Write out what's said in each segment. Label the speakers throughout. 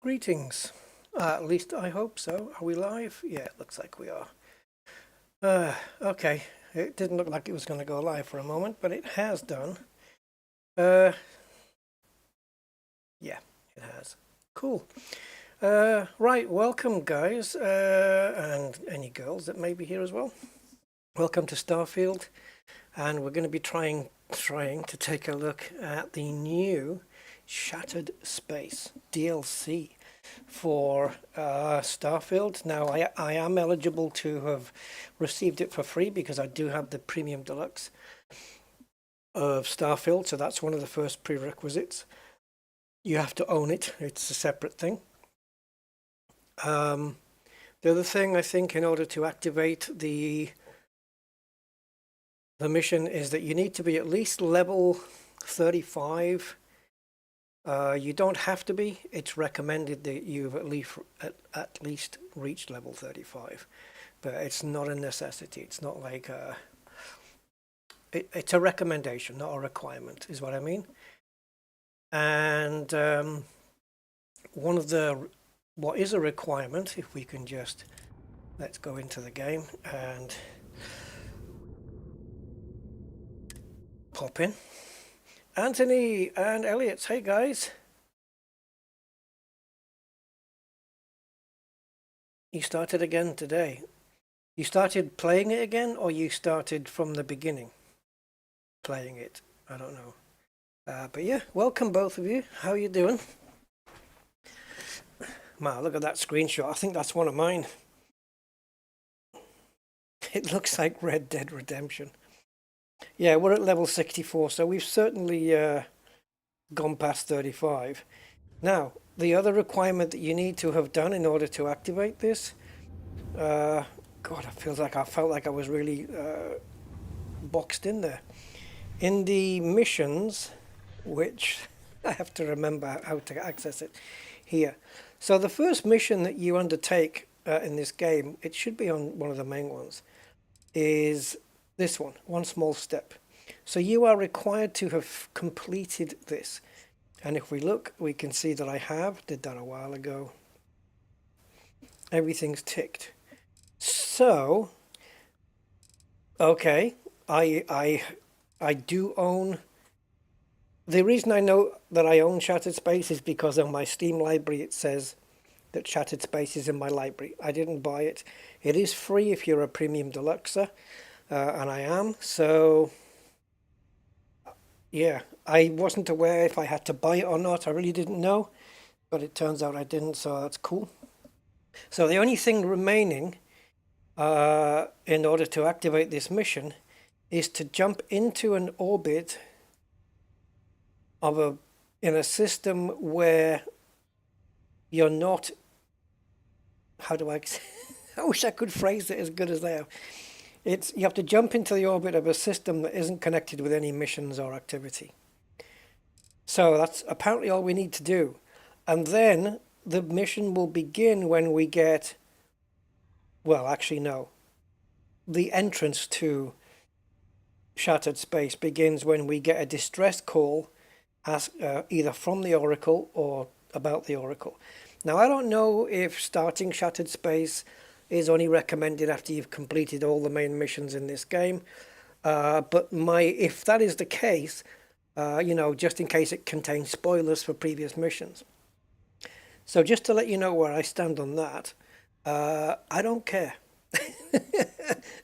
Speaker 1: Greetings. At least I hope so. Are we live? Yeah, it looks like we are. Okay. It didn't look like it was going to go live for a moment, but it has done. Yeah, it has. Cool. Right, welcome guys, and any girls that may be here as well. Welcome to Starfield, and we're going to be trying to take a look at the new Shattered Space DLC for Starfield. Now I am eligible to have received it for free because I do have the Premium Deluxe of Starfield, so that's one of the first prerequisites. You have to own it, it's a separate thing. The other thing I think in order to activate the mission is that you need to be at least level 35. You don't have to be. It's recommended that you've at least reached level 35, but it's not a necessity. It's not like it's a recommendation, not a requirement, is what I mean. And what is a requirement, if we can just let's go into the game and pop in. Anthony and Elliot, hey guys. You started again today. You started playing it again, or you started from the beginning playing it? I don't know. But yeah, welcome both of you. How are you doing? Wow, look at that screenshot. I think that's one of mine. It looks like Red Dead Redemption. Yeah, we're at level 64, so we've certainly gone past 35. Now, the other requirement that you need to have done in order to activate this, God, I felt like I was really boxed in there. In the missions, which I have to remember how to access it here. So the first mission that you undertake in this game, it should be on one of the main ones, is this one small step. So you are required to have completed this. And if we look, we can see that I did that a while ago. Everything's ticked. So, okay, I do own. The reason I know that I own Shattered Space is because on my Steam library it says that Shattered Space is in my library. I didn't buy it. It is free if you're a Premium Deluxer, and I am. So, yeah, I wasn't aware if I had to buy it or not. I really didn't know, but it turns out I didn't, so that's cool. So the only thing remaining in order to activate this mission is to jump into an orbit in a system where you're not. How do I? I wish I could phrase it as good as they have. You have to jump into the orbit of a system that isn't connected with any missions or activity. So that's apparently all we need to do, and then the mission will begin when we get. Well, actually, no. The entrance to Shattered Space begins when we get a distress call, either from the Oracle or about the Oracle. Now, I don't know if starting Shattered Space is only recommended after you've completed all the main missions in this game, but if that is the case, just in case it contains spoilers for previous missions. So just to let you know where I stand on that, I don't care.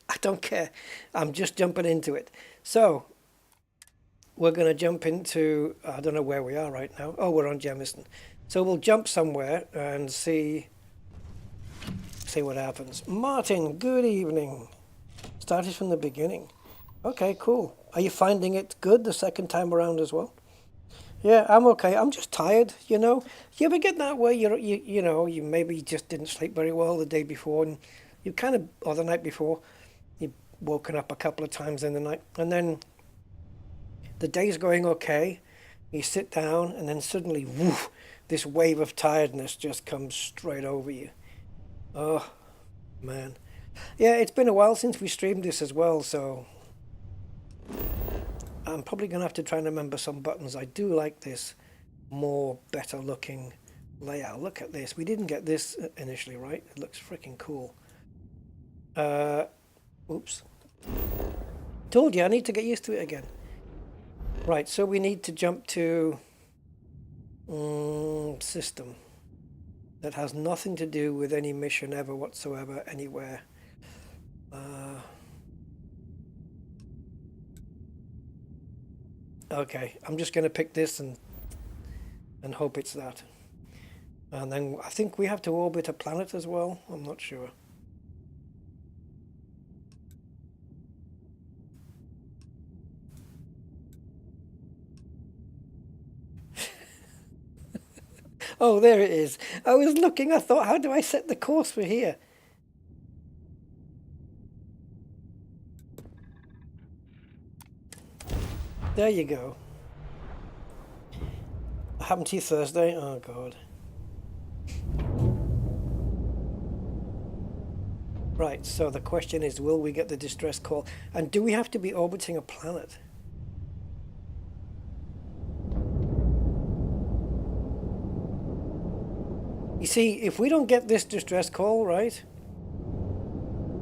Speaker 1: I don't care. I'm just jumping into it. So we're going to jump into, I don't know where we are right now. Oh, we're on Jemison. So we'll jump somewhere and see what happens. Martin, good evening. Started from the beginning. Okay, cool. Are you finding it good the second time around as well? Yeah, I'm okay. I'm just tired, you know. You ever get that way? You maybe just didn't sleep very well the day before, and or the night before, you've woken up a couple of times in the night, and then the day's going okay. You sit down, and then suddenly, woof, this wave of tiredness just comes straight over you. Oh, man. Yeah, it's been a while since we streamed this as well, so I'm probably going to have to try and remember some buttons. I do like this better looking layout. Look at this. We didn't get this initially, right? It looks freaking cool. Oops. Told you, I need to get used to it again. Right, so we need to jump to system. That has nothing to do with any mission ever whatsoever, anywhere. Okay, I'm just going to pick this and hope it's that. And then I think we have to orbit a planet as well. I'm not sure. Oh, there it is. I was looking, I thought, how do I set the course for here? There you go. Happened to you Thursday? Oh, God. Right, so the question is, will we get the distress call? And do we have to be orbiting a planet? You see, if we don't get this distress call, right?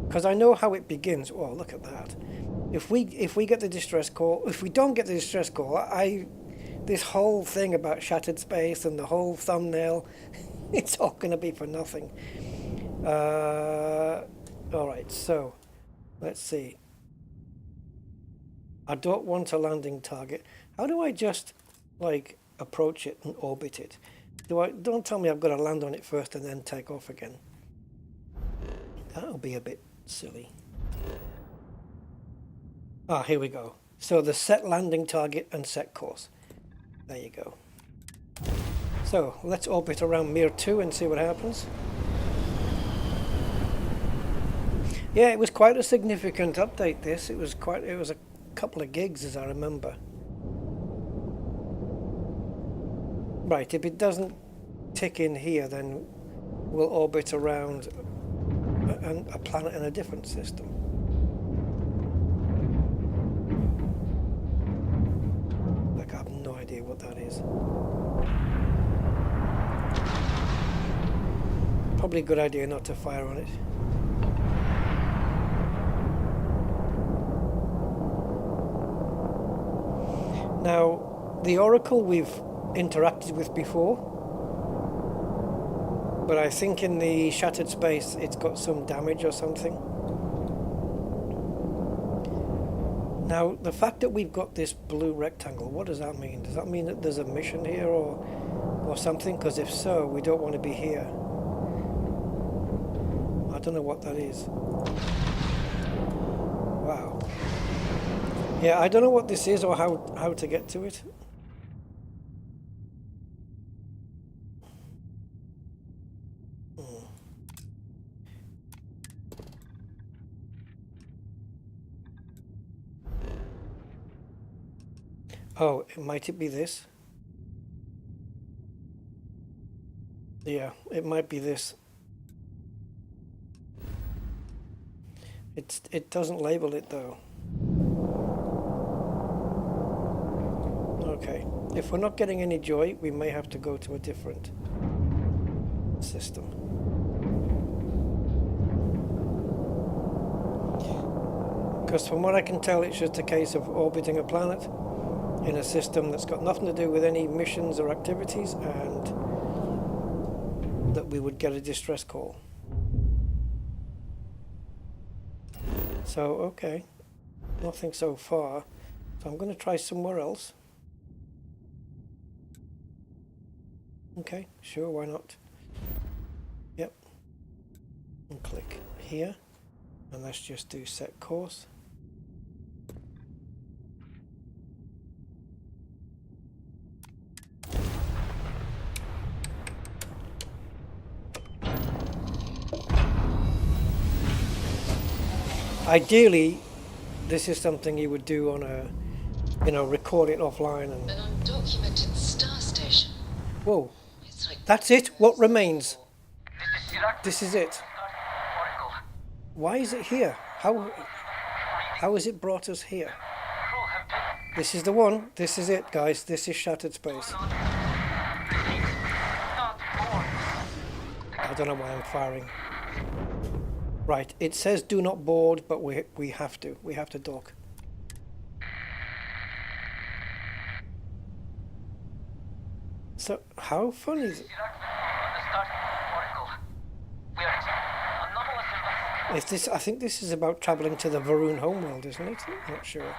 Speaker 1: Because I know how it begins. Oh, look at that. If we get the distress call, if we don't get the distress call, this whole thing about shattered space and the whole thumbnail, it's all going to be for nothing. All right, so let's see. I don't want a landing target. How do I just like approach it and orbit it? Don't tell me I've got to land on it first and then take off again. That'll be a bit silly. Ah, here we go. So the set landing target and set course. There you go. So let's orbit around Mir 2 and see what happens. Yeah, it was quite a significant update, this. It was a couple of gigs, as I remember. Right, if it doesn't tick in here, then we'll orbit around a planet in a different system. Like, I have no idea what that is. Probably a good idea not to fire on it. Now, the Oracle we've interacted with before, but I think in the shattered space it's got some damage or something. Now, the fact that we've got this blue rectangle, what does that mean? Does that mean that there's a mission here or something? Because if so, we don't want to be here. I don't know what that is. Wow. Yeah, I don't know what this is or how to get to it. Oh, might it be this? Yeah, it might be this. It doesn't label it though. Okay, if we're not getting any joy, we may have to go to a different system. Because from what I can tell, it's just a case of orbiting a planet in a system that's got nothing to do with any missions or activities, and that we would get a distress call. So, okay, nothing so far. So I'm going to try somewhere else. Okay, sure, why not? Yep. And click here. And let's just do set course. Ideally, this is something you would do on a, record it offline and...
Speaker 2: An undocumented star station.
Speaker 1: Whoa.
Speaker 2: It's like
Speaker 1: That's it? What remains? This is it. Why is it here? How has it brought us here? This is the one. This is it, guys. This is shattered space. I don't know why I'm firing. Right, it says do not board, but we have to dock. So how fun is it? Is this? I think this is about travelling to the Varun homeworld, isn't it? I'm not sure.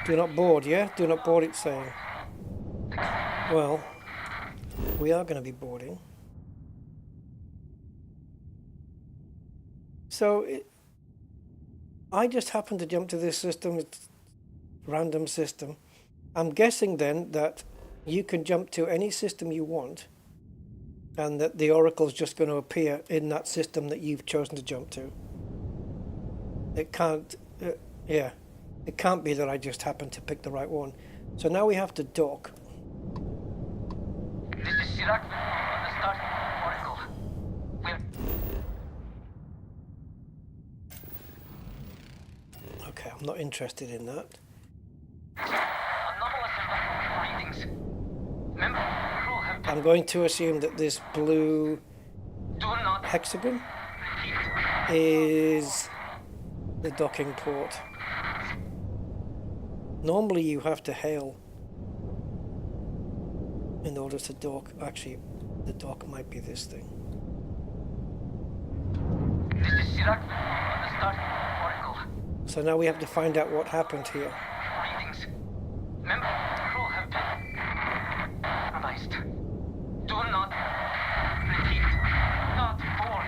Speaker 1: Do not board, yeah? Do not board, it's saying. Well, we are going to be boarding. So, I just happened to jump to this system. It's a random system. I'm guessing then that you can jump to any system you want, and that the oracle's just going to appear in that system that you've chosen to jump to. It can't, yeah, it can't be that I just happened to pick the right one. So now we have to dock.
Speaker 3: This is Chirac on the Starfield oracle.
Speaker 1: Okay, I'm not interested in that. I'm going to assume that this blue hexagon is the docking port. Normally you have to hail in order to dock. Actually, the dock might be this thing.
Speaker 3: This is Chirac on the Starfield oracle.
Speaker 1: So now we have to find out what happened here.
Speaker 3: Readings. Member crew have been compromised. Do not repeat. Not board.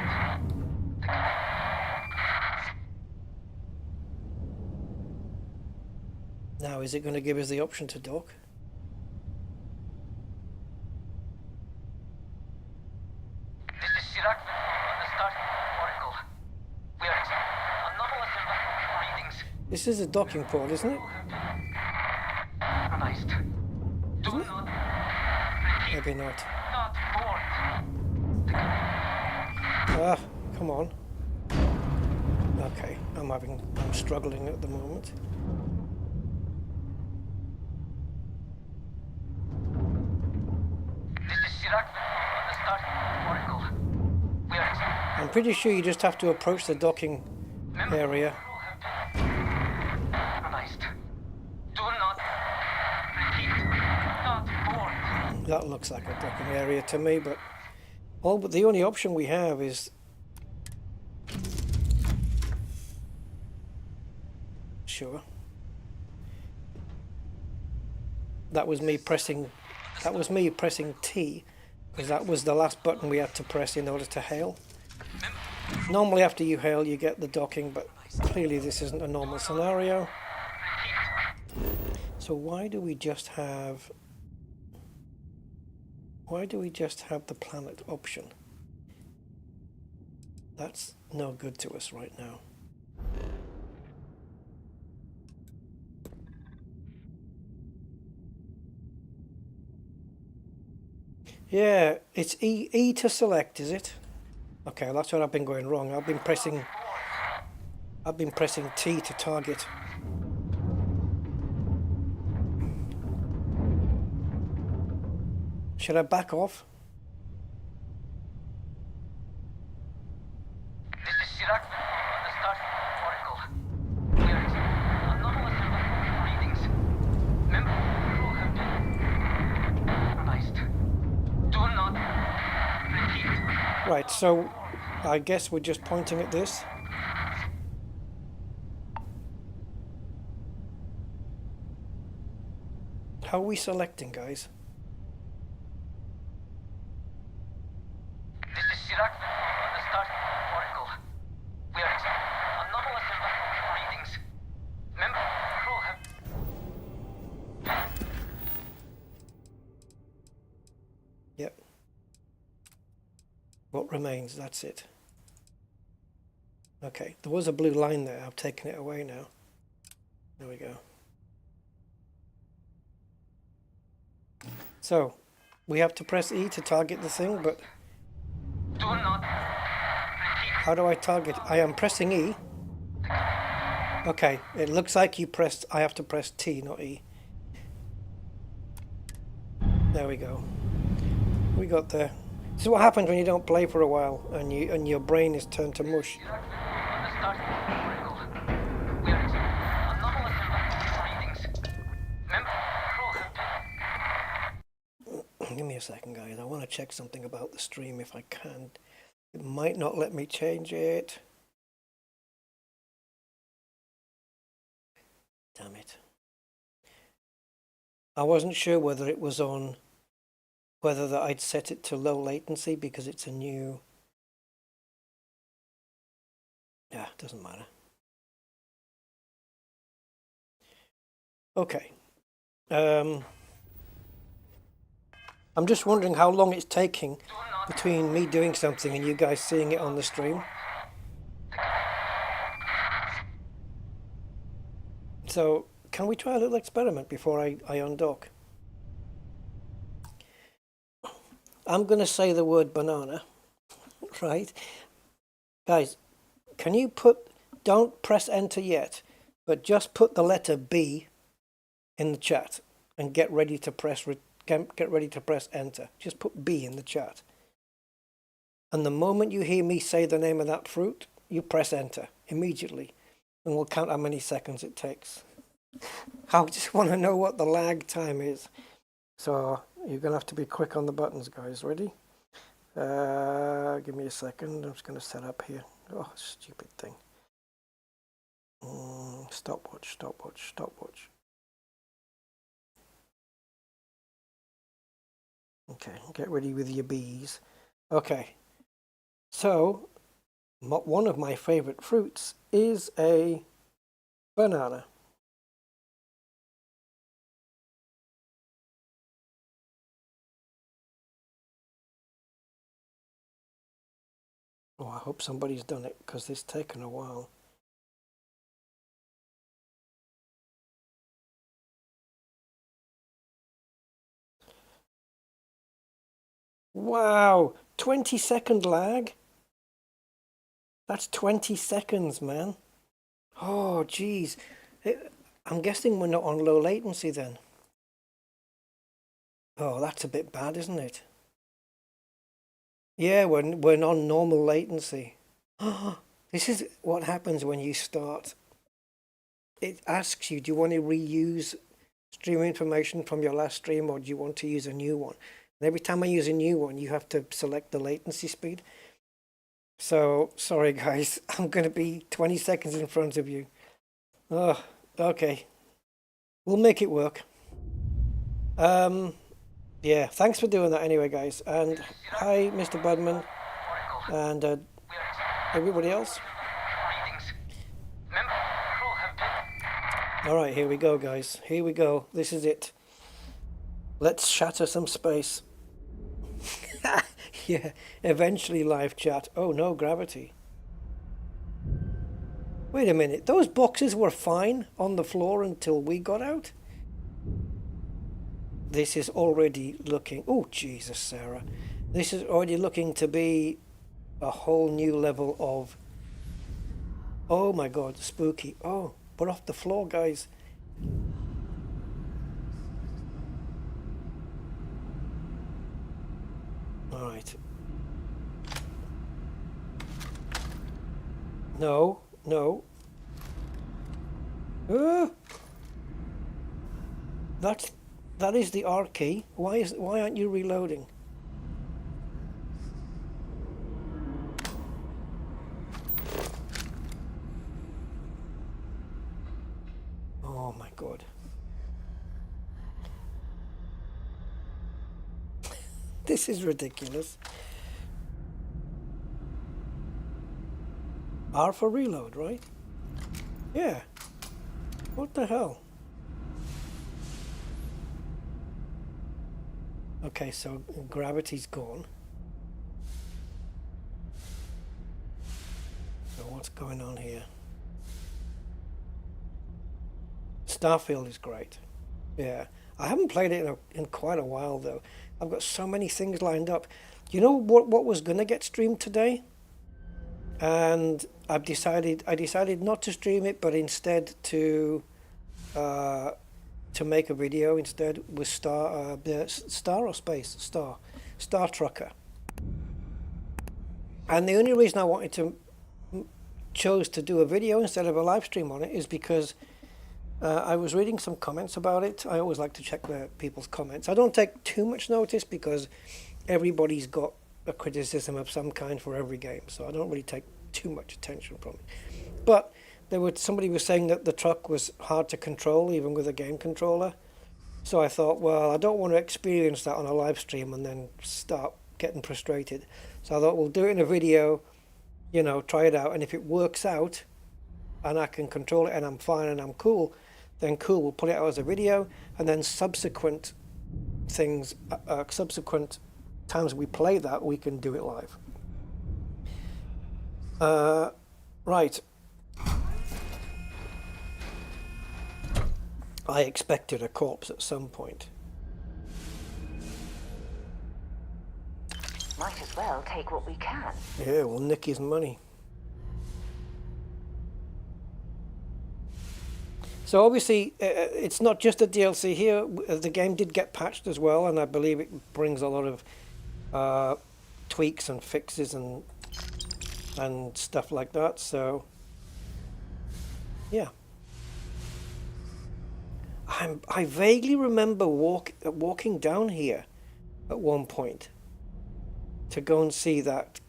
Speaker 1: Now, is it going to give us the option to dock?
Speaker 3: This is Chirac on the Starfield oracle. We are anomalous readings.
Speaker 1: This is a docking port, isn't it?
Speaker 3: Compromised. Do not repeat.
Speaker 1: Maybe not.
Speaker 3: Not board.
Speaker 1: Ah, come on. Okay, I'm struggling at the moment.
Speaker 3: This is Chirac on the Starfield oracle. We are
Speaker 1: I'm pretty sure you just have to approach the docking area.
Speaker 3: compromised. Do not repeat. Not board.
Speaker 1: That looks like a docking area to me, but the only option we have is sure. That was me pressing T, because that was the last button we had to press in order to hail. Normally after you hail you get the docking, but clearly this isn't a normal scenario. So why do we just have the planet option? That's no good to us right now. Yeah, it's E to select, is it? Okay, that's what I've been going wrong. I've been pressing T to target. Should I back off?
Speaker 3: This is Chirac on the Starfield oracle. We are anomalous readings. Member crew have been compromised. Do not repeat.
Speaker 1: Right, so I guess we're just pointing at this. How are we selecting, guys?
Speaker 3: This is Chirac on the Starfield oracle. We are anomalous readings. Member crew have.
Speaker 1: Yep. What remains, that's it. Okay, there was a blue line there. I've taken it away now. There we go. So, we have to press E to target the thing, but
Speaker 3: Do not repeat.
Speaker 1: how do I target? I am pressing E. Okay, it looks like I have to press T, not E. There we go. We got there. This is what happens when you don't play for a while and your brain is turned to mush.
Speaker 3: On the Starfield oracle. We are expecting anomalous electrical readings. Member crew have been...
Speaker 1: Give me a second, guys. I want to check something about the stream if I can. It might not let me change it. Damn it. I wasn't sure whether it was on, whether that I'd set it to low latency because it's a new... Yeah, doesn't matter. Okay. I'm just wondering how long it's taking between me doing something and you guys seeing it on the stream. So, can we try a little experiment before I undock? I'm going to say the word banana, right? Guys, can you don't press enter yet, but just put the letter B in the chat and get ready to press enter. Just put B in the chat. And the moment you hear me say the name of that fruit, you press enter immediately. And we'll count how many seconds it takes. I just want to know what the lag time is. So you're going to have to be quick on the buttons, guys. Ready? Give me a second. I'm just going to set up here. Oh, stupid thing. Stopwatch, stopwatch, stopwatch. Okay, get ready with your bees. Okay. So, one of my favorite fruits is a banana. Oh, I hope somebody's done it because it's taken a while. Wow, 20-second lag? That's 20 seconds, man. Oh, geez. I'm guessing we're not on low latency then. Oh, that's a bit bad, isn't it? Yeah, we're on normal latency. This is what happens when you start. It asks you, do you want to reuse stream information from your last stream or do you want to use a new one? And every time I use a new one, you have to select the latency speed. So, sorry guys, I'm going to be 20 seconds in front of you. Oh, okay. We'll make it work. Yeah, thanks for doing that anyway, guys. And hi, Mr. Budman. And everybody else. Alright, here we go, guys. Here we go. This is it. Let's shatter some space. Yeah, eventually live chat. Oh no, gravity. Wait a minute, those boxes were fine on the floor until we got out? This is already looking... Oh, Jesus, Sarah. This is already looking to be a whole new level of... Oh my God, spooky. Oh, we're off the floor, guys. All right. No, no. That is the R key. Why aren't you reloading? Oh my God. This is ridiculous. R for reload, right? Yeah. What the hell? Okay, so gravity's gone. So what's going on here? Starfield is great. Yeah. I haven't played it in quite a while though. I've got so many things lined up. You know what was going to get streamed today? And I decided not to stream it, but instead to make a video instead with Star or Space Star. Star Trucker. And the only reason I wanted to chose to do a video instead of a live stream on it is because I was reading some comments about it. I always like to check people's comments. I don't take too much notice because everybody's got a criticism of some kind for every game, so I don't really take too much attention from it. But somebody was saying that the truck was hard to control even with a game controller. So I thought, well, I don't want to experience that on a live stream and then start getting frustrated. So I thought we'll do it in a video, you know, try it out, and if it works out and I can control it and I'm fine and I'm cool, then cool, we'll put it out as a video, and then subsequent things, subsequent times we play that, we can do it live. Right. I expected a corpse at some point.
Speaker 4: Might as well take what we can.
Speaker 1: Yeah, we'll nick his money. So obviously, it's not just a DLC here. The game did get patched as well, and I believe it brings a lot of tweaks and fixes and stuff like that. So, yeah. I vaguely remember walking down here at one point to go and see that.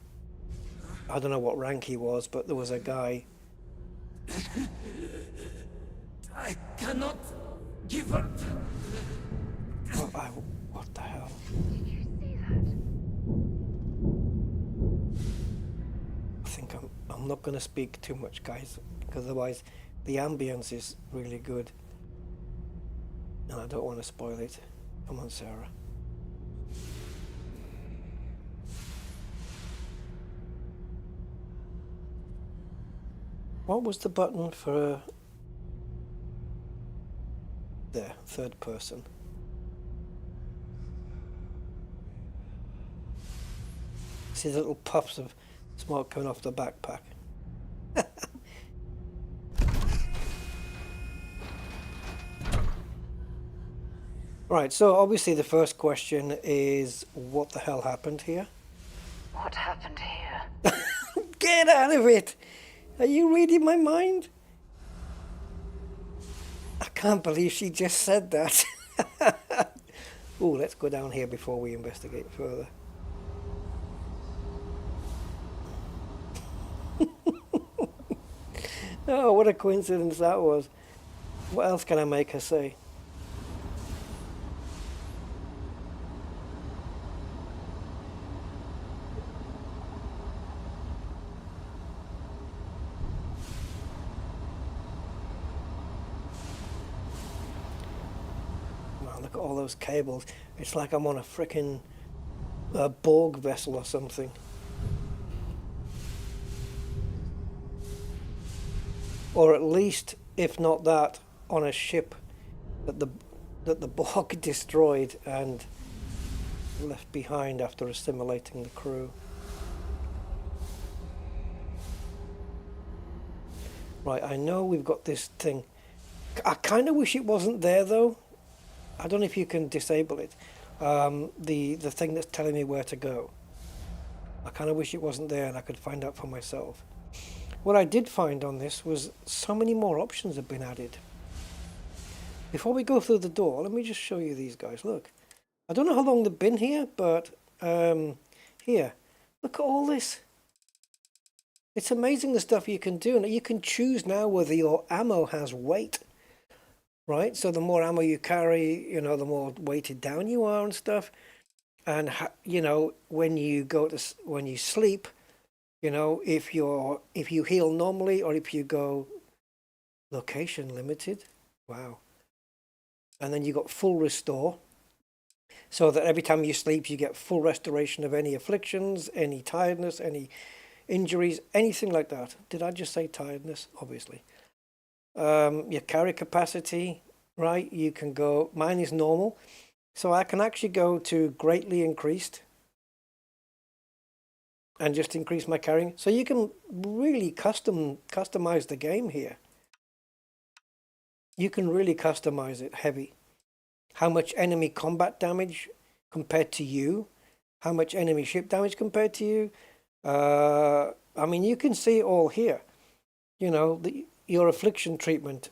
Speaker 1: I don't know what rank he was, but there was a guy.
Speaker 5: I cannot give up.
Speaker 1: What the hell?
Speaker 4: Did you see that?
Speaker 1: I think I'm not going to speak too much, guys, because otherwise the ambience is really good, and I don't want to spoil it. Come on, Sarah. What was the button for there, third person? See the little puffs of smoke coming off the backpack. Right, so obviously the first question is, what the hell happened here?
Speaker 4: What happened here?
Speaker 1: Get out of it! Are you reading my mind? I can't believe she just said that. Ooh, let's go down here before we investigate further. Oh, what a coincidence that was. What else can I make her say? Wow, look at all those cables. It's like I'm on a frickin' Borg vessel or something. Or at least, if not that, on a ship that the Borg destroyed and left behind after assimilating the crew. Right, I know we've got this thing. I kind of wish it wasn't there though. I don't know if you can disable it. The thing that's telling me where to go. I kind of wish it wasn't there and I could find out for myself. What I did find on this was so many more options have been added. Before we go through the door, let me just show you these guys. Look, I don't know how long they've been here, but here, look at all this. It's amazing the stuff you can do, and you can choose now whether your ammo has weight, right? So the more ammo you carry, you know, the more weighted down you are and stuff. And you know, when you sleep, you know, if you heal normally or if you go location limited, wow. And then you got full restore, so that every time you sleep you get full restoration of any afflictions, any tiredness, any injuries, anything like that. Did I just say tiredness? Obviously. Your carry capacity, right? You can go, mine is normal, so I can actually go to greatly increased and just increase my carrying. So you can really customize the game here. You can really customize it heavy. How much enemy combat damage compared to you. how much enemy ship damage compared to you. I mean, you can see it all here. You know, your affliction treatment,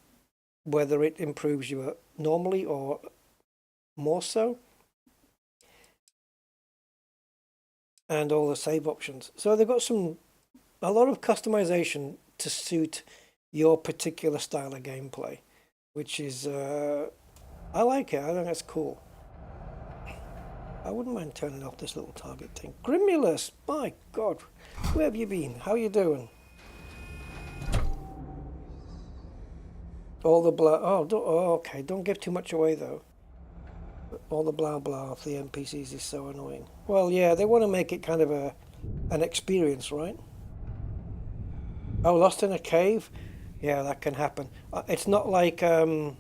Speaker 1: whether it improves you normally or more so. And all the save options. So they've got a lot of customization to suit your particular style of gameplay, which is, I like it. I think that's cool. I wouldn't mind turning off this little target thing. Grimulus, my God, where have you been? How you doing? All the blah. Oh, okay. Don't give too much away though. All the blah blah of the NPCs is so annoying. Well, yeah, they want to make it kind of an experience, right? Oh, lost in a cave? Yeah, that can happen. It's not like No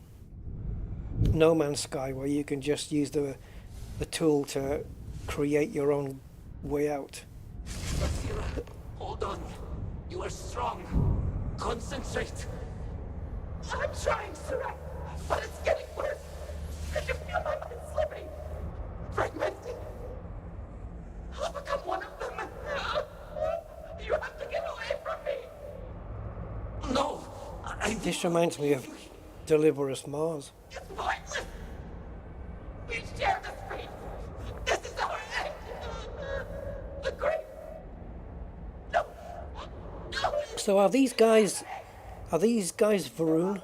Speaker 1: Man's Sky where you can just use the tool to create your own way out.
Speaker 5: Hold on. You are strong. Concentrate. I'm trying, Sirach, but it's getting worse. I can feel my mind slipping. Fragmenting. I'll become one of them. You have to get away from me. No.
Speaker 1: This reminds me of Deliver Us Mars.
Speaker 5: It's pointless. We share the space. This is our end. Agree? No. No.
Speaker 1: So are these guys Varun?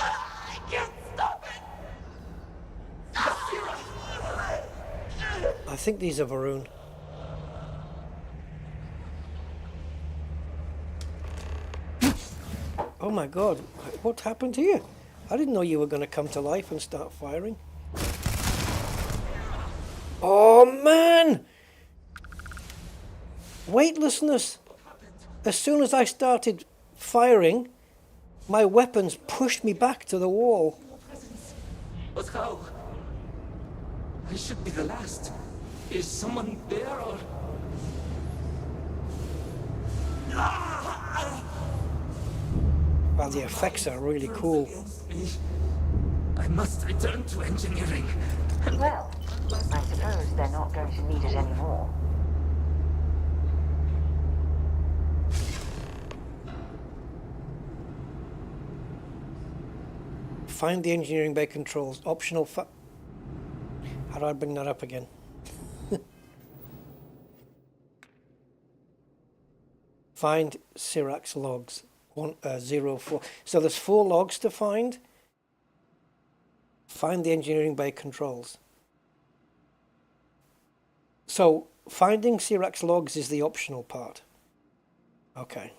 Speaker 5: I can't stop it.
Speaker 1: I think these are Varun. Oh my God, what happened to you? I didn't know you were going to come to life and start firing. Oh man! Weightlessness. As soon as I started firing, my weapons pushed me back to the wall.
Speaker 5: But how? I should be the last. Is someone there or...
Speaker 1: Well, the effects are really cool.
Speaker 5: I must return to engineering.
Speaker 4: Well, I suppose they're not going to need it anymore.
Speaker 1: Find the engineering bay controls. Optional How do I bring that up again? Find Sirach's logs. 04. So there's 4 logs to find. Find the engineering bay controls. So finding Sirach's logs is the optional part. Okay.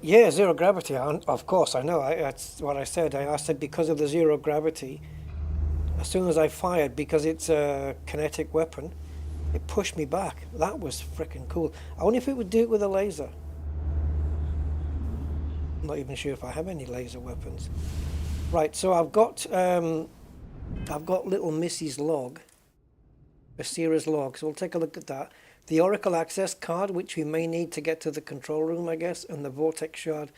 Speaker 1: Yeah, zero gravity. Of course, I know. That's what I said. I said because of the zero gravity, as soon as I fired, because it's a kinetic weapon, it pushed me back. That was freaking cool. I wonder if it would do it with a laser. I'm not even sure if I have any laser weapons. Right, so I've got little Missy's log, Basira's log. So we'll take a look at that. The Oracle access card, which we may need to get to the control room, I guess, and the Vortex shard.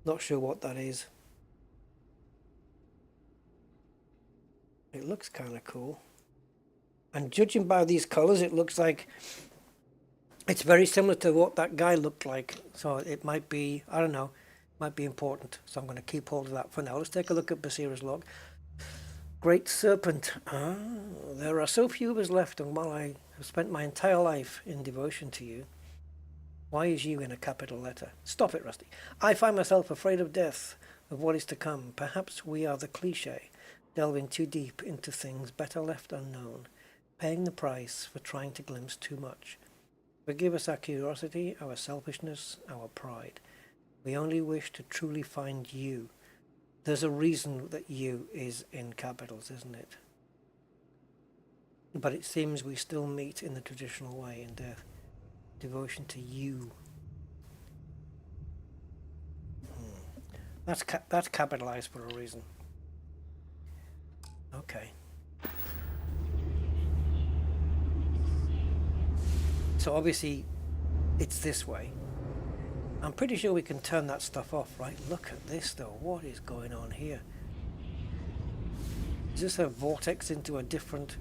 Speaker 1: Not sure what that is. It looks kind of cool. And judging by these colors, it looks like it's very similar to what that guy looked like. So it might be, I don't know, might be important. So I'm going to keep hold of that for now. Let's take a look at Basira's log. Great Serpent. Ah, there are so few of us left, and while I have spent my entire life in devotion to you, why is you in a capital letter? Stop it, Rusty. I find myself afraid of death, of what is to come. Perhaps we are the cliché, delving too deep into things better left unknown, paying the price for trying to glimpse too much. Forgive us our curiosity, our selfishness, our pride. We only wish to truly find you. There's a reason that you is in capitals, isn't it? But it seems we still meet in the traditional way in death. Devotion to you. That's capitalized for a reason. Okay. So obviously it's this way. I'm pretty sure we can turn that stuff off, right? Look at this though. What is going on here? Is this a vortex into a different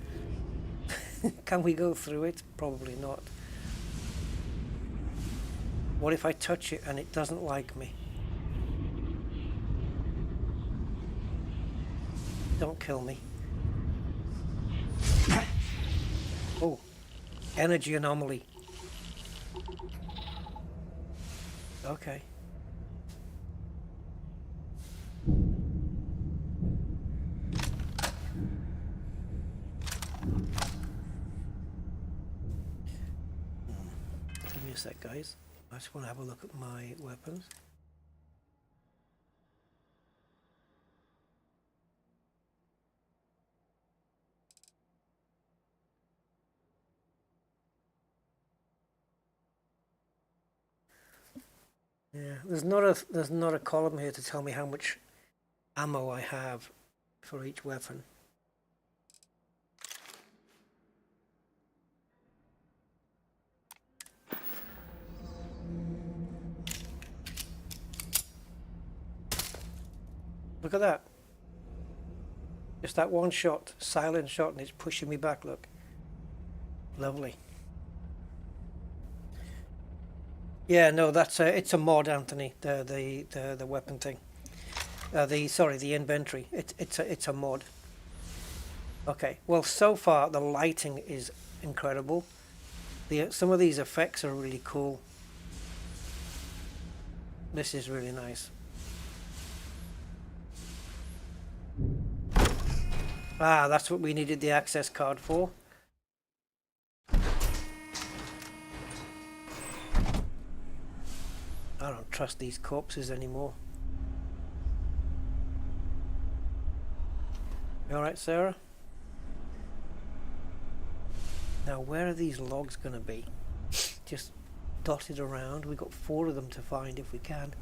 Speaker 1: Can we go through it? Probably not. What if I touch it and it doesn't like me? Don't kill me. Oh, energy anomaly. Okay. Give me a sec, guys. I just want to have a look at my weapons. Yeah, there's not a column here to tell me how much ammo I have for each weapon. Look at that. Just that one shot, silent shot, and it's pushing me back, look. Lovely. Yeah, no, that's it's a mod, Anthony. The weapon thing. The inventory. It's a mod. Okay. Well, so far the lighting is incredible. Some of these effects are really cool. This is really nice. Ah, that's what we needed the access card for. I don't trust these corpses anymore. You alright, Sarah? Now, where are these logs going to be? Just dotted around. We've got 4 of them to find if we can.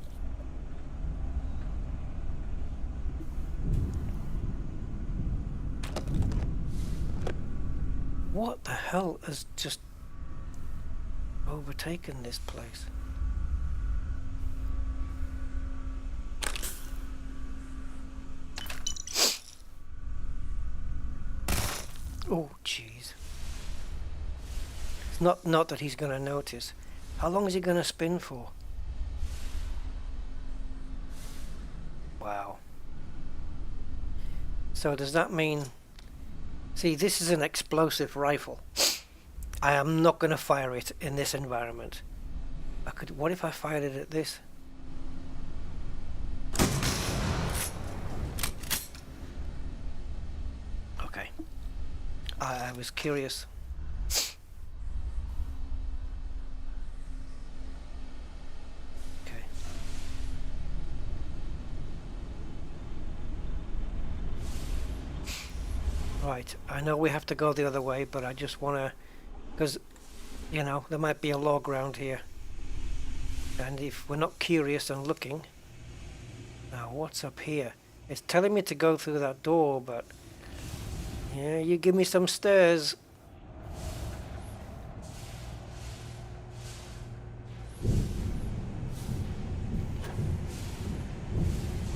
Speaker 1: What the hell has just overtaken this place? Oh, jeez. It's not that he's going to notice. How long is he going to spin for? Wow. So does that mean... See, this is an explosive rifle. I am not going to fire it in this environment. What if I fired it at this? Okay. I was curious. Okay. Right, I know we have to go the other way, but I just want to, because, you know, there might be a log around here. And if we're not curious and looking... Now, what's up here? It's telling me to go through that door, but... Yeah, you give me some stairs.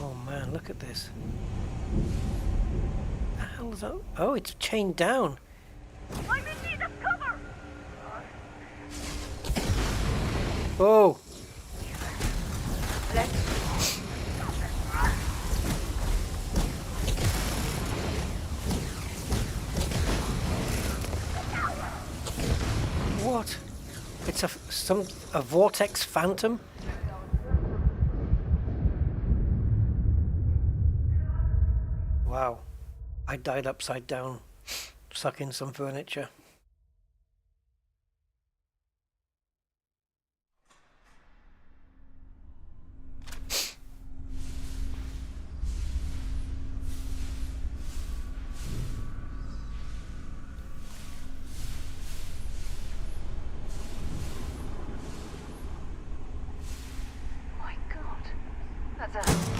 Speaker 1: Oh man, look at this. What the hell is that? Oh, it's chained down.
Speaker 6: I'm in need of cover!
Speaker 1: Oh! What? It's a vortex phantom? Wow. I died upside down, sucking some furniture.
Speaker 6: My God, that's a...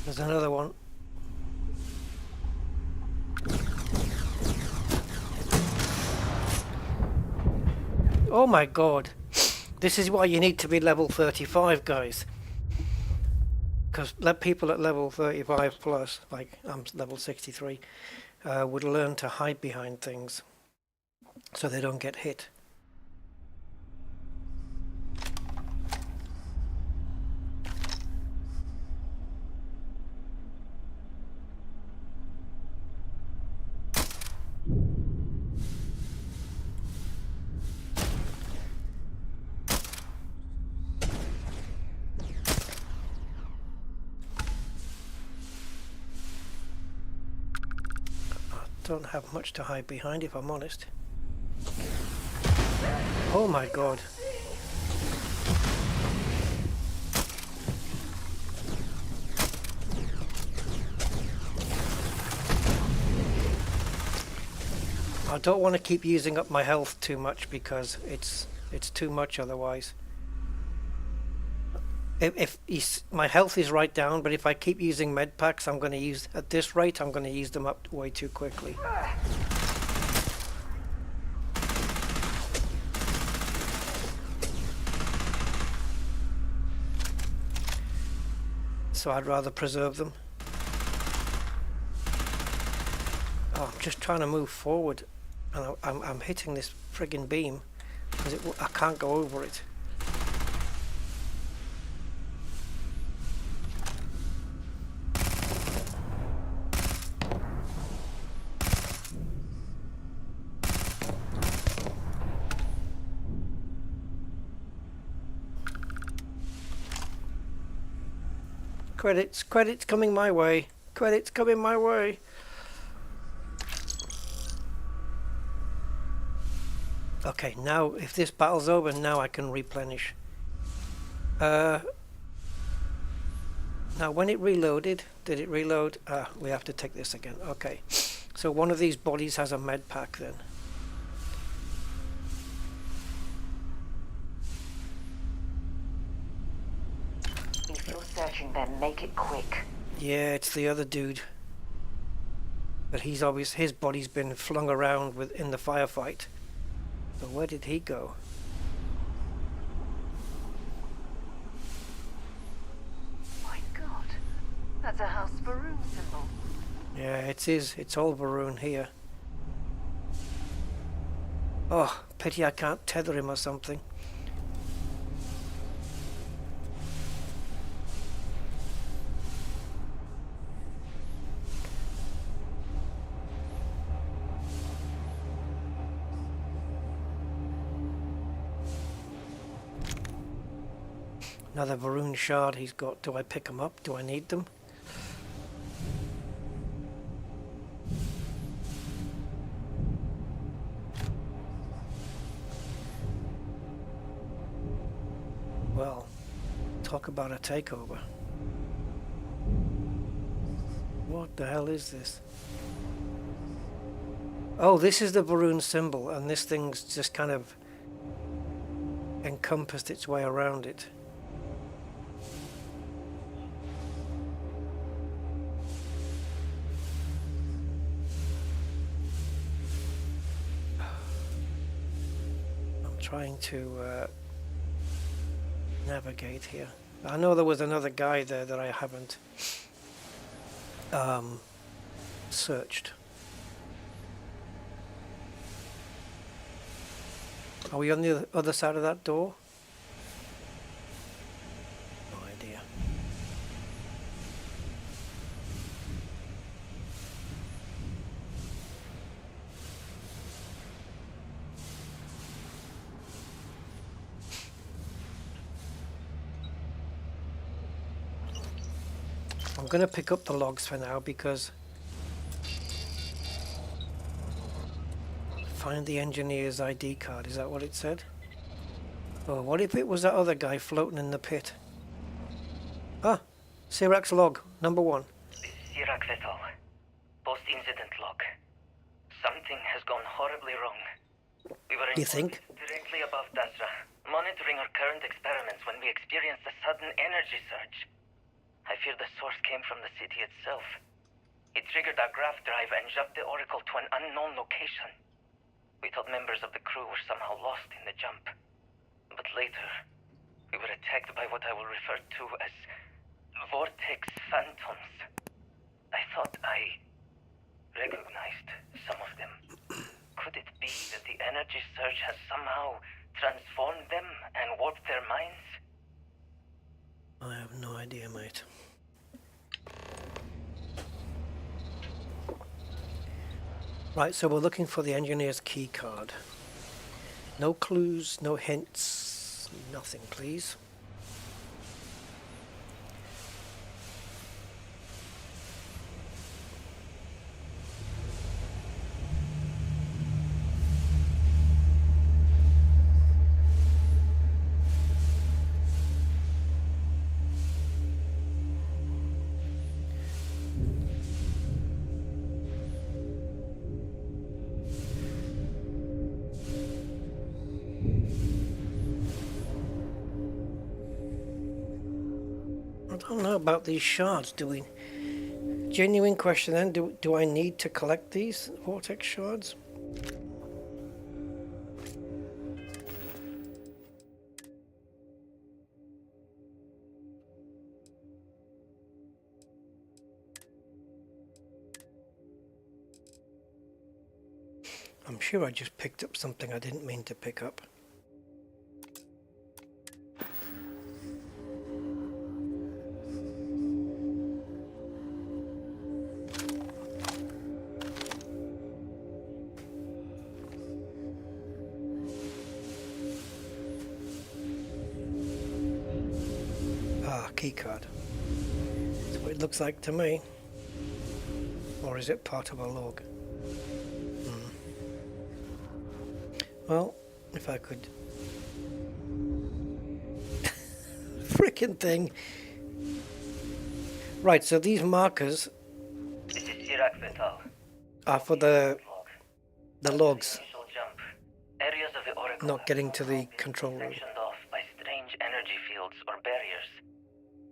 Speaker 1: There's another one. Oh my God. This is why you need to be level 35, guys. because people at level 35 plus, like I'm level 63, would learn to hide behind things so they don't get hit. Don't have much to hide behind, if I'm honest. Oh my god. I don't want to keep using up my health too much because it's too much otherwise. If my health is right down, but if I keep using med packs, I'm going to use, at this rate, I'm going to use them up way too quickly. So I'd rather preserve them. Oh, I'm just trying to move forward, and I'm hitting this friggin' beam because I can't go over it. Credits coming my way. Credits coming my way. Okay, now if this battle's over, now I can replenish. Now when it reloaded, did it reload? We have to take this again. Okay, so one of these bodies has a med pack then.
Speaker 4: If you're searching them, make it quick.
Speaker 1: Yeah, it's the other dude. But his body's been flung around in the firefight. So where did he go?
Speaker 6: My God, that's a House Varun symbol.
Speaker 1: Yeah, it is. It's all Varun here. Oh, pity I can't tether him or something. Another Varun shard he's got. Do I pick them up? Do I need them? Well, talk about a takeover. What the hell is this? Oh, this is the Varun symbol, and this thing's just kind of encompassed its way around it. Trying to navigate here. I know there was another guy there that I haven't searched. Are we on the other side of that door? No idea. I'm going to pick up the logs for now because find the engineer's ID card. Is that what it said? Oh, what if it was that other guy floating in the pit? Ah, Sirac's log, number 1.
Speaker 3: Sirac et al. Post-incident log. Something has gone horribly wrong. We were
Speaker 1: You think?
Speaker 3: directly above Dasra, monitoring our current experiments when we experienced a sudden energy surge. I fear the source came from the city itself. It triggered our graph drive and jumped the Oracle to an unknown location. We thought members of the crew were somehow lost in the jump. But later, we were attacked by what I will refer to as Vortex Phantoms. I thought I recognized some of them. Could it be that the energy surge has somehow transformed them and warped their minds?
Speaker 1: I have no idea, mate. Right, so we're looking for the engineer's key card. No clues, no hints, nothing, please. I don't know about these shards. Genuine question then, do I need to collect these vortex shards? I'm sure I just picked up something I didn't mean to pick up. Keycard. That's what it looks like to me. Or is it part of a log? Well, if I could... Frickin' thing! Right, so these markers are for the logs.
Speaker 3: Areas of the Oracle
Speaker 1: Not getting to the control room.
Speaker 3: sectioned off by strange energy fields or barriers.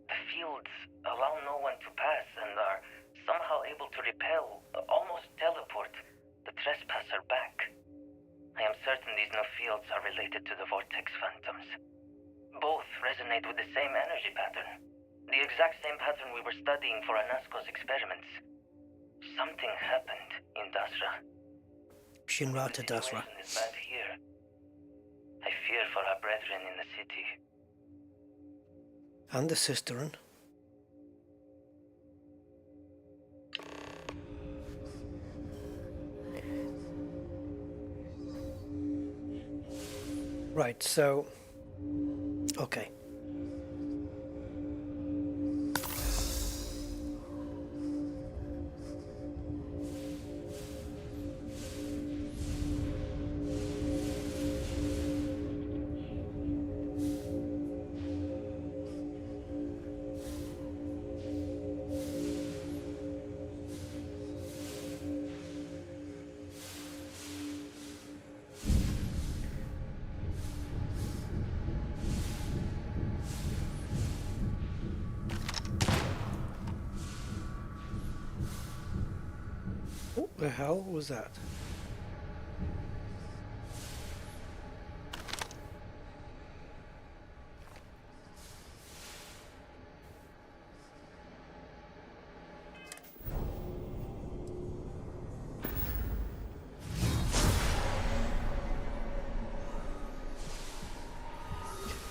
Speaker 3: The fields allow no one to pass and are somehow able to repel, almost teleport, the trespasser back. I am certain these new fields are related to the Vortex Phantoms. Both resonate with the same energy pattern. The exact same pattern we were studying for Anasco's experiments. Something happened in Dasra.
Speaker 1: Shinra to
Speaker 3: The
Speaker 1: Dasra.
Speaker 3: situation is bad here. I fear for our brethren in the city.
Speaker 1: And the Sisterin. Right, so... Okay. What the hell was that?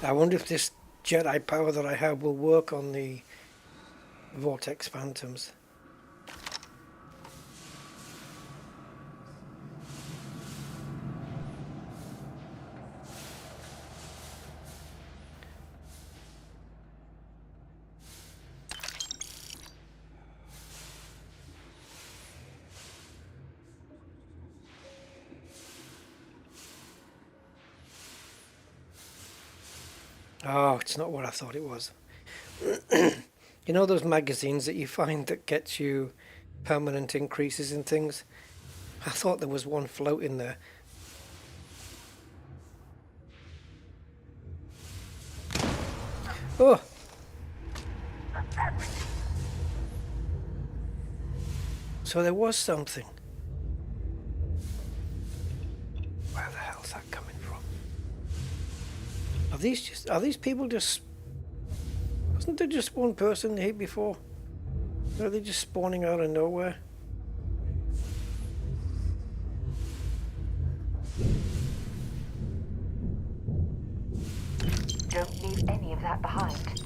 Speaker 1: I wonder if this Jedi power that I have will work on the Vortex Phantoms. Oh, it's not what I thought it was. You know those magazines that you find that gets you permanent increases in things? I thought there was one floating there. Oh! So there was something. Where the hell's that coming from? Are these people just Wasn't there just one person here before? Are they just spawning out of nowhere?
Speaker 4: Don't leave any of that behind.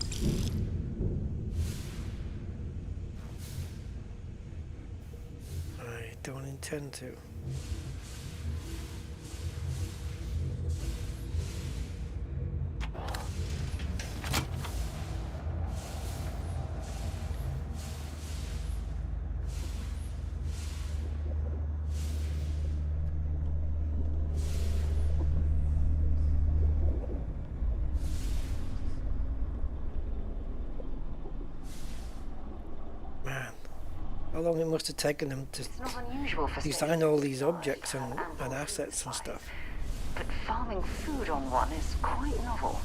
Speaker 1: I don't intend to. Man, how long it must have taken them to
Speaker 4: It's not unusual for
Speaker 1: design all these objects and assets and stuff.
Speaker 4: But farming food on one is quite novel.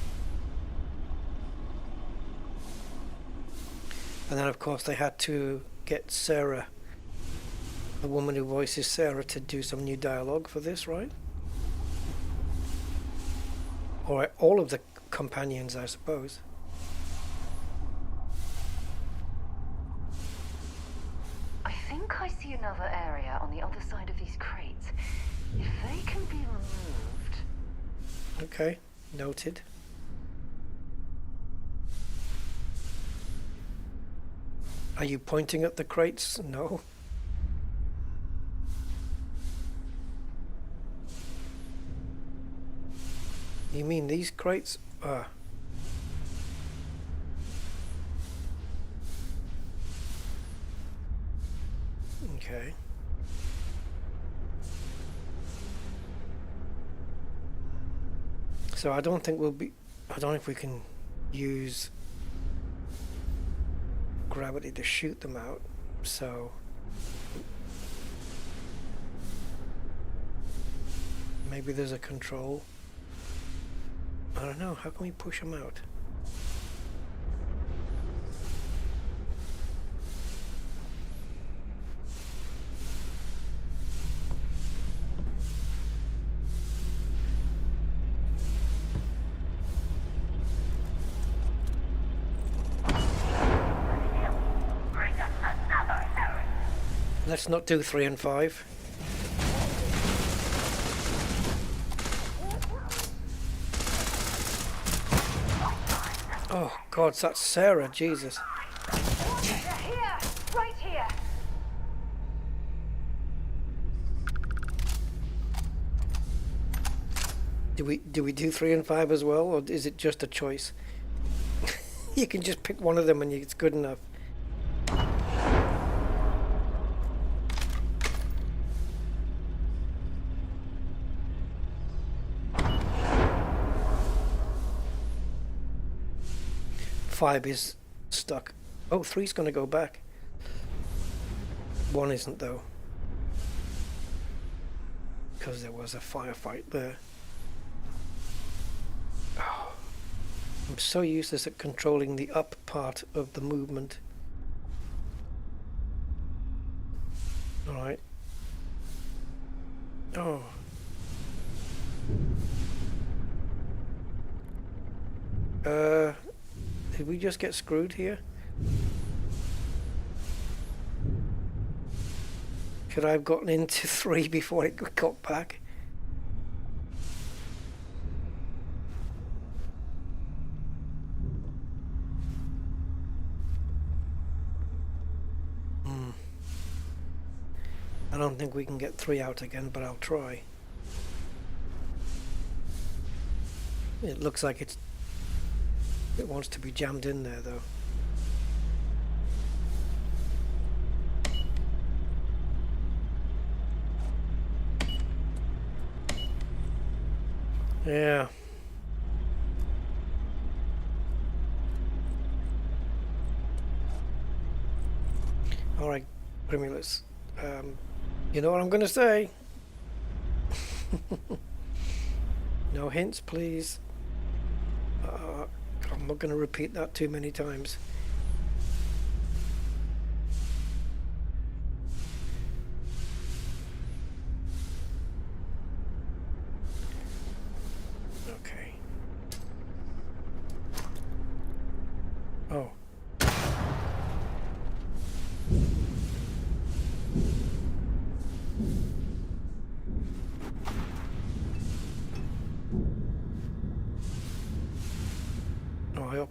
Speaker 1: And then of course they had to get Sarah, the woman who voices Sarah, to do some new dialogue for this, right? Or all of the companions, I suppose.
Speaker 4: I think I see another area on the other side of these crates. If they can be removed...
Speaker 1: Okay, noted. Are you pointing at the crates? No. You mean these crates? Okay. So I don't think we'll be... I don't know if we can use gravity to shoot them out, so maybe there's a control. I don't know, how can we push them out? Let's not do 3 and 5. Oh God, that's Sarah, Jesus.
Speaker 6: Here! Right here!
Speaker 1: Do we do 3 and 5 as well, or is it just a choice? You can just pick one of them and it's good enough. Five is stuck. Oh, 3's going to go back. 1 isn't though, because there was a firefight there. Oh, I'm so useless at controlling the up part of the movement. All right. Oh. Did we just get screwed here? Could I have gotten into 3 before it got back? I don't think we can get 3 out again, but I'll try. It looks like it wants to be jammed in there though. Yeah. All right, Primulus. You know what I'm gonna say? No hints, please. I'm not gonna repeat that too many times. Okay. Oh.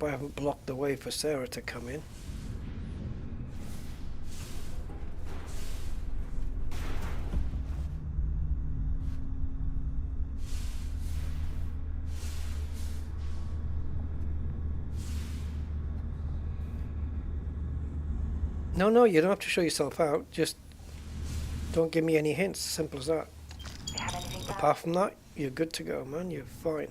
Speaker 1: hope I haven't blocked the way for Sarah to come in. No, you don't have to show yourself out. Just don't give me any hints. Simple as that. Apart from that, you're good to go, man. You're fine.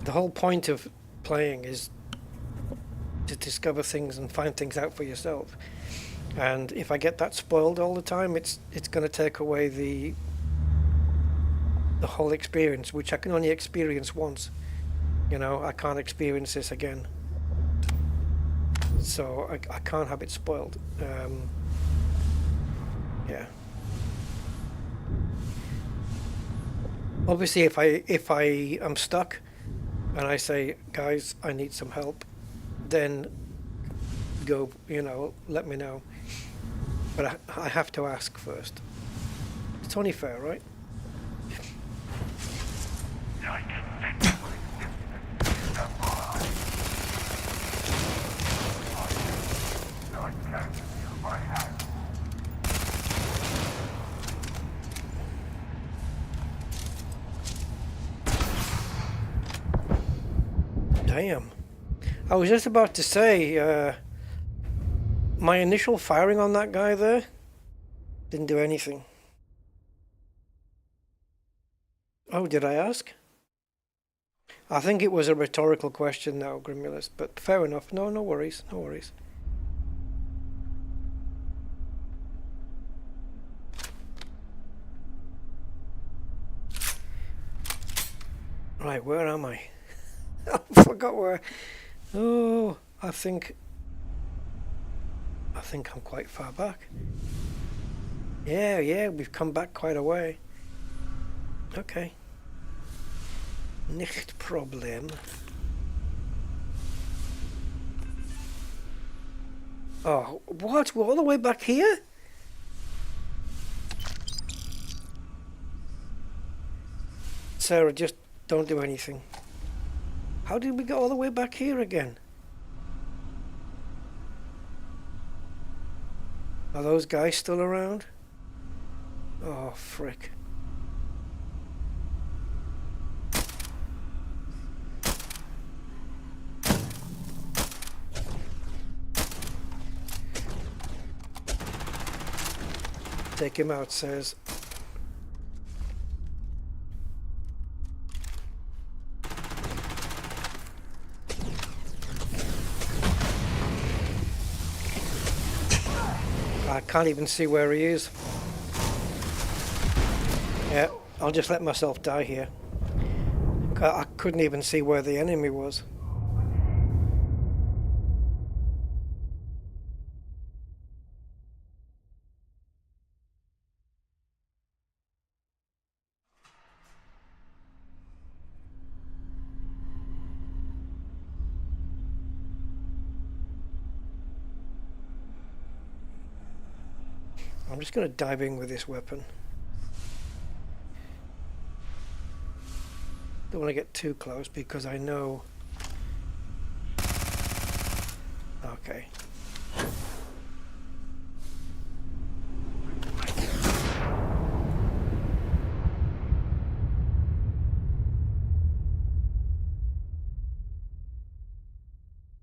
Speaker 1: The whole point of playing is to discover things and find things out for yourself. And if I get that spoiled all the time, it's going to take away the whole experience, which I can only experience once. You know, I can't experience this again. So I can't have it spoiled. Yeah. Obviously, if I am stuck and I say, guys, I need some help, then go, you know, let me know. But I have to ask first. It's only fair, right? Damn. I was just about to say, my initial firing on that guy there didn't do anything. Oh, did I ask? I think it was a rhetorical question now, Grimulus, but fair enough. No worries, no worries. Right, where am I? I forgot where. Oh, I think I'm quite far back. Yeah, we've come back quite a way. Okay. Nicht Problem. Oh, what? We're all the way back here? Sarah, just don't do anything. How did we get all the way back here again? Are those guys still around? Oh, frick. Take him out, says. I can't even see where he is. Yeah, I'll just let myself die here. I couldn't even see where the enemy was. I'm just going to dive in with this weapon. Don't want to get too close because I know... Okay.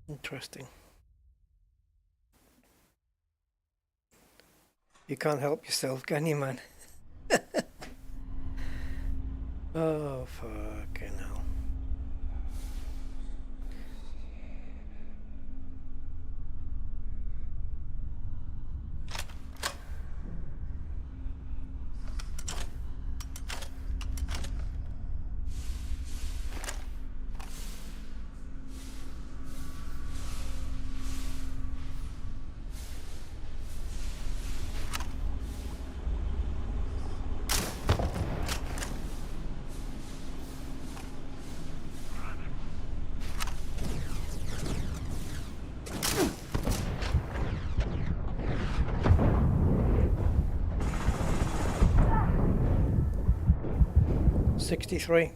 Speaker 1: Interesting. You can't help yourself, can you, man? Oh, fucking hell. 63.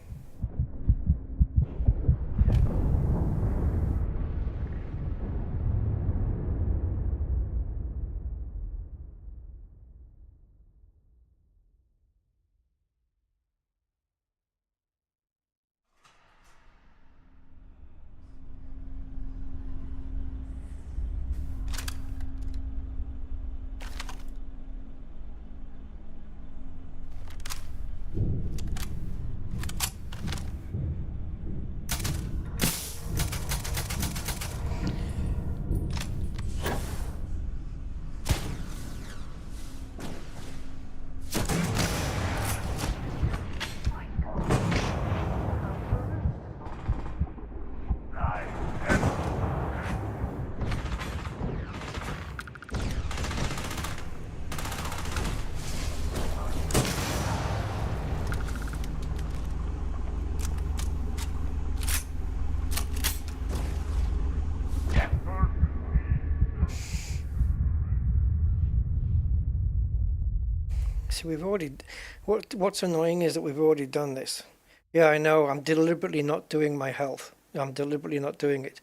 Speaker 1: See, we've already... What's annoying is that we've already done this. Yeah, I know, I'm deliberately not doing my health. I'm deliberately not doing it.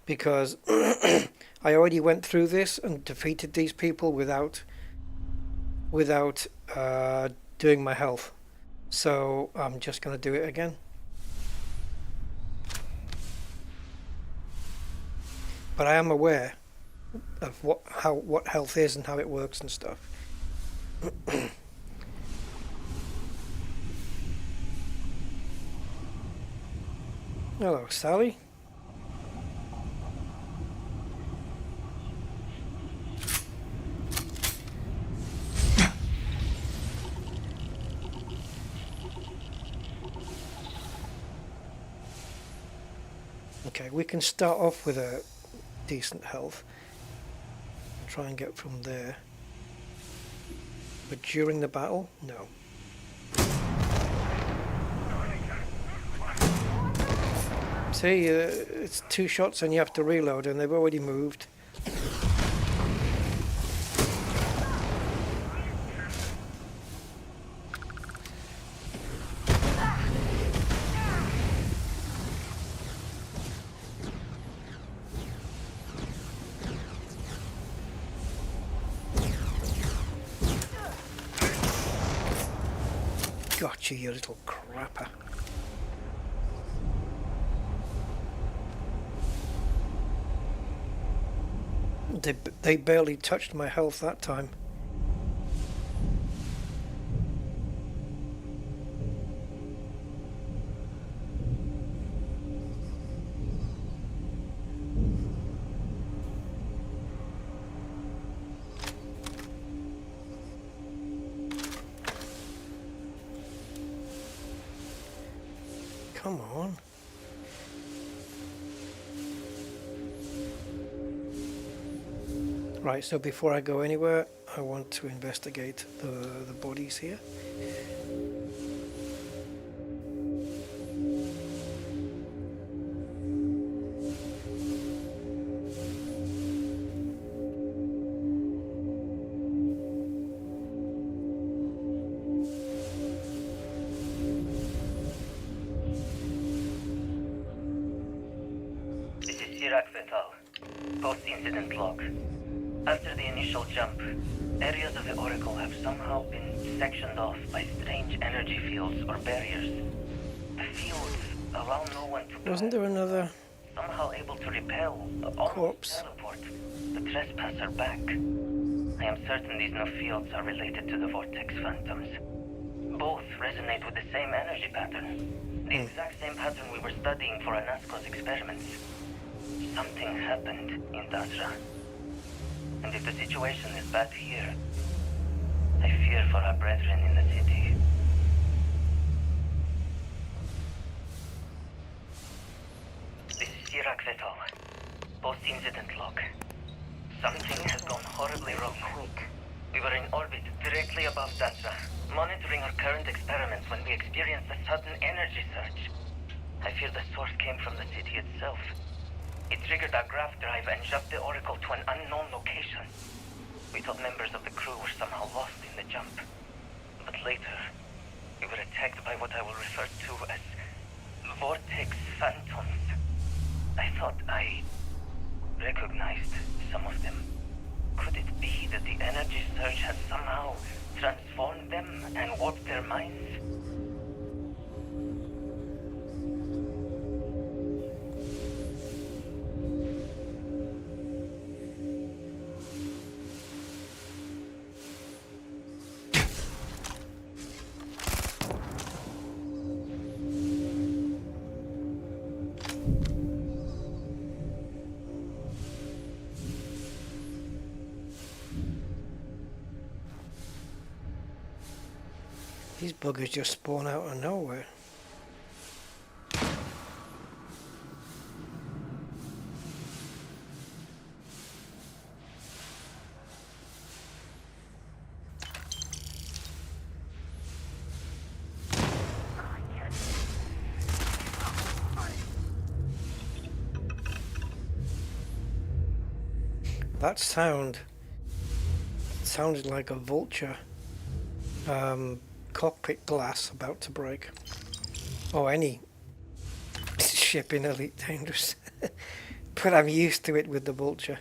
Speaker 1: Because I already went through this and defeated these people without doing my health. So I'm just going to do it again. But I am aware of what health is and how it works and stuff. Hello, Sally. Okay, we can start off with a decent health. Try and get from there. But during the battle, no. See, it's 2 shots and you have to reload, and they've already moved. Gotcha, you little crapper. They barely touched my health that time. Come on. Right, so before I go anywhere, I want to investigate the bodies here.
Speaker 3: This is Virpil. Post-incident log. After the initial jump, areas of the Oracle have somehow been sectioned off by strange energy fields or barriers. The fields allow no one to...
Speaker 1: Wasn't there another
Speaker 3: somehow able to repel,
Speaker 1: corpse?
Speaker 3: teleport the trespasser back. I am certain these new fields are related to the Vortex Phantoms. Both resonate with the same energy pattern. The exact same pattern we were studying for Anasco's experiments. Something happened in Dasra. And if the situation is bad here, I fear for our brethren in the city. This is Virpil. Post-incident log. Something has gone horribly wrong. We were in orbit directly above Dasra, monitoring our current experiments when we experienced a sudden energy surge. I fear the source came from the city itself. It triggered our graph drive and jumped the Oracle to an unknown location. We thought members of the crew were somehow lost in the jump. But later, We were attacked by what I will refer to as vortex phantoms. I thought I recognized some of them. Could it be that the energy surge has somehow transformed them and warped their minds?
Speaker 1: These buggers just spawn out of nowhere. That sound sounded like a vulture. Cockpit glass about to break. Or any ship in Elite Dangerous. But I'm used to it with the Vulture.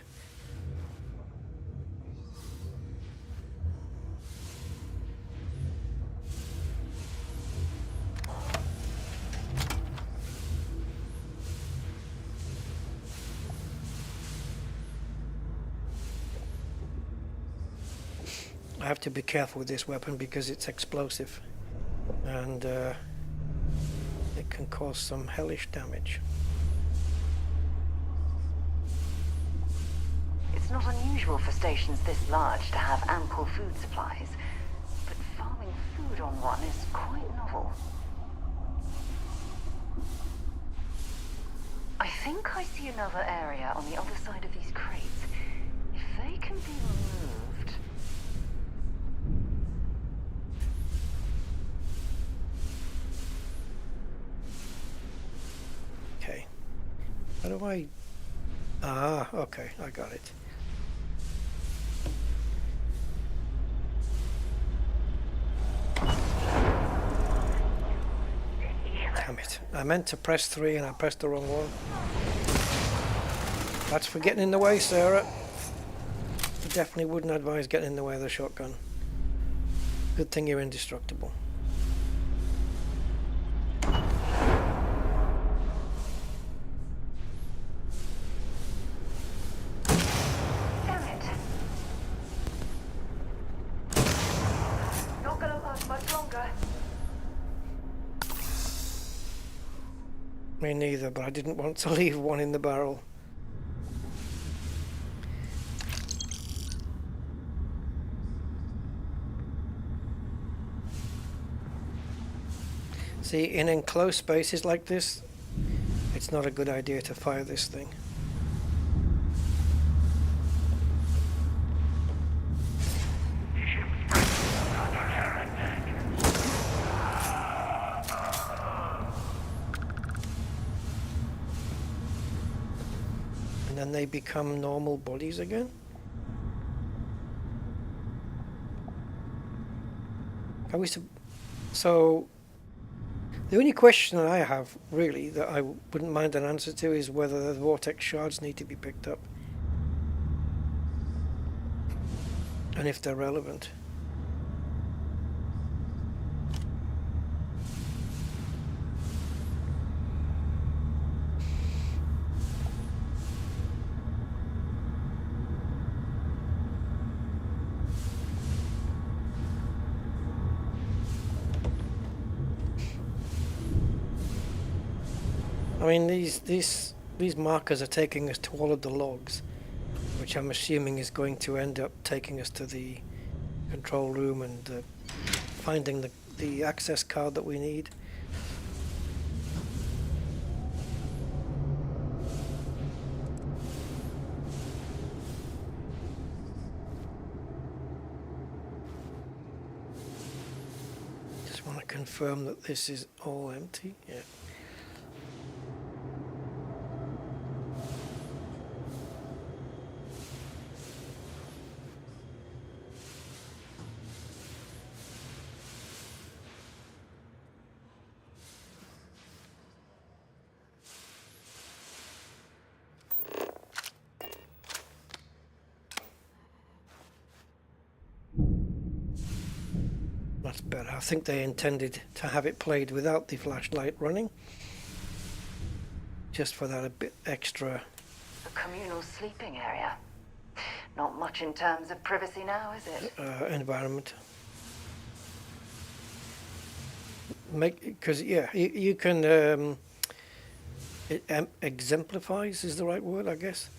Speaker 1: I have to be careful with this weapon because it's explosive and it can cause some hellish damage.
Speaker 4: It's not unusual for stations this large to have ample food supplies, but farming food on one is quite novel. I think I see another area on the other side of these crates. If they can be removed...
Speaker 1: Okay. How do I... Ah, okay, I got it. Damn it. I meant to press 3 and I pressed the wrong one. That's for getting in the way, Sarah. I definitely wouldn't advise getting in the way of the shotgun. Good thing you're indestructible. Me neither, but I didn't want to leave one in the barrel. See, in enclosed spaces like this, it's not a good idea to fire this thing. And they become normal bodies again? Are we so the only question that I have really that I wouldn't mind an answer to is whether the vortex shards need to be picked up and if they're relevant. I mean, these markers are taking us to all of the logs, which I'm assuming is going to end up taking us to the control room and finding the access card that we need. Just want to confirm that this is all empty. Yeah. That's better. I think they intended to have it played without the flashlight running, just for that a bit extra.
Speaker 4: A communal sleeping area. Not much in terms of privacy now, is it?
Speaker 1: Environment. Because yeah, you can it exemplifies is the right word, I guess.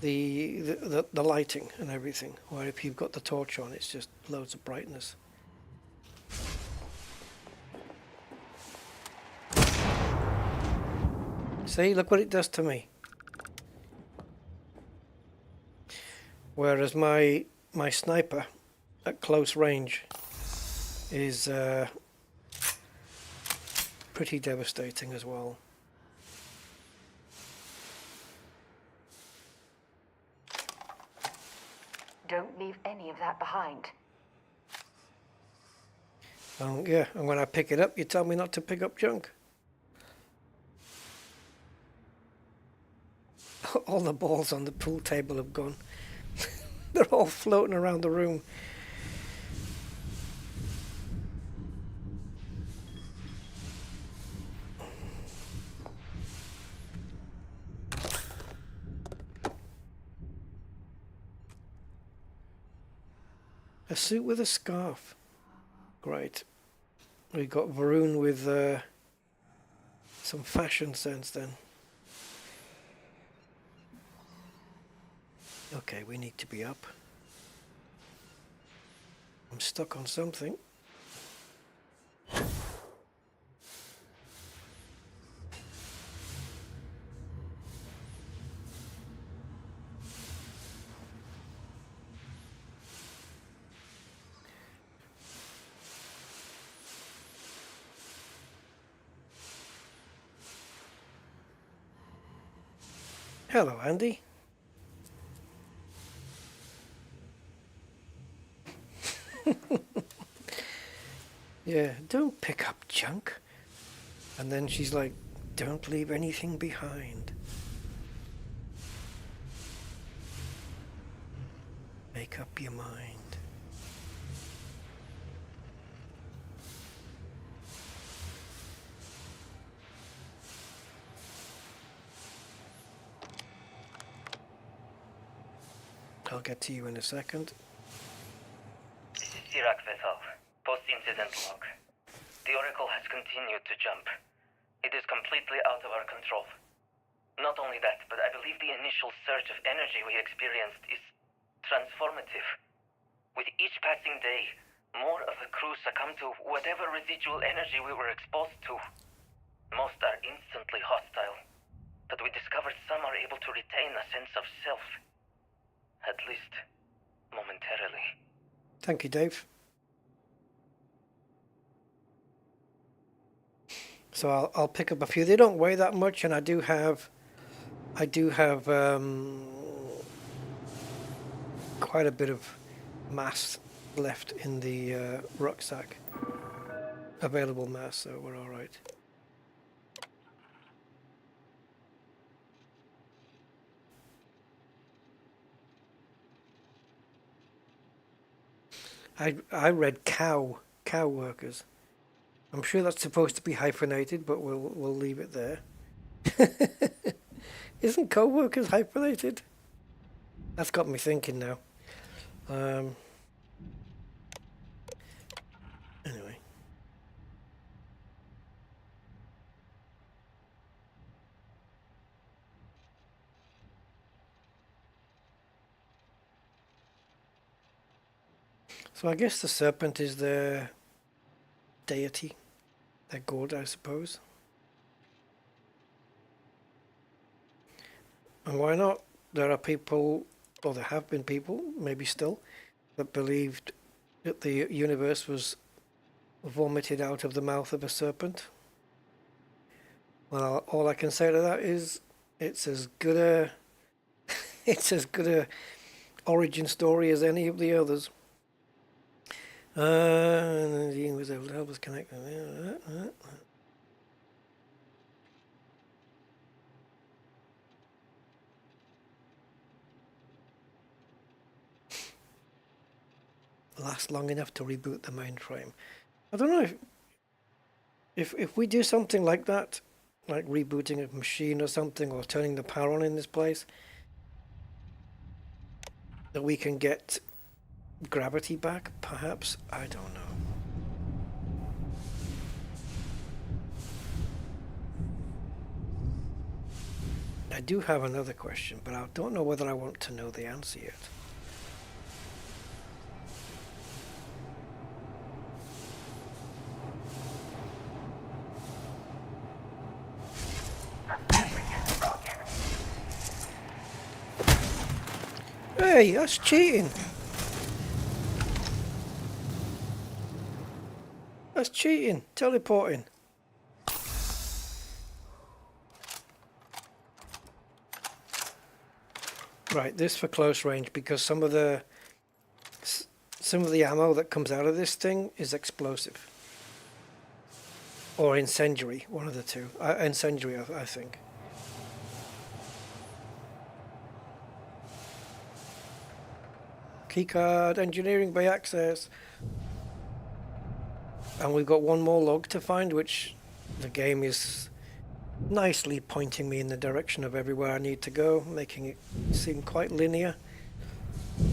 Speaker 1: The lighting and everything. Where if you've got the torch on, it's just loads of brightness. See, look what it does to me. Whereas my sniper at close range is pretty devastating as well.
Speaker 4: Don't leave any of that behind.
Speaker 1: Yeah, and when I pick it up, you tell me not to pick up junk. All the balls on the pool table have gone. They're all floating around the room. A suit with a scarf. Great. We got Varun with some fashion sense then. Okay, we need to be up. I'm stuck on something. Hello, Andy. Yeah, don't pick up junk. And then she's like, don't leave anything behind. Make up your mind. I'll get to you in a second.
Speaker 3: This is Sirach Vethal, post-incident log. The Oracle has continued to jump. It is completely out of our control. Not only that, but I believe the initial surge of energy we experienced is transformative. With each passing day, more of the crew succumb to whatever residual energy we were exposed to. Most are instantly hostile, but we discovered some are able to retain a sense of self. At least, momentarily.
Speaker 1: Thank you, Dave. So I'll pick up a few. They don't weigh that much, and I do have quite a bit of mass left in the rucksack. Available mass, so we're all right. I read cow workers. I'm sure that's supposed to be hyphenated, but we'll leave it there. Isn't co-workers hyphenated? That's got me thinking now. Anyway. So I guess the serpent is their deity, their god, I suppose. And why not? There are people, or there have been people, maybe still, that believed that the universe was vomited out of the mouth of a serpent. Well, all I can say to that is it's as good a origin story as any of the others. The union was able to help us connect. Last long enough to reboot the mainframe. I don't know if we do something like that, like rebooting a machine or something, or turning the power on in this place, that we can get gravity back, perhaps? I don't know. I do have another question, but I don't know whether I want to know the answer yet. Hey, that's cheating. That's cheating. Teleporting. Right, this for close range, because some of the ammo that comes out of this thing is explosive. Or incendiary, one of the two. Incendiary, I think. Keycard, engineering by access. And we've got one more log to find, which the game is nicely pointing me in the direction of everywhere I need to go, making it seem quite linear,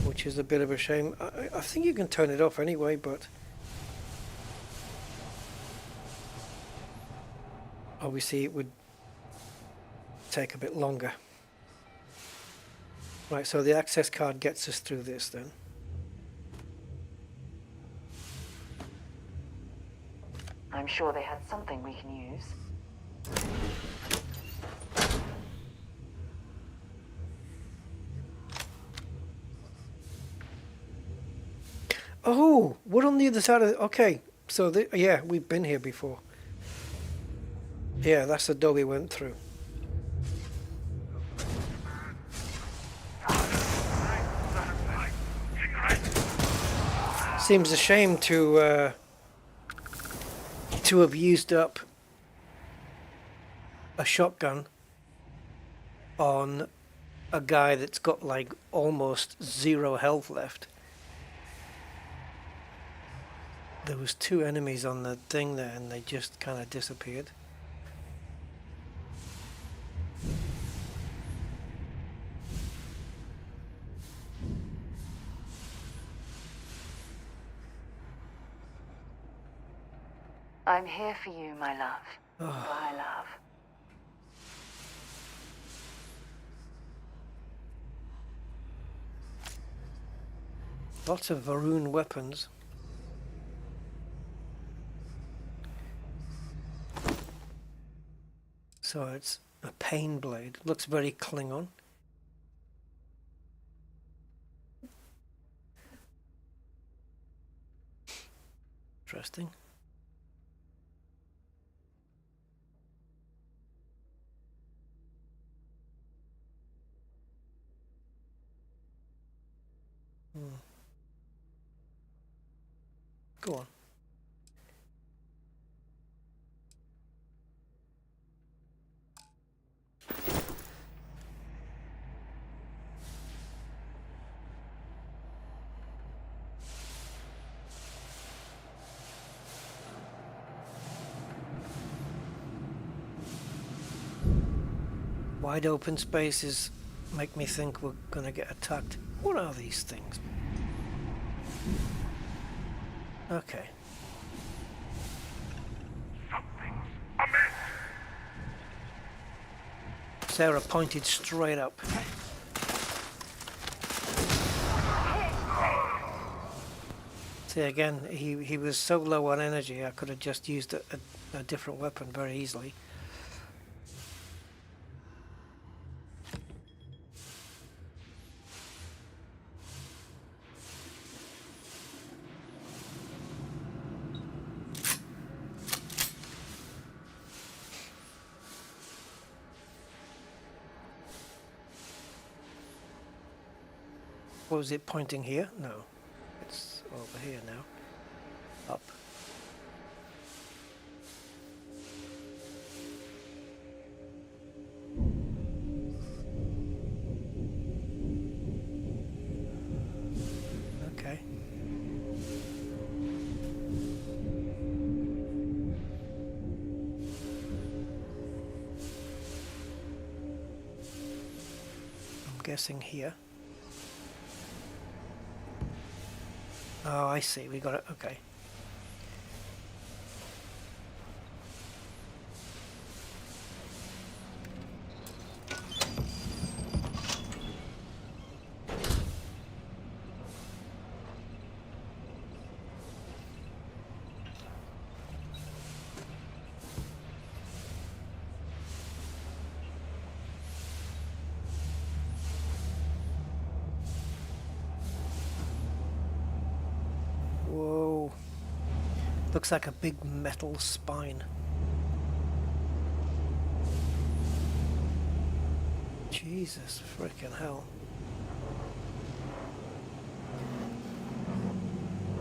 Speaker 1: which is a bit of a shame. I think you can turn it off anyway, but obviously it would take a bit longer. Right, so the access card gets us through this then.
Speaker 4: I'm sure they had something we can use.
Speaker 1: Oh, we're on the other side of the, okay, so yeah, we've been here before. Yeah, that's the door we went through. Seems a shame to have used up a shotgun on a guy that's got like almost 0 health left. There was 2 enemies on the thing there and they just kind of disappeared.
Speaker 4: I'm here for you, my love. My love.
Speaker 1: Lots of Varun weapons. So it's a pain blade. Looks very Klingon. Interesting. Go on. Wide open spaces make me think we're going to get attacked. What are these things? Okay. Sarah pointed straight up. See, again, he was so low on energy, I could have just used a different weapon very easily. Was it pointing here? No. It's over here now. Up. Okay. guessing here. Oh, I see. We got it. Okay. Whoa. Looks like a big metal spine. Jesus frickin' hell.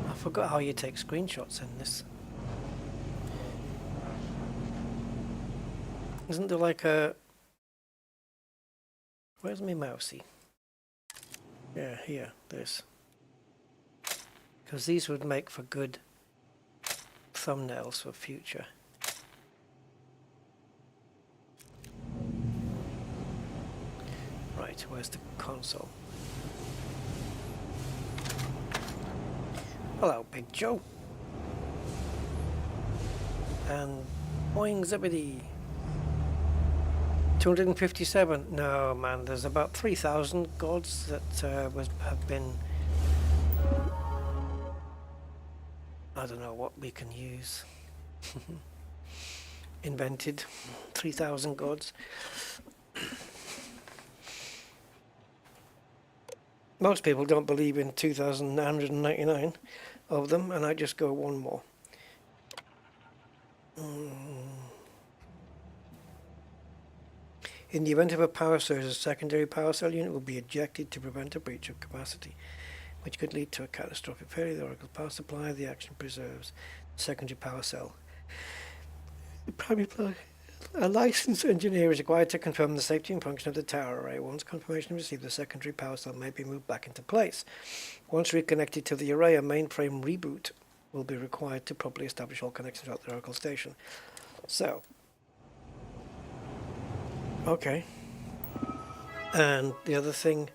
Speaker 1: I forgot how you take screenshots in this. Isn't there like a... Where's my mousey? Yeah, here, this. Because these would make for good thumbnails for future. Right, where's the console? Hello, Big Joe. And boing zippity. 257. No, man, there's about 3,000 gods that have been... I don't know what we can use. Invented 3,000 gods. Most people don't believe in 2,999 of them, and I just go one more. In the event of a power surge, a secondary power cell unit will be ejected to prevent a breach of capacity, which could lead to a catastrophic failure of the Oracle power supply. The action preserves the secondary power cell. The primary power. A licensed engineer is required to confirm the safety and function of the tower array. Once confirmation is received, the secondary power cell may be moved back into place. Once reconnected to the array, a mainframe reboot will be required to properly establish all connections throughout the Oracle station. So, okay. And the other thing...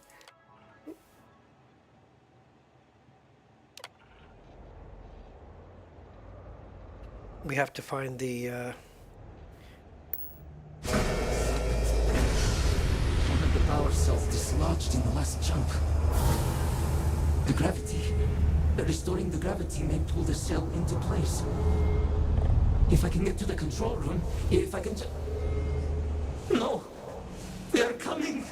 Speaker 1: we have to find the...
Speaker 5: One of the power cells dislodged in the last jump. The gravity. Restoring the gravity may pull the cell into place. If I can get to the control room, if I can No! They are coming!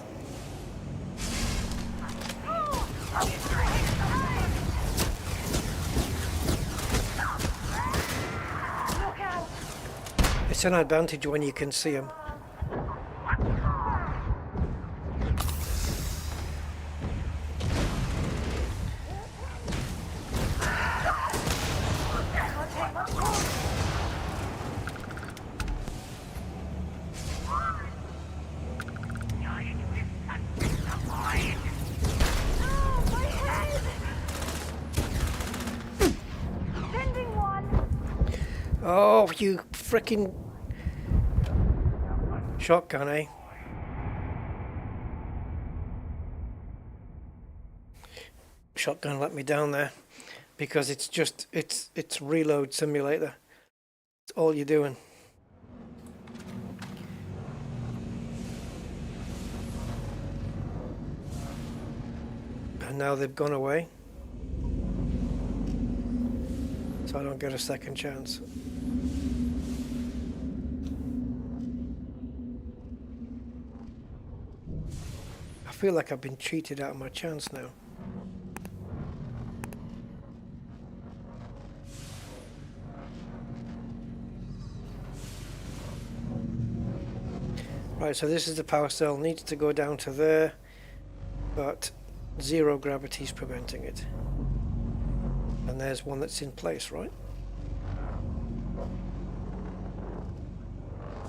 Speaker 1: It's an advantage when you can see them. Oh, you frickin' shotgun, eh? Shotgun let me down there because it's just it's reload simulator. It's all you're doing. And now they've gone away, so I don't get a second chance. I feel like I've been cheated out of my chance now. Right, so this is the power cell, needs to go down to there, but zero gravity is preventing it. And there's one that's in place, right?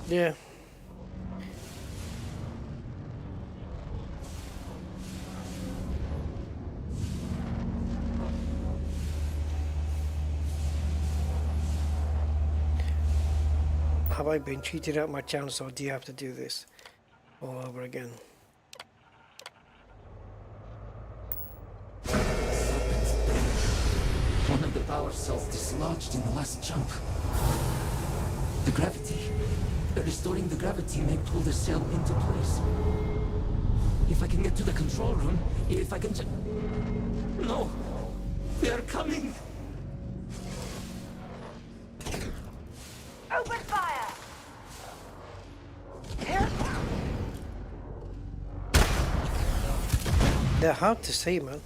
Speaker 1: Yeah. Have I been cheated out of my chance, or do you have to do this all over again?
Speaker 5: power cells dislodged in the last jump. The gravity. Restoring the gravity may pull the cell into place. If I can get to the control room, if I can just... No! They're coming!
Speaker 6: Open fire!
Speaker 1: They're hard to see, man.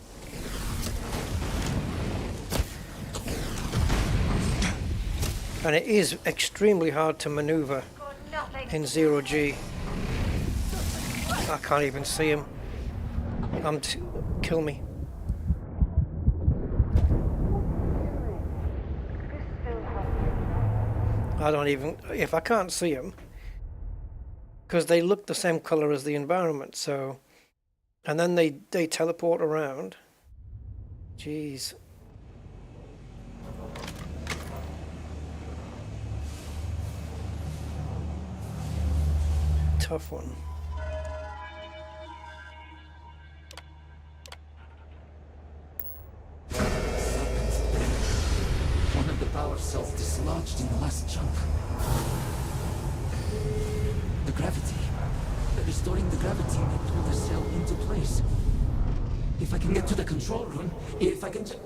Speaker 1: And it is extremely hard to maneuver in 0G. I can't even see him. Kill me. I don't even, if I can't see them, because they look the same color as the environment, so, and then they teleport around. Jeez. Tough one.
Speaker 5: One of the power cells dislodged in the last jump. The gravity. Restoring the gravity may pull the cell into place. If I can get to the control room, if I can just...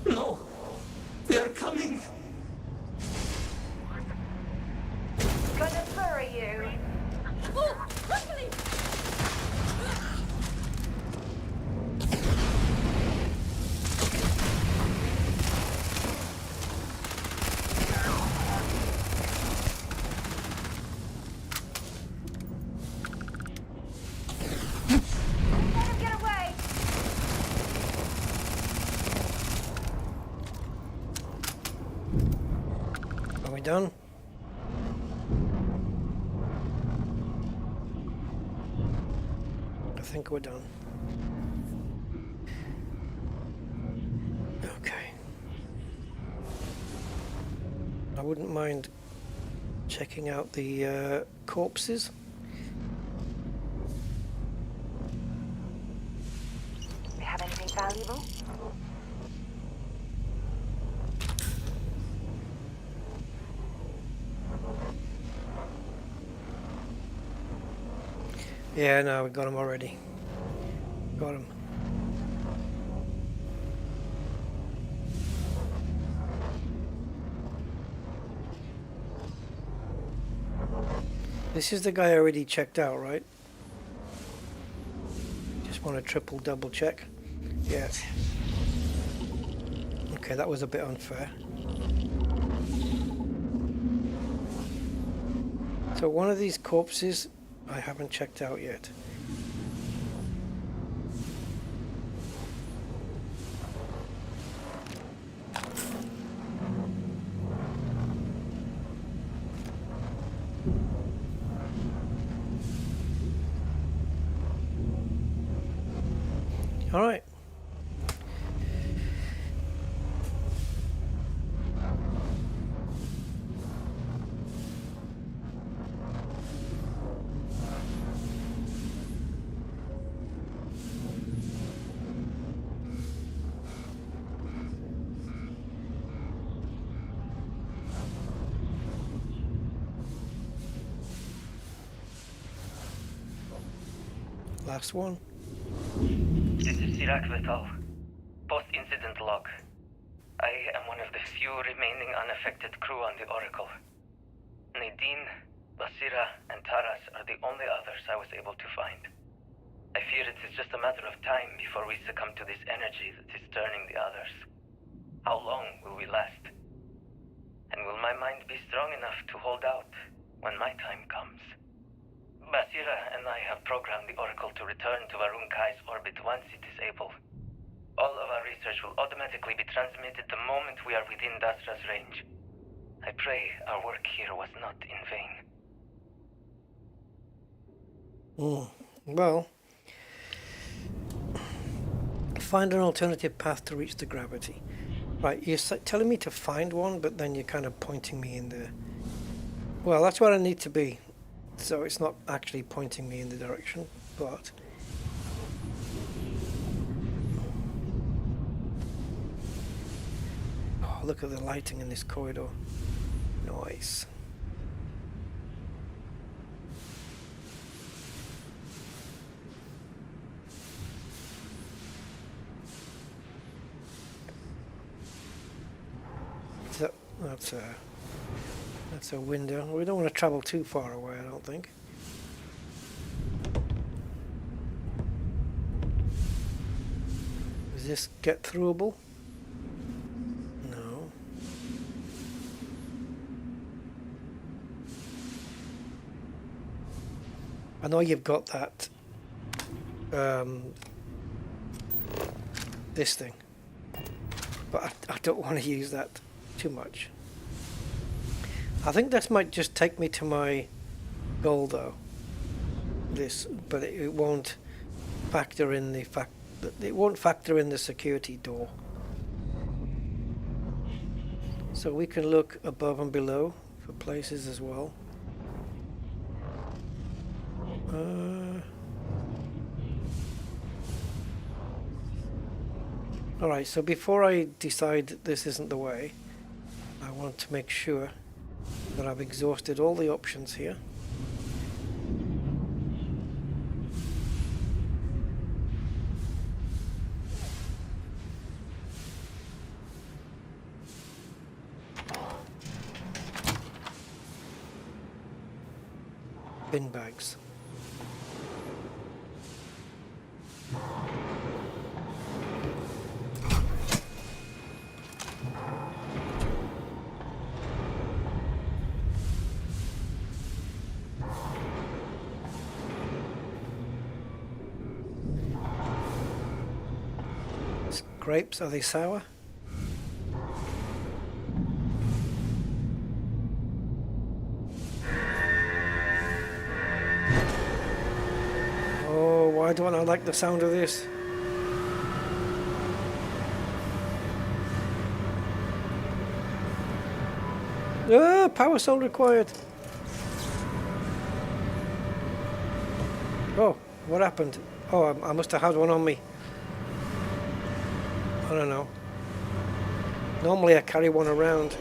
Speaker 5: No! They're coming!
Speaker 6: Gonna bury you! Oh, quickly! Let him get away!
Speaker 1: Are we done? I think we're done. Okay. I wouldn't mind checking out the corpses.
Speaker 6: We have anything valuable?
Speaker 1: Yeah, no, we got them already. Got them. This is the guy I already checked out, right? Just want to double check. Yeah. Okay, that was a bit unfair. So one of these corpses I haven't checked out yet. All right. Last one.
Speaker 3: This is Sirach Vital. Post-incident log. I am one of the few remaining unaffected crew on the Oracle. Nadine, Basira, and Taras are the only others I was able to find. I fear it is just a matter of time before we succumb to this energy that is turning the others. How long will we last? And will my mind be strong enough to hold out when my time comes? Basira and I have programmed the Oracle to return to Varun Kai's orbit once it is able. All of our research will automatically be transmitted the moment we are within Dasra's range. I pray our work here was not in vain.
Speaker 1: Well, find an alternative path to reach the gravity. Right, you're telling me to find one, but then you're kind of pointing me in the... Well, that's where I need to be. So it's not actually pointing me in the direction, but... Oh, Oh, look at the lighting in this corridor. Nice. So, that's a window. We don't want to travel too far away, I don't think. Does this get throughable? No. I know you've got that this thing, but I don't want to use that too much. I think this might just take me to my goal though. This, but it won't factor in the fact that it won't factor in the security door. So we can look above and below for places as well. Alright, so before I decide that this isn't the way, I want to make sure that I've exhausted all the options here. Bin bags. Grapes, are they sour? Oh, why don't I like the sound of this? Ah, power sound required. Oh, what happened? Oh, I must have had one on me. I don't know. Normally I carry one around.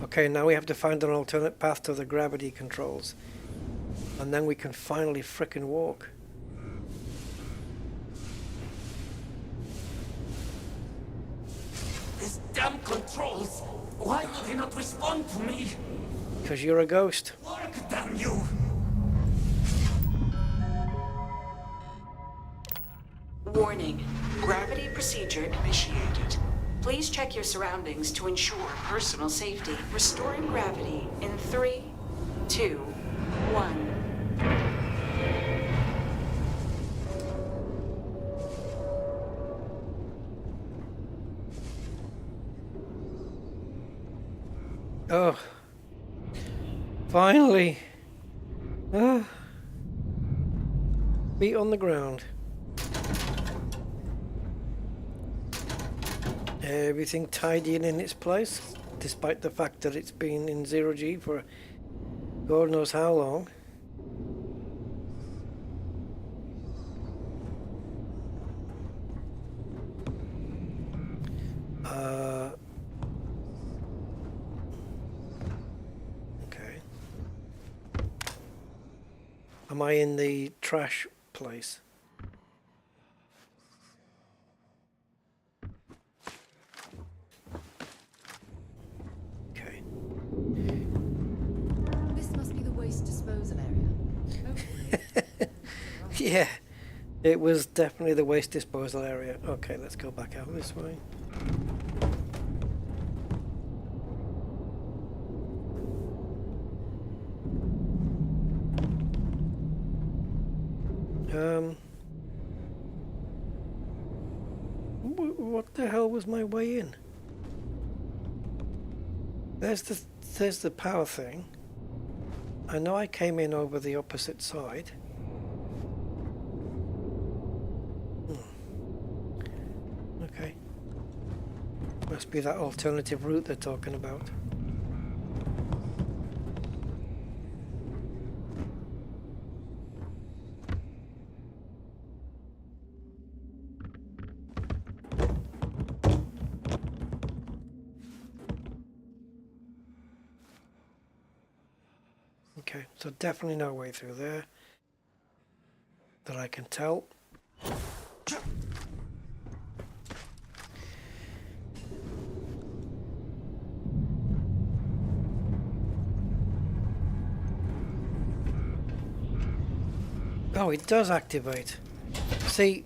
Speaker 1: Okay, now we have to find an alternate path to the gravity controls. And then we can finally frickin' walk.
Speaker 5: These damn controls! Why do they not respond to me?
Speaker 1: Because you're a ghost.
Speaker 5: Work, damn you!
Speaker 7: Warning. Gravity procedure initiated. Please check your surroundings to ensure personal safety. Restoring gravity in 3, 2, 1.
Speaker 1: Oh. Finally. Ah. Feet on the ground. Everything tidy in its place, despite the fact that it's been in 0G for God knows how long. Okay. Am I in the trash place? Yeah, it was definitely the waste disposal area. Okay, let's go back out this way. What the hell was my way in? There's the power thing. I know I came in over the opposite side. Okay. Must be that alternative route they're talking about. Okay, so definitely no way through there that I can tell. Oh, it does activate. See,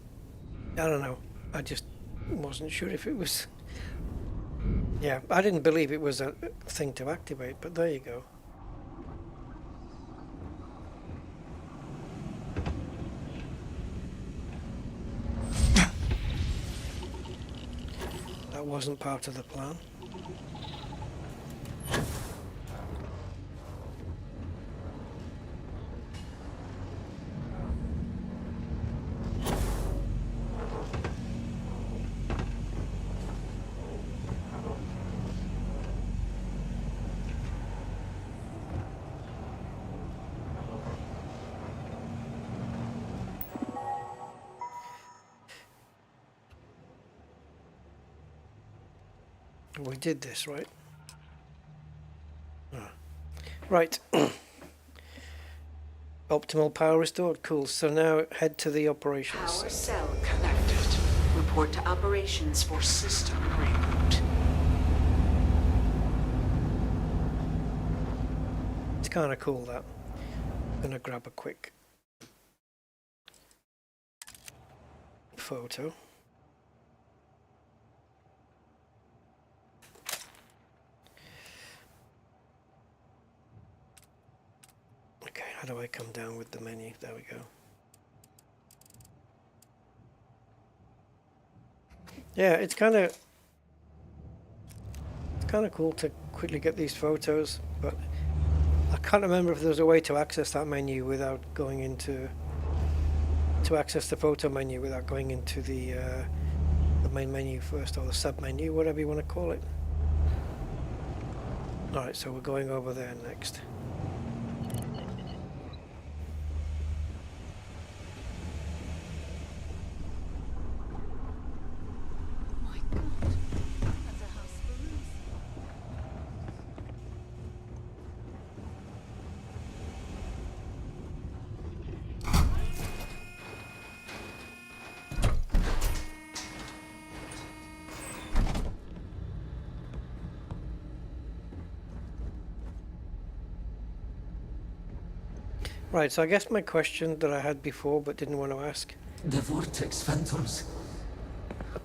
Speaker 1: I don't know. I just wasn't sure if it was... Yeah, I didn't believe it was a thing to activate, but there you go. That wasn't part of the plan. We did this, right? Ah. Right. Optimal power restored. Cool. So now head to the operations.
Speaker 7: Power cell connected. Report to operations for system reboot.
Speaker 1: It's kind of cool, that. I'm gonna grab a quick photo. Okay, how do I come down with the menu? There we go. Yeah, it's kind of cool to quickly get these photos, but I can't remember if there's a way to access that menu without going into access the photo menu without going into the main menu first, or the sub menu, whatever you want to call it. All right, so we're going over there next. Right, so I guess my question that I had before but didn't want to ask,
Speaker 5: The vortex phantoms.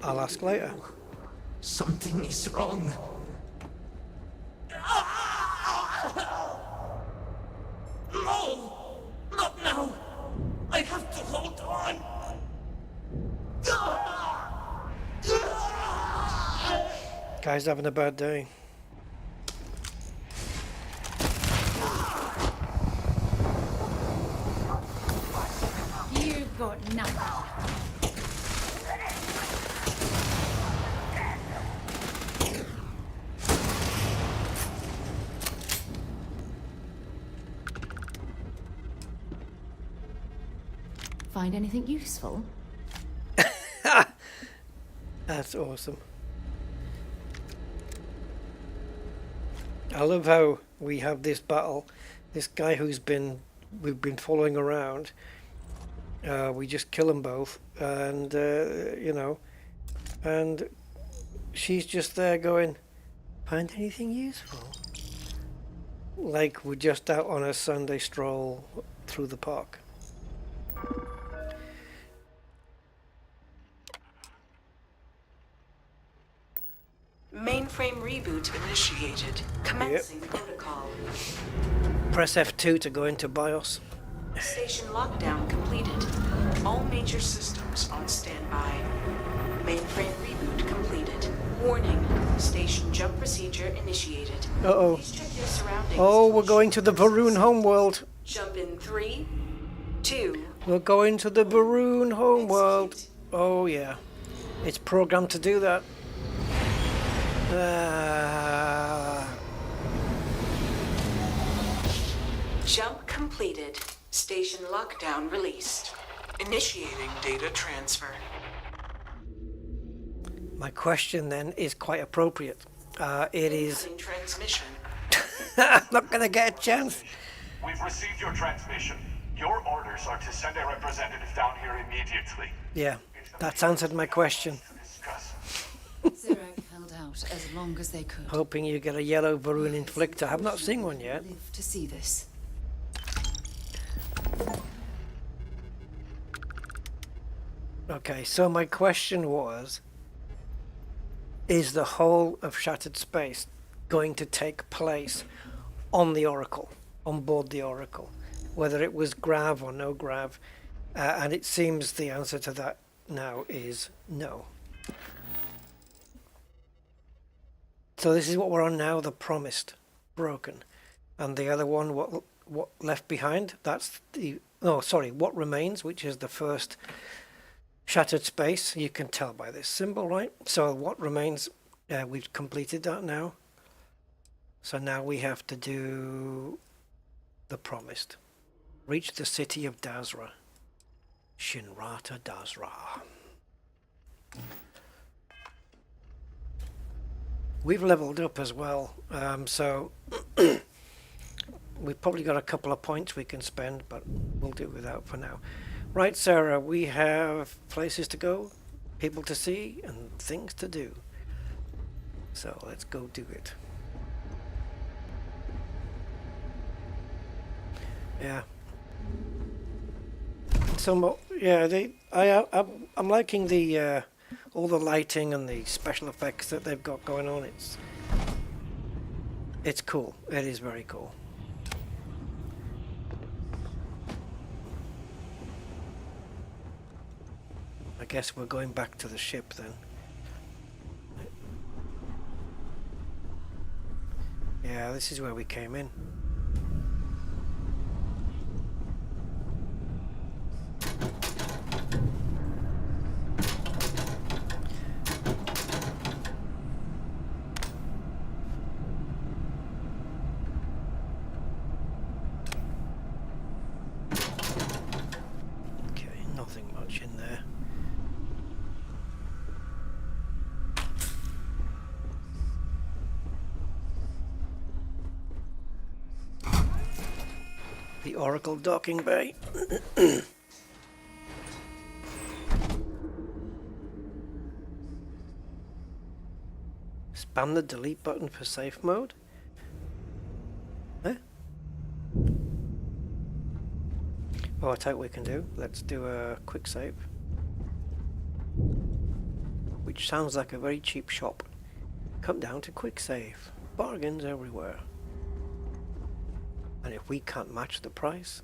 Speaker 1: I'll ask later.
Speaker 5: Something is wrong. No! Not now! I have to hold on!
Speaker 1: Guy's having a bad day.
Speaker 6: You've got nothing. Find anything useful?
Speaker 1: That's awesome. I love how we have this battle. This guy we've been following around. We just kill them both, and you know, and she's just there going, "Find anything useful?" Like we're just out on a Sunday stroll through the park.
Speaker 7: Mainframe reboot initiated. Commencing protocol.
Speaker 1: Press F2 to go into BIOS.
Speaker 7: Station lockdown completed. All major systems on standby. Mainframe reboot completed. Warning. Station jump procedure initiated.
Speaker 1: Uh-oh.
Speaker 7: Please check your surroundings.
Speaker 1: Oh, we're going to the Baroon homeworld.
Speaker 7: Jump in 3, 2.
Speaker 1: We're going to the Baroon homeworld. Oh yeah, it's programmed to do that.
Speaker 7: Jump completed. Station lockdown released. Initiating data transfer.
Speaker 1: My question then is quite appropriate. It is.
Speaker 7: Incoming transmission.
Speaker 1: I'm not gonna get a chance.
Speaker 8: we've received your transmission. Your orders are to send a representative down here immediately.
Speaker 1: Yeah, that's answered my question.
Speaker 6: Zero held out as long as they could.
Speaker 1: Hoping you get a yellow Varun inflictor. I've not seen one yet.
Speaker 6: Live to see this.
Speaker 1: Okay, so my question was, is the whole of Shattered Space going to take place on the Oracle, on board the Oracle, whether it was grav or no grav? And it seems the answer to that now is no. So this is what we're on now, the Promised, Broken. And the other one, what Left Behind, that's the, no, sorry, What Remains, which is the first Shattered Space. You can tell by this symbol, right? So What Remains, we've completed that now. So now we have to do the Promised. Reach the city of Dazra. Shinrata Dazra. We've leveled up as well, so we've probably got a couple of points we can spend, but we'll do without for now. Right, Sarah, we have places to go, people to see, and things to do. So let's go do it. Yeah. So yeah, I'm liking the all the lighting and the special effects that they've got going on. It's cool. It is very cool. I guess we're going back to the ship then. Yeah, this is where we came in. The Oracle docking bay. Spam the delete button for safe mode. Huh? Oh, I tell you what we can do. Let's do a quick save. Which sounds like a very cheap shop. Come down to quick save. Bargains everywhere. And if we can't match the price,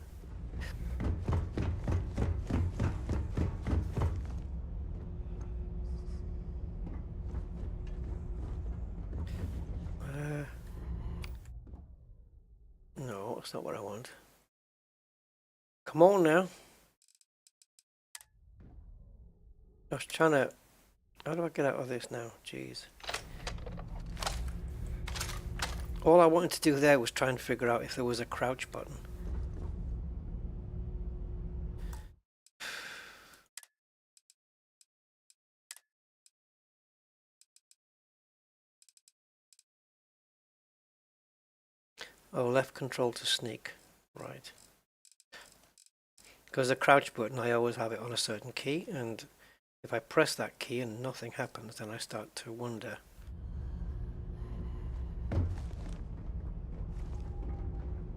Speaker 1: no, that's not what I want. Come on now. I was trying to, how do I get out of this now? Jeez. All I wanted to do there was try and figure out if there was a crouch button. Oh, left control to sneak. Right. Because the crouch button, I always have it on a certain key, and if I press that key and nothing happens, then I start to wonder.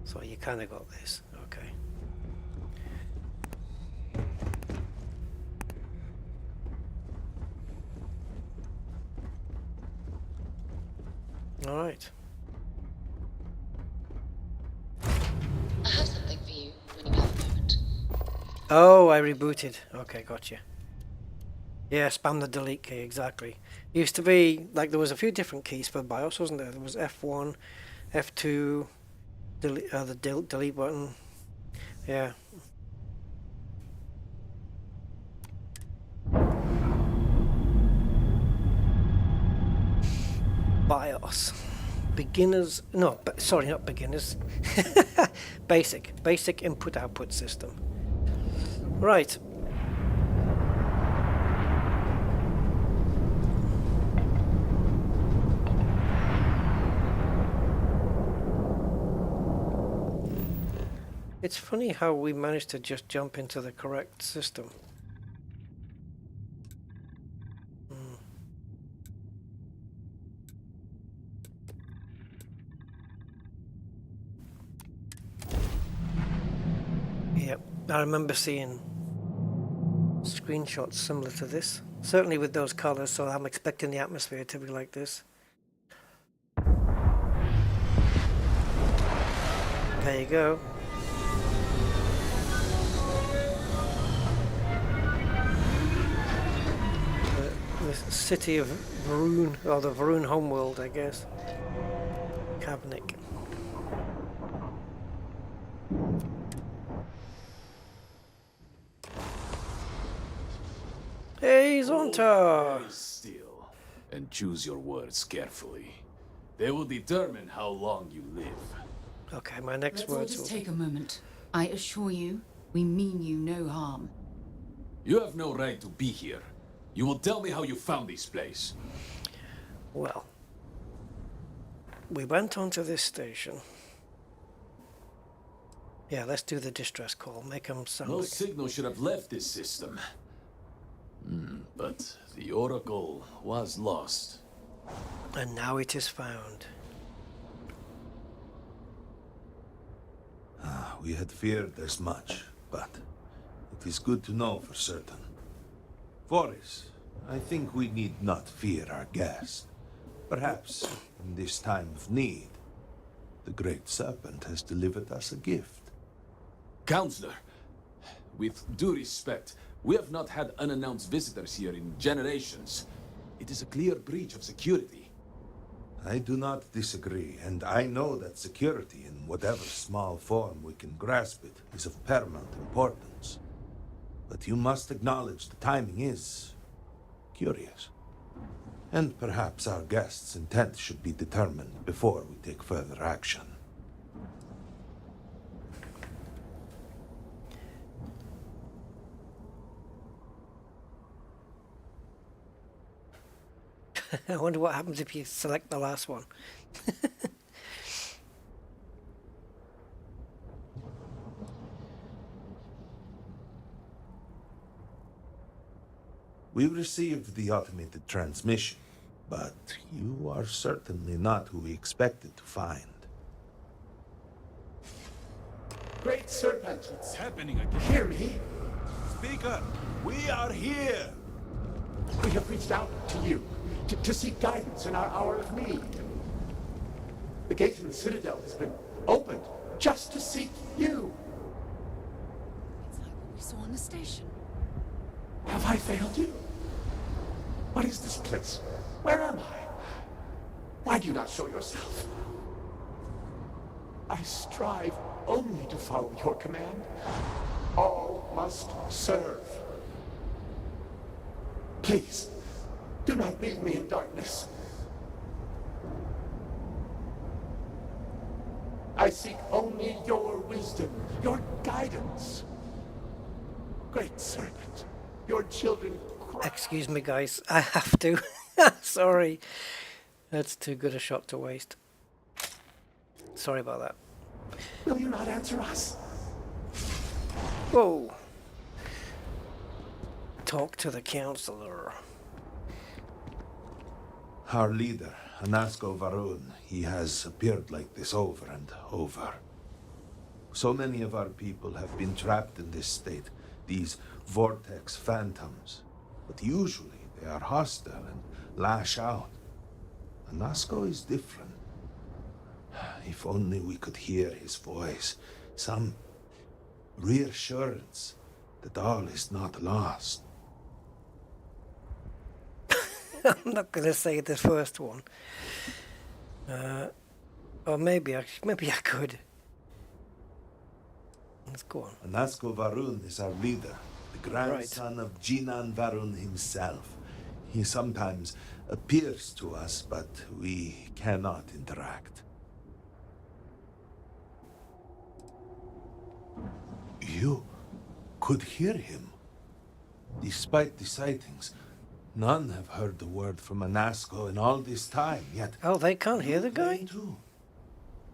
Speaker 1: So you kind of got this, okay. All right.
Speaker 2: I have something for you when you have a moment.
Speaker 1: Oh, I rebooted. Okay, gotcha. Yeah, spam the delete key, exactly. Used to be, like, there was a few different keys for BIOS, wasn't there? There was F1, F2, the delete button. Yeah. BIOS. Beginners, no, sorry, not beginners. Basic input-output system. Right. It's funny how we managed to just jump into the correct system. Yep, I remember seeing screenshots similar to this. Certainly with those colors, so I'm expecting the atmosphere to be like this. There you go. The city of Varun, or the Varun homeworld, I guess. Kavnik. Hey, Zonta!
Speaker 9: Very still, and choose your words carefully. They will determine how long you live.
Speaker 1: Okay, my next
Speaker 10: Let's all
Speaker 1: words
Speaker 10: just
Speaker 1: will
Speaker 10: take a moment. I assure you, we mean you no harm.
Speaker 9: You have no right to be here. You will tell me how you found this place.
Speaker 1: Well, we went onto this station. Yeah, let's do the distress call. Make them sound
Speaker 9: No
Speaker 1: like...
Speaker 9: signal should have left this system. But the Oracle was lost.
Speaker 1: And now it is found.
Speaker 11: We had feared as much, but it is good to know for certain. Boris, I think we need not fear our guest. Perhaps, in this time of need, the Great Serpent has delivered us a gift.
Speaker 9: Counselor, with due respect, we have not had unannounced visitors here in generations. It is a clear breach of security.
Speaker 11: I do not disagree, and I know that security, in whatever small form we can grasp it, is of paramount importance. But you must acknowledge the timing is curious. And perhaps our guest's intent should be determined before we take further action.
Speaker 1: I wonder what happens if you select the last one.
Speaker 11: We received the automated transmission, but you are certainly not who we expected to find.
Speaker 5: Great Serpent,
Speaker 9: What's happening again?
Speaker 5: hear me.
Speaker 11: Speaker, we are here!
Speaker 5: We have reached out to you to seek guidance in our hour of need. The gate in the Citadel has been opened just to seek you.
Speaker 10: It's like what we saw on the station.
Speaker 5: Have I failed you? What is this place? Where am I? Why do you not show yourself? I strive only to follow your command. All must serve. Please, do not leave me in darkness. I seek only your wisdom, your guidance. Great Serpent, your children cry.
Speaker 1: Excuse me, guys. I have to. Sorry. That's too good a shot to waste. Sorry about that.
Speaker 5: Will you not answer us?
Speaker 1: Whoa. Talk to the counselor.
Speaker 11: Our leader, Anasko Varun, he has appeared like this over and over. So many of our people have been trapped in this state, these vortex phantoms. But usually they are hostile and lash out. Anasko is different. If only we could hear his voice, some reassurance that all is not lost.
Speaker 1: I'm not going to say the first one. Or maybe I could. Let's go on.
Speaker 11: Anasko Varun is our leader, the grandson of Jinan Varun himself. He sometimes appears to us, but we cannot interact. You could hear him. Despite the sightings, none have heard the word from Anasko in all this time, yet...
Speaker 1: Oh, they can't hear the guy?
Speaker 11: They do.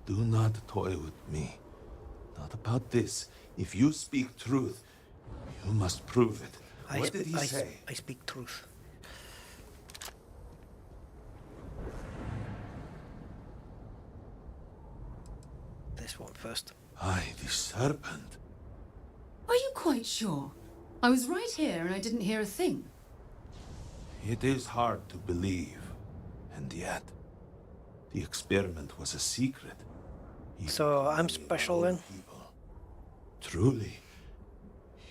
Speaker 11: Do not toy with me. Not about this. If you speak truth, you must prove it. What did he say?
Speaker 1: I speak truth. This one first.
Speaker 11: The serpent.
Speaker 10: Are you quite sure? I was right here and I didn't hear a thing.
Speaker 11: It is hard to believe. And yet, the experiment was a secret.
Speaker 1: So I'm special then?
Speaker 11: People. Truly,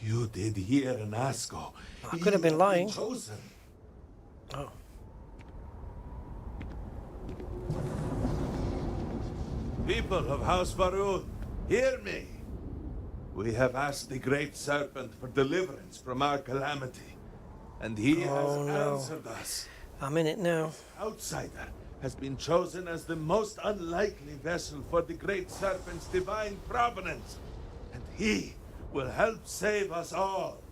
Speaker 11: you did hear an ASCO.
Speaker 1: I could have been lying.
Speaker 11: Chosen.
Speaker 1: Oh.
Speaker 11: People of House Varun, hear me. We have asked the Great Serpent for deliverance from our calamity, and he has answered us.
Speaker 1: I'm in it now.
Speaker 11: Outsider has been chosen as the most unlikely vessel for the Great Serpent's divine providence, and he will help save us all.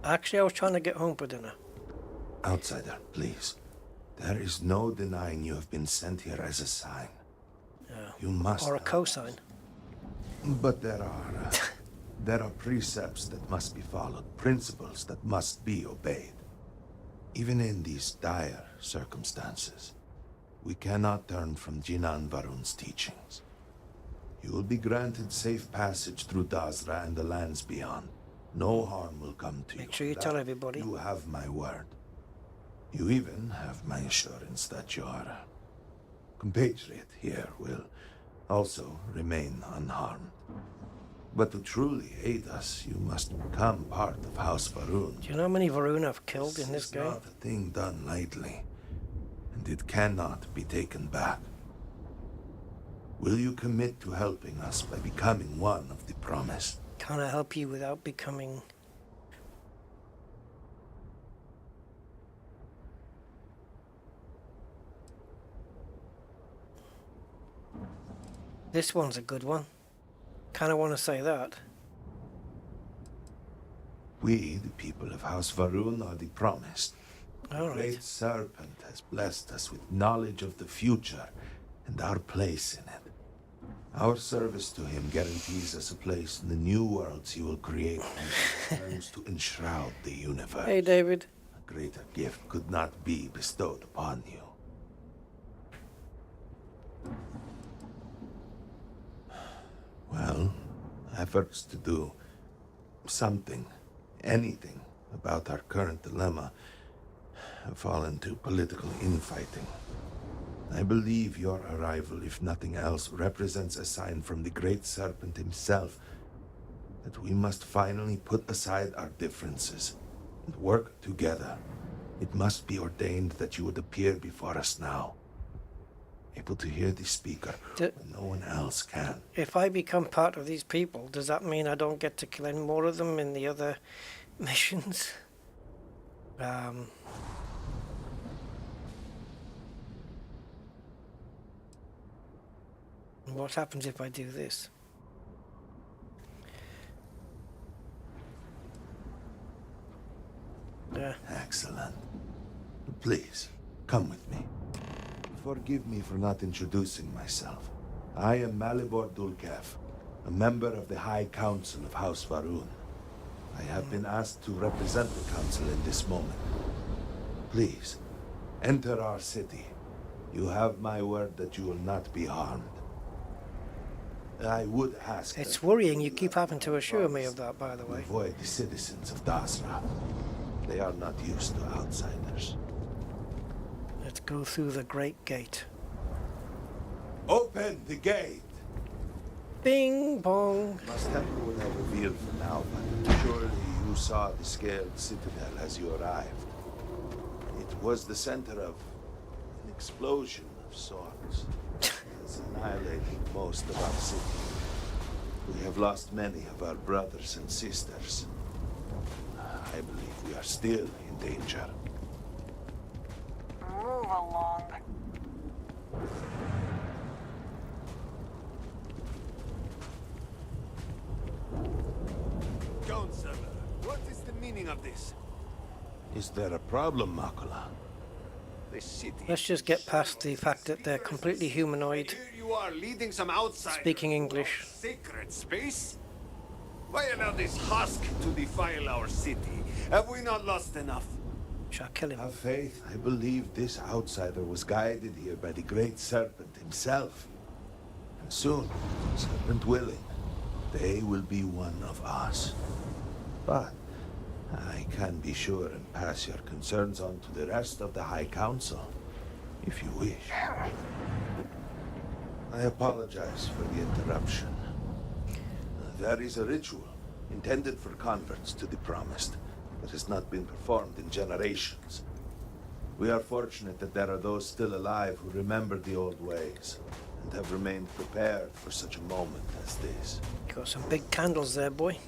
Speaker 1: Actually, I was trying to get home for dinner.
Speaker 11: Outsider, please. There is no denying you have been sent here as a sign. You must.
Speaker 1: Or a cosign.
Speaker 11: But there are precepts that must be followed, principles that must be obeyed. Even in these dire circumstances, we cannot turn from Jinan Varun's teachings. You will be granted safe passage through Dazra and the lands beyond. No harm will come to you.
Speaker 1: Make sure you tell everybody.
Speaker 11: You have my word. You even have my assurance that your compatriot here will also remain unharmed. But to truly aid us, you must become part of House Varun.
Speaker 1: Do you know how many Varun I've killed in this game?
Speaker 11: It's not a thing done lightly, and it cannot be taken back. Will you commit to helping us by becoming one of the promised?
Speaker 1: Can I help you without becoming... This one's a good one. Kinda want to say that.
Speaker 11: We, the people of House Varun, are the promised.
Speaker 1: All
Speaker 11: The Great Serpent has blessed us with knowledge of the future and our place in it. Our service to him guarantees us a place in the new worlds he will create and turns to enshroud the universe.
Speaker 1: Hey, David.
Speaker 11: A greater gift could not be bestowed upon you. Well, efforts to do something, anything about our current dilemma have fallen to political infighting. I believe your arrival, if nothing else, represents a sign from the Great Serpent himself that we must finally put aside our differences and work together. It must be ordained that you would appear before us now, able to hear the speaker when no one else can.
Speaker 1: If I become part of these people, does that mean I don't get to kill any more of them in the other missions? What happens if I do this?
Speaker 11: Excellent. Please, come with me. Forgive me for not introducing myself. I am Motherboard Dulkev, a member of the High Council of House Varun. I have been asked to represent the council in this moment. Please, enter our city. You have my word that you will not be harmed. I would ask...
Speaker 1: It's worrying you keep having to assure me of that, by the way.
Speaker 11: Avoid the citizens of Dasra. They are not used to outsiders.
Speaker 1: Let's go through the Great Gate.
Speaker 11: Open the gate!
Speaker 1: Bing bong!
Speaker 11: Must have you would have revealed for now, but surely you saw the scaled citadel as you arrived. It was the center of an explosion of sorts. It's annihilated most of our city. We have lost many of our brothers and sisters. I believe we are still in danger.
Speaker 6: Move along.
Speaker 12: Counselor, what is the meaning of this?
Speaker 11: Is there a problem, Makula?
Speaker 12: The city.
Speaker 1: Let's just get past the fact that they're completely humanoid,
Speaker 12: Here you are leading some outsiders.
Speaker 1: speaking English.
Speaker 12: Sacred space? Why allow this husk to defile our city? Have we not lost enough?
Speaker 1: Shall I kill him?
Speaker 11: Have faith. I believe this outsider was guided here by the great serpent himself. And soon, serpent willing, they will be one of us. But I can be sure and pass your concerns on to the rest of the High Council, if you wish. I apologize for the interruption. There is a ritual intended for converts to the Promised that has not been performed in generations. We are fortunate that there are those still alive who remember the old ways and have remained prepared for such a moment as this.
Speaker 1: Got some big candles there, boy.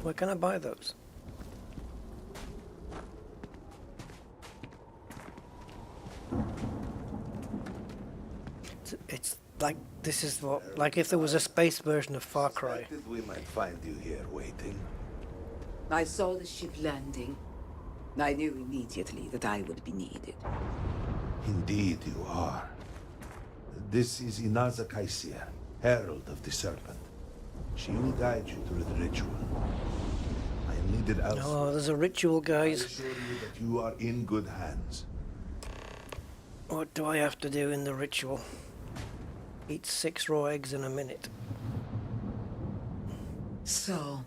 Speaker 1: Where can I buy those? It's like, this is what, like if there was a space version of Far Cry.
Speaker 11: We might find you here waiting.
Speaker 13: I saw the ship landing. I knew immediately that I would be needed.
Speaker 11: Indeed you are. This is Inaza Kaisia, Herald of the Serpent. She will guide you through the ritual. I am needed elsewhere.
Speaker 1: Oh, there's a ritual, guys.
Speaker 11: I assure you that you are in good hands.
Speaker 1: What do I have to do in the ritual? Eat 6 raw eggs in a minute.
Speaker 13: So,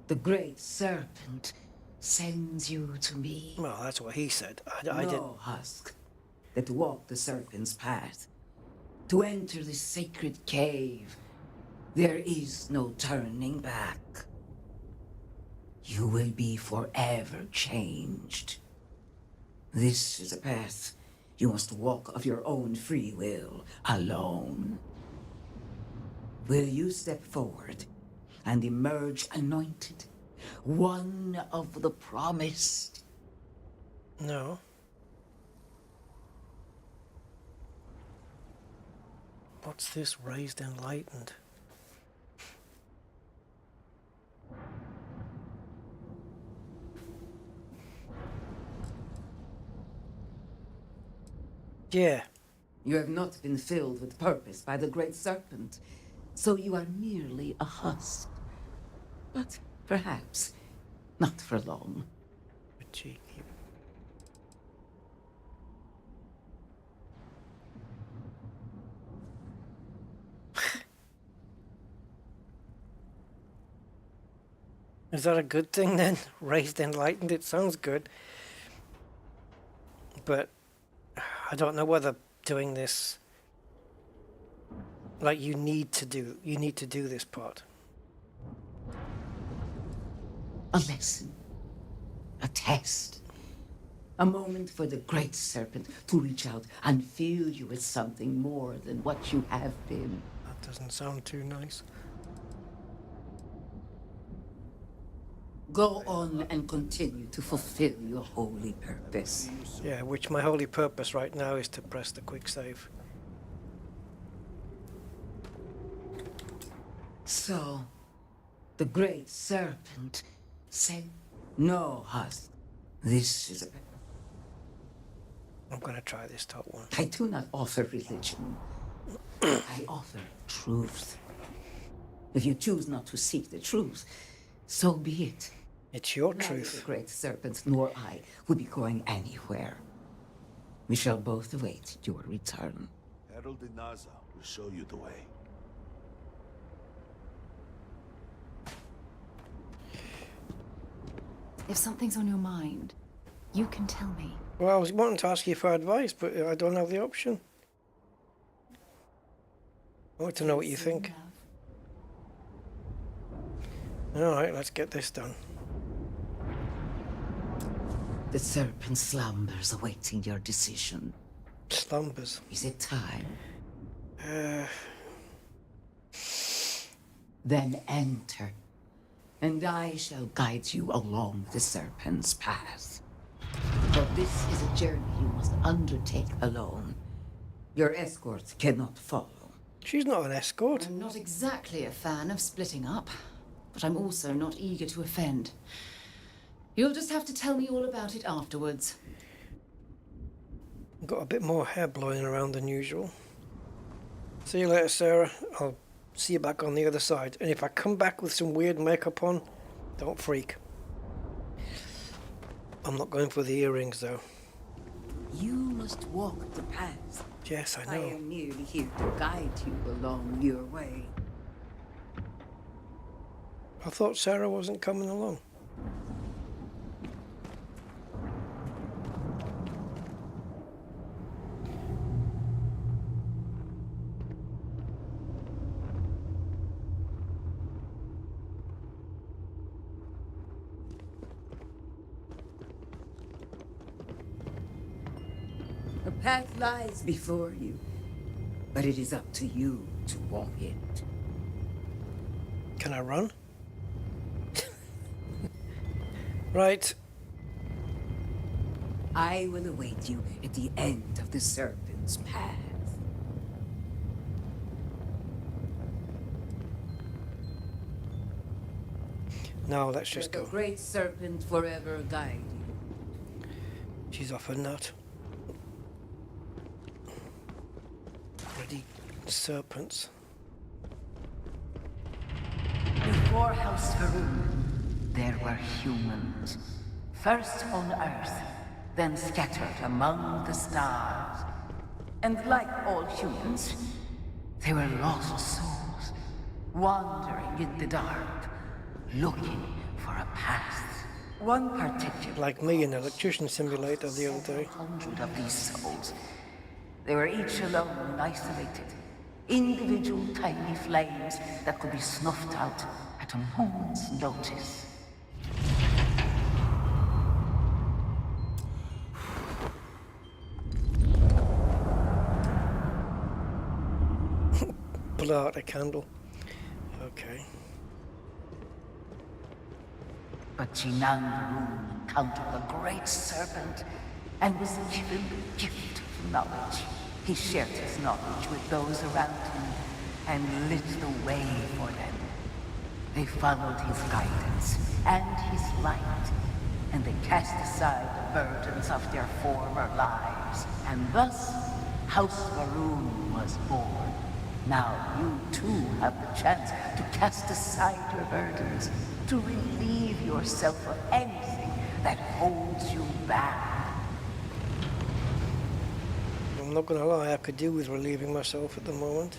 Speaker 13: the great serpent sends you to me.
Speaker 1: Well, that's what he said. I didn't.
Speaker 13: No husk that walk the serpent's path. To enter this sacred cave, there is no turning back. You will be forever changed. This is a path you must walk of your own free will, alone. Will you step forward and emerge anointed, one of the promised?
Speaker 1: No. What's this? Raised enlightened. Yeah.
Speaker 13: You have not been filled with purpose by the great serpent, so you are merely a husk. But perhaps not for long.
Speaker 1: Cheeky. Is that a good thing then? Raised enlightened, it sounds good. But I don't know whether doing this, like, you need to do this part.
Speaker 13: A lesson. A test. A moment for the great serpent to reach out and fill you with something more than what you have been.
Speaker 1: That doesn't sound too nice.
Speaker 13: Go on and continue to fulfill your holy purpose.
Speaker 1: Yeah, which my holy purpose right now is to press the quick save.
Speaker 13: So, the great serpent said, no, husk. This is a...
Speaker 1: I'm gonna try this top one.
Speaker 13: I do not offer religion. I offer truth. If you choose not to seek the truth, so be it.
Speaker 1: It's your
Speaker 13: Neither
Speaker 1: truth.
Speaker 13: the great serpent nor I will be going anywhere. We shall both await your return.
Speaker 11: Herald Inaza will show you the way.
Speaker 10: If something's on your mind, you can tell me.
Speaker 1: Well, I was wanting to ask you for advice, but I don't have the option. I want to know what you think. Alright, let's get this done.
Speaker 13: The serpent slumbers awaiting your decision.
Speaker 1: Slumbers?
Speaker 13: Is it time? Then enter, and I shall guide you along the serpent's path. For this is a journey you must undertake alone. Your escort cannot follow.
Speaker 1: She's not an escort.
Speaker 10: I'm not exactly a fan of splitting up, but I'm also not eager to offend. You'll just have to tell me all about it afterwards.
Speaker 1: Got a bit more hair blowing around than usual. See you later, Sarah. I'll See you back on the other side. And if I come back with some weird makeup on, don't freak. I'm not going for the earrings though.
Speaker 13: You must walk the path.
Speaker 1: Yes, I
Speaker 13: I
Speaker 1: know.
Speaker 13: am merely here to guide you along your way.
Speaker 1: I thought Sarah wasn't coming along.
Speaker 13: The path lies before you, but it is up to you to walk it.
Speaker 1: Can I run? Right.
Speaker 13: I will await you at the end of the serpent's path.
Speaker 1: No, let's just
Speaker 13: Let
Speaker 1: go.
Speaker 13: the great serpent forever guide you.
Speaker 1: She's off her nut. Bloody serpents.
Speaker 6: Before House Varun, there were humans. First on Earth, then scattered among the stars. And like all humans, they were lost souls, wandering in the dark, looking for a path. One particular...
Speaker 1: Like me in Electrician Simulator the other day.
Speaker 6: 100 of these souls. They were each alone and isolated. Individual tiny flames that could be snuffed out at a moment's notice.
Speaker 1: Blow out a candle. Okay.
Speaker 6: But G19 encountered the great serpent and was given the gift of knowledge. He shared his knowledge with those around him and lit the way for them. They followed his guidance and his light, and they cast aside the burdens of their former lives. And thus, House Varun was born. Now you too have the chance to cast aside your burdens, to relieve yourself of anything that holds you back.
Speaker 1: I'm not gonna lie, I could do with relieving myself at the moment.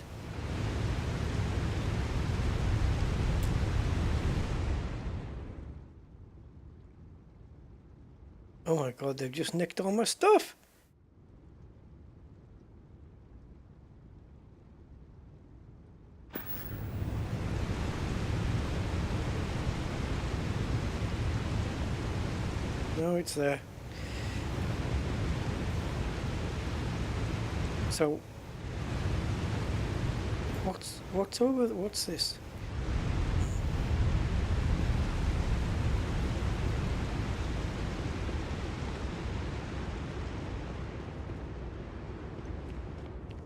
Speaker 1: Oh my god, they've just nicked all my stuff! No, it's there. So, what's over? What's this?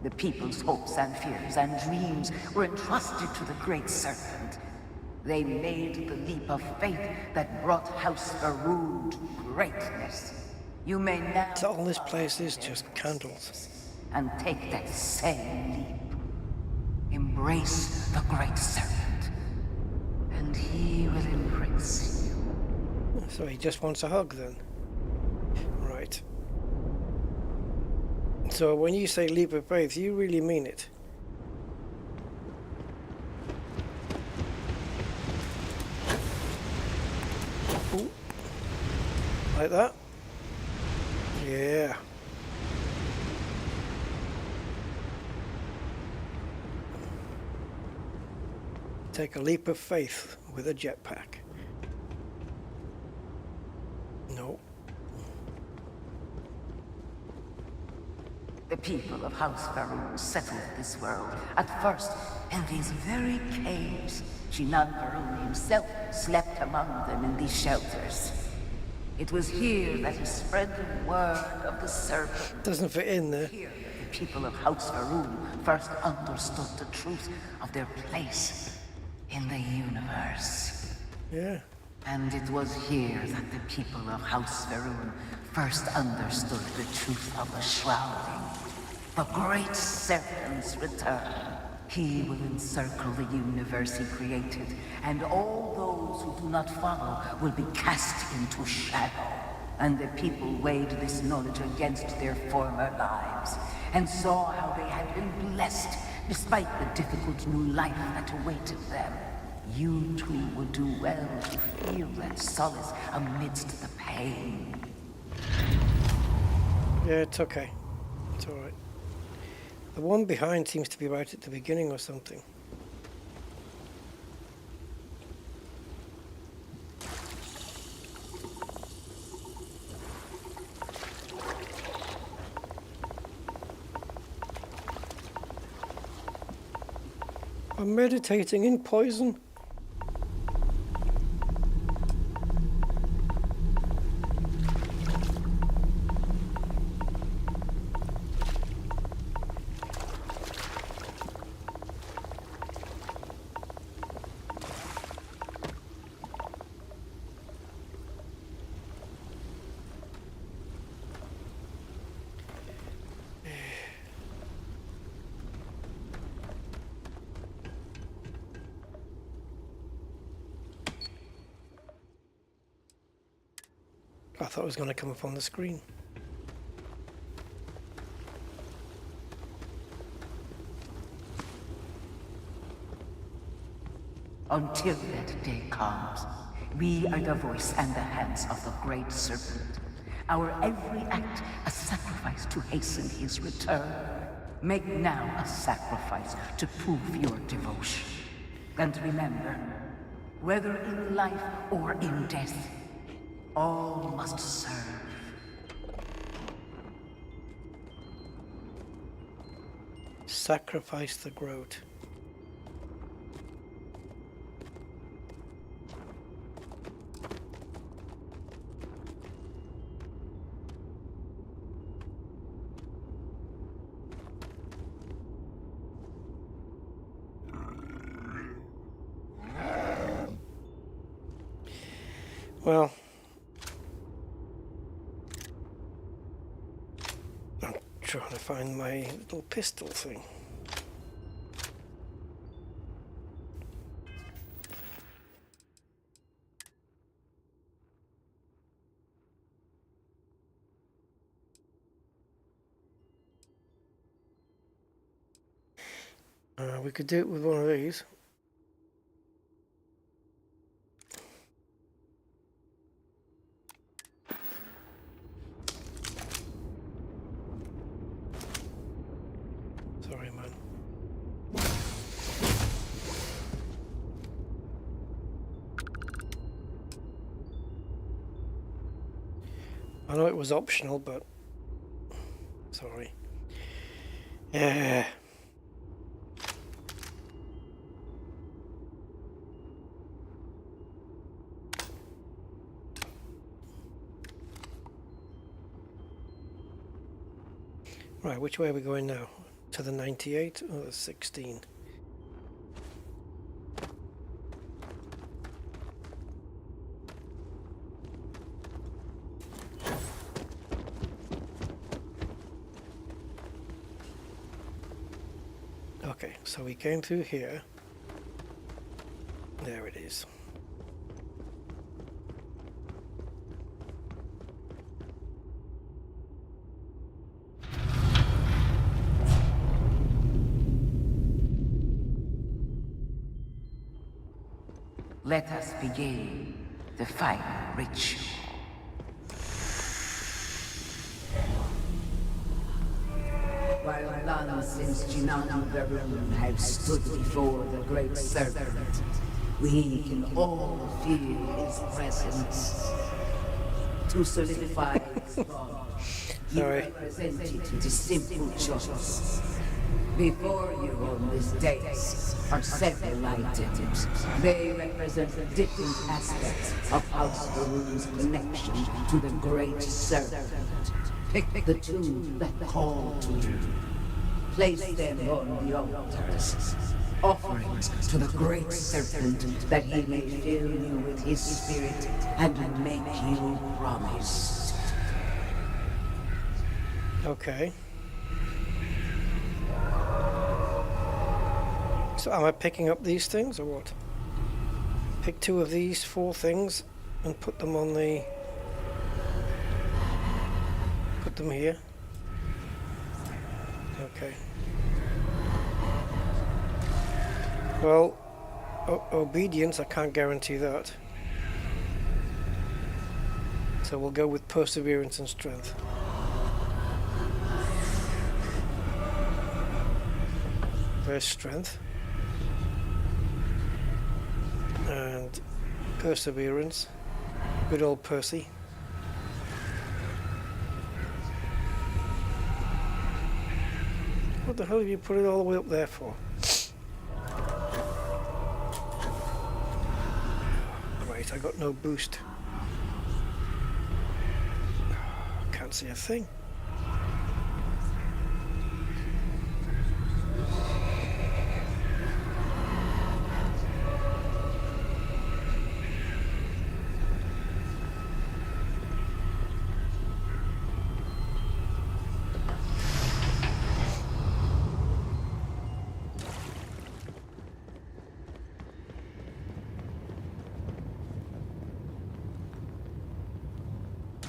Speaker 6: The people's hopes and fears and dreams were entrusted to the great serpent. They made the leap of faith that brought House Varun to greatness. You may now...
Speaker 1: So all this place is just candles.
Speaker 6: And take that same leap. Embrace the great serpent, and he will embrace you.
Speaker 1: So he just wants a hug then? Right. So when you say leap of faith, you really mean it? Ooh. Like that? Yeah. Take a leap of faith with a jetpack. No.
Speaker 6: The people of House Varun settled this world, at first in these very caves. G19 himself slept among them in these shelters. It was here that he spread the word of the serpent.
Speaker 1: Doesn't fit in there.
Speaker 6: Here the people of House Varun first understood the truth of their place in the universe.
Speaker 1: Yeah.
Speaker 6: And it was here that the people of House Varun first understood the truth of the shrouding. The great serpent's return. He will encircle the universe he created, and all those who do not follow will be cast into shadow. And the people weighed this knowledge against their former lives, and saw how they had been blessed despite the difficult new life that awaited them. You too will do well to feel that solace amidst the pain.
Speaker 1: Yeah, it's okay. It's alright. The one behind seems to be right at the beginning or something. I'm meditating in poison. I thought it was going to come up on the screen.
Speaker 6: Until that day comes, we are the voice and the hands of the great serpent. Our every act a sacrifice to hasten his return. Make now a sacrifice to prove your devotion. And remember, whether in life or in death, all must serve.
Speaker 1: Sacrifice the growth. Well, I'm trying to find my little pistol thing. We could do it with one of these. Sorry, man. I know it was optional, but sorry. Yeah. Right, which way are we going now? To the 98 or the 16? Okay, so we came through here. There it is.
Speaker 6: Let us begin the final ritual. While none since G19 have stood before the great serpent, we can all feel his presence. To solidify his bond, he represented the simple choice. Before you on this dais are several items. They represent different aspects of House Baroon's connection to the Great Serpent. Pick the two that call to you. Place them on the altars. Offerings to the Great Serpent that he may fill you with his spirit and make you promise.
Speaker 1: Okay. So am I picking up these things or what? Pick 2 of these 4 things and put them on the... Put them here. Okay. Well, obedience, I can't guarantee that. So we'll go with perseverance and strength. There's strength. And perseverance. Good old Percy. What the hell have you put it all the way up there for? Great, I got no boost. Can't see a thing.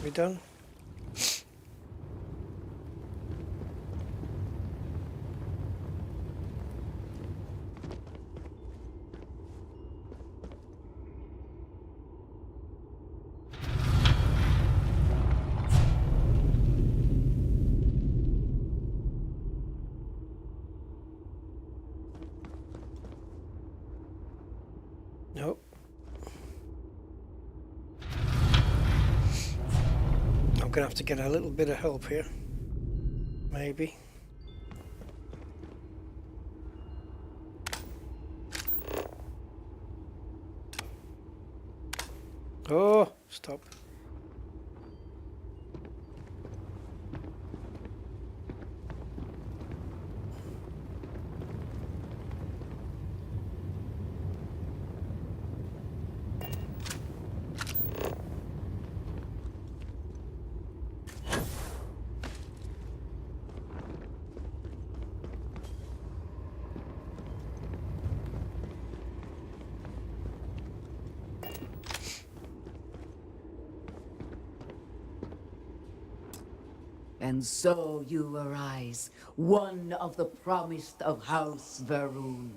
Speaker 1: We done? Nope. I'm gonna have to get a little bit of help here. Maybe. Oh, stop.
Speaker 13: And so you arise, one of the promised of House Varun.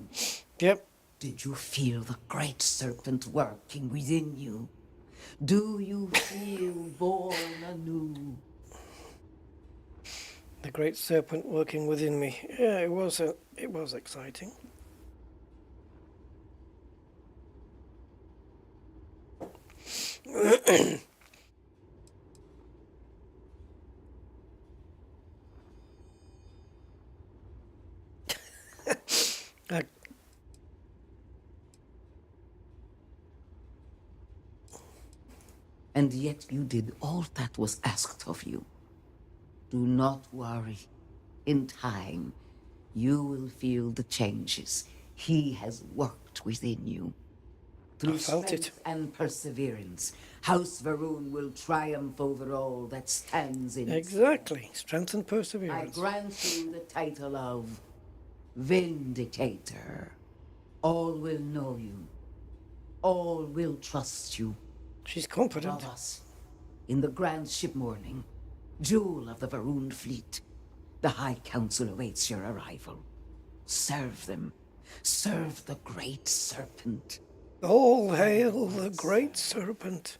Speaker 1: Yep.
Speaker 13: Did you feel the great serpent working within you? Do you feel born anew?
Speaker 1: The great serpent working within me. Yeah, it was exciting.
Speaker 13: And yet you did all that was asked of you. Do not worry. In time, you will feel the changes he has worked within you. Through strength and perseverance, House Varun will triumph over all that stands in
Speaker 1: Exactly. Strength and
Speaker 13: I
Speaker 1: perseverance.
Speaker 13: grant you the title of Vindicator. All will know you. All will trust you.
Speaker 1: She's confident.
Speaker 13: Above us, in the grand ship morning, jewel of the Varun fleet, the High Council awaits your arrival. Serve them. Serve the great serpent.
Speaker 1: All hail the great serpent.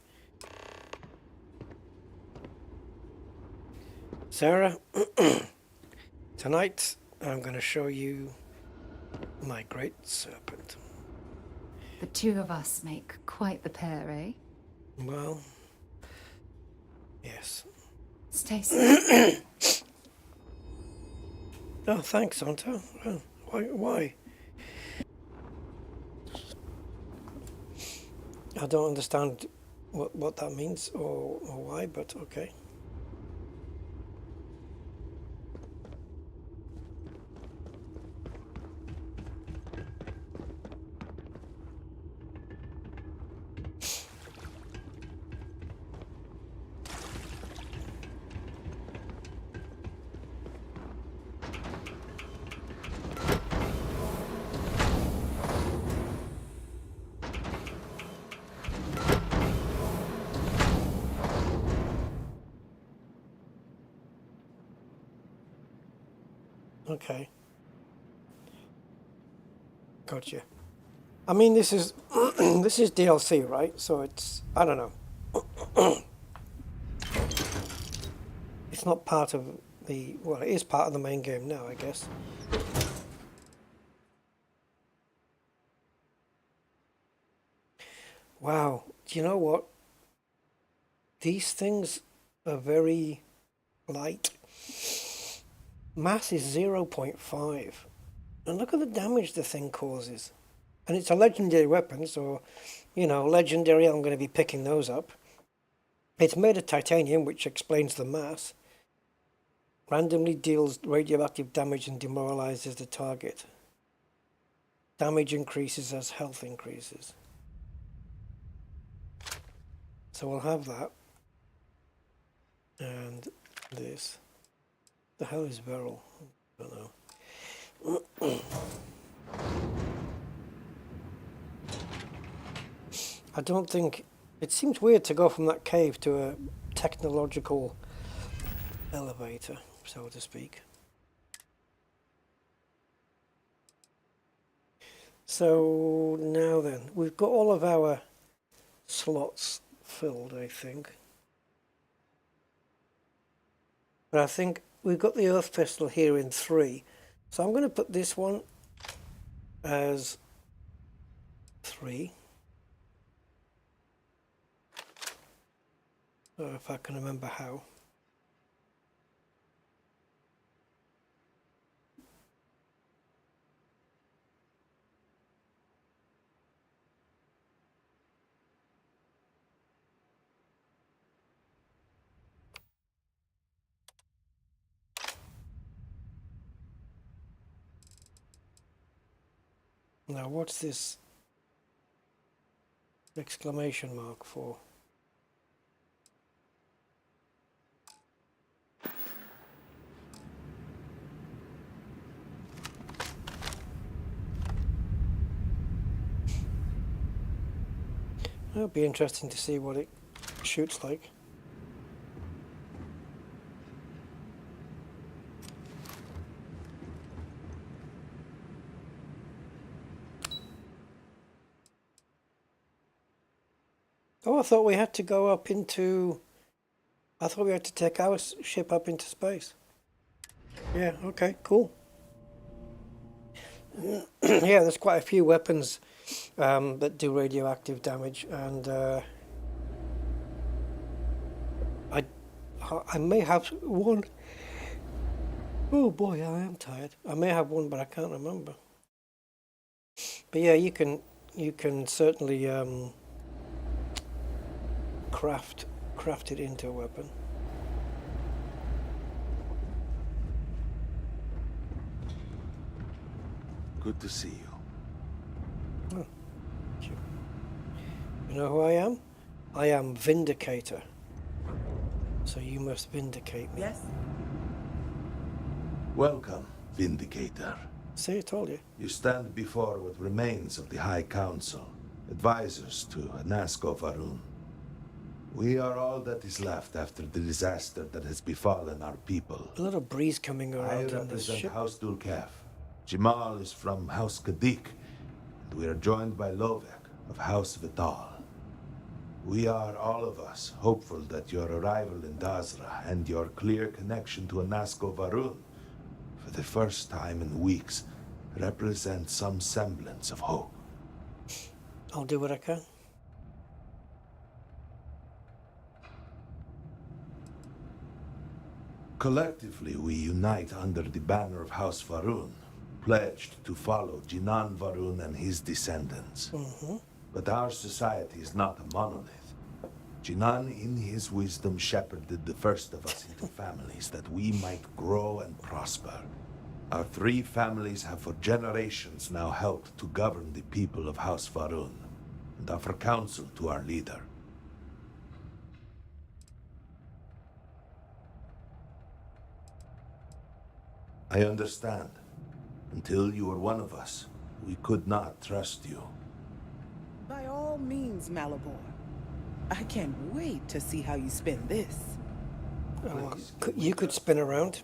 Speaker 1: Sarah, tonight I'm going to show you my great serpent.
Speaker 10: The 2 of us make quite the pair, eh?
Speaker 1: Well, yes.
Speaker 10: Stay safe.
Speaker 1: Oh, thanks, Santa. Oh, why? I don't understand what that means or why, but okay. Okay. Gotcha. I mean, this is this is DLC, right? So it's, I don't know. It's not part of the, well, it is part of the main game now, I guess. Wow. Do you know what? These things are very light. Mass is 0.5. And look at the damage the thing causes. And it's a legendary weapon, so, you know, legendary, I'm going to be picking those up. It's made of titanium, which explains the mass. Randomly deals radioactive damage and demoralizes the target. Damage increases as health increases. So we'll have that. And this. The hell is Virpil? I don't know. I don't think... It seems weird to go from that cave to a technological elevator, so to speak. So now then, we've got all of our slots filled, I think. But I think we've got the Earth Pistol here in 3. So I'm going to put this one as 3. If I can remember how. Now what's this exclamation mark for? It'll be interesting to see what it shoots like. Oh, I thought we had to go up into... I thought we had to take our ship up into space. Yeah, okay, cool. Yeah, there's quite a few weapons that do radioactive damage, and I may have one. Oh boy, I am tired. I may have one, but I can't remember. But yeah, you can certainly craft it into a weapon.
Speaker 11: Good to see you.
Speaker 1: Oh, thank you. You know who I am? I am Vindicator. So you must vindicate me.
Speaker 13: Yes?
Speaker 11: Welcome, Vindicator.
Speaker 1: See, I told you.
Speaker 11: You stand before what remains of the High Council, advisors to Anasko Varun. We are all that is left after the disaster that has befallen our people.
Speaker 1: A lot of breeze coming around
Speaker 11: I
Speaker 1: in this
Speaker 11: represent
Speaker 1: ship.
Speaker 11: House Dulkef. Jamal is from House Kadik, and we are joined by Lovek of House Vital. We are, all of us, hopeful that your arrival in Dazra and your clear connection to Anasko Varun, for the first time in weeks, represent some semblance of hope.
Speaker 1: I'll do what I can.
Speaker 11: Collectively, we unite under the banner of House Varun, pledged to follow Jinan Varun and his descendants. But our society is not a monolith. Jinan, in his wisdom, shepherded the first of us into families that we might grow and prosper. Our 3 families have for generations now helped to govern the people of House Varun, and offer counsel to our leader. I understand. Until you were one of us, we could not trust you.
Speaker 14: By all means, Malabor. I can't wait to see how you spin this.
Speaker 1: You could spin around.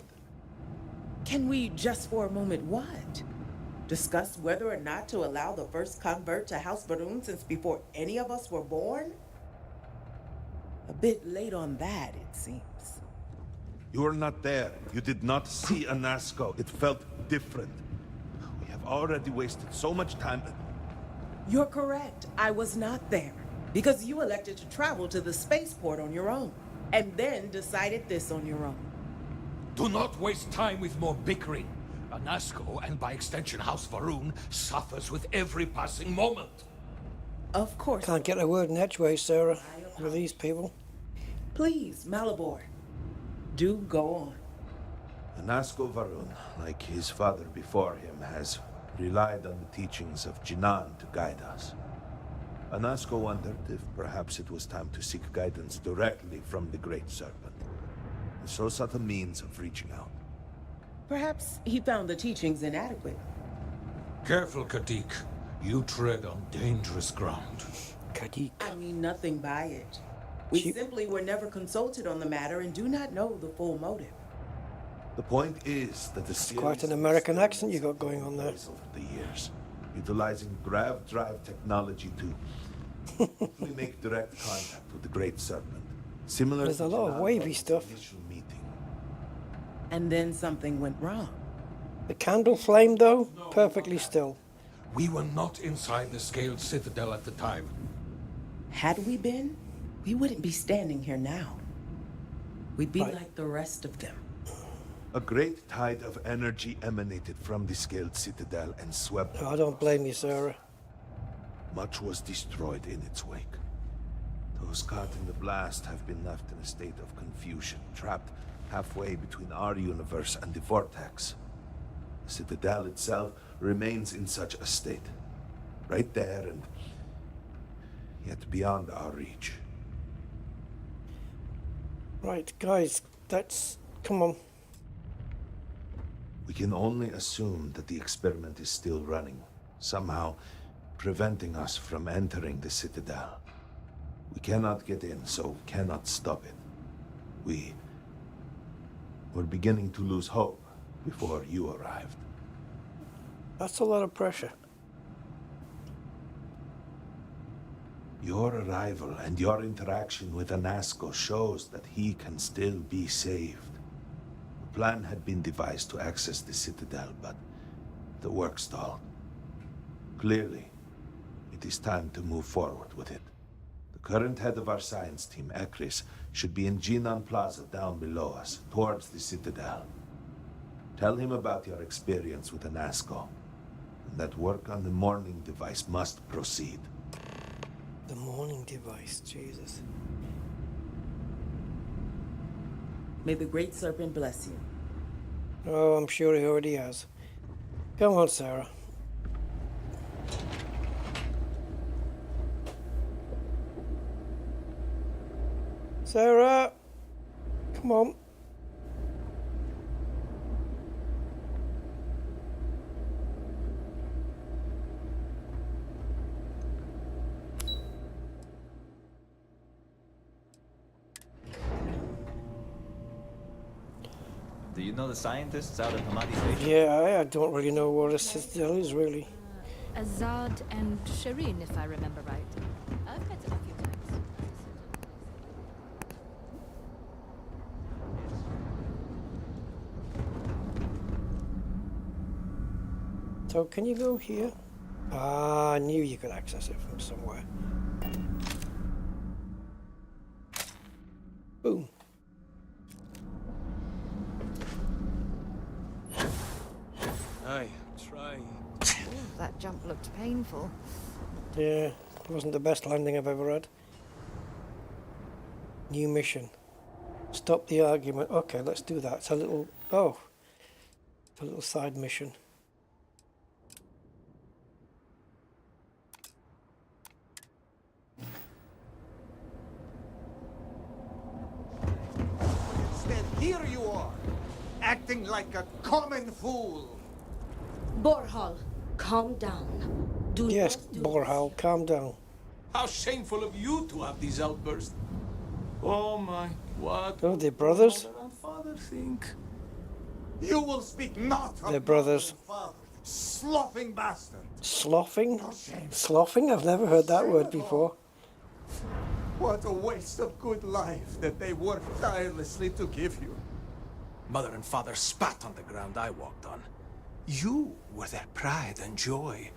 Speaker 14: Can we just for a moment what? Discuss whether or not to allow the first convert to House Varun since before any of us were born? A bit late on that, it seems.
Speaker 11: You were not there. You did not see a NASCO. It felt different. We have already wasted so much time.
Speaker 14: You're correct. I was not there. Because you elected to travel to the spaceport on your own. And then decided this on your own.
Speaker 15: Do not waste time with more bickering. Anasco, and by extension House Varun, suffers with every passing moment.
Speaker 14: Of course.
Speaker 1: Can't get a word in edgeways, Sarah, with these people.
Speaker 14: Please, Motherboard. Do go on.
Speaker 11: Anasco Varun, like his father before him, has relied on the teachings of Jinan to guide us. Anasco wondered if perhaps it was time to seek guidance directly from the Great Serpent, and so sought a means of reaching out.
Speaker 14: Perhaps he found the teachings inadequate.
Speaker 15: Careful, Kadik. You tread on dangerous ground.
Speaker 1: Kadik.
Speaker 14: I mean nothing by it. We simply were never consulted on the matter and do not know the full motive.
Speaker 11: The point is that the
Speaker 1: It's quite an American accent you got going on there.
Speaker 11: Over the years, utilizing grav drive technology to we make direct contact with the Great Serpent. Similar
Speaker 1: There's
Speaker 11: to
Speaker 1: a lot of wavy stuff.
Speaker 11: initial meeting.
Speaker 14: And then something went wrong.
Speaker 1: The candle flame, though, perfectly still.
Speaker 15: We were not inside the scaled citadel at the time.
Speaker 14: Had we been, we wouldn't be standing here now. We'd be
Speaker 1: Right.
Speaker 14: like the rest of them.
Speaker 11: A great tide of energy emanated from the scaled citadel and swept.
Speaker 1: No, I don't blame you, Sarah.
Speaker 11: Much was destroyed in its wake. Those caught in the blast have been left in a state of confusion, trapped halfway between our universe and the vortex. The citadel itself remains in such a state. Right there and yet beyond our reach.
Speaker 1: Right, guys, come on.
Speaker 11: We can only assume that the experiment is still running, somehow preventing us from entering the citadel. We cannot get in, so cannot stop it. We're beginning to lose hope before you arrived.
Speaker 1: That's a lot of pressure.
Speaker 11: Your arrival and your interaction with Anasco shows that he can still be saved. The plan had been devised to access the Citadel, but the work stalled. Clearly, it is time to move forward with it. The current head of our science team, Ekris, should be in Jinan Plaza down below us, towards the Citadel. Tell him about your experience with Anasco, and that work on the morning device must proceed.
Speaker 1: The morning device, Jesus.
Speaker 14: May the Great Serpent bless you.
Speaker 1: Oh, I'm sure he already has. Come on, Sarah. Sarah! Come on.
Speaker 16: Do you know the scientists out at Hamadi Station?
Speaker 1: Yeah, I don't really know what a citadel is, really.
Speaker 17: Azad and Shireen, if I remember right. I've met them a few times.
Speaker 1: So, can you go here? Ah, I knew you could access it from somewhere. Boom.
Speaker 12: I trying.
Speaker 10: That jump looked painful.
Speaker 1: Yeah, it wasn't the best landing I've ever had. New mission. Stop the argument. Okay, let's do that. It's a little... Oh. It's a little side mission.
Speaker 12: Instead, here you are, acting like a common fool.
Speaker 18: Borhal, calm down.
Speaker 1: Yes, Borhal, calm down.
Speaker 15: How shameful of you to have these outbursts. Oh my, what
Speaker 1: Oh, they're brothers?
Speaker 15: would mother and father think?
Speaker 12: You will speak not of
Speaker 1: They're brothers.
Speaker 12: my father, sloughing bastard.
Speaker 1: Sloughing? Sloughing? I've never heard that word before.
Speaker 12: What a waste of good life that they worked tirelessly to give you.
Speaker 15: Mother and father spat on the ground I walked on. You were their pride and joy.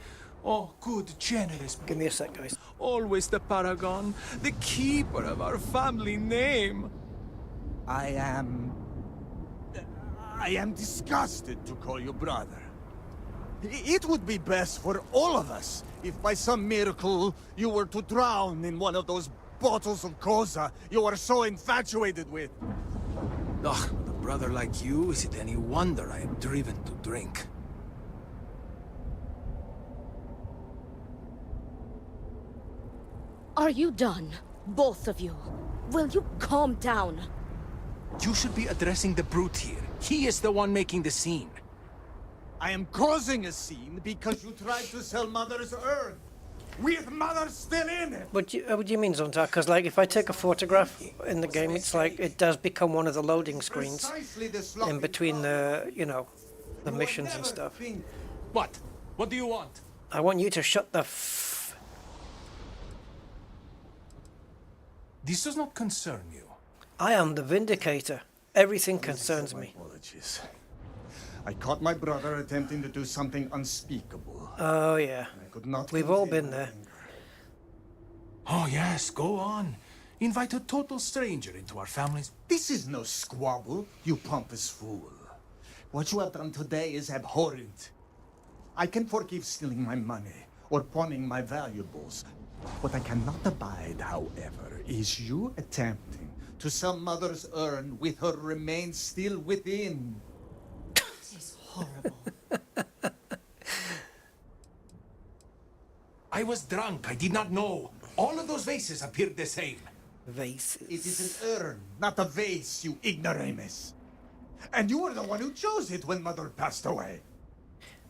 Speaker 15: Oh, good, generous.
Speaker 1: Give me a sec, guys.
Speaker 15: Always the paragon, the keeper of our family name.
Speaker 12: I am disgusted to call you brother. It would be best for all of us if by some miracle you were to drown in one of those bottles of Cosa you are so infatuated with.
Speaker 15: Ugh, with a brother like you, is it any wonder I am driven to drink?
Speaker 18: Are you done? Both of you. Will you calm down?
Speaker 15: You should be addressing the brute here. He is the one making the scene.
Speaker 12: I am causing a scene because you tried to sell Mother's urn. With Mother still in it.
Speaker 1: What do you mean, Zontar? Because like, if I take a photograph in the game, it's like it does become one of the loading screens in between the, you know, the missions and stuff.
Speaker 15: What? What do you want?
Speaker 1: I want you to shut the
Speaker 15: This does not concern you.
Speaker 1: I am the Vindicator. Everything concerns me.
Speaker 12: Apologies. I caught my brother attempting to do something unspeakable.
Speaker 1: Oh yeah.
Speaker 12: I could not.
Speaker 1: We've all been there.
Speaker 15: Oh yes, go on. Invite a total stranger into our families.
Speaker 12: This is no squabble, you pompous fool. What you have done today is abhorrent. I can forgive stealing my money or pawning my valuables. What I cannot abide, however, is you attempting to sell Mother's urn with her remains still within.
Speaker 10: This is horrible.
Speaker 15: I was drunk. I did not know. All of those vases appeared the same.
Speaker 1: Vases?
Speaker 12: It is an urn, not a vase, you ignoramus. And you were the one who chose it when Mother passed away.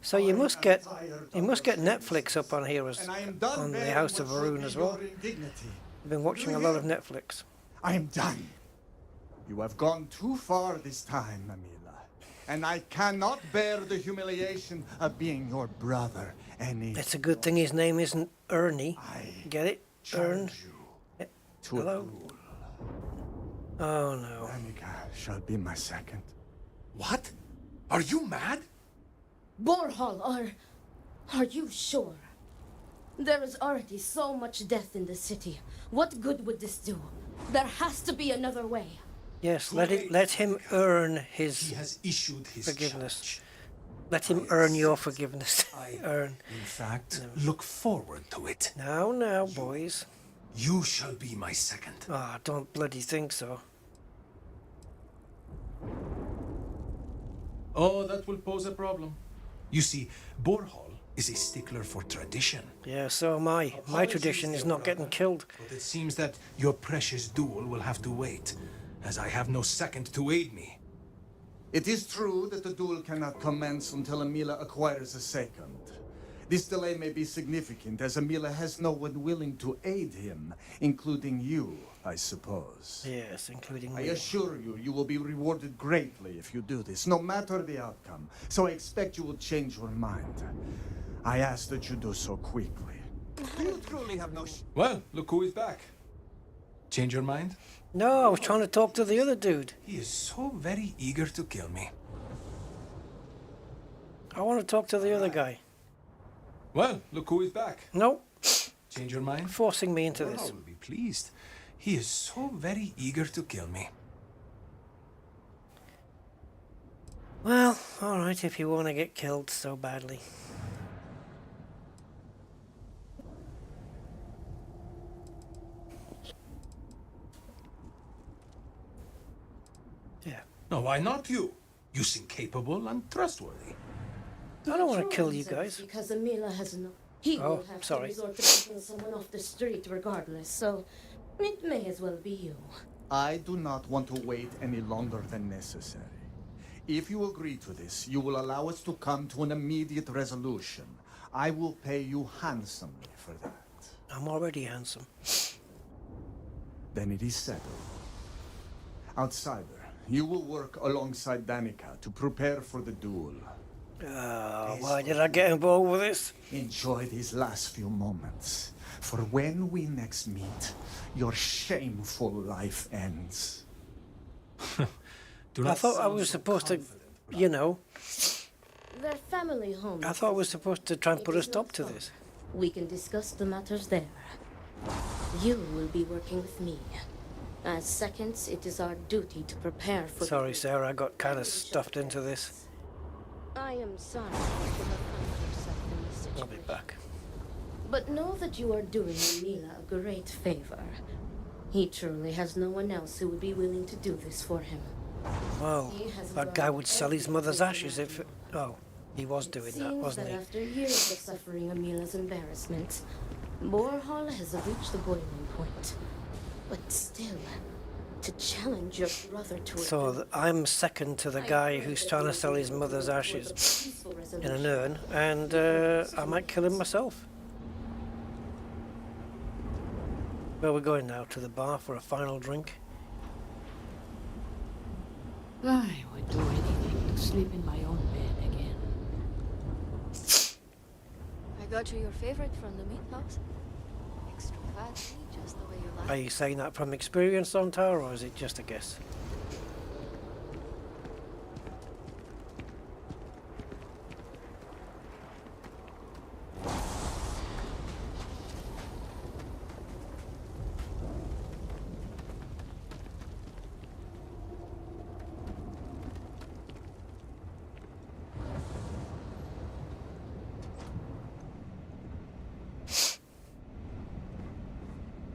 Speaker 1: So you must get Netflix up on here as on the House of Varun as well. I've been watching a lot of Netflix.
Speaker 12: I am done. You have gone too far this time, Amila. And I cannot bear the humiliation of being your brother any.
Speaker 1: It's a good thing his name isn't Ernie. Get it? Ern. Hello? Oh no.
Speaker 12: Annika shall be my second.
Speaker 15: What? Are you mad?
Speaker 18: Borhal, are you sure? There is already so much death in the city. What good would this do? There has to be another way.
Speaker 1: Yes, let him earn his
Speaker 15: He has issued his
Speaker 1: forgiveness.
Speaker 15: charge.
Speaker 1: Let him earn your forgiveness. Earn.
Speaker 15: In fact, look forward to it.
Speaker 1: Now, boys.
Speaker 15: You shall be my second.
Speaker 1: Ah, don't bloody think so.
Speaker 15: Oh, that will pose a problem. You see, Borhal is a stickler for tradition.
Speaker 1: Yeah, so am I. My tradition is not getting killed.
Speaker 15: But it seems that your precious duel will have to wait, as I have no second to aid me.
Speaker 12: It is true that the duel cannot commence until Amila acquires a second. This delay may be significant, as Amila has no one willing to aid him, including you, I suppose.
Speaker 1: Yes, including
Speaker 12: I
Speaker 1: me.
Speaker 12: assure you, you will be rewarded greatly if you do this, no matter the outcome. So I expect you will change your mind. I ask that you do so quickly. Do you truly have no
Speaker 15: Well, look who is back. Change your mind?
Speaker 1: No, I was trying to talk to the other dude.
Speaker 15: He is so very eager to kill me.
Speaker 1: I want to talk to the other guy.
Speaker 15: Well, look who is back.
Speaker 1: No.
Speaker 15: Change your mind?
Speaker 1: Forcing me into
Speaker 15: Well,
Speaker 1: this.
Speaker 15: I will be pleased. He is so very eager to kill me.
Speaker 1: Well, alright, if you want to get killed so badly. Yeah.
Speaker 15: No, why not you? You seem capable and trustworthy.
Speaker 1: I don't want to kill you guys.
Speaker 18: Because Amila has no... He
Speaker 1: Oh,
Speaker 18: will have
Speaker 1: sorry.
Speaker 18: to resort to picking someone off the street regardless, so it may as well be you.
Speaker 12: I do not want to wait any longer than necessary. If you agree to this, you will allow us to come to an immediate resolution. I will pay you handsomely for that.
Speaker 1: I'm already handsome.
Speaker 12: Then it is settled. Outsider, You will work alongside Danica to prepare for the duel.
Speaker 1: Why did I get involved with this?
Speaker 12: Enjoy these last few moments. For when we next meet, your shameful life ends.
Speaker 1: I thought I was supposed to, you know,
Speaker 18: Their family home.
Speaker 1: I thought I was supposed to try and put a stop to this.
Speaker 18: We can discuss the matters there. You will be working with me. As seconds, it is our duty to prepare for...
Speaker 1: Sorry, Sarah, I got kind of stuffed into this.
Speaker 18: I am sorry that you have found yourself in this situation.
Speaker 1: I'll be back.
Speaker 18: But know that you are doing Mila a great favor. He truly has no one else who would be willing to do this for him.
Speaker 1: Well, that guy would sell his mother's ashes if... Oh, he was doing that, wasn't he?
Speaker 18: After years of suffering Amila's embarrassment, Borhall has reached the boiling point. But still, to challenge your brother to
Speaker 1: So I'm second to the guy who's trying to sell his mother's ashes in an urn, and I might kill him myself. Where we're going now? To the bar for a final drink?
Speaker 17: I would do anything to sleep in my own bed again. I got you your favorite from the meat house. Extra fatty, just the way you like.
Speaker 1: Are you saying that from experience on Tower, or is it just a guess?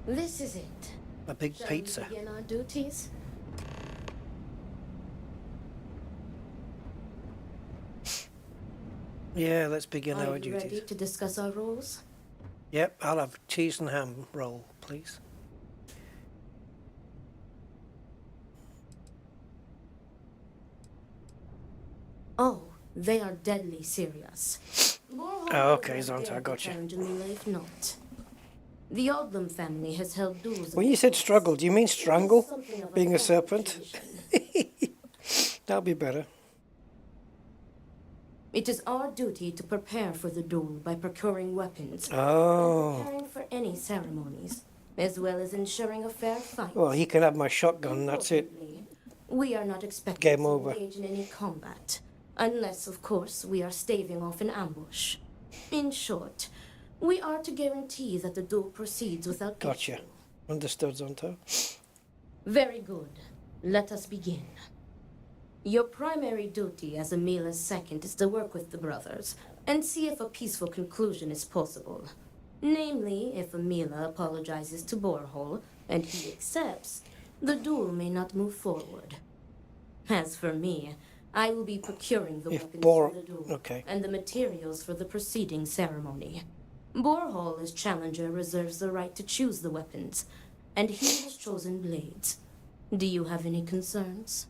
Speaker 18: This is it.
Speaker 1: A big
Speaker 18: Shall
Speaker 1: pizza.
Speaker 18: we begin our duties?
Speaker 1: Yeah, let's begin
Speaker 18: Are
Speaker 1: our
Speaker 18: you
Speaker 1: duties.
Speaker 18: ready to discuss our roles?
Speaker 1: Yep, I'll have cheese and ham roll, please.
Speaker 18: Oh, they are deadly serious.
Speaker 1: Oh, okay, Zonta, I got you.
Speaker 18: If not. The Odlum family has held duels.
Speaker 1: When you said struggle, do you mean strangle? Being a serpent? That'll be better.
Speaker 18: It is our duty to prepare for the duel by procuring weapons
Speaker 1: Oh.
Speaker 18: and preparing for any ceremonies, as well as ensuring a fair fight.
Speaker 1: Well, he can have my shotgun, that's it.
Speaker 18: We are not expected
Speaker 1: Game
Speaker 18: to
Speaker 1: over.
Speaker 18: engage in any combat, unless, of course, we are staving off an ambush. In short, we are to guarantee that the duel proceeds without
Speaker 1: Gotcha. Understood, Zonta.
Speaker 18: Very good. Let us begin. Your primary duty as Amila's second is to work with the brothers and see if a peaceful conclusion is possible. Namely, if Amila apologizes to Borhall and he accepts, the duel may not move forward. As for me, I will be procuring the weapons for the duel and the materials for the preceding ceremony. Borhall, as challenger, reserves the right to choose the weapons, and he has chosen blades. Do you have any concerns?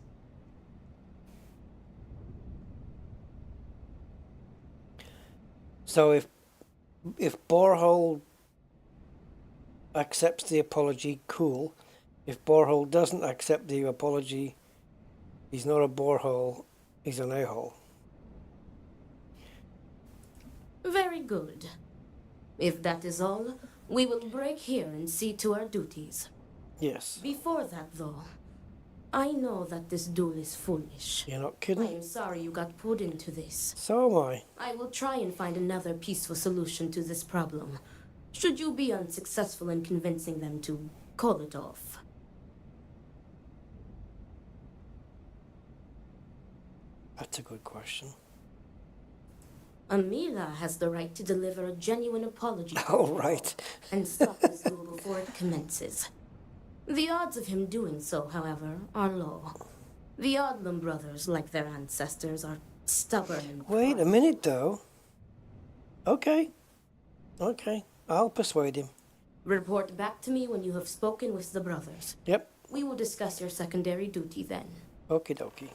Speaker 1: So if Borhall accepts the apology, cool. If Borhall doesn't accept the apology, he's not a Borhall, he's an a-hole.
Speaker 18: Very good. If that is all, we will break here and see to our duties.
Speaker 1: Yes.
Speaker 18: Before that, though, I know that this duel is foolish.
Speaker 1: You're not
Speaker 18: I
Speaker 1: kidding?
Speaker 18: am sorry you got pulled into this.
Speaker 1: So am I.
Speaker 18: I will try and find another peaceful solution to this problem, should you be unsuccessful in convincing them to call it off.
Speaker 1: That's a good question.
Speaker 18: Amila has the right to deliver a genuine apology.
Speaker 1: Oh, right.
Speaker 18: And stop this duel before it commences. The odds of him doing so, however, are low. The Odlum brothers, like their ancestors, are stubborn and...
Speaker 1: Wait a minute, though. Okay. Okay. I'll persuade him.
Speaker 18: Report back to me when you have spoken with the brothers.
Speaker 1: Yep.
Speaker 18: We will discuss your secondary duty then.
Speaker 1: Okie dokie.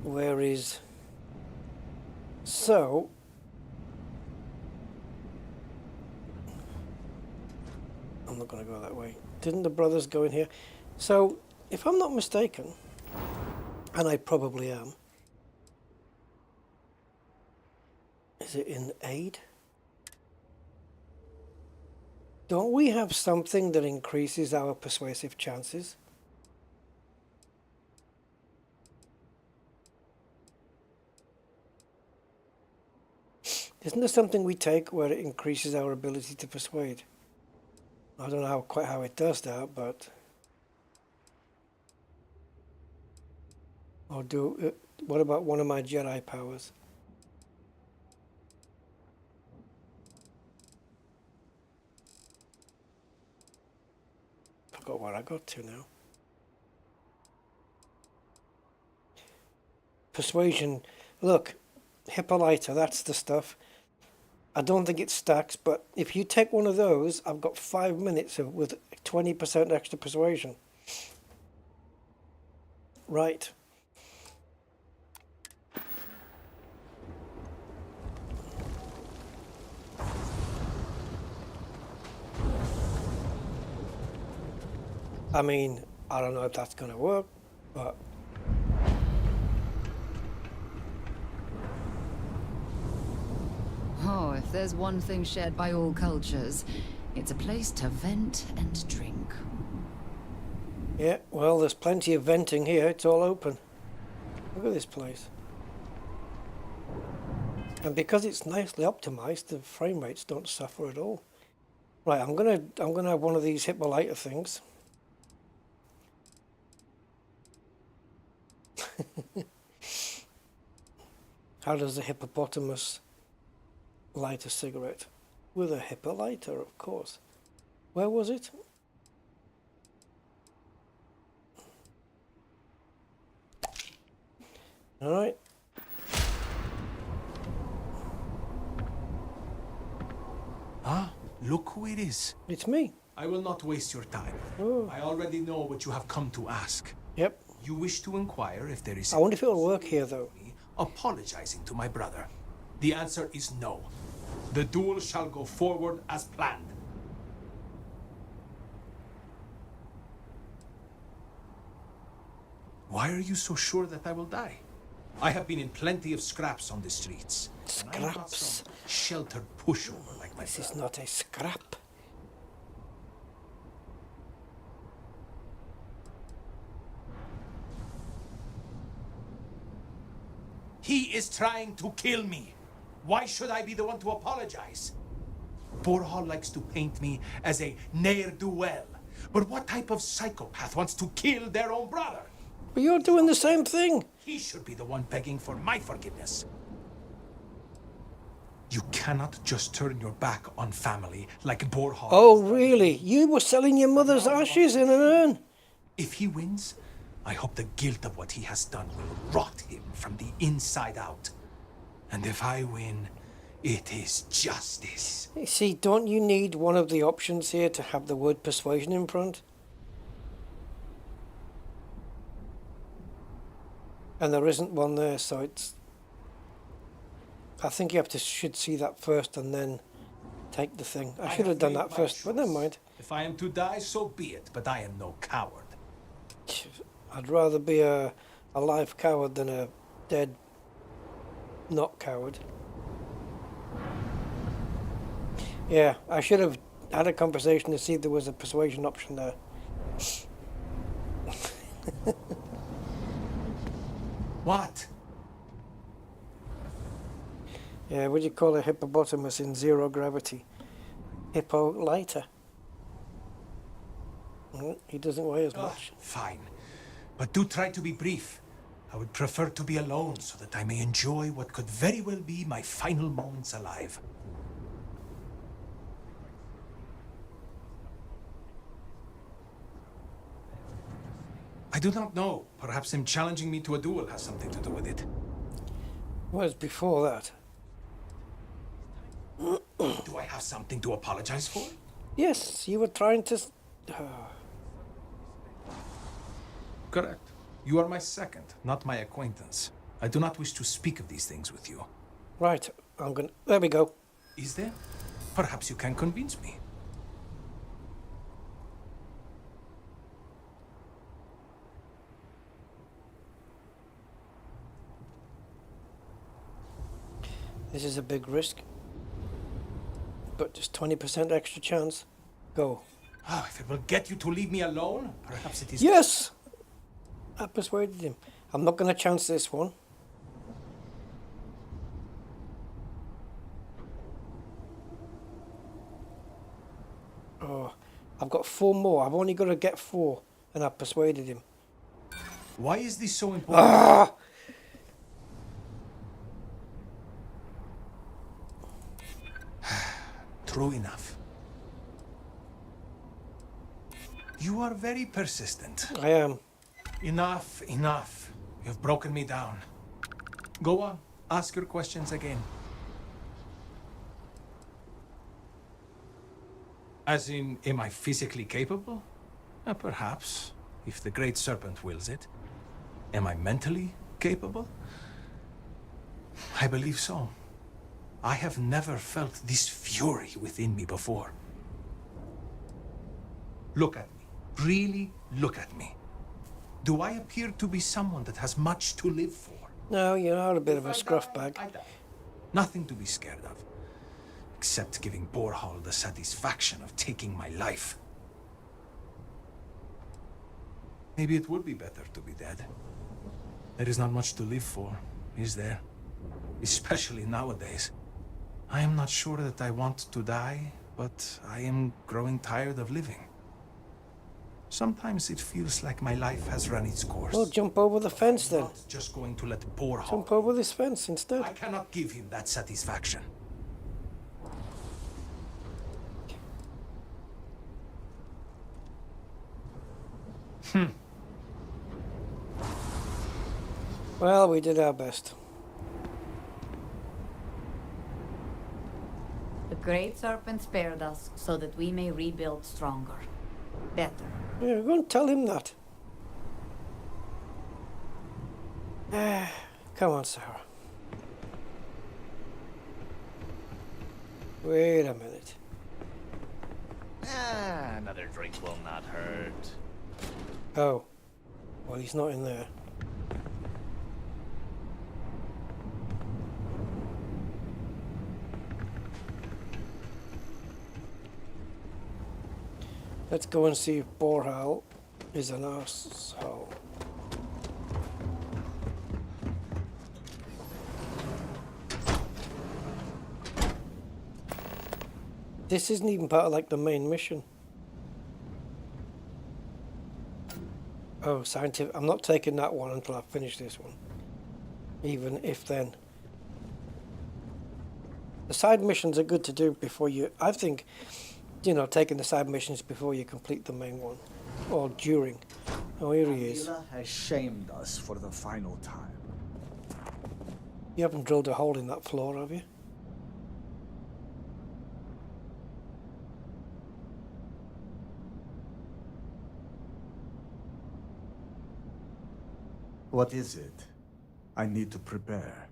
Speaker 1: Where is... So... I'm not going to go that way. Didn't the brothers go in here? So, if I'm not mistaken, and I probably am, is it in aid? Don't we have something that increases our persuasive chances? Isn't there something we take where it increases our ability to persuade? I don't know quite how it does that, but... Or what about one of my Jedi powers? Forgot where I got to now. Persuasion. Look, Hippolyta, that's the stuff. I don't think it stacks, but if you take one of those, I've got 5 minutes with 20% extra persuasion. Right. I mean, I don't know if that's going to work, but...
Speaker 10: Oh, if there's one thing shared by all cultures, it's a place to vent and drink.
Speaker 1: Yeah, well, there's plenty of venting here. It's all open. Look at this place. And because it's nicely optimized, the frame rates don't suffer at all. Right, I'm gonna have one of these Hippolyta things. How does a hippopotamus light a cigarette? With a Hippolyta, of course. Where was it? All right.
Speaker 15: Ah, look who it is.
Speaker 1: It's me.
Speaker 15: I will not waste your time.
Speaker 1: Oh.
Speaker 15: I already know what you have come to ask.
Speaker 1: Yep.
Speaker 15: You wish to inquire if there is...
Speaker 1: I wonder if it'll work here, though.
Speaker 15: Apologizing to my brother. The answer is no. The duel shall go forward as planned. Why are you so sure that I will die? I have been in plenty of scraps on the streets.
Speaker 1: Scraps?
Speaker 15: Sheltered pushover like my
Speaker 1: This is not a scrap.
Speaker 15: He is trying to kill me. Why should I be the one to apologize? Borhall likes to paint me as a ne'er-do-well. But what type of psychopath wants to kill their own brother?
Speaker 1: But you're doing the same thing.
Speaker 15: He should be the one begging for my forgiveness. You cannot just turn your back on family like Borhall.
Speaker 1: Oh, really? You were selling your mother's ashes in an urn?
Speaker 15: If he wins, I hope the guilt of what he has done will rot him from the inside out. And if I win, it is justice.
Speaker 1: You see, don't you need one of the options here to have the word persuasion in front? And there isn't one there, so it's... I think you should see that first and then take the thing. I should have done that first, but never mind.
Speaker 15: If I am to die, so be it, but I am no coward.
Speaker 1: I'd rather be a live coward than a dead not coward. Yeah, I should have had a conversation to see if there was a persuasion option there.
Speaker 15: What?
Speaker 1: Yeah, what do you call a hippopotamus in zero gravity? Hippolyta. He doesn't weigh as much.
Speaker 15: Fine. But do try to be brief. I would prefer to be alone so that I may enjoy what could very well be my final moments alive. I do not know. Perhaps him challenging me to a duel has something to do with it.
Speaker 1: Whereas before that?
Speaker 15: Do I have something to apologize for?
Speaker 1: Yes, you were trying to...
Speaker 15: Correct. You are my second, not my acquaintance. I do not wish to speak of these things with you.
Speaker 1: Right, I'm gonna... There we go.
Speaker 15: Is there? Perhaps you can convince me.
Speaker 1: This is a big risk. But just 20% extra chance. Go.
Speaker 15: Oh, if it will get you to leave me alone, perhaps it is...
Speaker 1: Yes! I persuaded him. I'm not going to chance this one. Oh, I've got 4 more. I've only got to get 4. And I've persuaded him.
Speaker 15: Why is this so important?
Speaker 1: Ah!
Speaker 15: True enough. You are very persistent.
Speaker 1: I am.
Speaker 15: Enough, enough. You've broken me down. Go on. Ask your questions again. As in, am I physically capable? Perhaps, if the Great Serpent wills it. Am I mentally capable? I believe so. I have never felt this fury within me before. Look at me. Really look at me. Do I appear to be someone that has much to live for?
Speaker 1: No, you are a bit of a scruff bag.
Speaker 15: I die. Nothing to be scared of. Except giving Borhall the satisfaction of taking my life. Maybe it would be better to be dead. There is not much to live for, is there? Especially nowadays. I am not sure that I want to die, but I am growing tired of living. Sometimes it feels like my life has run its course.
Speaker 1: Well, jump over the fence then.
Speaker 15: I'm not just going to let Borhall...
Speaker 1: Jump over this fence instead.
Speaker 15: I cannot give him that satisfaction.
Speaker 1: Well, we did our best.
Speaker 19: The Great Serpent spared us so that we may rebuild stronger. Better.
Speaker 1: Yeah, go and tell him that. Come on, Sarah. Wait a minute.
Speaker 16: Another drink will not hurt.
Speaker 1: Oh. Well, he's not in there. Let's go and see if Borhall is an arsehole. This isn't even part of like the main mission. Oh, scientific. I'm not taking that one until I finish this one. Even if then. The side missions are good to do before you... I think, you know, taking the side missions before you complete the main one. Or during. Oh, here he is.
Speaker 12: Amila has shamed us for the final time.
Speaker 1: You haven't drilled a hole in that floor, have you?
Speaker 12: What is it? I need to prepare.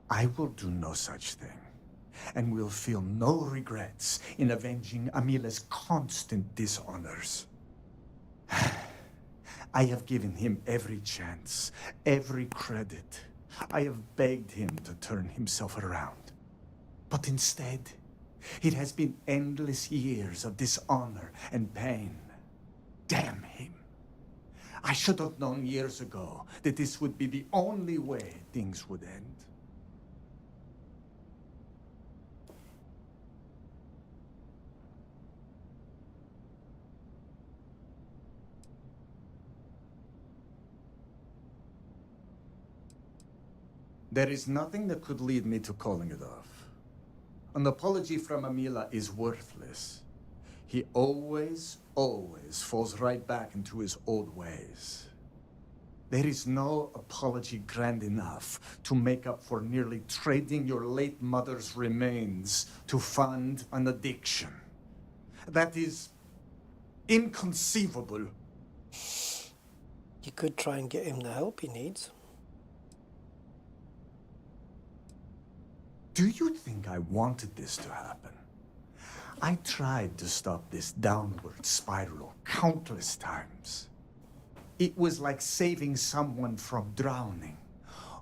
Speaker 12: I will do no such thing, and will feel no regrets in avenging Amila's constant dishonors. I have given him every chance, every credit. I have begged him to turn himself around. But instead, it has been endless years of dishonor and pain. Damn him. I should have known years ago that this would be the only way things would end. There is nothing that could lead me to calling it off. An apology from Amila is worthless. He always falls right back into his old ways. There is no apology grand enough to make up for nearly trading your late mother's remains to fund an addiction. That is inconceivable.
Speaker 1: You could try and get him the help he needs.
Speaker 12: Do you think I wanted this to happen? I tried to stop this downward spiral countless times. It was like saving someone from drowning,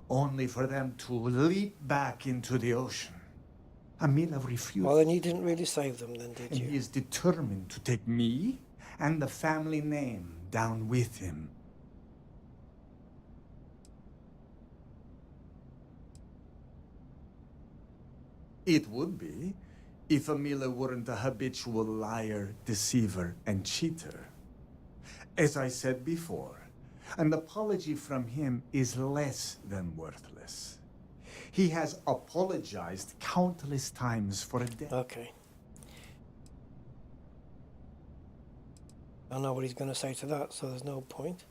Speaker 12: only for them to leap back into the ocean. Amila refused.
Speaker 1: Well, then you didn't really save them, then, did
Speaker 12: And
Speaker 1: you?
Speaker 12: he is determined to take me and the family name down with him. It would be if Amila weren't a habitual liar, deceiver, and cheater. As I said before, an apology from him is less than worthless. He has apologized countless times for a debt.
Speaker 1: Okay. I know what he's going to say to that, so there's no point.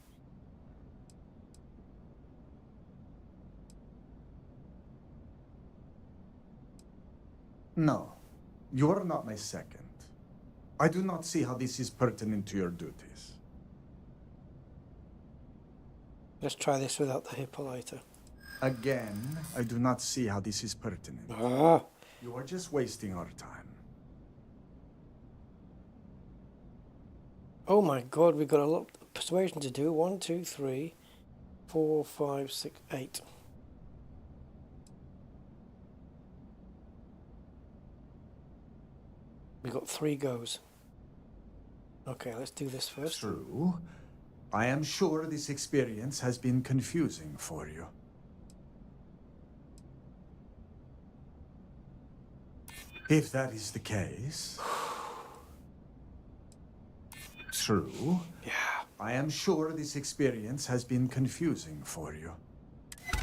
Speaker 12: No, you are not my second. I do not see how this is pertinent to your duties.
Speaker 1: Let's try this without the Hippolyta.
Speaker 12: Again, I do not see how this is pertinent.
Speaker 1: Ah.
Speaker 12: You are just wasting our time.
Speaker 1: Oh my god, we've got a lot of persuasion to do. 1, 2, 3, 4, 5, 6, 8. We've got 3 goes. Okay, let's do this first.
Speaker 12: True. I am sure this experience has been confusing for you. If that is the case... True.
Speaker 1: Yeah.
Speaker 12: I am sure this experience has been confusing for you.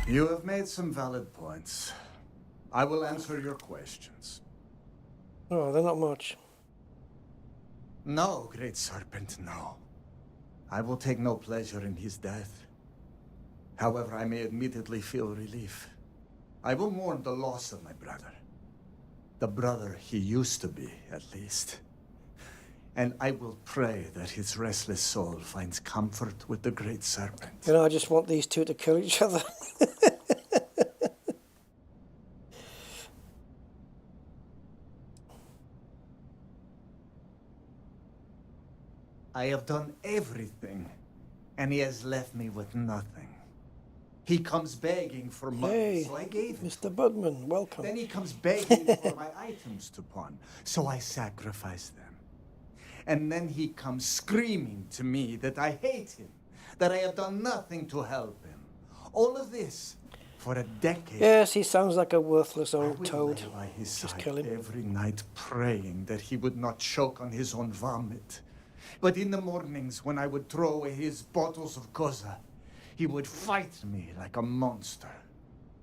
Speaker 12: You have made some valid points. I will answer your questions.
Speaker 1: Oh, they're not much.
Speaker 12: No, Great Serpent, no. I will take no pleasure in his death. However, I may admittedly feel relief. I will mourn the loss of my brother. The brother he used to be, at least. And I will pray that his restless soul finds comfort with the Great Serpent.
Speaker 1: You know, I just want these two to kill each other.
Speaker 12: I have done everything, and he has left me with nothing. He comes begging for money,
Speaker 1: Hey,
Speaker 12: so I gave it.
Speaker 1: Mr. Budman, welcome.
Speaker 12: Then he comes begging for my items to pawn, so I sacrifice them. And then he comes screaming to me that I hate him, that I have done nothing to help him. All of this for a decade.
Speaker 1: Yes, he sounds like a worthless
Speaker 12: I
Speaker 1: old
Speaker 12: would
Speaker 1: toad.
Speaker 12: lay by his
Speaker 1: Just
Speaker 12: side
Speaker 1: kill him.
Speaker 12: every night praying that he would not choke on his own vomit. But in the mornings when I would throw away his bottles of Koza, he would fight me like a monster.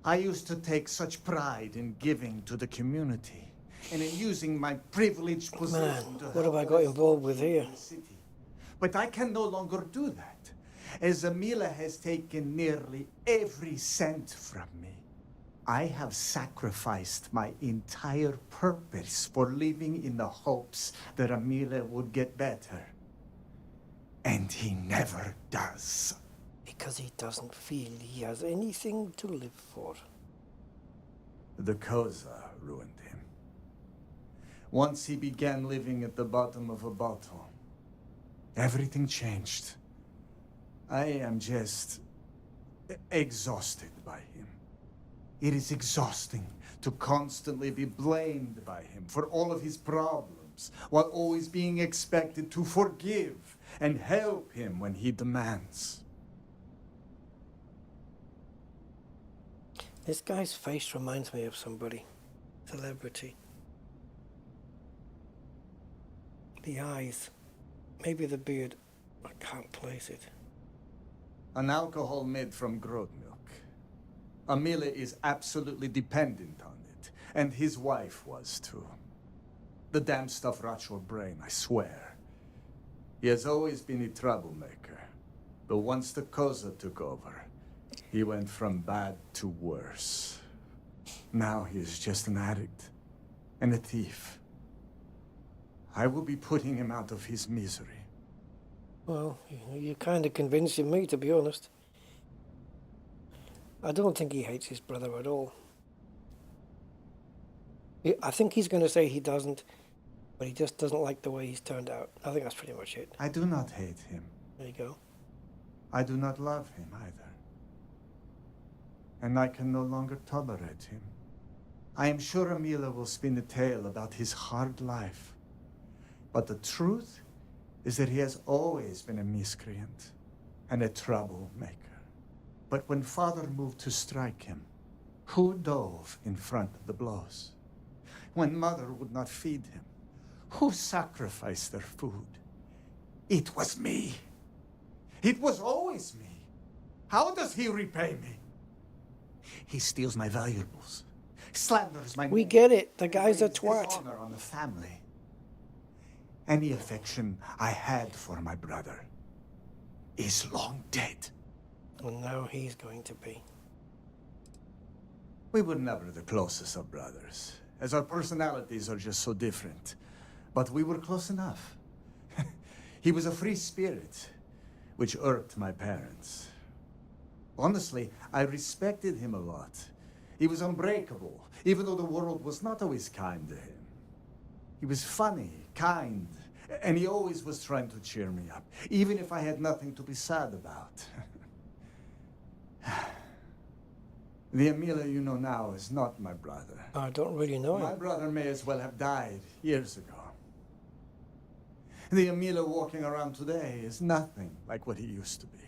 Speaker 12: I used to take such pride in giving to the community and in using my privileged position
Speaker 1: Man,
Speaker 12: to
Speaker 1: what have I
Speaker 12: help
Speaker 1: got
Speaker 12: others
Speaker 1: involved with here?
Speaker 12: in the city. But I can no longer do that, as Amila has taken nearly every cent from me. I have sacrificed my entire purpose for living in the hopes that Amila would get better. And he never does.
Speaker 1: Because he doesn't feel he has anything to live for.
Speaker 12: The Koza ruined him. Once he began living at the bottom of a bottle, everything changed. I am just exhausted by him. It is exhausting to constantly be blamed by him for all of his problems, while always being expected to forgive and help him when he demands.
Speaker 1: This guy's face reminds me of somebody. Celebrity. The eyes. Maybe the beard. I can't place it.
Speaker 12: An alcohol made from goat milk. Amila is absolutely dependent on it, and his wife was too. The damn stuff rots your brain, I swear. He has always been a troublemaker, but once the Koza took over, he went from bad to worse. Now he is just an addict and a thief. I will be putting him out of his misery.
Speaker 1: Well, you're kind of convincing me, to be honest. I don't think he hates his brother at all. I think he's going to say he doesn't, but he just doesn't like the way he's turned out. I think that's pretty much it.
Speaker 12: I do not hate him.
Speaker 1: There you go.
Speaker 12: I do not love him either. And I can no longer tolerate him. I am sure Amila will spin a tale about his hard life. But the truth is that he has always been a miscreant and a troublemaker. But when Father moved to strike him, who dove in front of the blows? When Mother would not feed him, who sacrificed their food? It was me. It was always me. How does he repay me? He steals my valuables, slanders my
Speaker 1: We
Speaker 12: name,
Speaker 1: get it. The guy's a
Speaker 12: brings
Speaker 1: twat.
Speaker 12: dishonor on the family. Any affection I had for my brother is long dead.
Speaker 1: And now he's going to be.
Speaker 12: We were never the closest of brothers, as our personalities are just so different. But we were close enough. He was a free spirit, which irked my parents. Honestly, I respected him a lot. He was unbreakable, even though the world was not always kind to him. He was funny, kind, and he always was trying to cheer me up, even if I had nothing to be sad about. The Amila you know now is not my brother.
Speaker 1: I don't really know
Speaker 12: My
Speaker 1: him.
Speaker 12: brother may as well have died years ago. The Amila walking around today is nothing like what he used to be.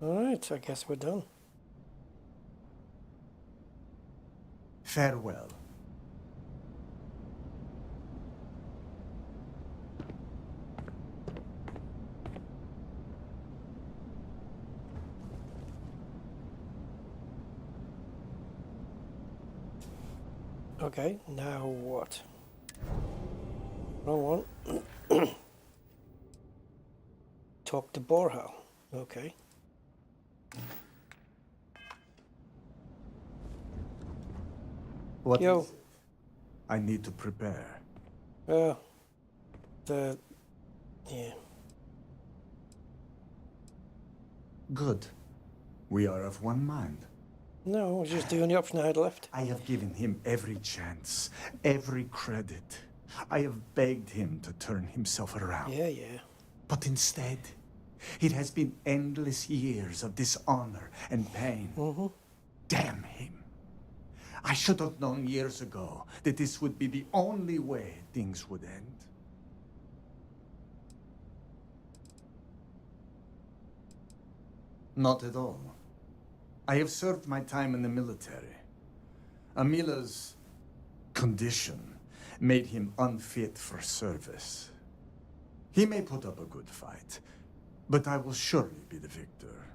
Speaker 1: Alright, I guess we're done.
Speaker 12: Farewell.
Speaker 1: Okay, now what? Wrong one. Talk to Borhal. Okay.
Speaker 12: What
Speaker 1: Yo.
Speaker 12: is it? I need to prepare.
Speaker 1: Yeah.
Speaker 12: Good. We are of one mind.
Speaker 1: No, I was just the only option I had left.
Speaker 12: I have given him every chance, every credit. I have begged him to turn himself around.
Speaker 1: Yeah.
Speaker 12: But instead, it has been endless years of dishonor and pain. Damn him. I should have known years ago that this would be the only way things would end. Not at all. I have served my time in the military. Amila's condition made him unfit for service. He may put up a good fight, but I will surely be the victor.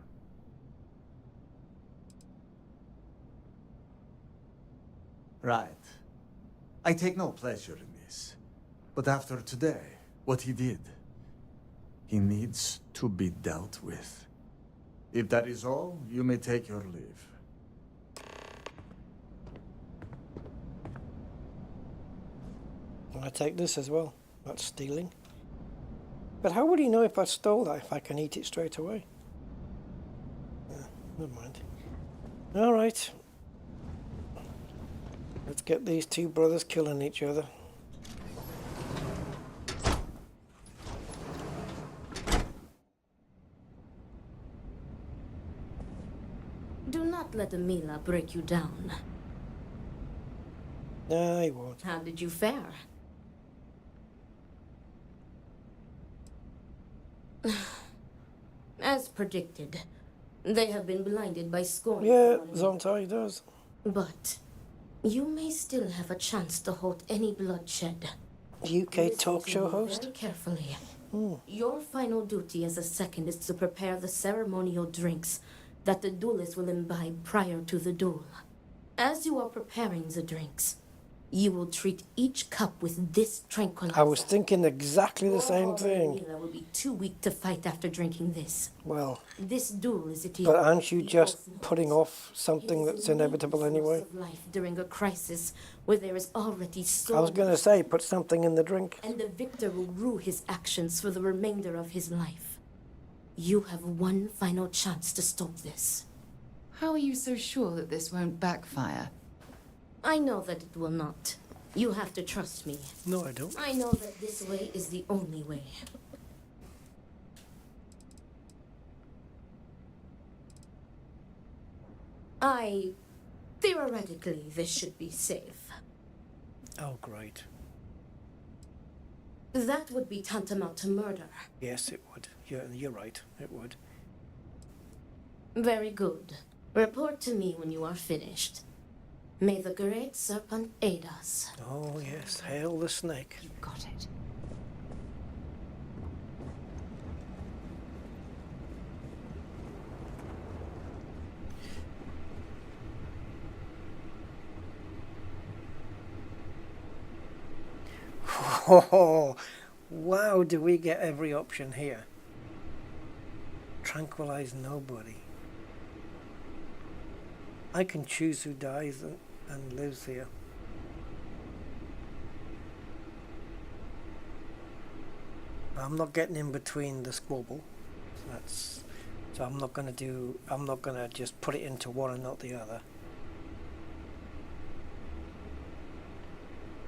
Speaker 12: Right. I take no pleasure in this. But after today, what he did, he needs to be dealt with. If that is all, you may take your leave.
Speaker 1: I take this as well. That's stealing. But how would he know if I stole that if I can eat it straight away? Never mind. Alright. Let's get these two brothers killing each other.
Speaker 18: Do not let Amila break you down.
Speaker 1: No, he won't.
Speaker 18: How did you fare? As predicted, they have been blinded by scorn.
Speaker 1: Yeah, Zontai does.
Speaker 18: But you may still have a chance to halt any bloodshed.
Speaker 1: UK talk show
Speaker 18: Listen to me
Speaker 1: host?
Speaker 18: very carefully. Your final duty as a second is to prepare the ceremonial drinks that the duelist will imbibe prior to the duel. As you are preparing the drinks, you will treat each cup with this tranquilizer.
Speaker 1: I was thinking exactly the same thing.
Speaker 18: Amila will be too weak to fight after drinking this.
Speaker 1: Well,
Speaker 18: This duel is
Speaker 1: but aren't you just putting off something that's inevitable anyway?
Speaker 18: life during a crisis where there is already so
Speaker 1: I was going to say, put something in the drink.
Speaker 18: and the victor will rue his actions for the remainder of his life. You have one final chance to stop this.
Speaker 10: How are you so sure that this won't backfire?
Speaker 18: I know that it will not. You have to trust me.
Speaker 1: No, I don't.
Speaker 18: I know that this way is the only way. Theoretically, this should be safe.
Speaker 1: Oh, great.
Speaker 18: That would be tantamount to murder.
Speaker 1: Yes, it would. You're right. It would.
Speaker 18: Very good. Report to me when you are finished. May the great serpent aid us.
Speaker 1: Oh, yes. Hail the snake.
Speaker 19: You got it.
Speaker 1: Oh, wow, do we get every option here? Tranquilize nobody. I can choose who dies and lives here. I'm not getting in between the squabble. So I'm not gonna just put it into one and not the other.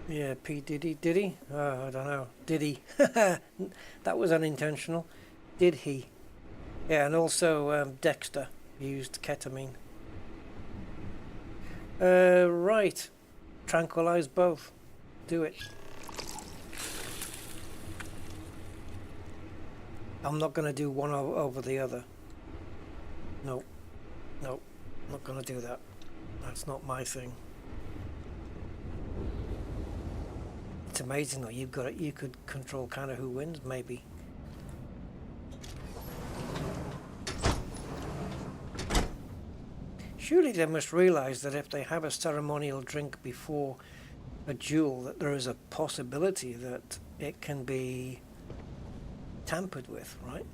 Speaker 1: Yeah, P. Diddy, did he? I don't know. Did he? That was unintentional. Did he? Yeah, and also Dexter used ketamine. Right. Tranquilize both. Do it. I'm not going to do one over the other. No. No. I'm not going to do that. That's not my thing. It's amazing though. You've got it. You could control kind of who wins, maybe. Surely they must realize that if they have a ceremonial drink before a duel, that there is a possibility that it can be tampered with, right?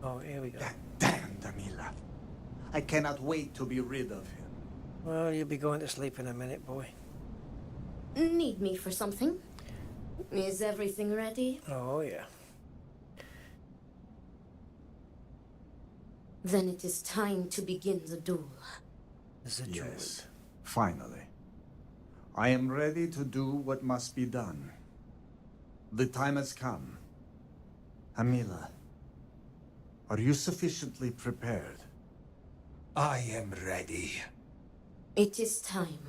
Speaker 1: Oh, here we go.
Speaker 12: Damn, Damila. I cannot wait to be rid of him.
Speaker 1: Well, you'll be going to sleep in a minute, boy.
Speaker 18: Need me for something? Is everything ready?
Speaker 1: Oh, yeah.
Speaker 18: Then it is time to begin the duel.
Speaker 1: The duel.
Speaker 12: Yes, finally. I am ready to do what must be done. The time has come. Amila, are you sufficiently prepared?
Speaker 15: I am ready.
Speaker 18: It is time.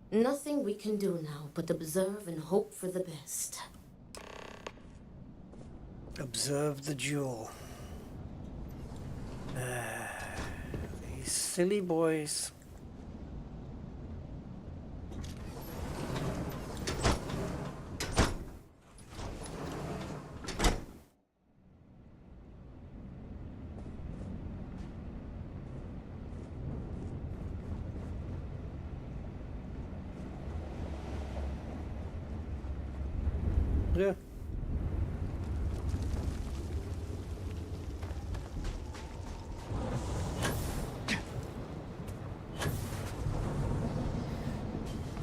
Speaker 18: Nothing we can do now but observe and hope for the best.
Speaker 1: Observe the duel. These silly boys. Yeah.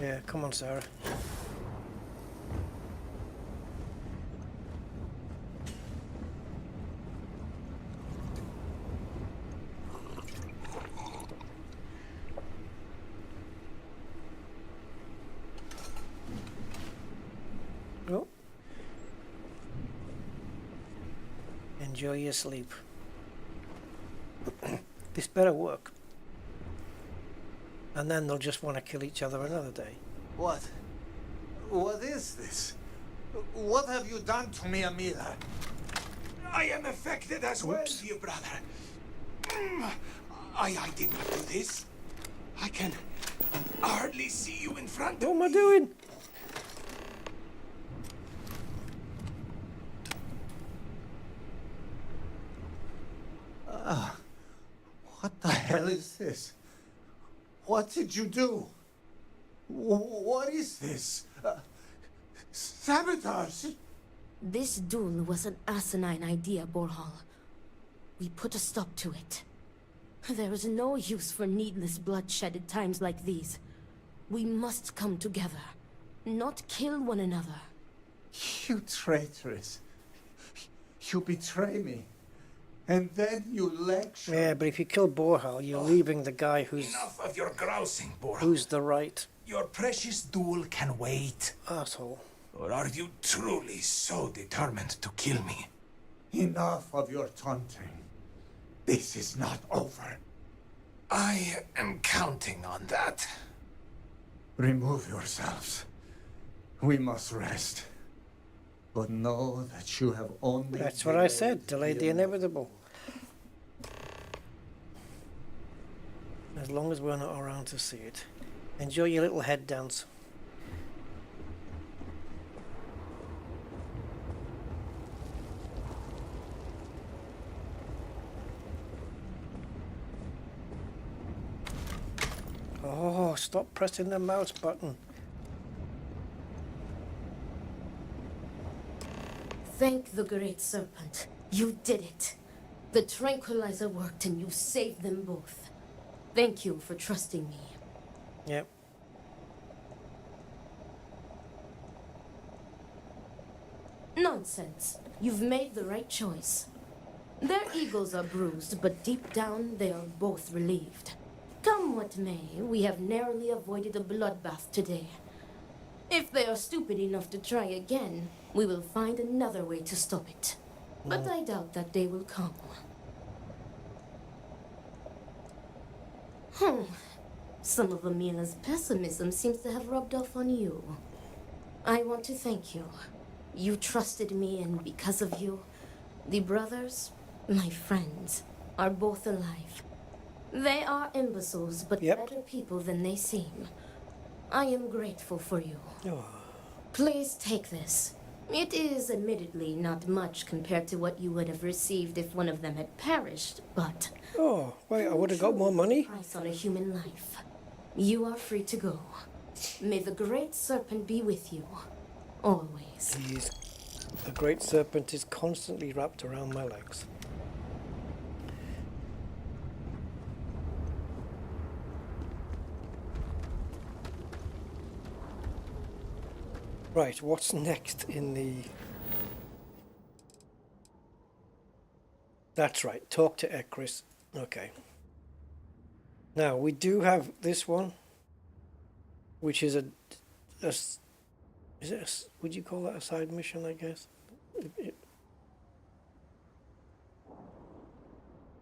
Speaker 1: Yeah, come on, Sarah. Oh. Enjoy your sleep. This better work. And then they'll just want to kill each other another day.
Speaker 12: What? What is this? What have you done to me, Amila?
Speaker 15: I am affected as well, dear brother. I did not do this. I can hardly see you in front of me.
Speaker 1: What am I doing?
Speaker 12: What the hell is this? What did you do? What is this? Sabotage?
Speaker 18: This duel was an asinine idea, Borhal. We put a stop to it. There is no use for needless bloodshed at times like these. We must come together, not kill one another.
Speaker 12: You traitoress. You betray me. And then you lecture.
Speaker 1: Yeah, but if you kill Borhal, you're leaving the guy who's...
Speaker 15: Enough of your grousing, Borhal.
Speaker 1: Who's the right...
Speaker 15: Your precious duel can wait.
Speaker 1: Asshole.
Speaker 15: Or are you truly so determined to kill me?
Speaker 12: Enough of your taunting. This is not over.
Speaker 15: I am counting on that.
Speaker 12: Remove yourselves. We must rest. But know that you have only...
Speaker 1: That's what I said. Delay the inevitable. As long as we're not around to see it. Enjoy your little head dance. Oh, stop pressing the mouse button.
Speaker 18: Thank the Great Serpent. You did it. The tranquilizer worked and you saved them both. Thank you for trusting me.
Speaker 1: Yep.
Speaker 18: Nonsense. You've made the right choice. Their egos are bruised, but deep down they are both relieved. Come what may, we have narrowly avoided a bloodbath today. If they are stupid enough to try again, we will find another way to stop it. But I doubt that day will come. Some of Amila's pessimism seems to have rubbed off on you. I want to thank you. You trusted me, and because of you, the brothers, my friends, are both alive. They are imbeciles, but better people than they seem. I am grateful for you.
Speaker 1: Oh.
Speaker 18: Please take this. It is admittedly not much compared to what you would have received if one of them had perished, but...
Speaker 1: Oh, wait, I would have got more money?
Speaker 18: ...price on a human life. You are free to go. May the Great Serpent be with you. Always.
Speaker 1: The Great Serpent is constantly wrapped around my legs. Right, what's next in the... That's right, talk to Ekris. Okay. Now, we do have this one, which is would you call that a side mission, I guess?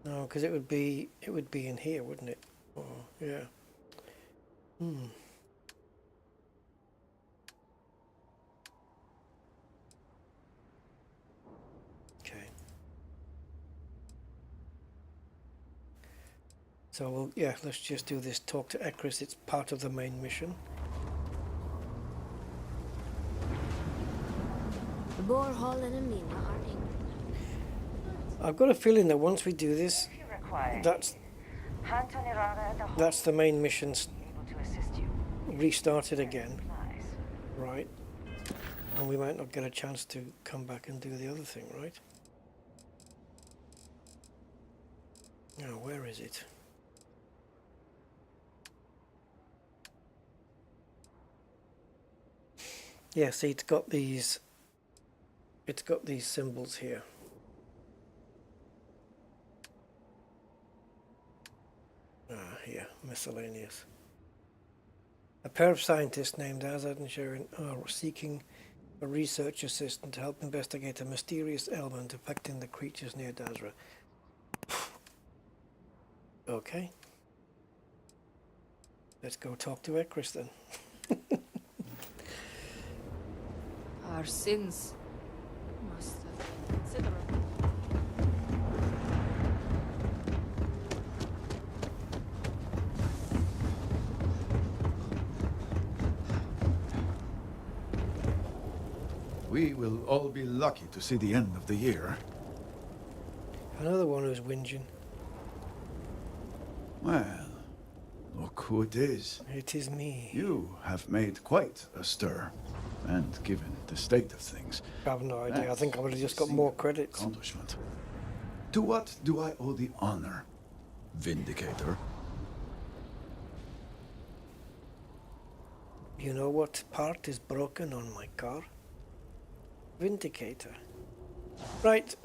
Speaker 1: No, because it would be in here, wouldn't it? Oh, yeah. Okay. So let's just do this. Talk to Ekris. It's part of the main mission.
Speaker 18: The borehole and Amina are angry.
Speaker 1: I've got a feeling that once we do this, that's the main mission restarted again, right? And we might not get a chance to come back and do the other thing, right? Now, where is it? Yeah, see, it's got these symbols here. Here, miscellaneous. A pair of scientists named Azad and Sharon are seeking a research assistant to help investigate a mysterious element affecting the creatures near Dazra. Okay. Let's go talk to Ekris then.
Speaker 17: Our sins must have been considerable.
Speaker 11: We will all be lucky to see the end of the year.
Speaker 1: Another one who's whinging.
Speaker 11: Well, look who it is.
Speaker 1: It is me.
Speaker 11: You have made quite a stir. And given the state of things...
Speaker 1: I have no idea. I think I would have just got more credits.
Speaker 11: Accomplishment. To what do I owe the honor, Vindicator?
Speaker 1: You know what part is broken on my car? Vindicator. Right.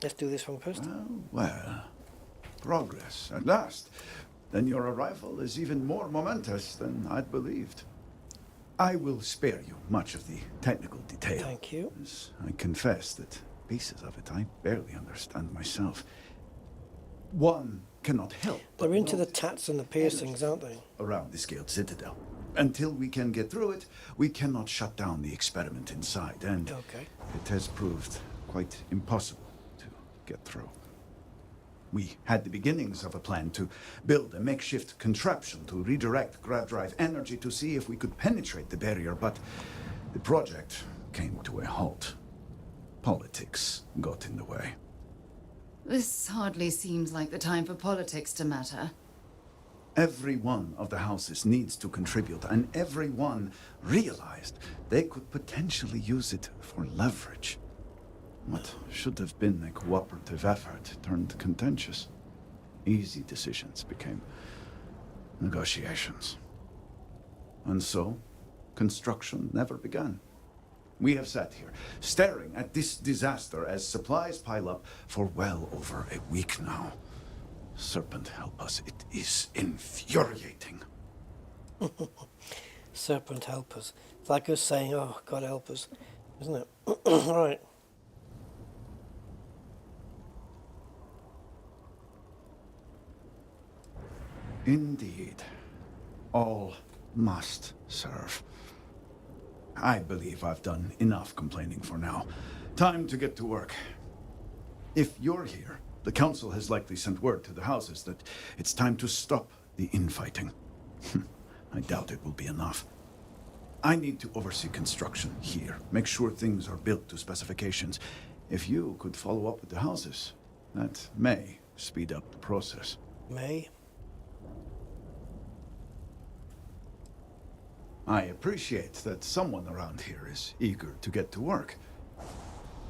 Speaker 1: Let's do this one first.
Speaker 11: Well, progress at last. Then your arrival is even more momentous than I'd believed.
Speaker 20: I will spare you much of the technical detail.
Speaker 1: Thank you.
Speaker 20: As I confess that pieces of it I barely understand myself. One cannot help.
Speaker 1: They're into the tats and the piercings, aren't they?
Speaker 20: Around the scaled citadel. Until we can get through it, we cannot shut down the experiment inside, and it has proved quite impossible to get through. We had the beginnings of a plan to build a makeshift contraption to redirect grav drive energy to see if we could penetrate the barrier, but the project came to a halt. Politics got in the way.
Speaker 10: This hardly seems like the time for politics to matter.
Speaker 20: Every one of the houses needs to contribute, and everyone realized they could potentially use it for leverage. What should have been a cooperative effort turned contentious. Easy decisions became negotiations. And so, construction never began. We have sat here, staring at this disaster as supplies pile up for well over a week now. Serpent help us, it is infuriating.
Speaker 1: Serpent help us. It's like us saying, oh, God help us, isn't it? Right.
Speaker 20: Indeed. All must serve. I believe I've done enough complaining for now. Time to get to work. If you're here, the council has likely sent word to the houses that it's time to stop the infighting. I doubt it will be enough. I need to oversee construction here, make sure things are built to specifications. If you could follow up with the houses, that may speed up the process.
Speaker 1: May?
Speaker 20: I appreciate that someone around here is eager to get to work.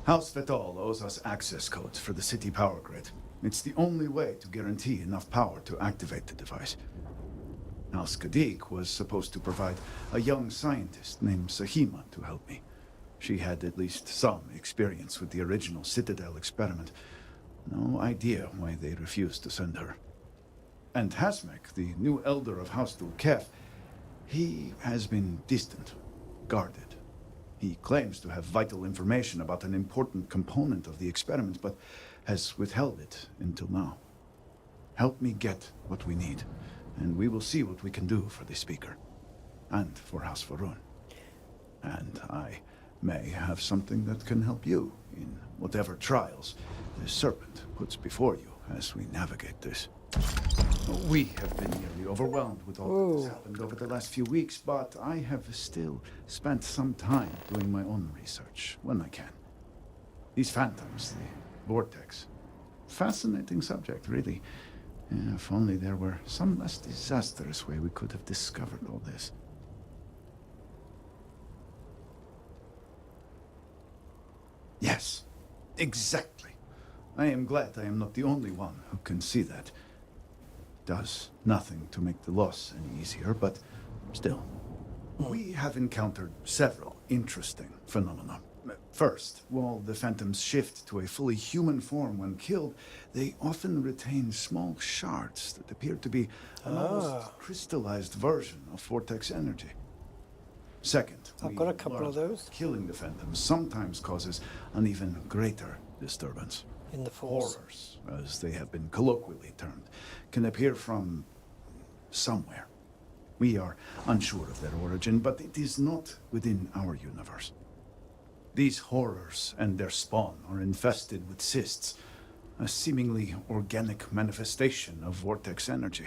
Speaker 20: House Vetol owes us access codes for the city power grid. It's the only way to guarantee enough power to activate the device. House Kadik was supposed to provide a young scientist named Sahima to help me. She had at least some experience with the original Citadel experiment. No idea why they refused to send her. And Hasmek, the new elder of House Dulkef, he has been distant, guarded. He claims to have vital information about an important component of the experiment, but has withheld it until now. Help me get what we need, and we will see what we can do for the Speaker, and for House Varun. And I may have something that can help you in whatever trials the Serpent puts before you as we navigate this. We have been nearly overwhelmed with all that has happened over the last few weeks, but I have still spent some time doing my own research when I can. These phantoms, the vortex, fascinating subject, really. If only there were some less disastrous way we could have discovered all this. Yes, exactly. I am glad I am not the only one who can see that. Does nothing to make the loss any easier, but still. We have encountered several interesting phenomena. First, while the phantoms shift to a fully human form when killed, they often retain small shards that appear to be an almost crystallized version of vortex energy. Second,
Speaker 1: I've got a couple of those.
Speaker 20: Killing the phantoms sometimes causes an even greater disturbance.
Speaker 1: In the force.
Speaker 20: Horrors, as they have been colloquially termed, can appear from somewhere. We are unsure of their origin, but it is not within our universe. These horrors and their spawn are infested with cysts, a seemingly organic manifestation of vortex energy.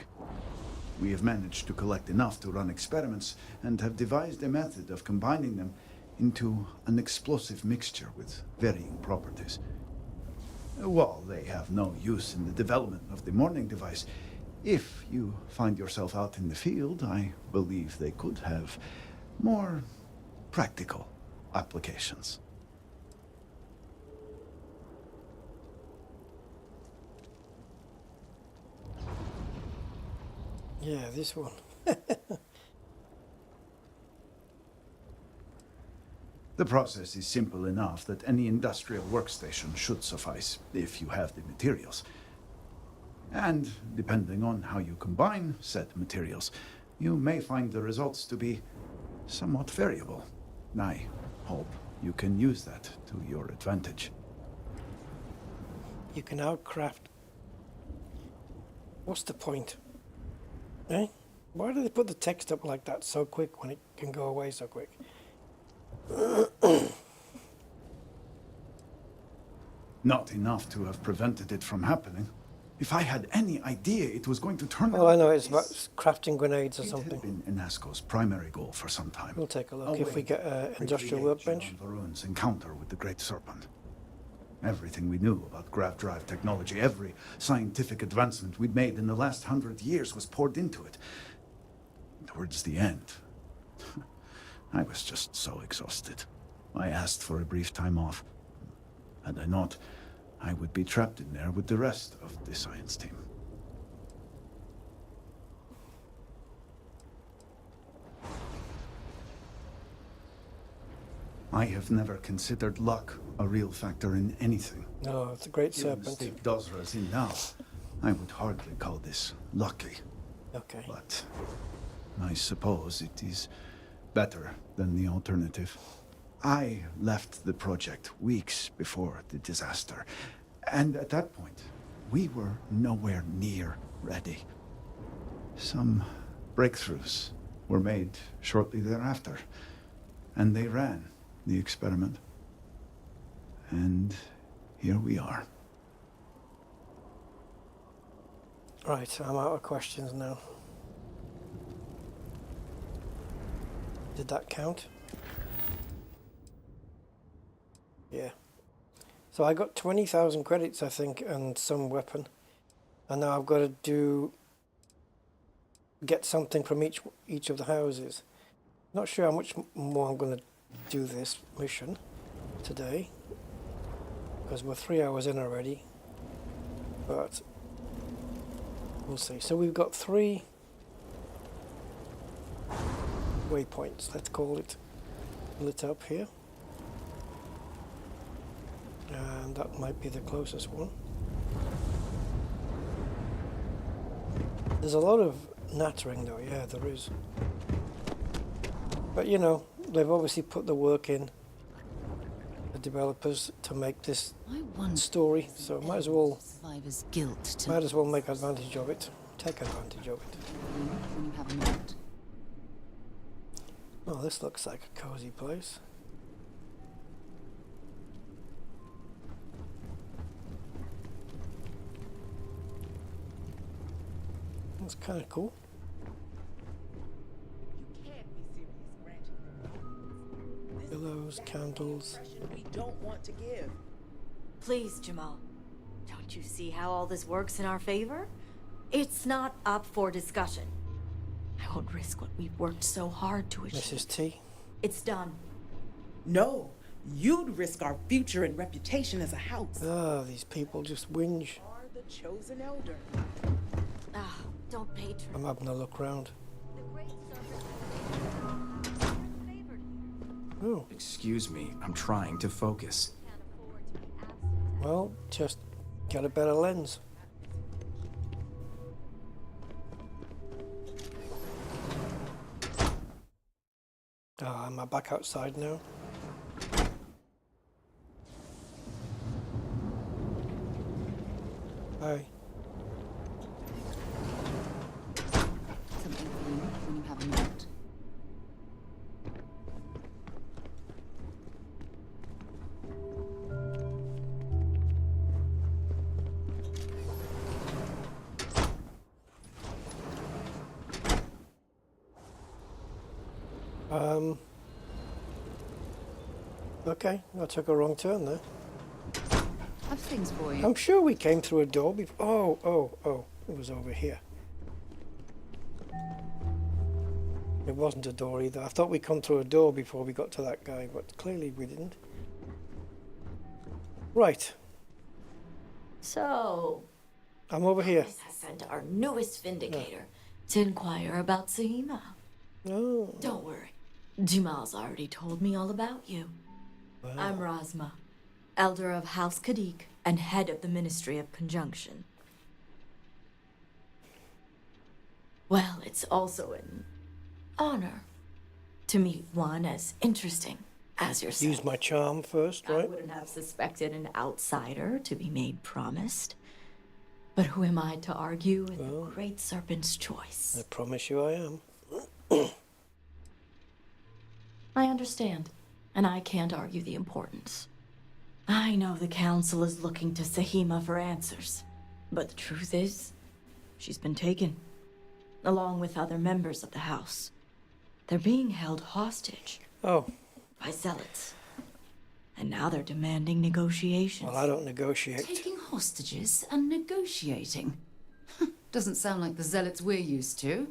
Speaker 20: We have managed to collect enough to run experiments and have devised a method of combining them into an explosive mixture with varying properties. While they have no use in the development of the morning device, if you find yourself out in the field, I believe they could have more practical applications.
Speaker 1: Yeah, this one.
Speaker 20: The process is simple enough that any industrial workstation should suffice if you have the materials. And depending on how you combine said materials, you may find the results to be somewhat variable. I hope you can use that to your advantage.
Speaker 1: You can now craft. What's the point? Eh? Why do they put the text up like that so quick when it can go away so quick?
Speaker 20: Not enough to have prevented it from happening. If I had any idea it was going to turn out...
Speaker 1: Oh, I know, it's about crafting grenades or something.
Speaker 20: It had been Inasco's primary goal for some time.
Speaker 1: We'll take a look if we get an industrial workbench.
Speaker 20: Varun's encounter with the Great Serpent. Everything we knew about grav drive technology, every scientific advancement we'd made in the last 100 years was poured into it. Towards the end, I was just so exhausted. I asked for a brief time off. Had I not, I would be trapped in there with the rest of the science team. I have never considered luck a real factor in anything.
Speaker 1: No, it's a great serpent.
Speaker 20: The state Dozra's in now, I would hardly call this lucky.
Speaker 1: Okay.
Speaker 20: But I suppose it is better than the alternative. I left the project weeks before the disaster, and at that point, we were nowhere near ready. Some breakthroughs were made shortly thereafter, and they ran the experiment. And here we are.
Speaker 1: Right, I'm out of questions now. Did that count? Yeah. So I got 20,000 credits, I think, and some weapon. And now I've got to get something from each of the houses. Not sure how much more I'm going to do this mission today, because we're 3 hours in already. But we'll see. So we've got 3 waypoints, let's call it, lit up here. And that might be the closest one. There's a lot of nattering though, yeah, there is. But you know, they've obviously put the work in, the developers, to make this story, so might as well make advantage of it, take advantage of it.
Speaker 10: When you have a minute.
Speaker 1: Oh, this looks like a cozy place. That's kind of cool. Pillows, candles.
Speaker 14: We don't want to give.
Speaker 21: Please, Jamal. Don't you see how all this works in our favor? It's not up for discussion. I won't risk what we've worked so hard to achieve.
Speaker 1: Mrs. T.
Speaker 21: It's done.
Speaker 14: No, you'd risk our future and reputation as a house.
Speaker 1: Ah, these people just whinge.
Speaker 14: Are the chosen elder.
Speaker 21: Ah, don't patron.
Speaker 1: I'm having a look round. Oh.
Speaker 22: Excuse me, I'm trying to focus.
Speaker 1: Well, just get a better lens. Am I back outside now? Hi.
Speaker 10: Something for you when you have a minute.
Speaker 1: Okay, I took a wrong turn there.
Speaker 10: I've things for you.
Speaker 1: I'm sure we came through a door before. Oh, it was over here. It wasn't a door either. I thought we'd come through a door before we got to that guy, but clearly we didn't. Right.
Speaker 21: So,
Speaker 1: I'm over here.
Speaker 21: Chris has sent our newest vindicator to inquire about Sahima.
Speaker 1: Oh.
Speaker 21: Don't worry. Jamal's already told me all about you.
Speaker 1: Wow.
Speaker 21: I'm Razma, elder of House Kadik and head of the Ministry of Conjunction. Well, it's also an honor to meet one as interesting as yourself.
Speaker 1: Use my charm first,
Speaker 21: I
Speaker 1: right?
Speaker 21: wouldn't have suspected an outsider to be made promised. But who am I to argue with the Great Serpent's choice?
Speaker 1: I promise you I am.
Speaker 21: I understand, and I can't argue the importance. I know the Council is looking to Sahima for answers, but the truth is, she's been taken, along with other members of the House. They're being held hostage.
Speaker 1: Oh.
Speaker 21: By zealots. And now they're demanding negotiations.
Speaker 1: Well, I don't negotiate.
Speaker 10: Taking hostages and negotiating. Doesn't sound like the zealots we're used to.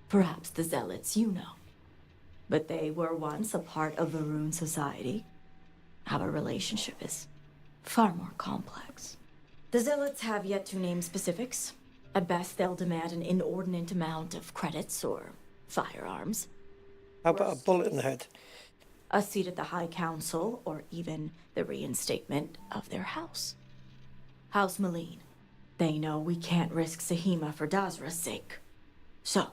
Speaker 21: Perhaps the zealots you know. But they were once a part of Varun society. Our relationship is far more complex. The zealots have yet to name specifics. At best, they'll demand an inordinate amount of credits or firearms.
Speaker 1: How about a bullet in the head?
Speaker 21: A seat at the High Council, or even the reinstatement of their house. House Malene. They know we can't risk Sahima for Dazra's sake. So,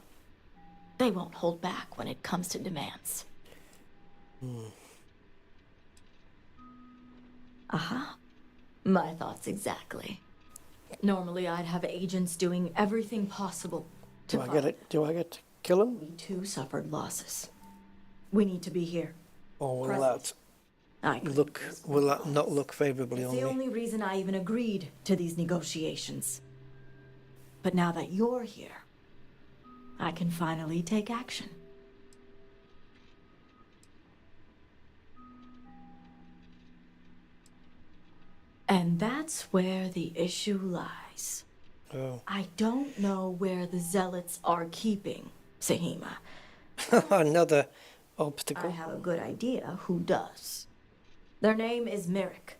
Speaker 21: they won't hold back when it comes to demands. Aha. My thoughts exactly. Normally, I'd have agents doing everything possible to
Speaker 1: Do I get to kill him?
Speaker 21: We too suffered losses. We need to be here.
Speaker 1: Or will
Speaker 21: Present.
Speaker 1: will that not look favorably
Speaker 21: It's
Speaker 1: on
Speaker 21: the
Speaker 1: me?
Speaker 21: only reason I even agreed to these negotiations. But now that you're here, I can finally take action. And that's where the issue lies.
Speaker 1: Oh.
Speaker 21: I don't know where the zealots are keeping Sahima.
Speaker 1: Another obstacle.
Speaker 21: I have a good idea who does. Their name is Merrick.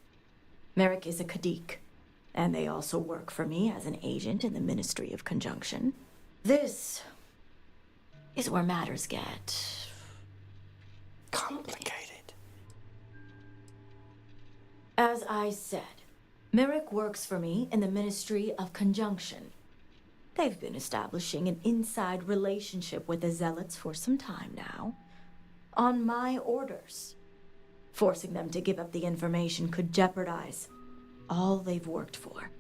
Speaker 21: Merrick is a Kadik, and they also work for me as an agent in the Ministry of Conjunction. This is where matters get
Speaker 1: complicated.
Speaker 21: As I said, Merrick works for me in the Ministry of Conjunction. They've been establishing an inside relationship with the Zealots for some time now, on my orders. Forcing them to give up the information could jeopardize all they've worked for.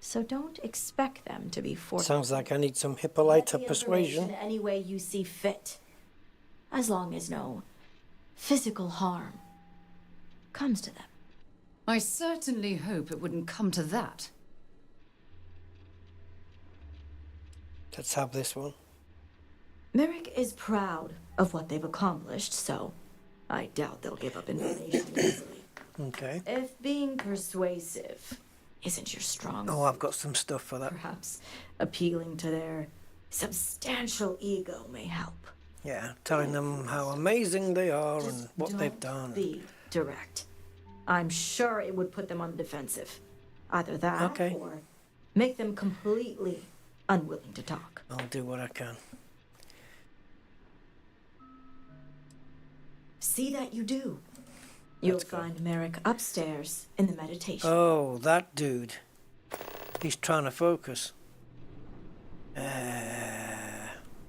Speaker 21: So don't expect them to be forced.
Speaker 1: Sounds like I need some Hippolyta
Speaker 21: Get the
Speaker 1: persuasion.
Speaker 21: information any way you see fit, as long as no physical harm comes to them.
Speaker 10: I certainly hope it wouldn't come to that.
Speaker 1: Let's have this one.
Speaker 21: Merrick is proud of what they've accomplished, so I doubt they'll give up information easily.
Speaker 1: Okay.
Speaker 21: If being persuasive isn't your strong
Speaker 1: Oh, I've got some stuff for that.
Speaker 21: perhaps appealing to their substantial ego may help.
Speaker 1: Yeah, telling them how amazing they are and what they've done.
Speaker 21: Be direct. I'm sure it would put them on the defensive. Either that or make them completely unwilling to talk.
Speaker 1: I'll do what I can.
Speaker 21: See that you do. You'll find Merrick upstairs in the meditation.
Speaker 1: Oh, that dude. He's trying to focus.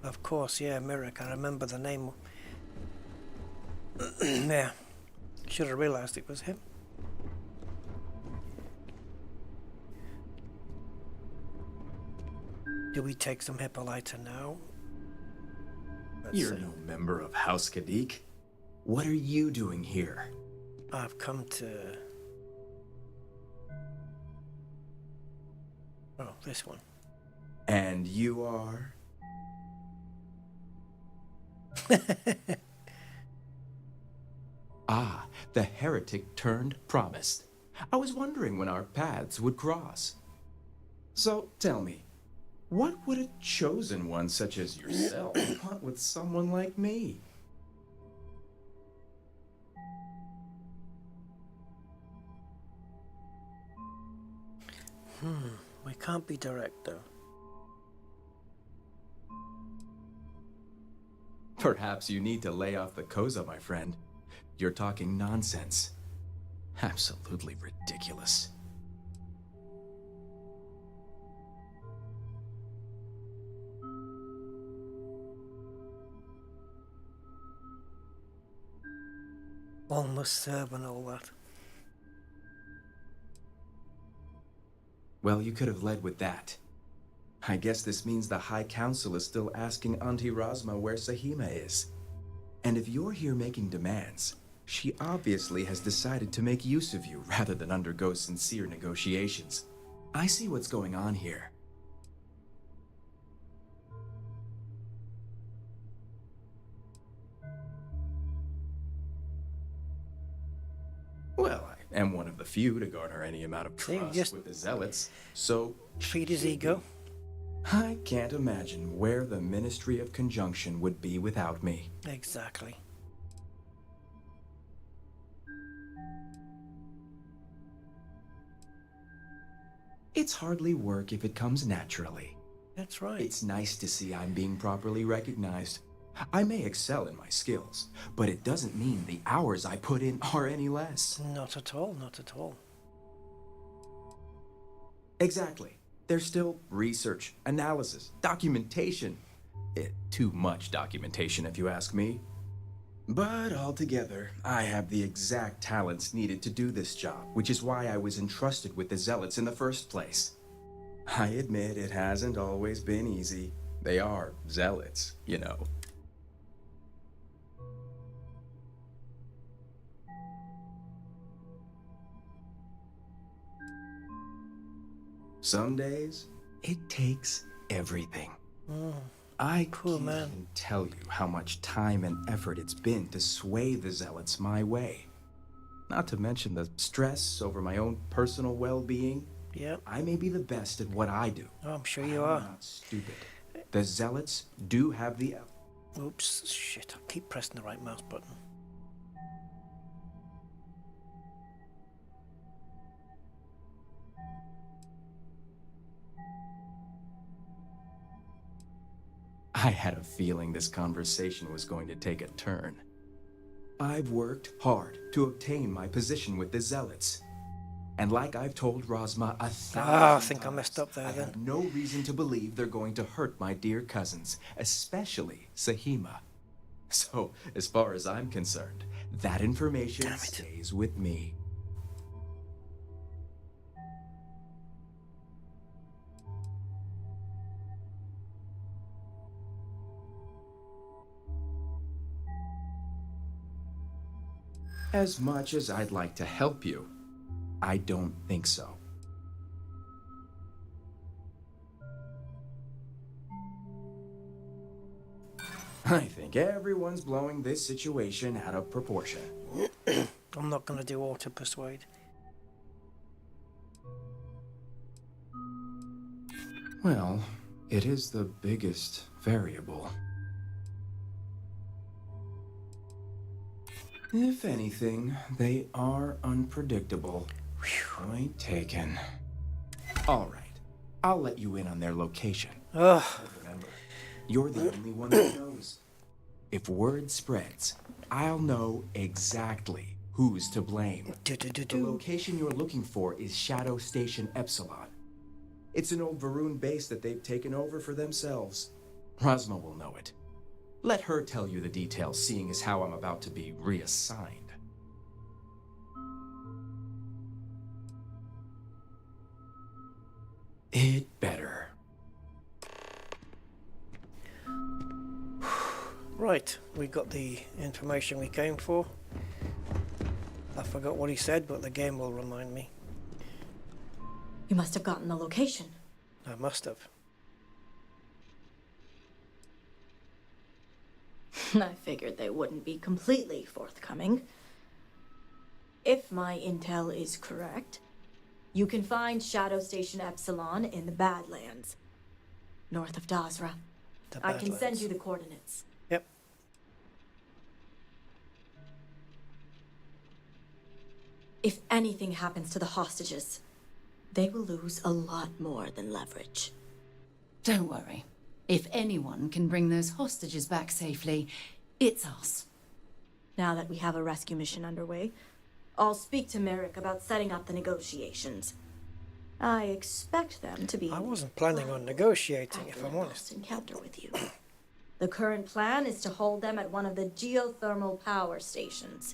Speaker 1: Of course, yeah, Merrick. I remember the name. Yeah. Should have realized it was him. Do we take some Hippolyta now?
Speaker 22: You're no member of House Kadik. What are you doing here?
Speaker 1: I've come to... Oh, this one.
Speaker 22: And you are? Ah, the heretic turned promised. I was wondering when our paths would cross. So, tell me, what would a chosen one such as yourself want with someone like me?
Speaker 1: We can't be direct, though.
Speaker 22: Perhaps you need to lay off the Koza, my friend. You're talking nonsense. Absolutely ridiculous.
Speaker 1: One must serve and all that.
Speaker 22: Well, you could have led with that. I guess this means the High Council is still asking Auntie Rosma where Sahima is. And if you're here making demands, she obviously has decided to make use of you rather than undergo sincere negotiations. I see what's going on here. Well, I am one of the few to garner any amount of trust with the Zealots, so...
Speaker 1: Feed his ego.
Speaker 22: I can't imagine where the Ministry of Conjunction would be without me.
Speaker 1: Exactly.
Speaker 22: It's hardly work if it comes naturally.
Speaker 1: That's right.
Speaker 22: It's nice to see I'm being properly recognized. I may excel in my skills, but it doesn't mean the hours I put in are any less.
Speaker 1: Not at all, not at all.
Speaker 22: Exactly. There's still research, analysis, documentation. Too much documentation, if you ask me. But altogether, I have the exact talents needed to do this job, which is why I was entrusted with the Zealots in the first place. I admit it hasn't always been easy. They are Zealots, you know. Some days, it takes everything. I can't even tell you how much time and effort it's been to sway the Zealots my way. Not to mention the stress over my own personal well-being.
Speaker 1: Yeah.
Speaker 22: I may be the best at what I do.
Speaker 1: Oh, I'm sure you are.
Speaker 22: I'm not stupid. The Zealots do have the...
Speaker 1: Oops, shit, I keep pressing the right mouse button.
Speaker 22: I had a feeling this conversation was going to take a turn. I've worked hard to obtain my position with the Zealots. And like I've told Rosma 1,000
Speaker 1: I think I messed up there
Speaker 22: I have no reason to believe they're going to hurt my dear cousins, especially Sahima. So, as far as I'm concerned, that information stays with me. As much as I'd like to help you, I don't think so. I think everyone's blowing this situation out of proportion.
Speaker 1: I'm not going to do auto persuade.
Speaker 22: Well, it is the biggest variable. If anything, they are unpredictable. Point taken. All right, I'll let you in on their location.
Speaker 1: Ugh.
Speaker 22: Remember, you're the only one that knows. If word spreads, I'll know exactly who's to blame. The location you're looking for is Shadow Station Epsilon. It's an old Varun base that they've taken over for themselves. Rosma will know it. Let her tell you the details, seeing as how I'm about to be reassigned. It better.
Speaker 1: Right, we got the information we came for. I forgot what he said, but the game will remind me.
Speaker 21: You must have gotten the location.
Speaker 1: I must have.
Speaker 21: I figured they wouldn't be completely forthcoming. If my intel is correct, you can find Shadow Station Epsilon in the Badlands, north of Dazra. I can send you the coordinates.
Speaker 1: Yep.
Speaker 21: If anything happens to the hostages, they will lose a lot more than leverage.
Speaker 10: Don't worry. If anyone can bring those hostages back safely, it's us.
Speaker 21: Now that we have a rescue mission underway, I'll speak to Merrick about setting up the negotiations. I expect them to be...
Speaker 1: I wasn't planning on negotiating, if I'm honest.
Speaker 21: ...encounter with you. The current plan is to hold them at one of the geothermal power stations.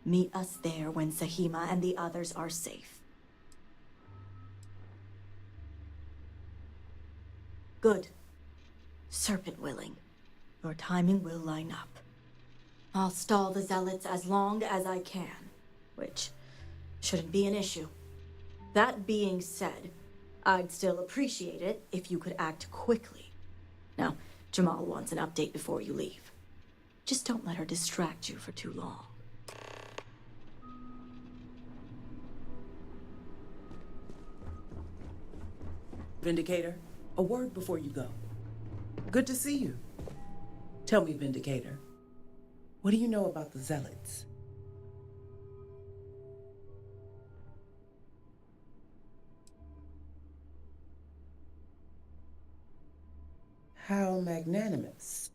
Speaker 21: Meet us there when Sahima and the others are safe. Good. Serpent willing. Your timing will line up. I'll stall the Zealots as long as I can, which shouldn't be an issue. That being said, I'd still appreciate it if you could act quickly. Now, Jamal wants an update before you leave. Just don't let her distract you for too long.
Speaker 14: Vindicator, a word before you go. Good to see you. Tell me, Vindicator, what do you know about the Zealots? How magnanimous.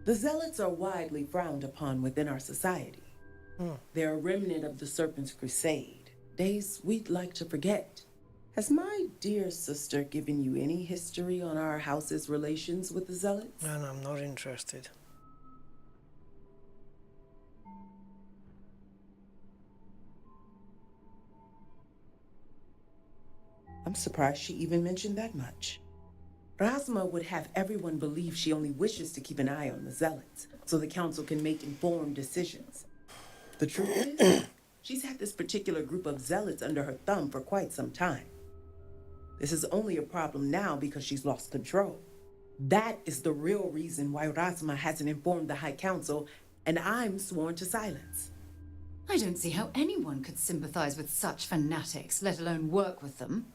Speaker 14: The Zealots are widely frowned upon within our society. They're a remnant of the Serpent's crusade, days we'd like to forget. Has my dear sister given you any history on our house's relations with the Zealots?
Speaker 1: And I'm not interested.
Speaker 14: I'm surprised she even mentioned that much. Rasma would have everyone believe she only wishes to keep an eye on the Zealots, so the Council can make informed decisions. The truth is, she's had this particular group of Zealots under her thumb for quite some time. This is only a problem now because she's lost control. That is the real reason why Rasma hasn't informed the High Council, and I'm sworn to silence.
Speaker 10: I don't see how anyone could sympathize with such fanatics, let alone work with them.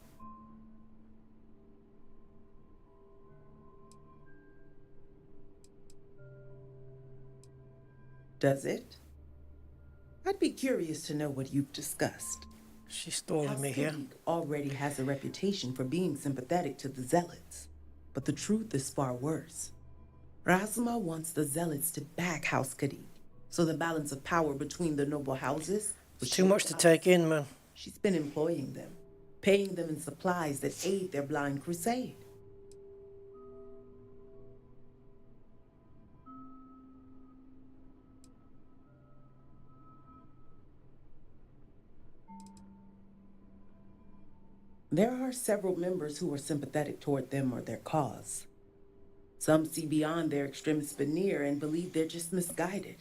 Speaker 14: Does it? I'd be curious to know what you've discussed.
Speaker 1: She's stalling me here.
Speaker 14: Haskell already has a reputation for being sympathetic to the Zealots, but the truth is far worse. Rasma wants the Zealots to back House Kadik, so the balance of power between the noble houses...
Speaker 1: It's too much to take in, man.
Speaker 14: She's been employing them, paying them in supplies that aid their blind crusade. There are several members who are sympathetic toward them or their cause. Some see beyond their extremist veneer and believe they're just misguided.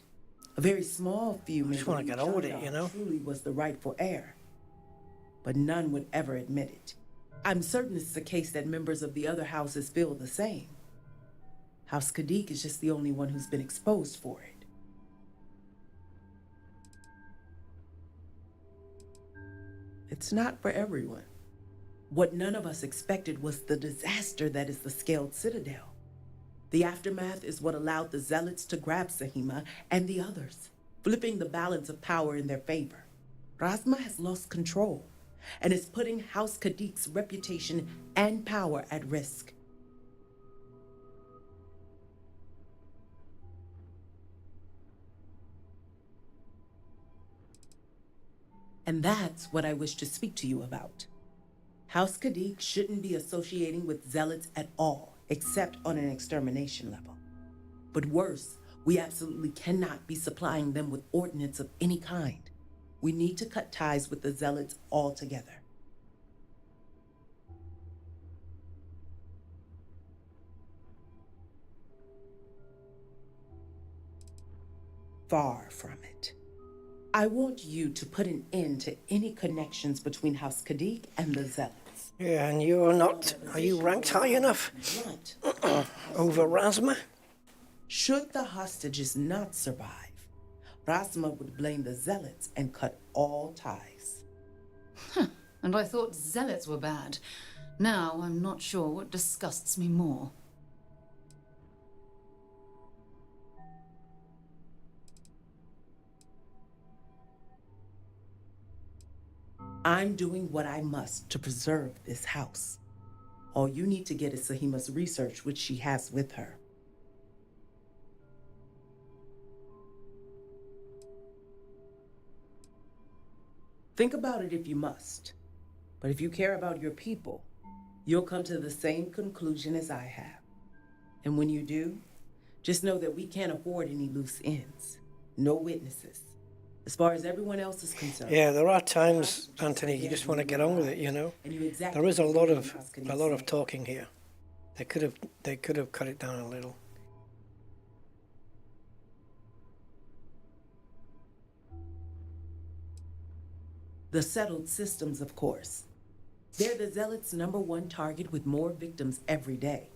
Speaker 14: A very small few may
Speaker 1: just want to get on with it, you know?
Speaker 14: Truly was the rightful heir. But none would ever admit it. I'm certain it's the case that members of the other houses feel the same. House Kadik is just the only one who's been exposed for it. It's not for everyone. What none of us expected was the disaster that is the Scaled Citadel. The aftermath is what allowed the Zealots to grab Sahima and the others, flipping the balance of power in their favor. Rasma has lost control and is putting House Kadik's reputation and power at risk. And that's what I wish to speak to you about. House Kadik shouldn't be associating with Zealots at all, except on an extermination level. But worse, we absolutely cannot be supplying them with ordnance of any kind. We need to cut ties with the Zealots altogether. Far from it. I want you to put an end to any connections between House Kadik and the Zealots.
Speaker 1: Yeah, and you're not... Are you ranked high enough? Over Rasma?
Speaker 14: Should the hostages not survive, Rasma would blame the Zealots and cut all ties.
Speaker 10: And I thought Zealots were bad. Now I'm not sure what disgusts me more.
Speaker 14: I'm doing what I must to preserve this house. All you need to get is Sahima's research, which she has with her. Think about it if you must. But if you care about your people, you'll come to the same conclusion as I have. And when you do, just know that we can't afford any loose ends. No witnesses. As far as everyone else is concerned.
Speaker 1: Yeah, there are times, Anthony, you just want to get on with it, you know. There is a lot of talking here. They could have cut it down a little.
Speaker 14: The settled systems, of course. They're the Zealots' #1 target with more victims every day.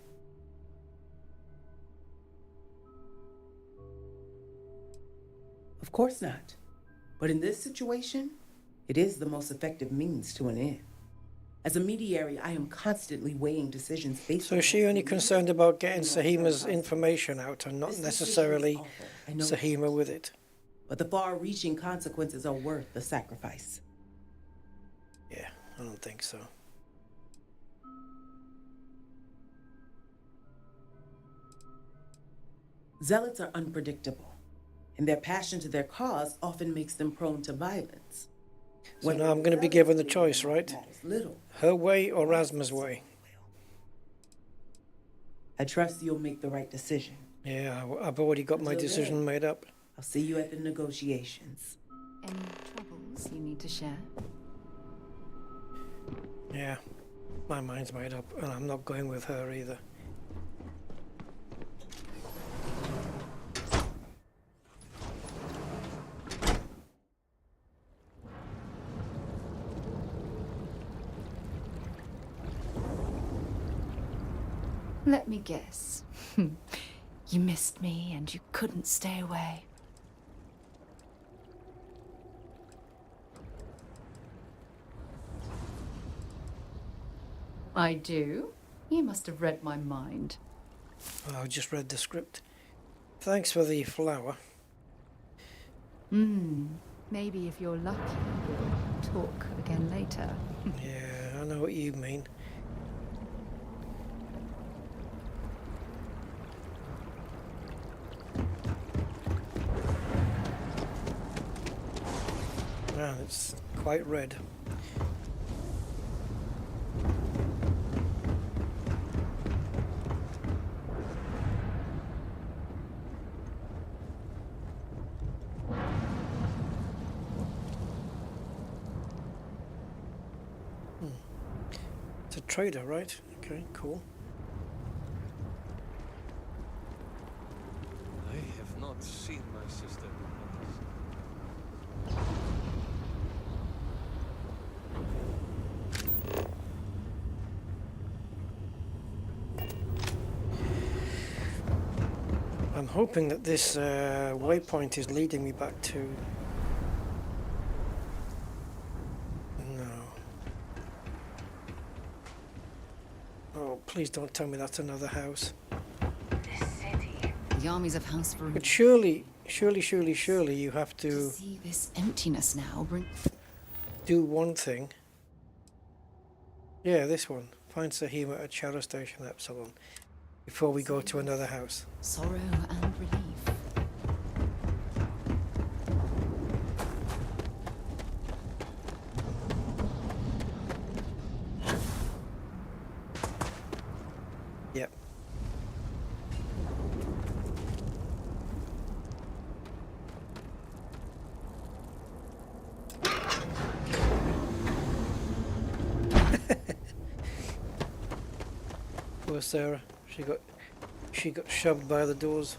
Speaker 14: Of course not. But in this situation, it is the most effective means to an end. As a mediary, I am constantly weighing decisions based
Speaker 1: So is she only concerned about getting Sahima's information out and not necessarily Sahima with it?
Speaker 14: But the far-reaching consequences are worth the sacrifice.
Speaker 1: Yeah, I don't think so.
Speaker 14: Zealots are unpredictable, and their passion to their cause often makes them prone to violence.
Speaker 1: So now I'm going to be given the choice, right?
Speaker 14: Little.
Speaker 1: Her way or Rasma's way?
Speaker 14: I trust you'll make the right decision.
Speaker 1: Yeah, I've already got my decision made up.
Speaker 14: I'll see you at the negotiations.
Speaker 10: Any troubles you need to share?
Speaker 1: Yeah, my mind's made up, and I'm not going with her either.
Speaker 10: Let me guess. You missed me and you couldn't stay away. I do? You must have read my mind.
Speaker 1: Oh, I just read the script. Thanks for the flower.
Speaker 10: Maybe if you're lucky, we'll talk again later.
Speaker 1: Yeah, I know what you mean. Man, it's quite red. It's a trader, right? Okay, cool.
Speaker 3: I have not seen my sister.
Speaker 1: I'm hoping that this waypoint is leading me back to... No. Oh, please don't tell me that's another house.
Speaker 10: This city. The armies of House Varun.
Speaker 1: But surely you have to
Speaker 10: See this emptiness now.
Speaker 1: do one thing. Yeah, this one. Find Sahima at Shadow Station Epsilon before we go to another house.
Speaker 10: Sorrow and relief.
Speaker 1: Yep. Poor Sarah. She got shoved by the doors.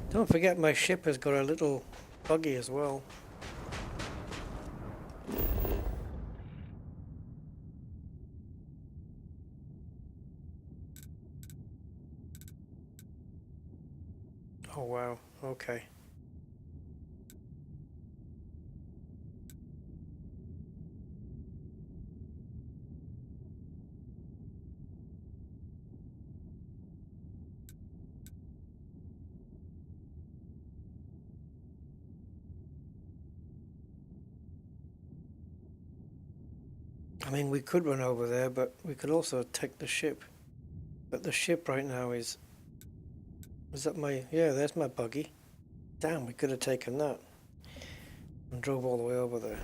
Speaker 1: Don't forget my ship has got a little buggy as well. Oh wow, okay. I mean, we could run over there, but we could also take the ship. But the ship right now is that my... Yeah, there's my buggy. Damn, we could have taken that and drove all the way over there.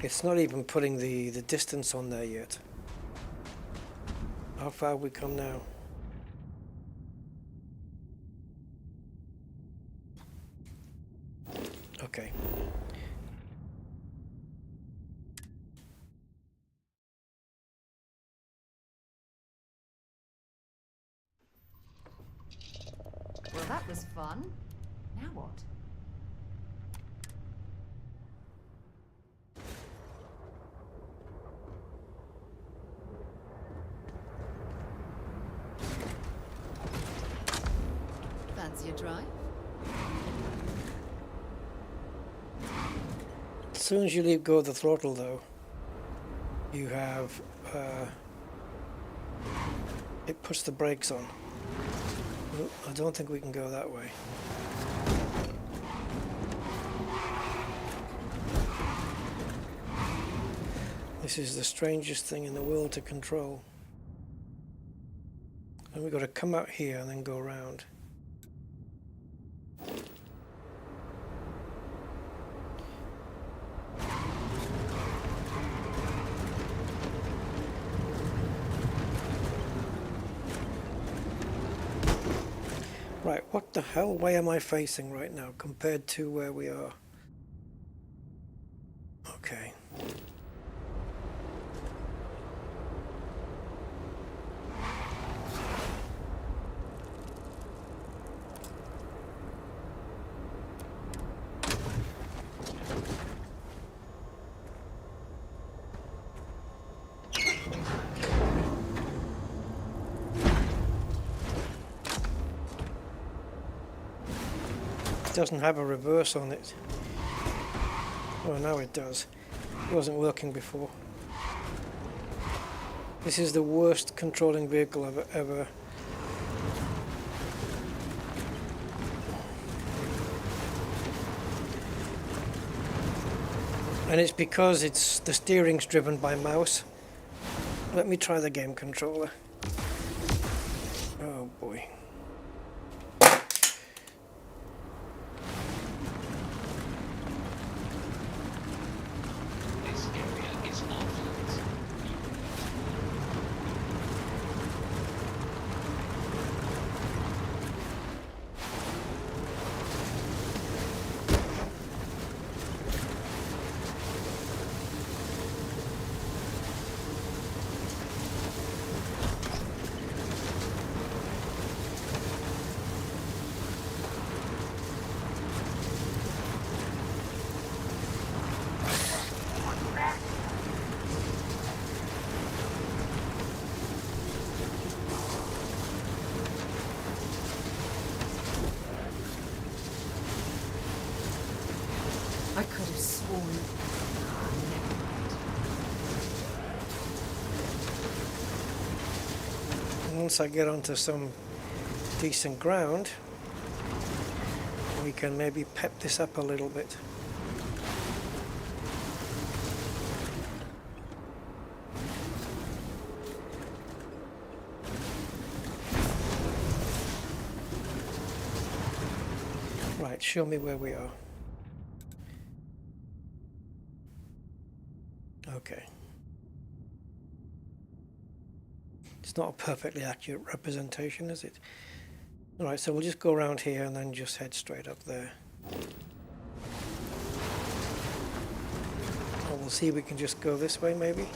Speaker 1: It's not even putting the distance on there yet. How far have we come now? Okay.
Speaker 19: Well, that was fun. Now what? Fancy a drive?
Speaker 1: As soon as you leave go of the throttle, though, you have it puts the brakes on. Oh, I don't think we can go that way. This is the strangest thing in the world to control. And we've got to come out here and then go around. Right, what the hell way am I facing right now compared to where we are? Okay. Doesn't have a reverse on it. Oh, now it does. It wasn't working before. This is the worst controlling vehicle I've ever. And it's because the steering's driven by mouse. Let me try the game controller. Oh boy.
Speaker 19: I could have sworn.
Speaker 1: Once I get onto some decent ground, we can maybe pep this up a little bit. Right, show me where we are. Okay. It's not a perfectly accurate representation, is it? Alright, so we'll just go around here and then just head straight up there. Or we'll see if we can just go this way, maybe.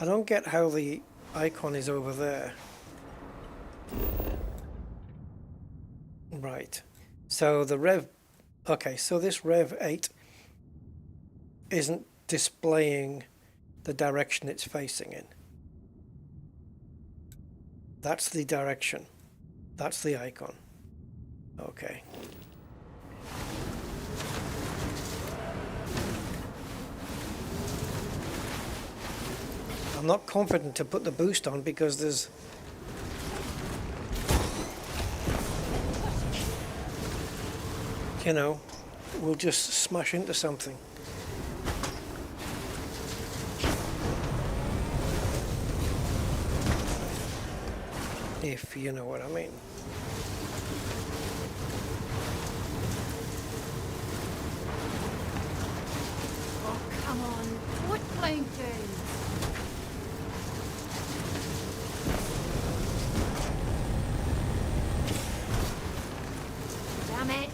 Speaker 1: I don't get how the icon is over there. Right, so the Rev, okay, so this Rev 8 isn't displaying the direction it's facing in. That's the direction, that's the icon. Okay. I'm not confident to put the boost on because there's... You know, we'll just smash into something. If you know what I mean.
Speaker 17: Oh, come on. Quit playing games. Damn it.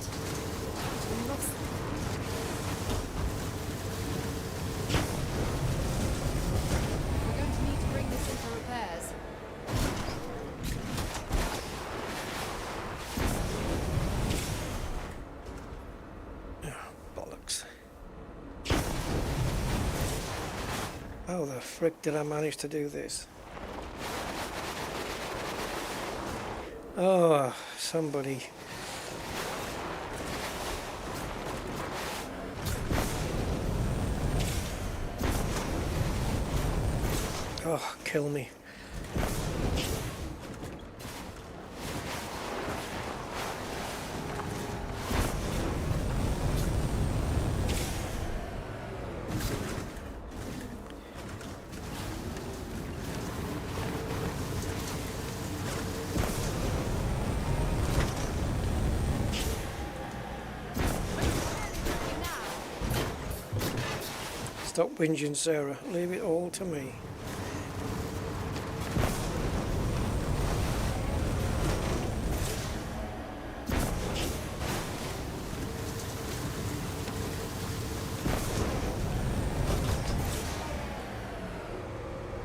Speaker 17: We're going to need to bring this in for repairs.
Speaker 1: Bollocks. How the frick did I manage to do this? Oh, somebody. Oh, kill me. Stop whinging, Sarah. Leave it all to me.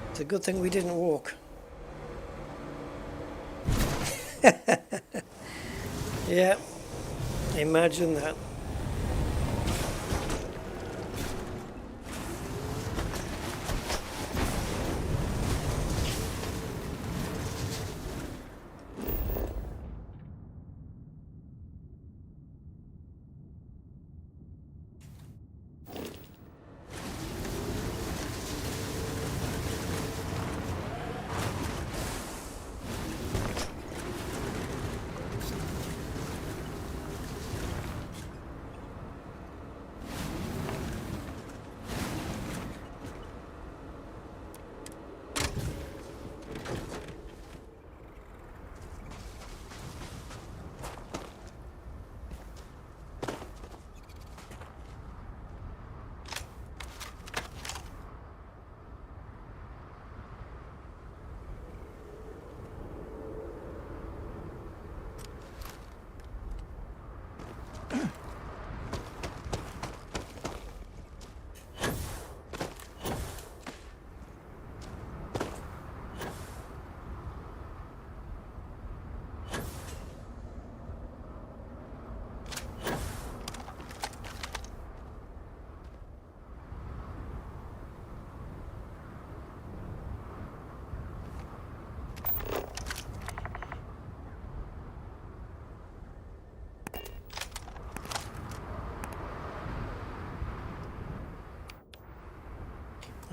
Speaker 1: It's a good thing we didn't walk. Yeah, imagine that.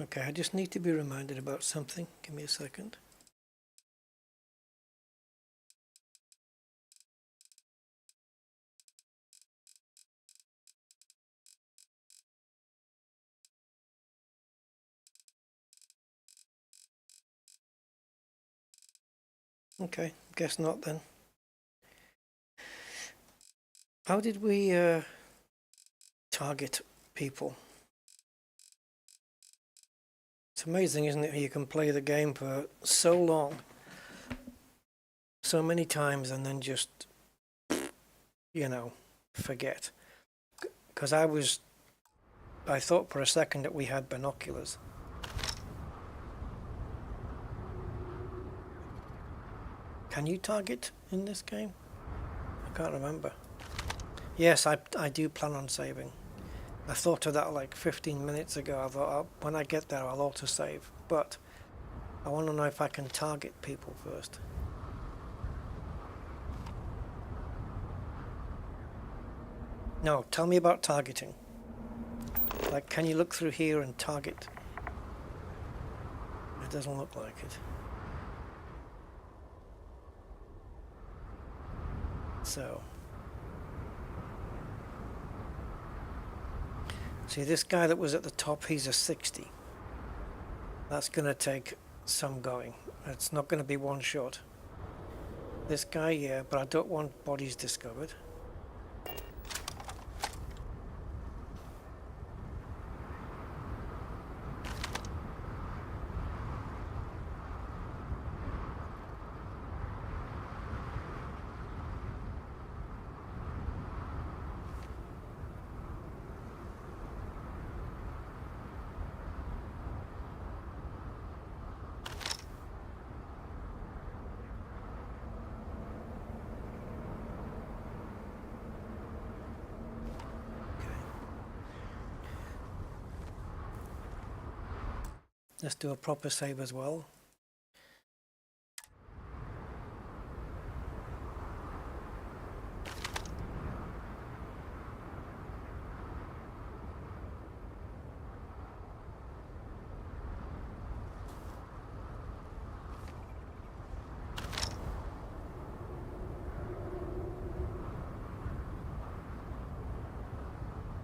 Speaker 1: Okay, I just need to be reminded about something. Give me a second. Okay, guess not then. How did we target people? It's amazing, isn't it? You can play the game for so long, so many times, and then just, you know, forget. Because I thought for a second that we had binoculars. Can you target in this game? I can't remember. Yes, I do plan on saving. I thought of that like 15 minutes ago. I thought when I get there I'll autosave, but I want to know if I can target people first. No, tell me about targeting. Like, can you look through here and target? It doesn't look like it. So. See, this guy that was at the top, he's a 60. That's going to take some going. It's not going to be one shot. This guy, yeah, but I don't want bodies discovered. Let's do a proper save as well.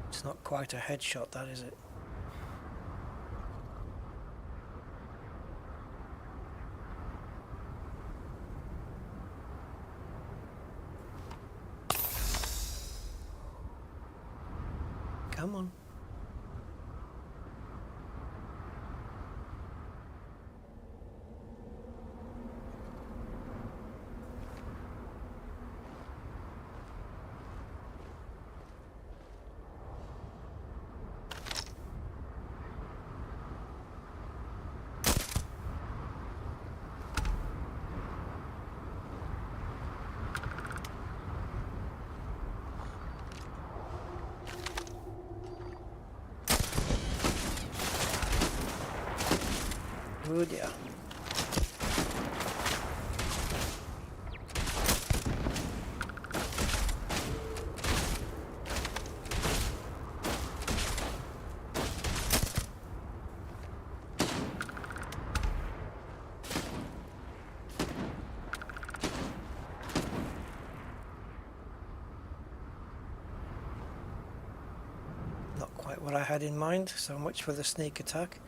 Speaker 1: It's not quite a headshot, that is it? Come on. Oh dear. Not quite what I had in mind, so much for the sneak attack.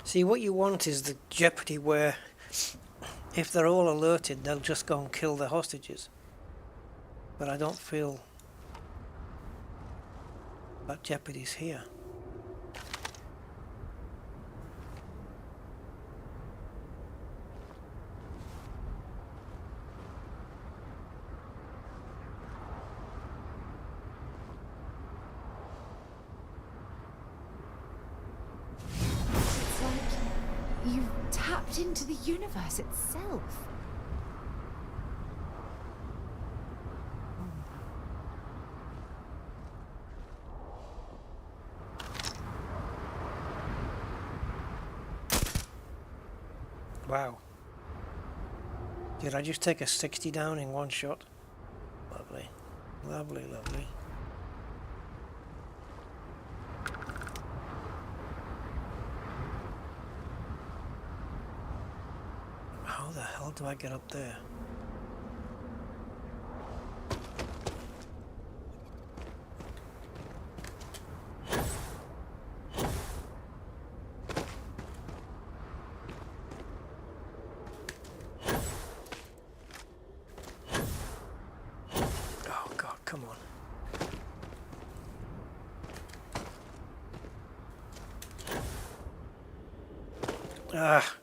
Speaker 1: See, what you want is the jeopardy where if they're all alerted, they'll just go and kill the hostages. But I don't feel that jeopardy's here.
Speaker 21: Into the universe itself.
Speaker 1: Wow. Did I just take a 60 down in one shot? Lovely. Lovely, lovely. How the hell do I get up there? Oh God, come on. Ah.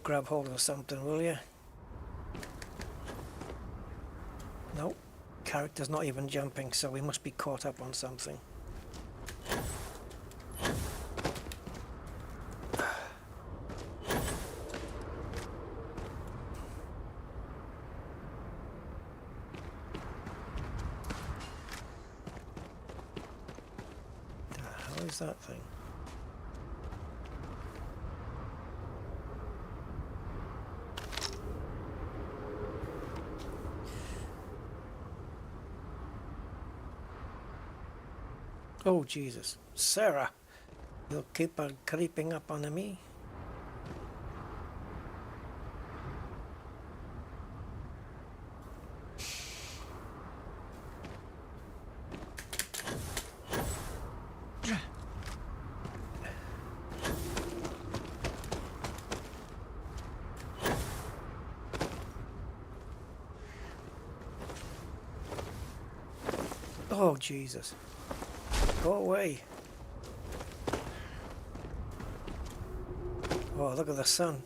Speaker 1: Grab hold of something, will you? Nope. Character's not even jumping, so we must be caught up on something. The hell is that thing? Oh, Jesus. Sarah, you'll keep on creeping up on me. Oh, Jesus. Go away. Oh, look at the sun.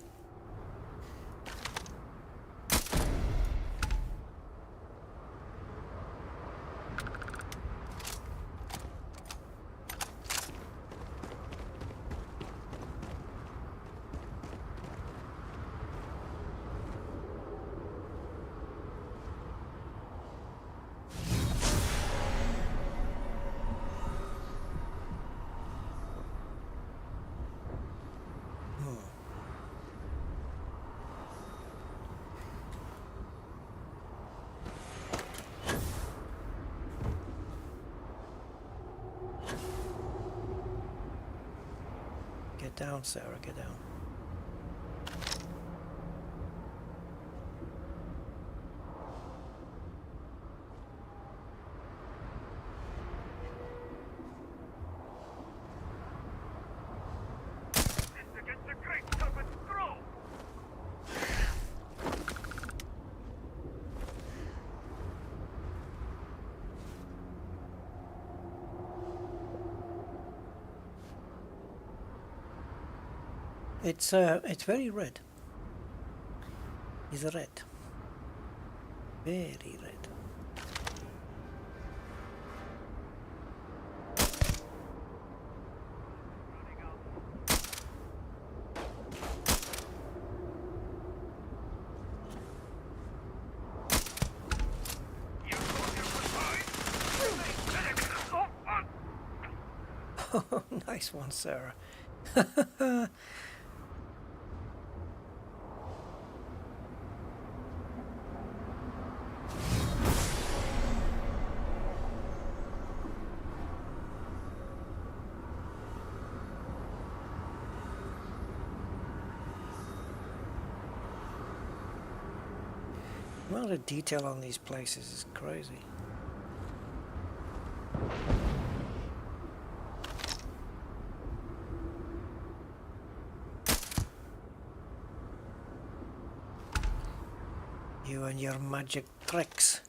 Speaker 1: Get down, Sarah, get down. It's very red. It's red. Very red. Oh, nice one, Sarah. The amount of detail on these places is crazy. You and your magic tricks.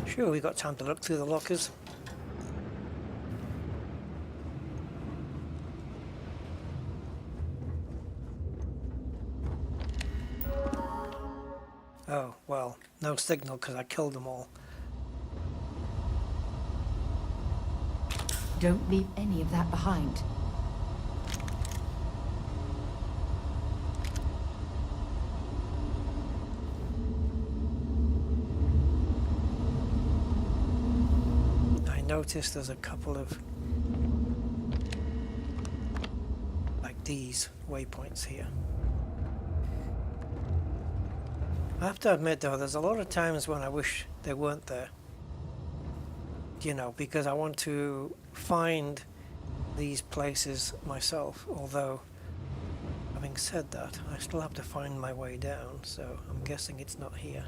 Speaker 1: Sure, we got time to look through the lockers. Oh, well, no signal because I killed them all.
Speaker 10: Don't leave any of that behind.
Speaker 1: I noticed there's a couple of like these waypoints here. I have to admit though, there's a lot of times when I wish they weren't there. You know, because I want to find these places myself, although having said that, I still have to find my way down, so I'm guessing it's not here.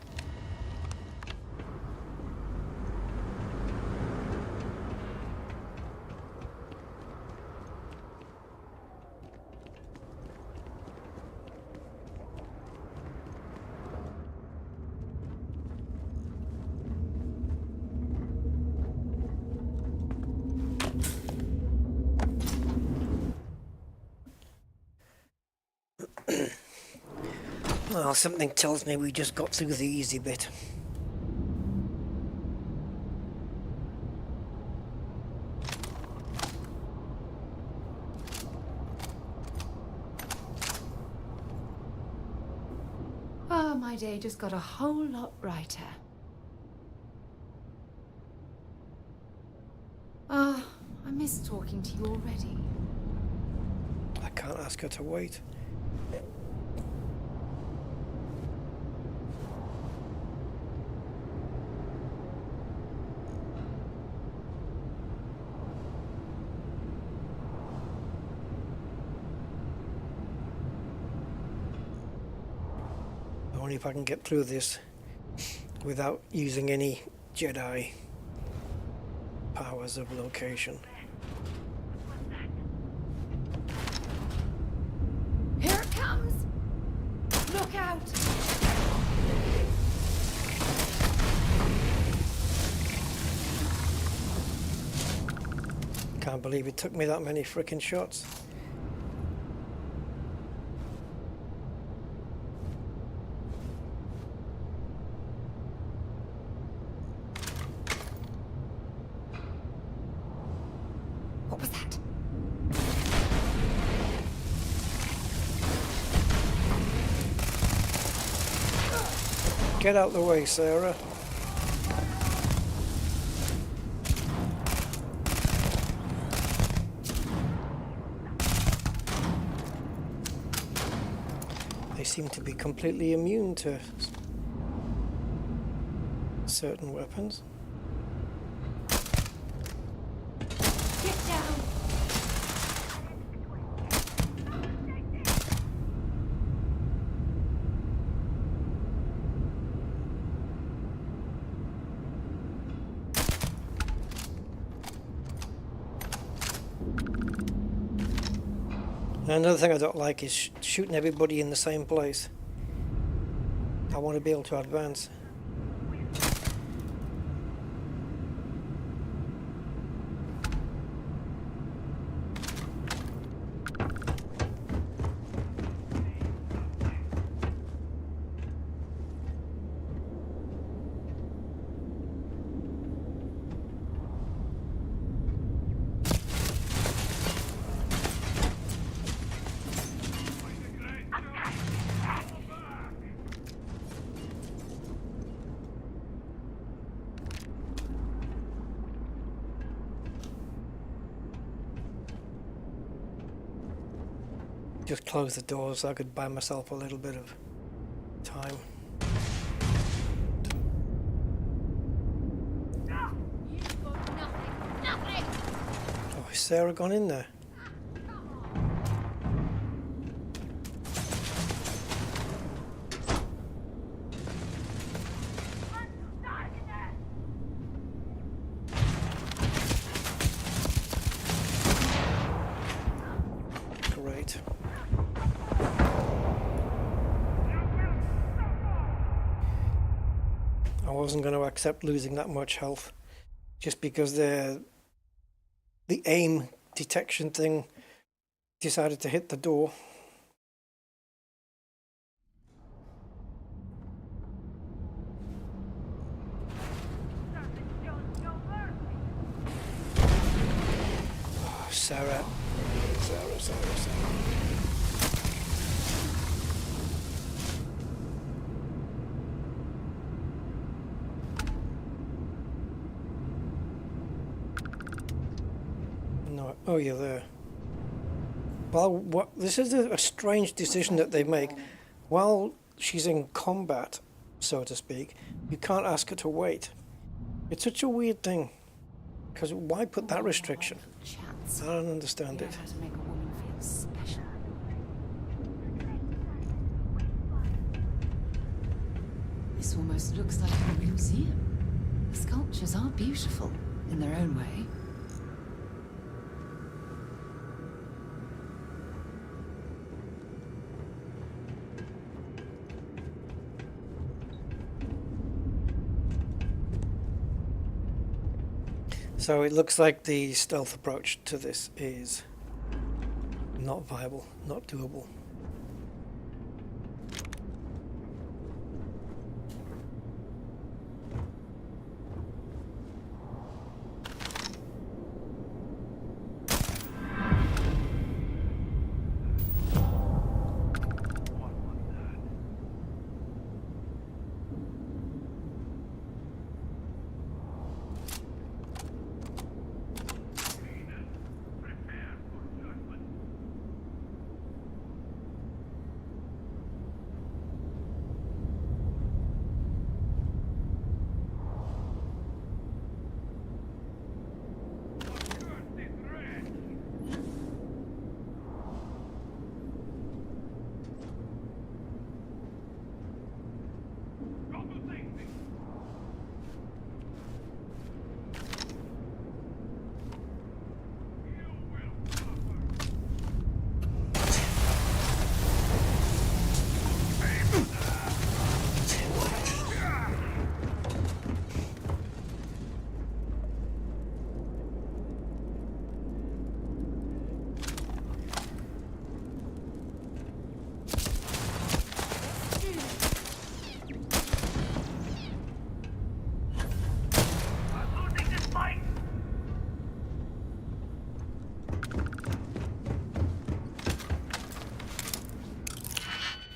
Speaker 1: Well, something tells me we just got through the easy bit.
Speaker 19: Oh, my day just got a whole lot brighter. Ah, I miss talking to you already.
Speaker 1: I can't ask her to wait. Only if I can get through this without using any Jedi powers of location.
Speaker 19: Here it comes! Look out!
Speaker 1: Can't believe it took me that many frickin' shots.
Speaker 19: What was that?
Speaker 1: Get out the way, Sarah. They seem to be completely immune to certain weapons.
Speaker 19: Get down!
Speaker 1: Another thing I don't like is shooting everybody in the same place. I want to be able to advance. Just close the doors so I could buy myself a little bit of time. Oh, is Sarah gone in there? Great. I wasn't going to accept losing that much health just because the aim detection thing decided to hit the door. Oh, Sarah. Sarah. No, oh, you're there. Well, this is a strange decision that they make. While she's in combat, so to speak, you can't ask her to wait. It's such a weird thing. Because why put that restriction? I don't understand it.
Speaker 10: How to make a woman feel special. This almost looks like a museum. The sculptures are beautiful in their own way.
Speaker 1: So it looks like the stealth approach to this is not viable, not doable.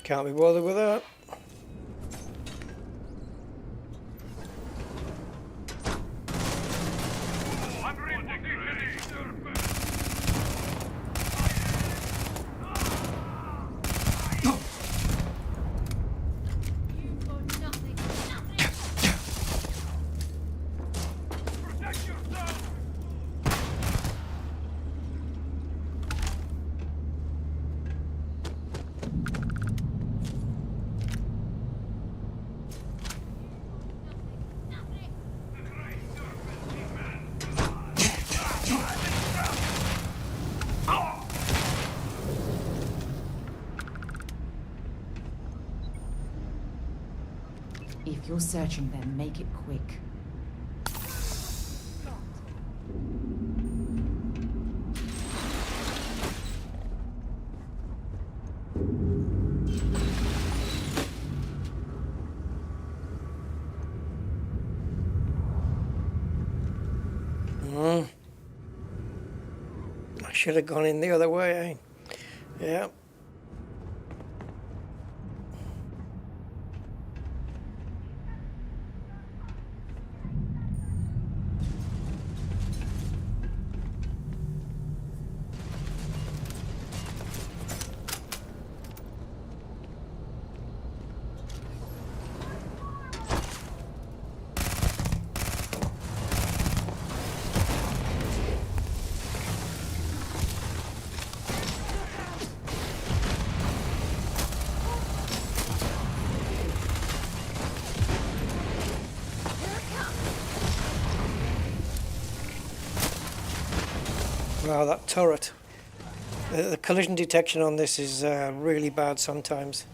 Speaker 1: Can't be bothered with that.
Speaker 10: If you're searching them, make it quick.
Speaker 1: I should have gone in the other way, eh? Yeah. Wow, that turret. The collision detection on this is really bad sometimes.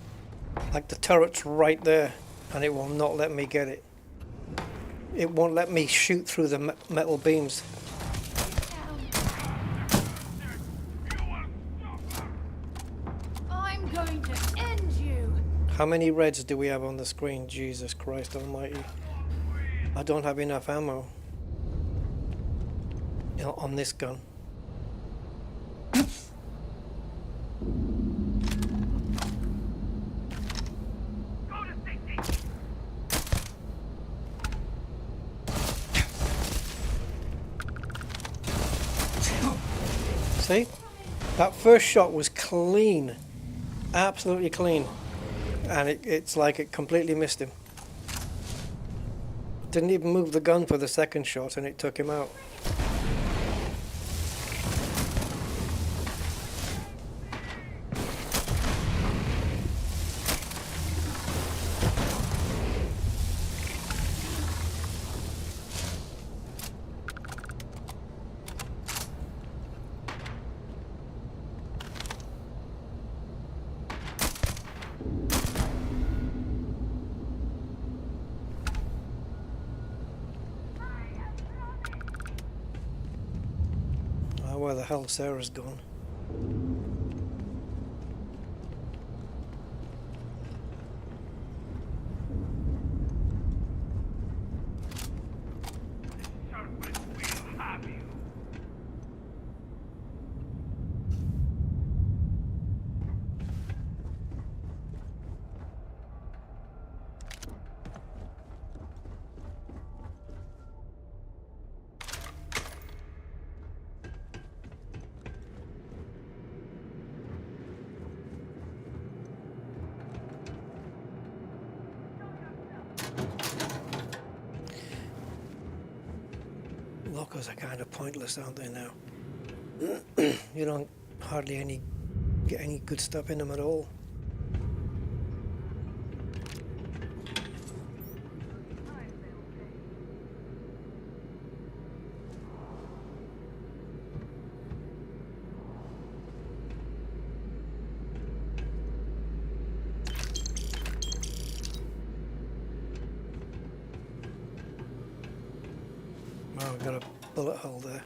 Speaker 1: Like the turret's right there and it will not let me get it. It won't let me shoot through the metal beams.
Speaker 17: I'm going to end you.
Speaker 1: How many reds do we have on the screen? Jesus Christ almighty. I don't have enough ammo, you know, on this gun. See? That first shot was clean. Absolutely clean. And it's like it completely missed him. Didn't even move the gun for the second shot and it took him out. Where the hell Sarah's gone? Locos are kind of pointless, aren't they now? You don't hardly get any good stuff in them at all. Oh, we've got a bullet hole there.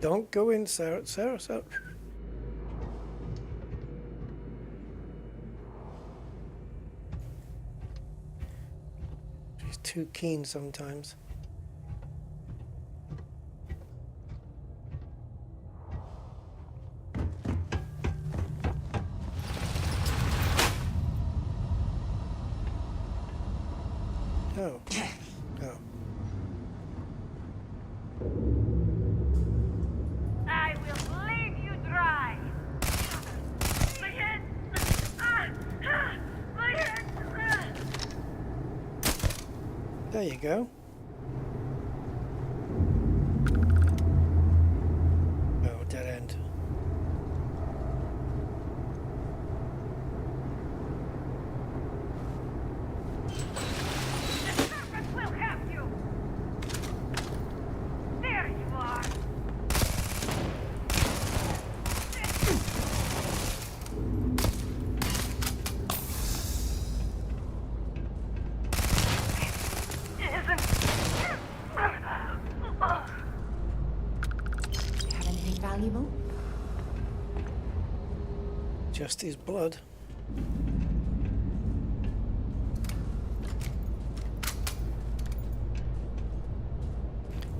Speaker 1: Don't go in, Sarah. Sarah. She's too keen sometimes. Oh. Oh.
Speaker 5: I will bleed you dry. My head. My head.
Speaker 1: There you go. Oh, dead end.
Speaker 5: Will have you. There you are.
Speaker 21: Have anything valuable?
Speaker 1: Just his blood.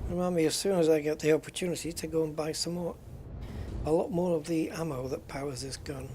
Speaker 1: Remind me as soon as I get the opportunity to go and buy some more, a lot more of the ammo that powers this gun.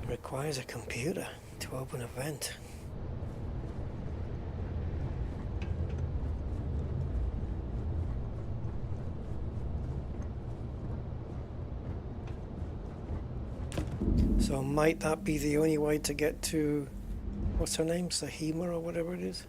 Speaker 1: Requires a computer to open a vent. So might that be the only way to get to, what's her name, Sahima or whatever it is?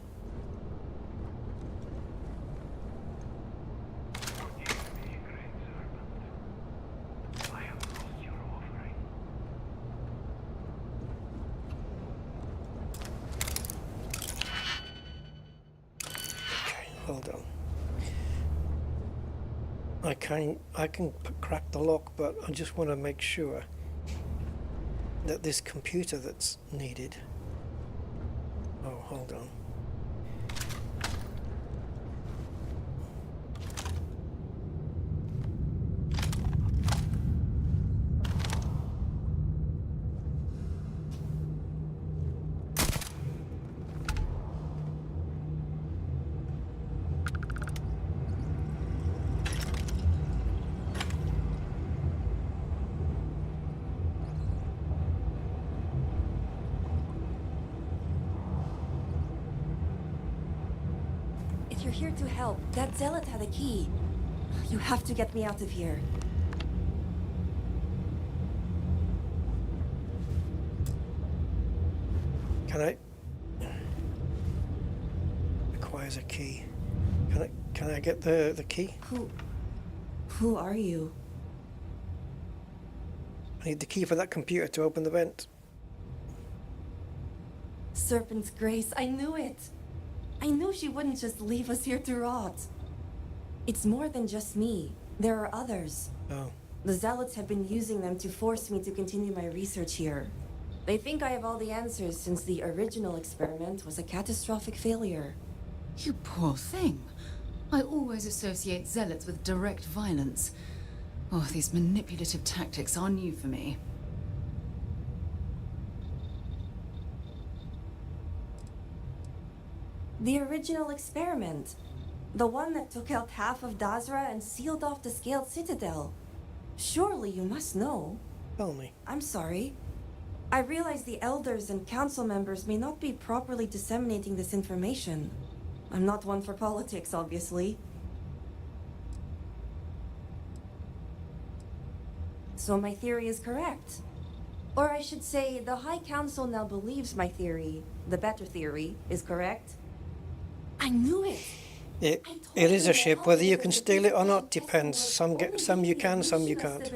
Speaker 1: Hold on. I can crack the lock, but I just want to make sure that this computer that's needed. Oh, hold on.
Speaker 4: If you're here to help, that zealot had a key. You have to get me out of here.
Speaker 1: Can I? Requires a key. Can I get the key?
Speaker 4: Who are you?
Speaker 1: I need the key for that computer to open the vent.
Speaker 4: Serpent's Grace, I knew it! I knew she wouldn't just leave us here to rot. It's more than just me. There are others.
Speaker 1: Oh.
Speaker 4: The zealots have been using them to force me to continue my research here. They think I have all the answers since the original experiment was a catastrophic failure.
Speaker 10: You poor thing. I always associate zealots with direct violence. Oh, these manipulative tactics are new for me.
Speaker 4: The original experiment. The one that took out half of Dazra and sealed off the scaled citadel. Surely you must know.
Speaker 1: Tell me.
Speaker 4: I'm sorry. I realize the elders and council members may not be properly disseminating this information. I'm not one for politics, obviously. So my theory is correct. Or I should say, the High Council now believes my theory, the better theory, is correct. I knew it!
Speaker 1: It is a ship. Whether you can steal it or not depends. Some you can, some you can't.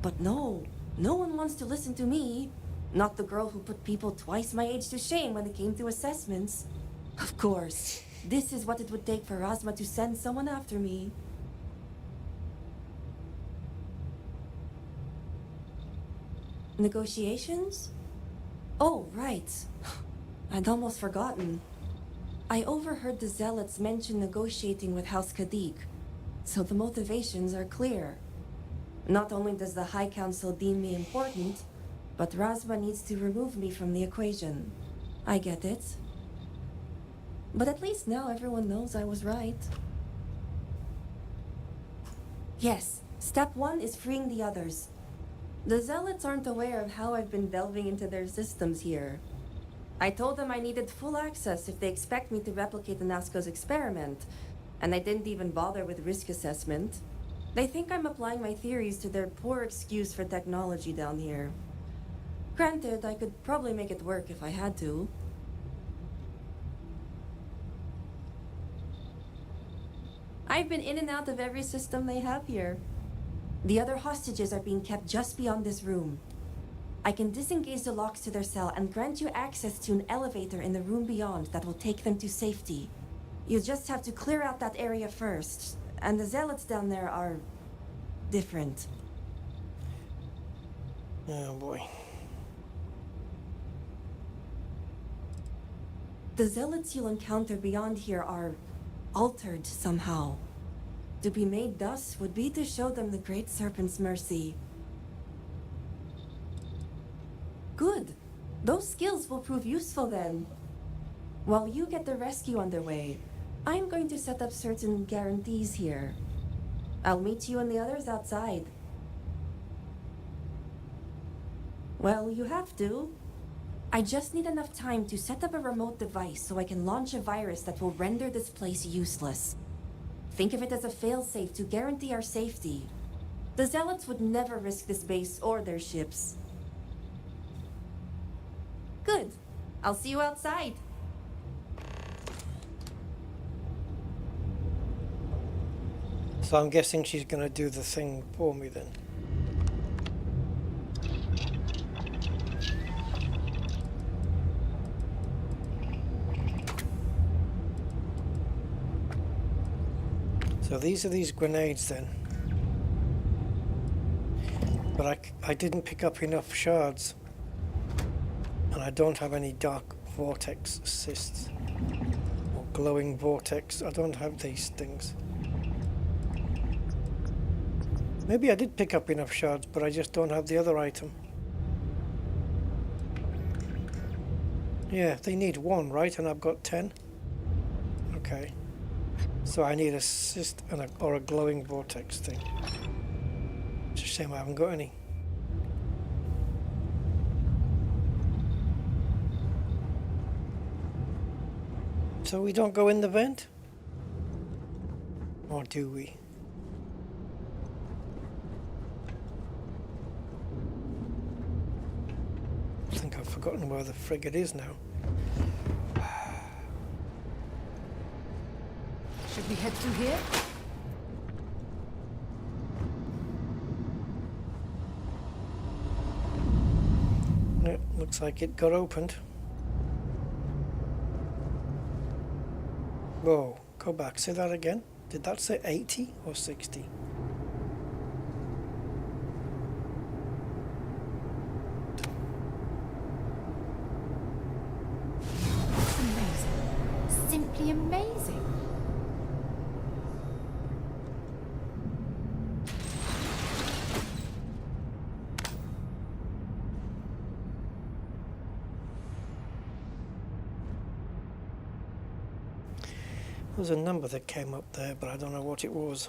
Speaker 4: But no one wants to listen to me. Not the girl who put people twice my age to shame when it came to assessments. Of course, this is what it would take for Razma to send someone after me. Negotiations? Oh, right. I'd almost forgotten. I overheard the Zealots mention negotiating with House Kadik, so the motivations are clear. Not only does the High Council deem me important, but Razma needs to remove me from the equation. I get it. But at least now everyone knows I was right. Yes, step 1 is freeing the others. The Zealots aren't aware of how I've been delving into their systems here. I told them I needed full access if they expect me to replicate the Nazca's experiment, and I didn't even bother with risk assessment. They think I'm applying my theories to their poor excuse for technology down here. Granted, I could probably make it work if I had to. I've been in and out of every system they have here. The other hostages are being kept just beyond this room. I can disengage the locks to their cell and grant you access to an elevator in the room beyond that will take them to safety. You just have to clear out that area first, and the Zealots down there are different.
Speaker 1: Oh boy.
Speaker 4: The Zealots you'll encounter beyond here are altered somehow. To be made thus would be to show them the Great Serpent's mercy. Good. Those skills will prove useful then. While you get the rescue underway, I'm going to set up certain guarantees here. I'll meet you and the others outside. Well, you have to. I just need enough time to set up a remote device so I can launch a virus that will render this place useless. Think of it as a failsafe to guarantee our safety. The Zealots would never risk this base or their ships. Good. I'll see you outside.
Speaker 1: So I'm guessing she's going to do the thing for me then. So these are these grenades then. But I didn't pick up enough shards. And I don't have any dark vortex assists. Or glowing vortex. I don't have these things. Maybe I did pick up enough shards, but I just don't have the other item. Yeah, they need 1, right? And I've got 10. Okay. So I need assist and or a glowing vortex thing. It's a shame I haven't got any. So we don't go in the vent? Or do we? I think I've forgotten where the frigate is now.
Speaker 19: Should we head through here?
Speaker 1: Yeah, looks like it got opened. Whoa, go back, say that again. Did that say 80 or 60?
Speaker 19: It's amazing. Simply amazing.
Speaker 1: There was a number that came up there, but I don't know what it was.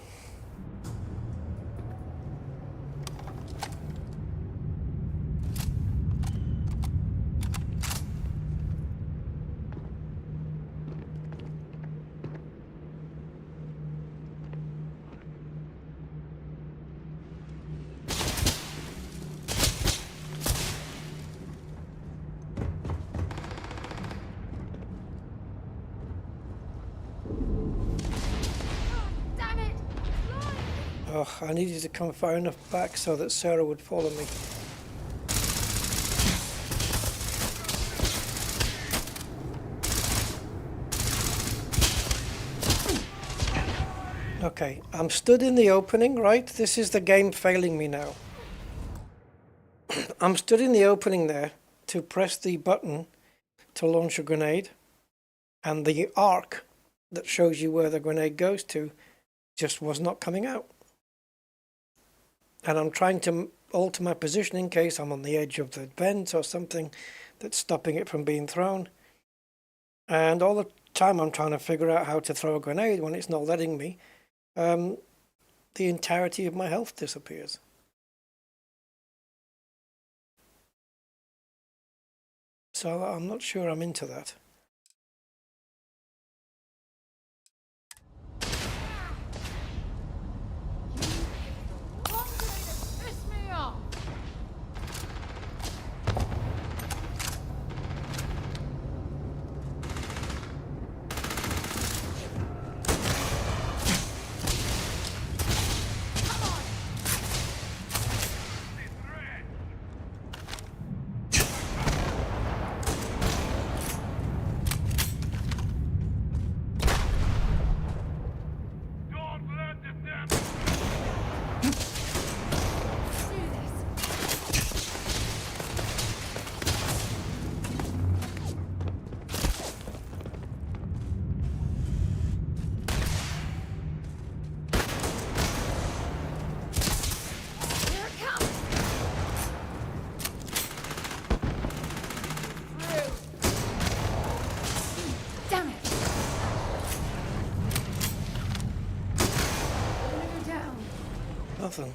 Speaker 1: Oh, I needed to come far enough back so that Sarah would follow me. Okay, I'm stood in the opening, right? This is the game failing me now. I'm stood in the opening there to press the button to launch a grenade, and the arc that shows you where the grenade goes to just was not coming out. And I'm trying to alter my position in case I'm on the edge of the vent or something that's stopping it from being thrown. And all the time I'm trying to figure out how to throw a grenade when it's not letting me. The entirety of my health disappears. So I'm not sure I'm into that. Nothing.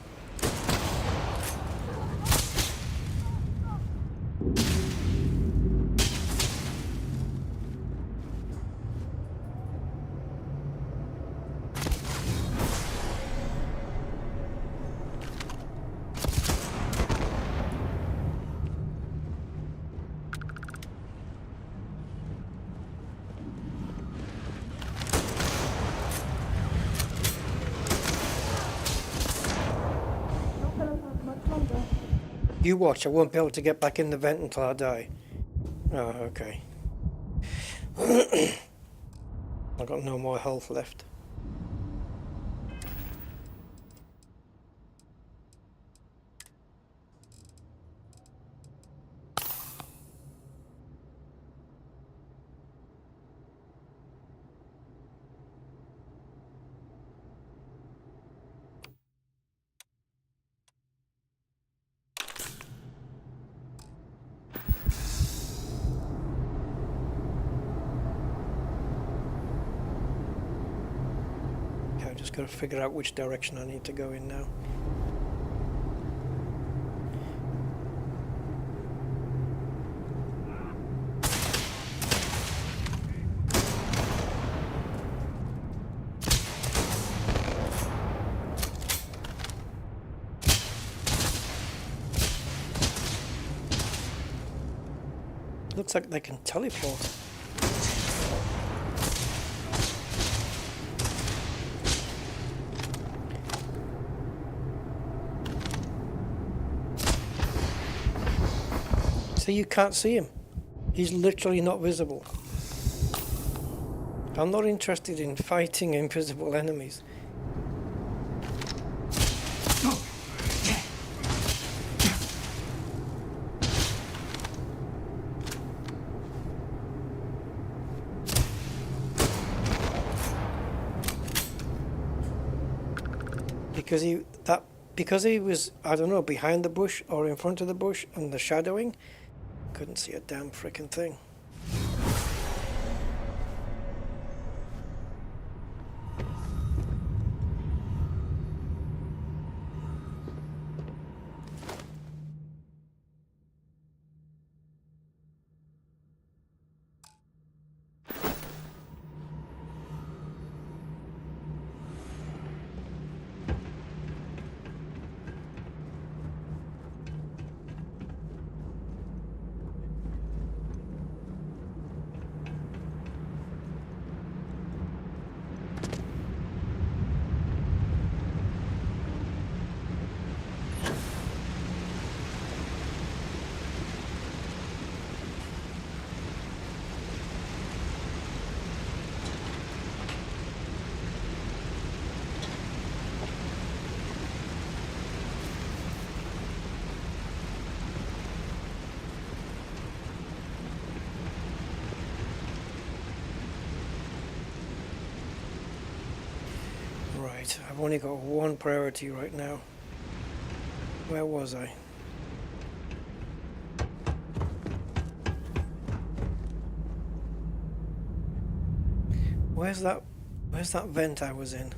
Speaker 1: You watch, I won't be able to get back in the vent until I die. Oh, okay. I've got no more health left. Just got to figure out which direction I need to go in now. Looks like they can teleport. See, you can't see him. He's literally not visible. I'm not interested in fighting invisible enemies. Because he was, I don't know, behind the bush or in front of the bush and the shadowing, couldn't see a damn frickin' thing. I've only got one priority right now. Where was I? Where's that vent I was in?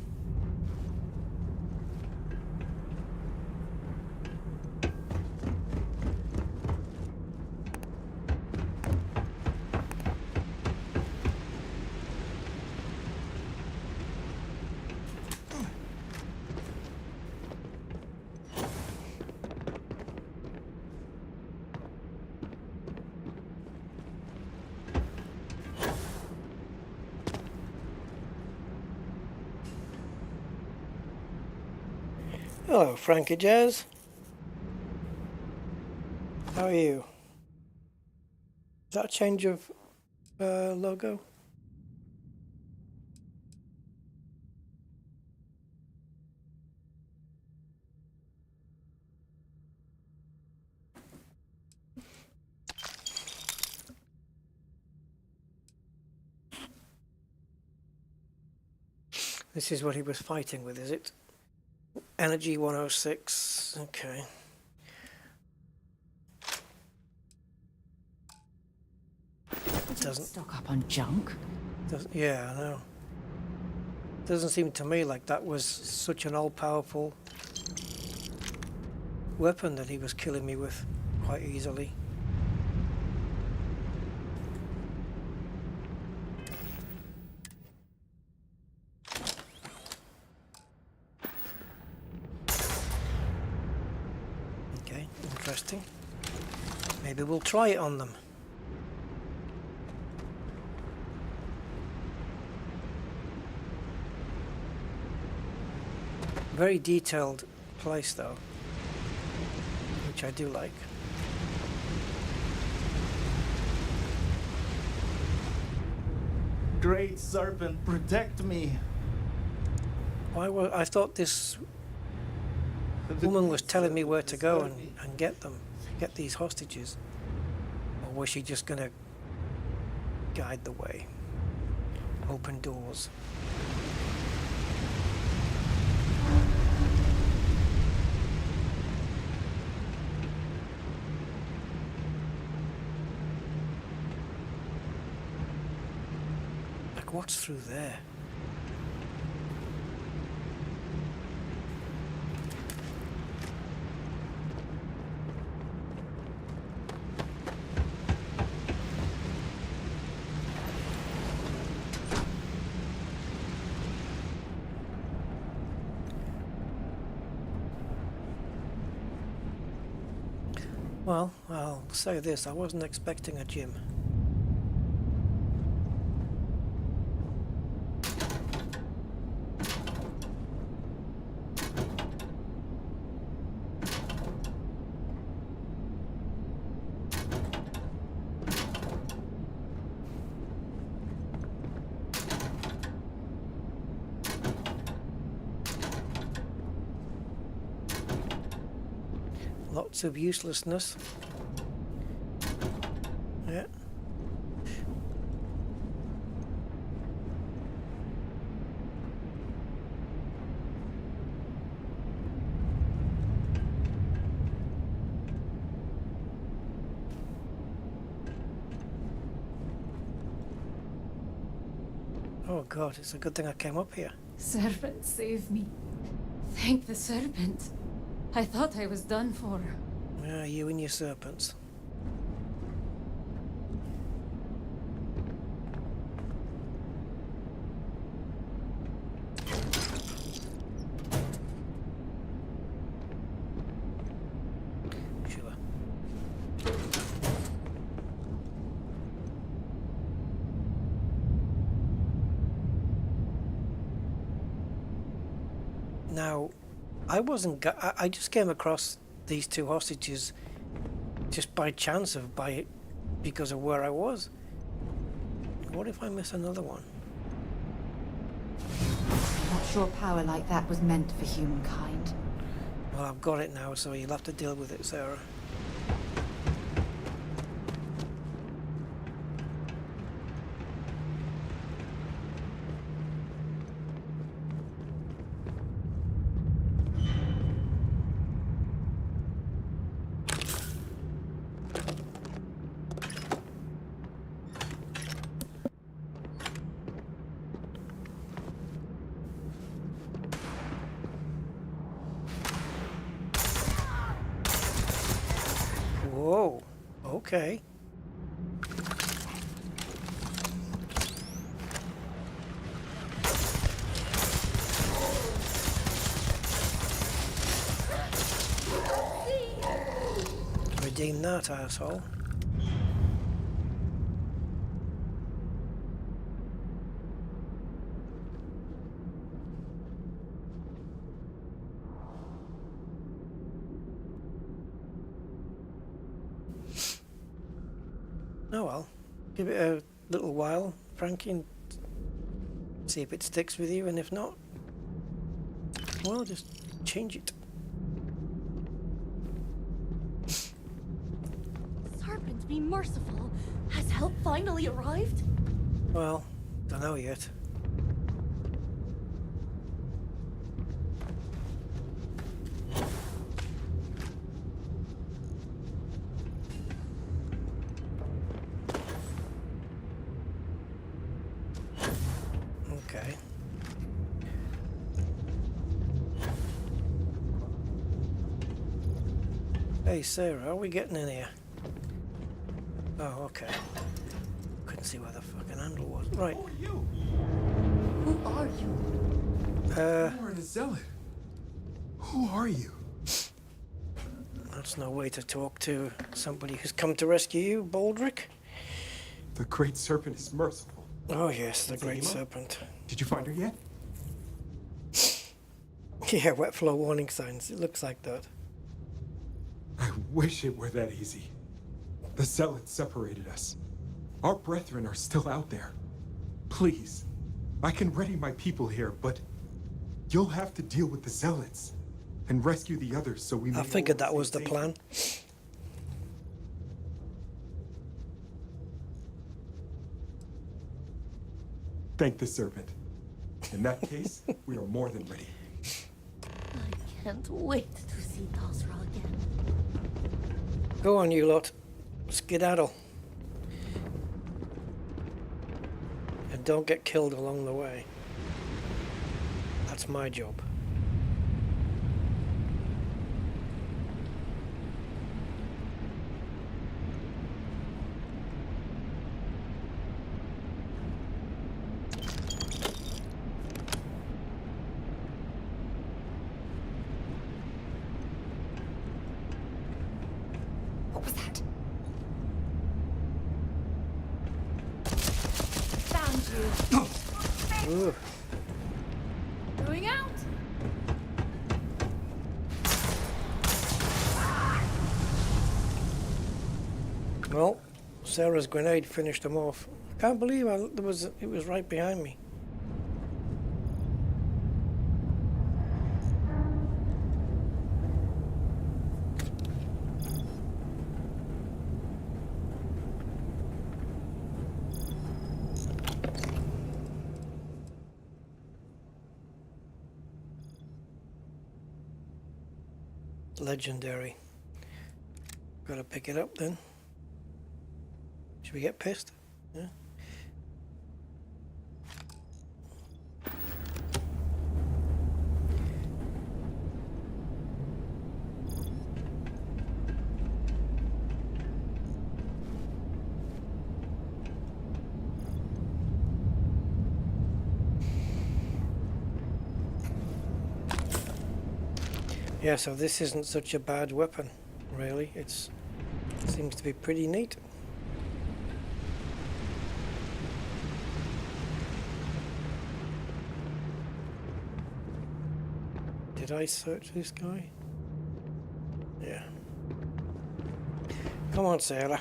Speaker 1: Hello, Frankie Jazz. How are you? Is that a change of logo? This is what he was fighting with, is it? Energy 106. Okay. Doesn't
Speaker 10: stock up on junk.
Speaker 1: Yeah, I know. Doesn't seem to me like that was such an all-powerful weapon that he was killing me with quite easily. Okay, interesting. Maybe we'll try it on them. Very detailed place though, which I do like.
Speaker 7: Great Serpent, protect me.
Speaker 1: Why was I thought this woman was telling me where to go and get them, get these hostages, or was she just gonna guide the way, open doors? What's through there? Well, I'll say this, I wasn't expecting a gym. Lots of uselessness. Yeah. Oh God, it's a good thing I came up here.
Speaker 19: Serpent, save me. Thank the serpent. I thought I was done for.
Speaker 1: Yeah, you and your serpents. Sure. Now, I just came across these two hostages just by chance because of where I was. What if I miss another one?
Speaker 10: I'm not sure power like that was meant for humankind.
Speaker 1: Well, I've got it now, so you'll have to deal with it, Sarah. Whoa. Okay. Redeem that, asshole. Oh well, give it a little while, Frankie, and see if it sticks with you, and if not, well, just change it.
Speaker 2: Serpent, be merciful. Has help finally arrived?
Speaker 1: Well, don't know yet. Okay. Hey Sarah, are we getting in here? Oh, okay. Couldn't see where the fucking handle was. Right.
Speaker 2: Who are you? Who are you?
Speaker 22: You are a zealot. Who are you?
Speaker 1: That's no way to talk to somebody who's come to rescue you, Baldric.
Speaker 22: The Great Serpent is merciful.
Speaker 1: Oh yes, the Great Serpent.
Speaker 22: Did you find her yet?
Speaker 1: Yeah, wet flow warning signs. It looks like that.
Speaker 22: I wish it were that easy. The zealots separated us. Our brethren are still out there. Please, I can ready my people here, but you'll have to deal with the zealots and rescue the others so we may
Speaker 1: I figured that was the plan.
Speaker 22: Thank the serpent. In that case, we are more than ready.
Speaker 2: I can't wait to see Tasra again.
Speaker 1: Go on, you lot. Skedaddle. And don't get killed along the way. That's my job.
Speaker 2: What was that? Found you.
Speaker 1: Ooh.
Speaker 2: Going out.
Speaker 1: Well, Sarah's grenade finished them off. Can't believe it was right behind me. Legendary. Gotta pick it up then. Should we get pissed? Yeah. Yeah, so this isn't such a bad weapon, really. It seems to be pretty neat. Did I search this guy? Yeah. Come on, Sarah.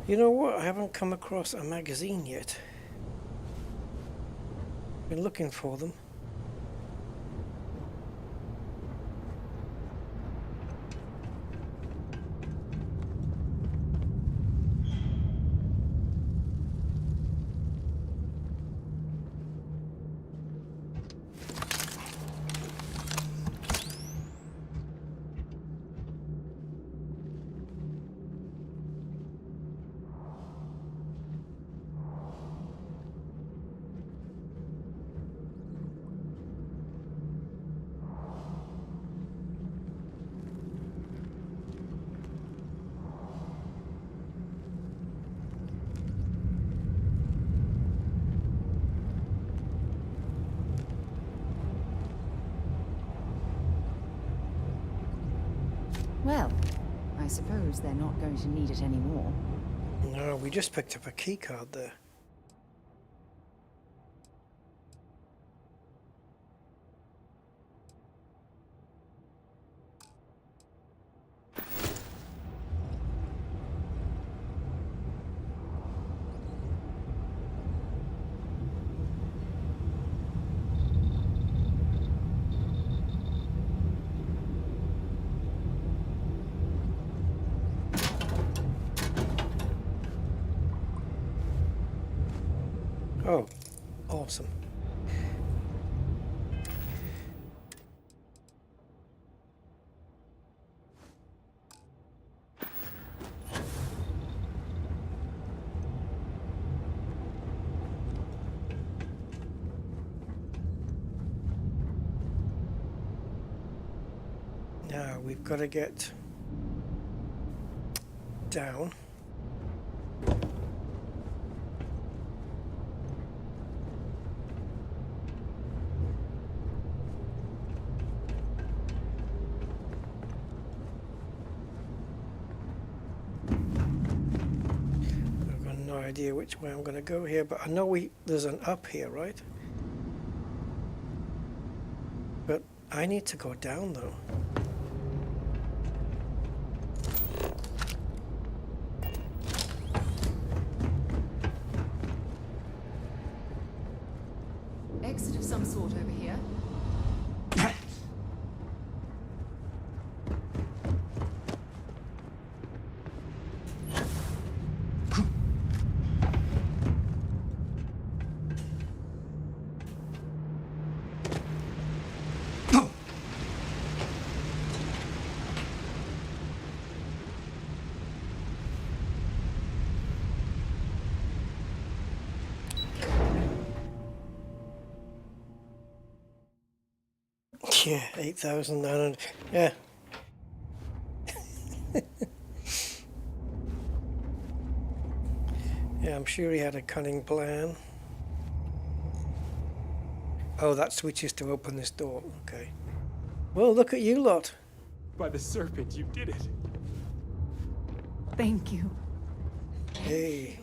Speaker 1: You know what? I haven't come across a magazine yet. Been looking for them.
Speaker 8: suppose they're not going to need it anymore.
Speaker 1: No, we just picked up a key card there. Oh, awesome. Now we've got to get down. Idea which way I'm going to go here, but I know there's an up here, right? But I need to go down though.
Speaker 19: Exit of some sort over here.
Speaker 1: Yeah, 8,900. Yeah. Yeah, I'm sure he had a cunning plan. Oh, that switch is to open this door. Okay. Well, look at you lot.
Speaker 9: By the serpent, you did it.
Speaker 19: Thank you.
Speaker 1: Hey,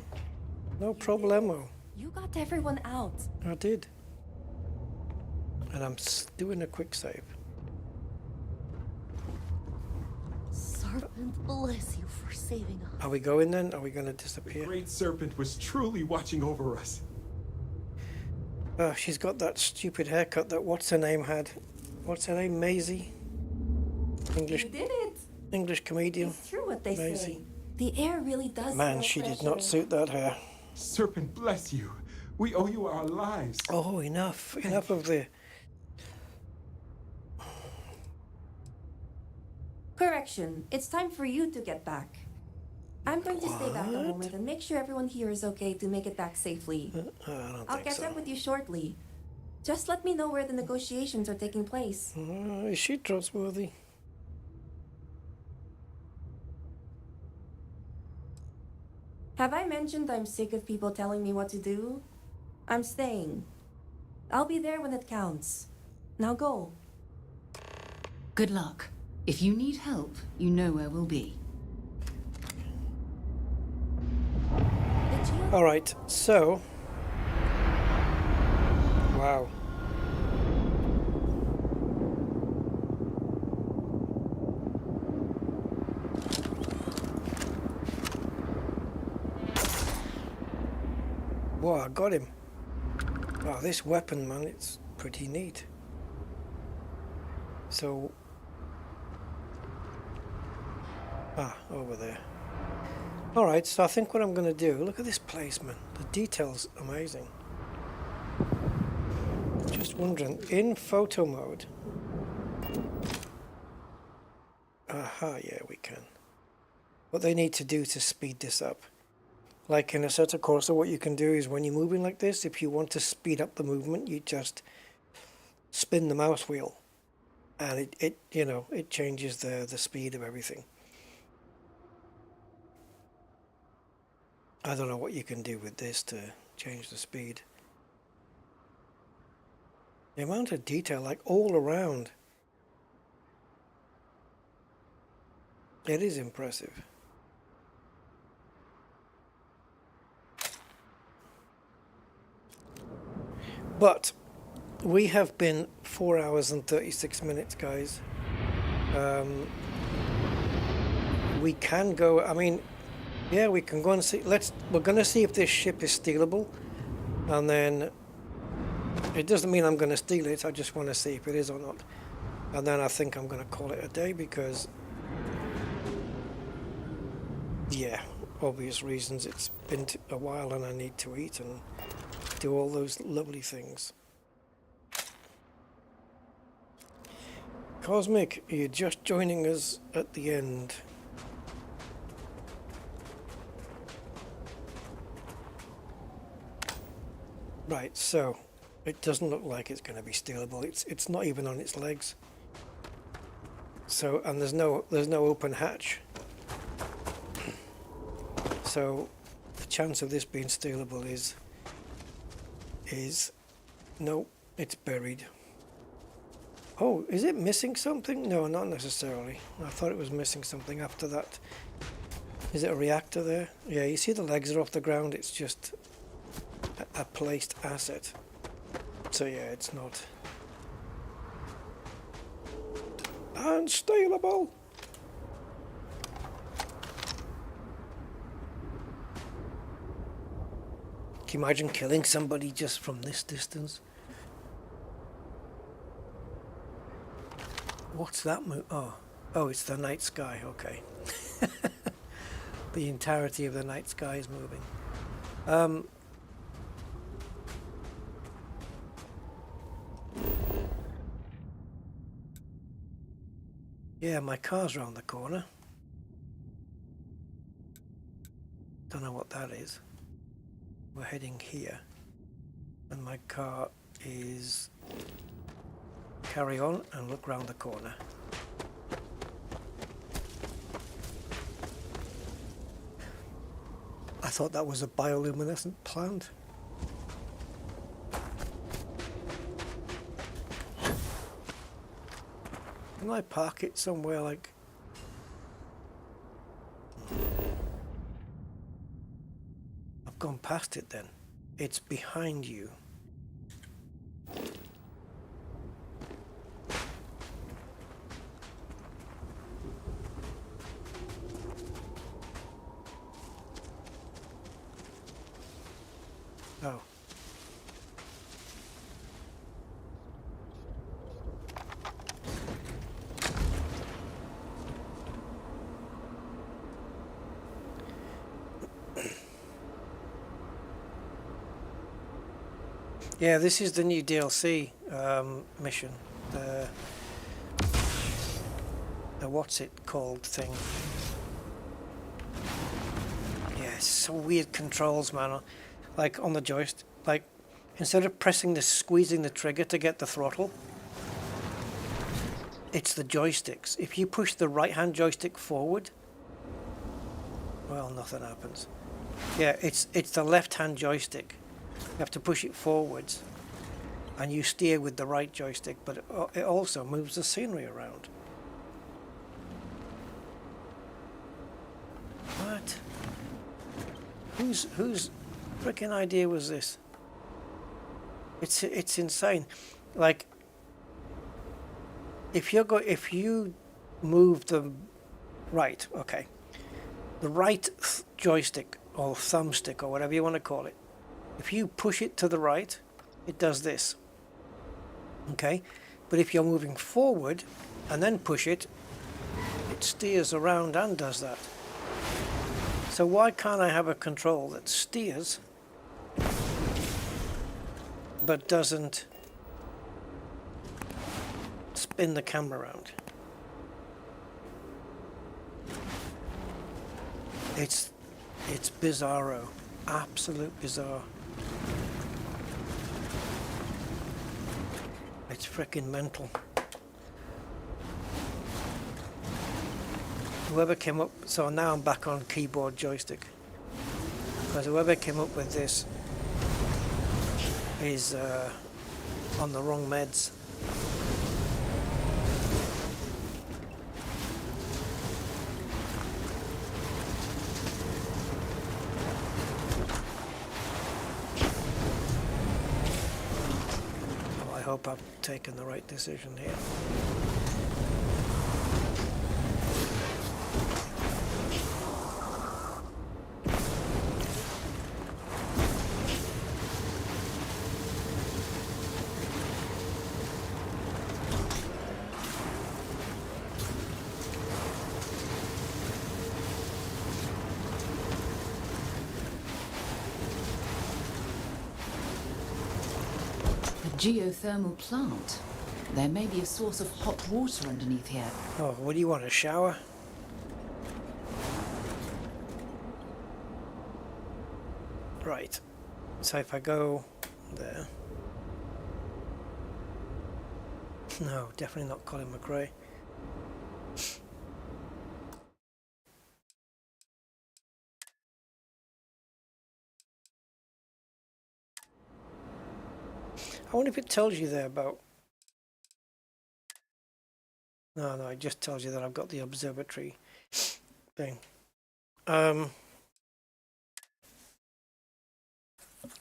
Speaker 1: no problemo.
Speaker 4: You got everyone out.
Speaker 1: I did. And I'm doing a quick save.
Speaker 2: Serpent bless you for saving us.
Speaker 1: Are we going then? Are we going to disappear?
Speaker 9: The great serpent was truly watching over us.
Speaker 1: Oh, she's got that stupid haircut that what's her name had. What's her name? Maisie? English.
Speaker 4: You did it.
Speaker 1: English comedian.
Speaker 4: It's true what they
Speaker 1: Maisie.
Speaker 4: say. The air really does.
Speaker 1: Man, she did not suit that hair.
Speaker 9: Serpent bless you. We owe you our lives.
Speaker 1: Oh, enough. Enough of the...
Speaker 4: Correction. It's time for you to get back. I'm going to stay back a moment and make sure everyone here is okay to make it back safely. I'll catch up with you shortly. Just let me know where the negotiations are taking place.
Speaker 1: Is she trustworthy?
Speaker 4: Have I mentioned I'm sick of people telling me what to do? I'm staying. I'll be there when it counts. Now go.
Speaker 10: Good luck. If you need help, you know where we'll be.
Speaker 1: All right, so... Wow. Whoa, I got him. Oh, this weapon, man, it's pretty neat. So... Ah, over there. Alright, so I think what I'm going to do... Look at this placement. The detail's amazing. Just wondering, in photo mode... Aha, yeah, we can. What they need to do to speed this up. Like in Assetto Corsa, what you can do is when you're moving like this, if you want to speed up the movement, you just spin the mouse wheel. And it changes the speed of everything. I don't know what you can do with this to change the speed. The amount of detail, like all around. It is impressive. But we have been 4 hours and 36 minutes, guys. We can go, I mean, yeah, we can go and see. We're going to see if this ship is stealable. And then, it doesn't mean I'm going to steal it, I just want to see if it is or not. And then I think I'm going to call it a day because, yeah, obvious reasons. It's been a while and I need to eat and do all those lovely things. Cosmic, you're just joining us at the end. Right, so it doesn't look like it's going to be stealable. It's not even on its legs. So, and there's no open hatch. So the chance of this being stealable is no, it's buried. Oh, is it missing something? No, not necessarily. I thought it was missing something after that. Is it a reactor there? Yeah, you see the legs are off the ground. It's just a placed asset. So yeah, it's not unstealable. Can you imagine killing somebody just from this distance? What's that move? Oh, it's the night sky. Okay. The entirety of the night sky is moving. Yeah, my car's around the corner. Don't know what that is. We're heading here. And my car is... Carry on and look round the corner. I thought that was a bioluminescent plant. Can I park it somewhere like... I've gone past it then. It's behind you. Oh. Yeah, this is the new DLC mission. The what's it called thing. Yeah, it's so weird controls, man. Like on the joystick, like instead of squeezing the trigger to get the throttle, it's the joysticks. If you push the right hand joystick forward, well, nothing happens. Yeah, it's the left hand joystick. You have to push it forwards and you steer with the right joystick, but it also moves the scenery around. What? Whose freaking idea was this? It's insane. Like if you move the right, okay, the right joystick or thumbstick or whatever you want to call it, if you push it to the right, it does this. Okay, but if you're moving forward and then push it, it steers around and does that. So why can't I have a control that steers but doesn't spin the camera around? It's bizarro, absolute bizarre. It's freaking mental. Whoever came up, so now I'm back on keyboard joystick. Because whoever came up with this is on the wrong meds. hope I've taken the right decision here.
Speaker 10: Geothermal plant. There may be a source of hot water underneath here.
Speaker 1: Oh, what do you want, a shower? Right. So if I go there... No, definitely not Colin McRae. I wonder if it tells you there about... No, it just tells you that I've got the observatory thing. Yeah,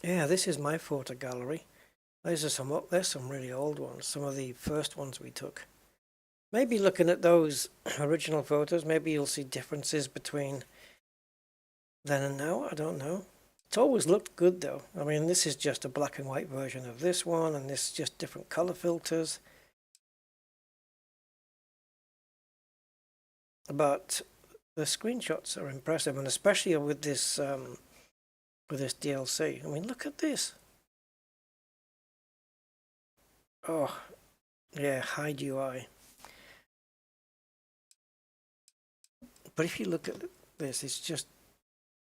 Speaker 1: this is my photo gallery. There's some really old ones, some of the first ones we took. Maybe looking at those original photos, maybe you'll see differences between then and now, I don't know. It's always looked good though. I mean, this is just a black and white version of this one, and this is just different color filters. But the screenshots are impressive, and especially with this DLC. I mean, look at this. Oh, yeah, hide UI. But if you look at this, it's just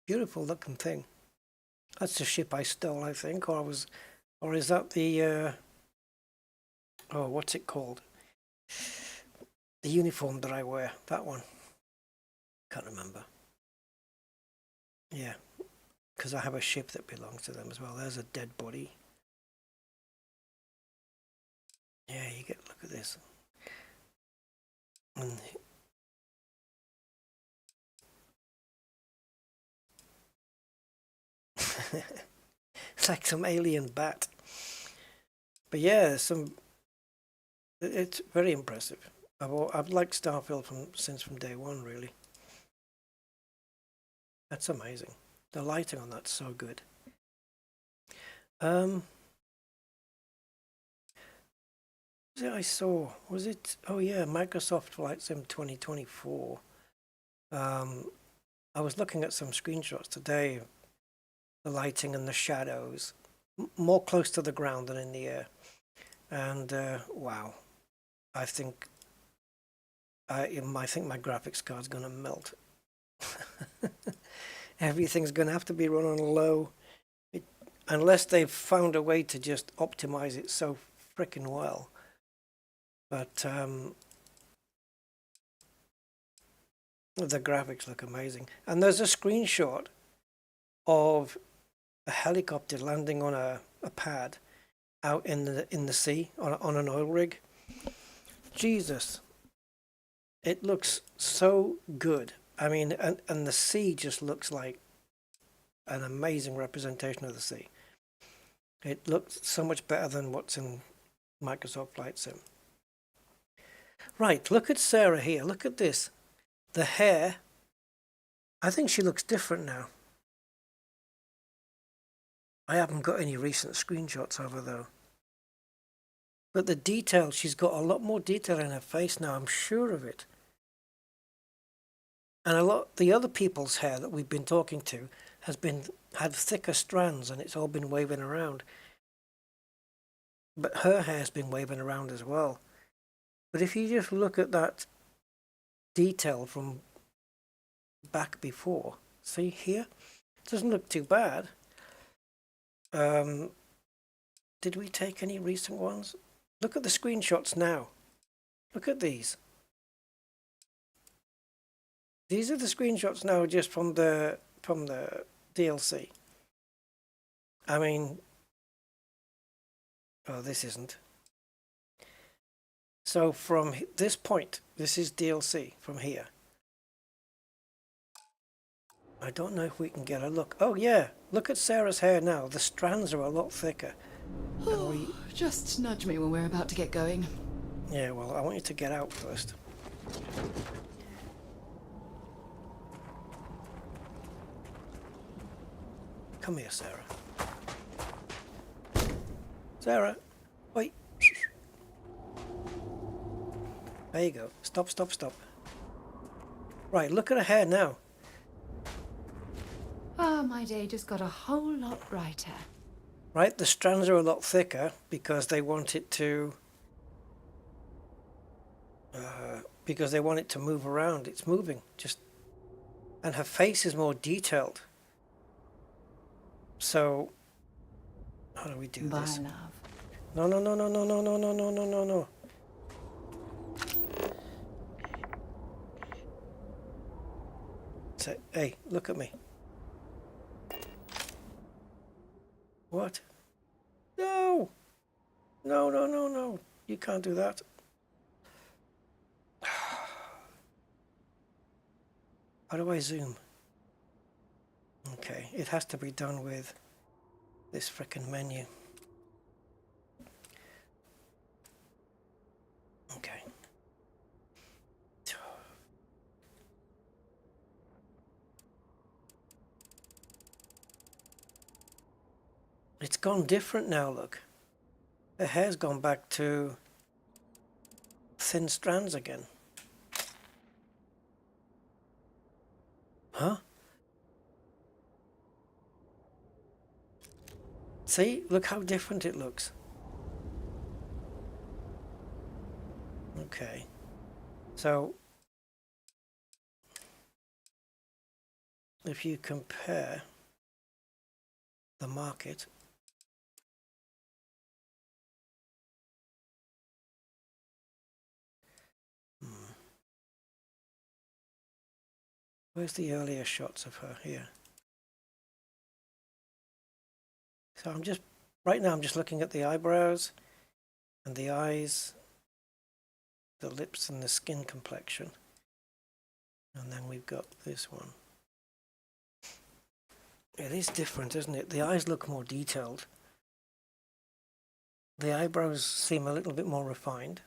Speaker 1: beautiful looking thing. That's the ship I stole, I think, or is that the oh, what's it called? The uniform that I wear, that one. Can't remember. Yeah, because I have a ship that belongs to them as well. There's a dead body. Yeah, you get, look at this. And it's like some alien bat. But yeah, it's very impressive. I've liked Starfield since day one, really. That's amazing. The lighting on that's so good. I saw, was it, oh yeah, Microsoft Flight Sim 2024. I was looking at some screenshots today, the lighting and the shadows, more close to the ground than in the air. And wow, I think my graphics card's going to melt. Everything's going to have to be run on low, unless they've found a way to just optimize it so freaking well. But the graphics look amazing. And there's a screenshot of a helicopter landing on a pad out in the sea on an oil rig. Jesus, it looks so good. I mean, and the sea just looks like an amazing representation of the sea. It looks so much better than what's in Microsoft Flight Sim. Right, look at Sarah here. Look at this. The hair. I think she looks different now. I haven't got any recent screenshots of her though. But the detail, she's got a lot more detail in her face now, I'm sure of it. And the other people's hair that we've been talking to had thicker strands, and it's all been waving around. But her hair's been waving around as well. But if you just look at that detail from back before, see here? It doesn't look too bad. Did we take any recent ones? Look at the screenshots now. Look at these. These are the screenshots now just from the DLC. I mean, oh, this isn't. So from this point, this is DLC from here. I don't know if we can get a look. Oh yeah, look at Sarah's hair now. The strands are a lot thicker.
Speaker 10: Just nudge me when we're about to get going.
Speaker 1: Yeah, well, I want you to get out first. Come here, Sarah. Sarah, wait. There you go. Stop, stop, stop. Right, look at her hair now.
Speaker 21: Ah, my day just got a whole lot brighter.
Speaker 1: Right, the strands are a lot thicker because they want it to... because they want it to move around. It's moving, just... And her face is more detailed. So... How do we do this?
Speaker 21: Love.
Speaker 1: No, no, no, no, no, no, no, no, no, no, no, no. So, hey, look at me. What? No! No, no, no, no. You can't do that. How do I zoom? Okay, it has to be done with this frickin' menu. Okay. It's gone different now, look. The hair's gone back to thin strands again. Huh? See? Look how different it looks. Okay. So, if you compare the market, where's the earlier shots of her? Here. So I'm just, right now I'm just looking at the eyebrows and the eyes, the lips and the skin complexion. And then we've got this one. It is different, isn't it? The eyes look more detailed. The eyebrows seem a little bit more refined.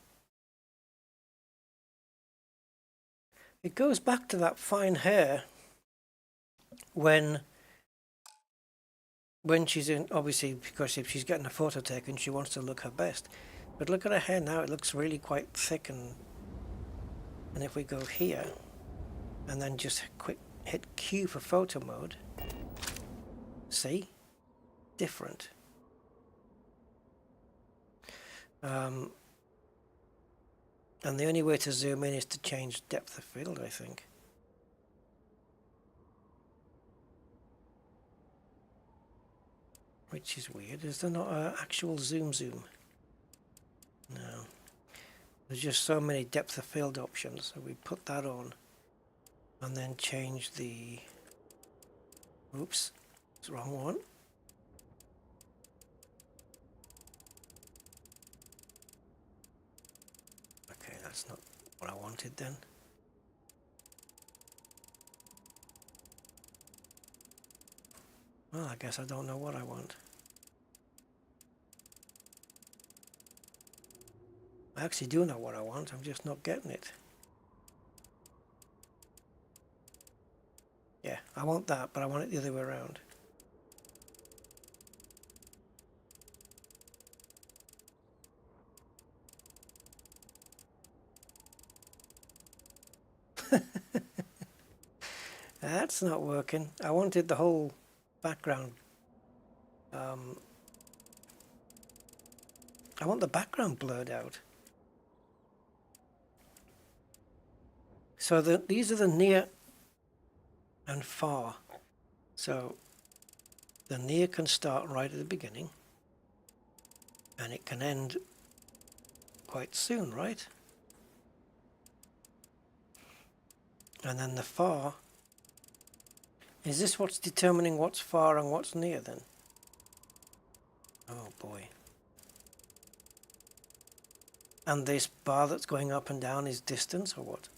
Speaker 1: It goes back to that fine hair when she's in, obviously, because if she's getting a photo taken, she wants to look her best. But look at her hair now, it looks really quite thick, and if we go here, and then just quick hit Q for photo mode, see? Different. And the only way to zoom in is to change depth of field, I think. Which is weird. Is there not an actual zoom? No. There's just so many depth of field options. So we put that on and then change the... Oops, it's the wrong one. Okay, that's not what I wanted then. Well, I guess I don't know what I want. I actually do know what I want, I'm just not getting it. Yeah, I want that, but I want it the other way around. That's not working. I wanted the whole background. I want the background blurred out. So these are the near and far. So the near can start right at the beginning and it can end quite soon, right? And then the far, is this what's determining what's far and what's near then? Oh boy. And this bar that's going up and down is distance or what?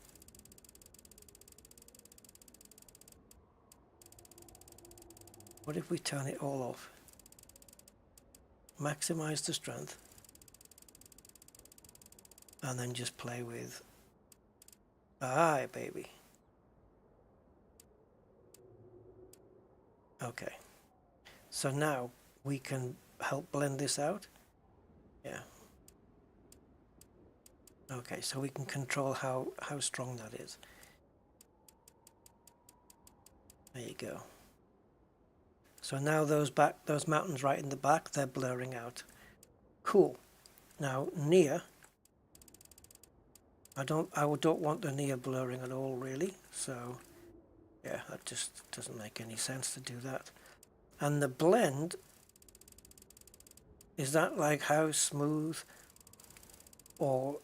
Speaker 1: What if we turn it all off? maximize the strength, and then just play with, aye, baby. Okay, so now we can help blend this out. Yeah. Okay, so we can control how strong that is. There you go. So now those mountains right in the back, they're blurring out. Cool. Now near, I don't want the near blurring at all really. So yeah, that just doesn't make any sense to do that. And the blend, is that like how smooth or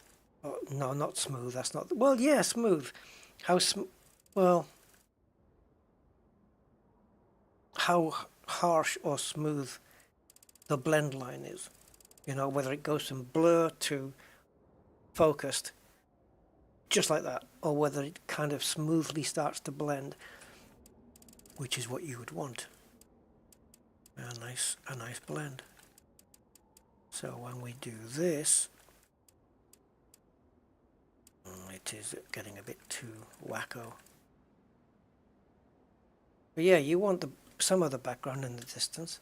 Speaker 1: no, not smooth, that's not, well, yeah, smooth. How harsh or smooth the blend line is. You know, whether it goes from blur to focused, just like that, or whether it kind of smoothly starts to blend, which is what you would want. A nice blend. So when we do this, it is getting a bit too wacko. But yeah, you want some of the background in the distance.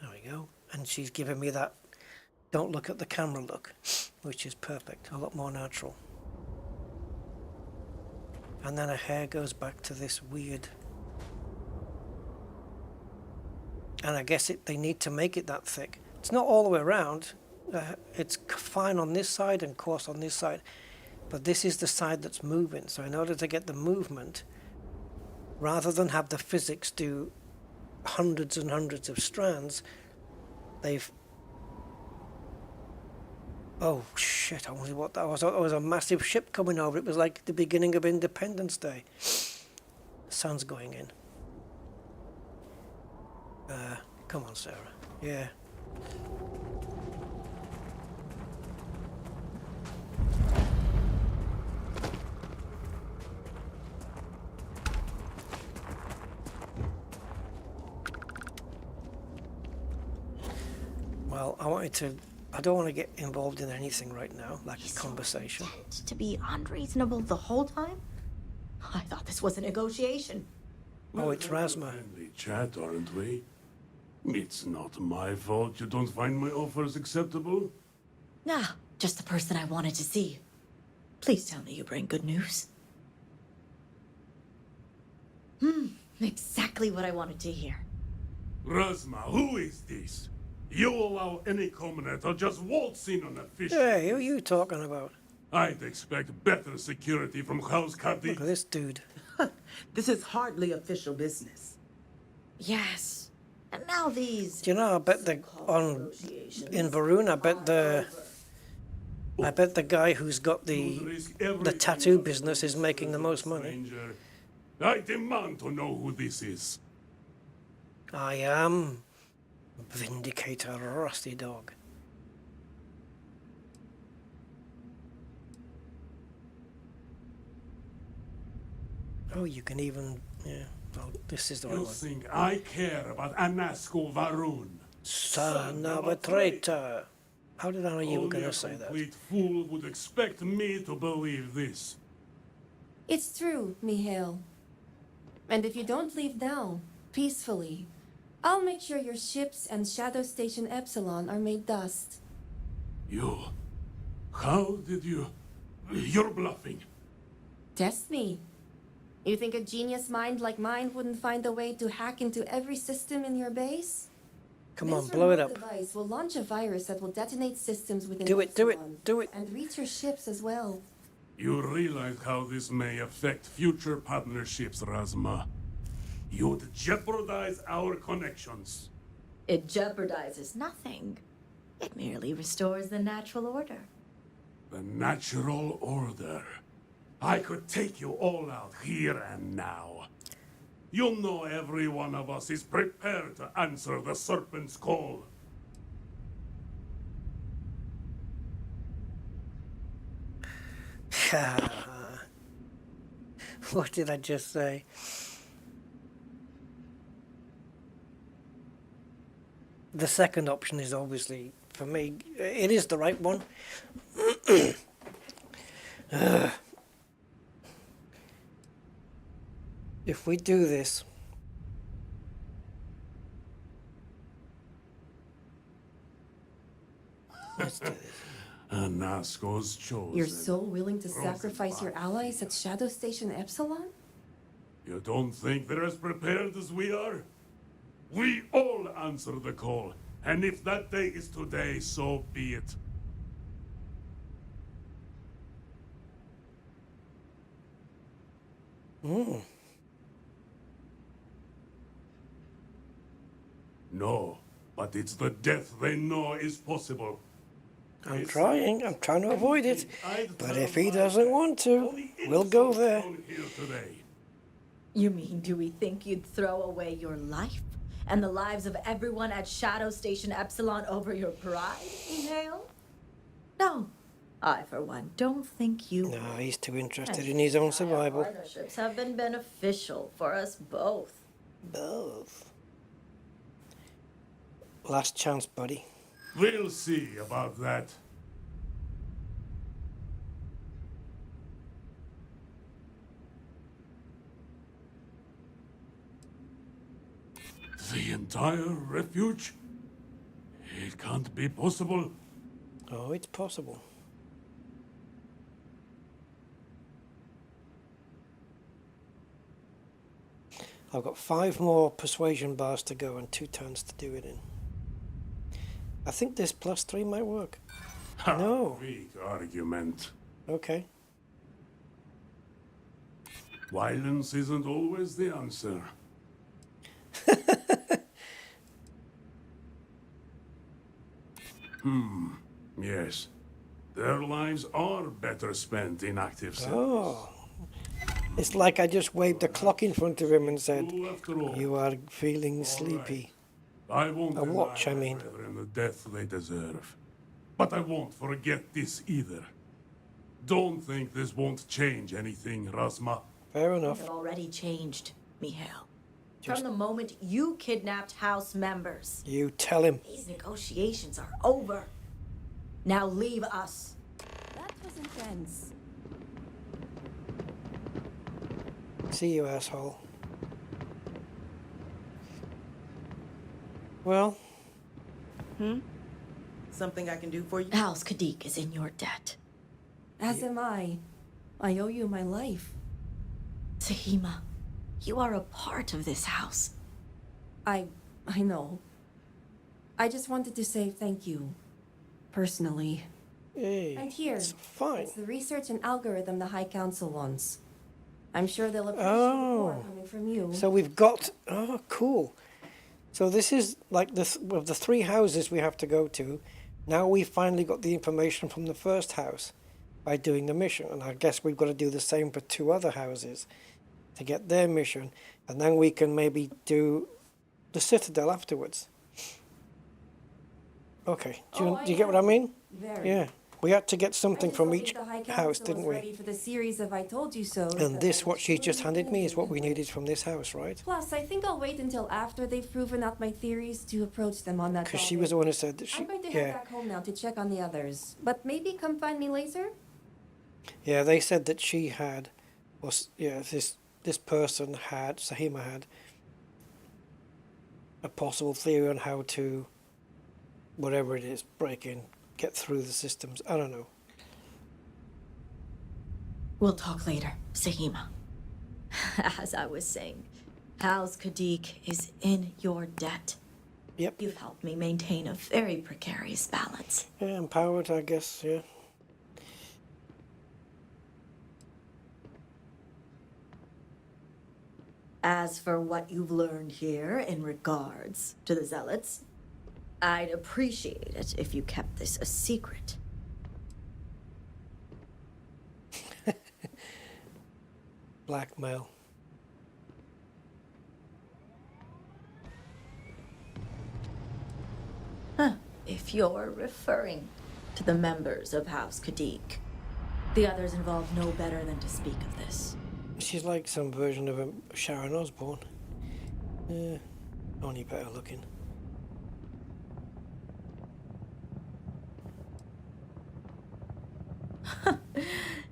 Speaker 1: There we go. And she's giving me that don't look at the camera look, which is perfect, a lot more natural. And then her hair goes back to this weird, and I guess they need to make it that thick. It's not all the way around. It's fine on this side and coarse on this side, but this is the side that's moving. So in order to get the movement, rather than have the physics do hundreds and hundreds of strands, they've... Oh shit, I wonder what that was. It was a massive ship coming over. It was like the beginning of Independence Day. The sun's going in. Come on, Sarah. Yeah. Well, I don't want to get involved in anything right now, like a conversation.
Speaker 21: To be unreasonable the whole time? I thought this was a negotiation.
Speaker 1: Oh, it's Razma.
Speaker 6: Friendly chat, aren't we? It's not my fault you don't find my offers acceptable.
Speaker 21: Nah, just the person I wanted to see. Please tell me you bring good news. Exactly what I wanted to hear.
Speaker 6: Razma, who is this? You allow any commoner to just waltz in on a fish.
Speaker 1: Hey, who are you talking about?
Speaker 6: I'd expect better security from House Cuddy.
Speaker 1: Look at this dude.
Speaker 14: This is hardly official business.
Speaker 21: Yes. And now these...
Speaker 1: Do you know, I bet in Varun, I bet the guy who's got the tattoo business is making the most money.
Speaker 6: I demand to know who this is.
Speaker 1: I am Vindicator Rusty Dog. Oh, you can even, yeah. Oh, this is the right
Speaker 6: You
Speaker 1: one.
Speaker 6: think I care about Anasco Varun?
Speaker 1: Son of a traitor. How did I know you were going to say that?
Speaker 6: Only a complete fool would expect me to believe this.
Speaker 4: It's true, Mihail. And if you don't leave now, peacefully, I'll make sure your ships and Shadow Station Epsilon are made dust.
Speaker 6: You? How did you... You're bluffing.
Speaker 4: Test me. You think a genius mind like mine wouldn't find a way to hack into every system in your base?
Speaker 1: Come on, blow it up.
Speaker 4: This device will launch a virus that will detonate systems within
Speaker 1: Do it, do it,
Speaker 4: Epsilon
Speaker 1: do it.
Speaker 4: and reach your ships as well.
Speaker 6: You realize how this may affect future partnerships, Razma. You'd jeopardize our connections.
Speaker 21: It jeopardizes nothing. It merely restores the natural order.
Speaker 6: The natural order. I could take you all out here and now. You know every one of us is prepared to answer the Serpent's call.
Speaker 1: What did I just say? The second option is obviously, for me, it is the right one. If we do this, let's do this.
Speaker 6: And Nasco's chosen.
Speaker 4: You're so willing to sacrifice your allies at Shadow Station Epsilon?
Speaker 6: You don't think they're as prepared as we are? We all answer the call, and if that day is today, so be it. No, but it's the death they know is possible.
Speaker 1: I'm trying to avoid it. But if he doesn't want to, we'll go there.
Speaker 21: You mean, do we think you'd throw away your life and the lives of everyone at Shadow Station Epsilon over your pride, Inhale? No. I, for one, don't think you
Speaker 1: No, he's too interested in his own survival.
Speaker 21: Partnerships have been beneficial for us both.
Speaker 1: Both. Last chance, buddy.
Speaker 6: We'll see about that. The entire refuge? It can't be possible.
Speaker 1: Oh, it's possible. I've got 5 more persuasion bars to go and 2 turns to do it in. I think this +3 might work. No.
Speaker 6: Weak argument.
Speaker 1: Okay.
Speaker 6: Violence isn't always the answer. Yes. Their lives are better spent in active service.
Speaker 1: Oh. It's like I just waved a clock in front of him and said, "You are feeling sleepy."
Speaker 6: I won't
Speaker 1: A watch, I mean.
Speaker 6: brethren the death they deserve. But I won't forget this either. Don't think this won't change anything, Razma.
Speaker 1: Fair enough.
Speaker 21: It already changed, Mihail. From the moment you kidnapped House members.
Speaker 1: You tell him.
Speaker 21: These negotiations are over. Now leave us.
Speaker 4: That was intense.
Speaker 1: See you, asshole. Well.
Speaker 14: Something I can do for you?
Speaker 21: House Kadik is in your debt.
Speaker 4: As am I. I owe you my life.
Speaker 21: Sahima, you are a part of this house.
Speaker 4: I know. I just wanted to say thank you. Personally.
Speaker 1: Hey,
Speaker 4: And here,
Speaker 1: it's fine.
Speaker 4: it's the research and algorithm the High Council wants. I'm sure they'll appreciate more coming from you.
Speaker 1: So we've got... Oh, cool. So this is like of the 3 houses we have to go to. Now we finally got the information from the first house by doing the mission. And I guess we've got to do the same for 2 other houses to get their mission. And then we can maybe do the Citadel afterwards. Okay. Do you get what I mean?
Speaker 4: Very.
Speaker 1: Yeah. We had to get something from each
Speaker 4: The High
Speaker 1: house,
Speaker 4: Council
Speaker 1: didn't
Speaker 4: is
Speaker 1: we?
Speaker 4: ready for the series of I Told You So.
Speaker 1: And this, what she just handed me, is what we needed from this house, right?
Speaker 4: Plus, I think I'll wait until after they've proven out my theories to approach them on that
Speaker 1: Because she
Speaker 4: topic.
Speaker 1: was the one who said that she...
Speaker 4: I'm going to
Speaker 1: Yeah.
Speaker 4: head back home now to check on the others. But maybe come find me later?
Speaker 1: Yeah, they said that she had... This person had... Sahima had... a possible theory on how to... whatever it is, break in, get through the systems. I don't know.
Speaker 21: We'll talk later, Sahima. As I was saying, House Kadik is in your debt.
Speaker 1: Yep.
Speaker 21: You've helped me maintain a very precarious balance.
Speaker 1: Yeah, empowered, I guess, yeah.
Speaker 21: As for what you've learned here in regards to the Zealots, I'd appreciate it if you kept this a secret.
Speaker 1: Blackmail.
Speaker 21: If you're referring to the members of House Kadik, the others involved know better than to speak of this.
Speaker 1: She's like some version of a Sharon Osbourne. Only better looking.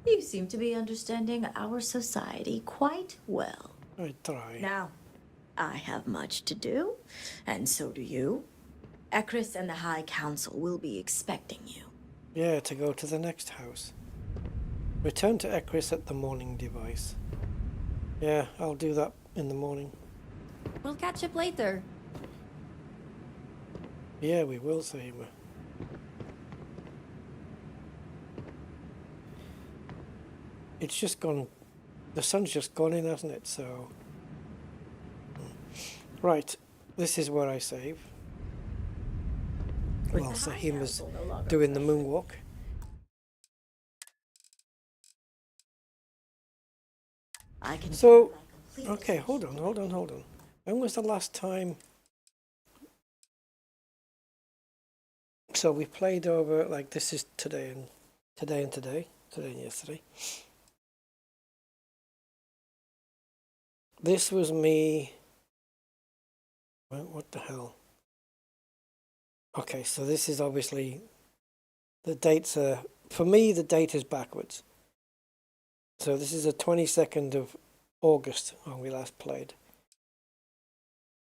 Speaker 21: You seem to be understanding our society quite well.
Speaker 1: I try.
Speaker 21: Now, I have much to do, and so do you. Ekris and the High Council will be expecting you.
Speaker 1: Yeah, to go to the next house. Return to Ekris at the morning device. Yeah, I'll do that in the morning.
Speaker 4: We'll catch up later.
Speaker 1: Yeah, we will, Seema. It's just gone, the sun's just gone in, hasn't it? So, right, this is where I save. While Seema's doing the moonwalk. So, okay, hold on. When was the last time? So we played over, like this is today and yesterday. This was me, what the hell? Okay, so this is obviously, the dates are, for me the date is backwards. So this is the 22nd of August when we last played.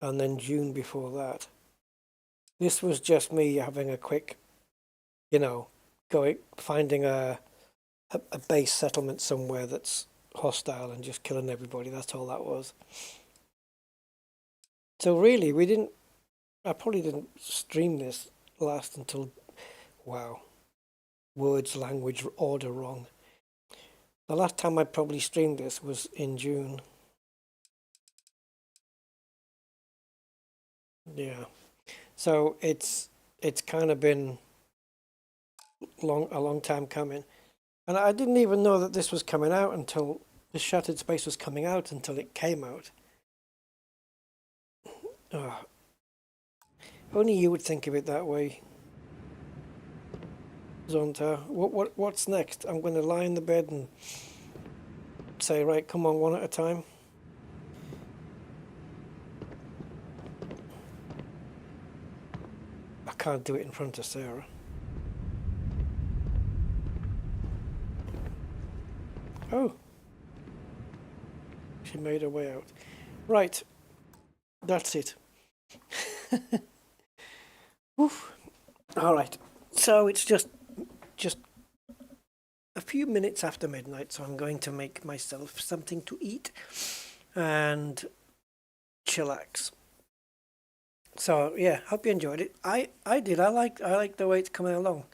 Speaker 1: And then June before that. This was just me having a quick, finding a base settlement somewhere that's hostile and just killing everybody. That's all that was. So really, I probably didn't stream this last until, wow, words, language, order wrong. The last time I probably streamed this was in June. Yeah. So it's kind of been a long time coming. And I didn't even know that this was coming out until the Shattered Space was coming out until it came out. Oh. Only you would think of it that way. Zonta, what's next? I'm going to lie in the bed and say, right, come on, one at a time. I can't do it in front of Sarah. Oh. She made her way out. Right. That's it. Oof. All right. So it's just a few minutes after midnight, so I'm going to make myself something to eat and chillax. So yeah, hope you enjoyed it. I did. I like the way it's coming along.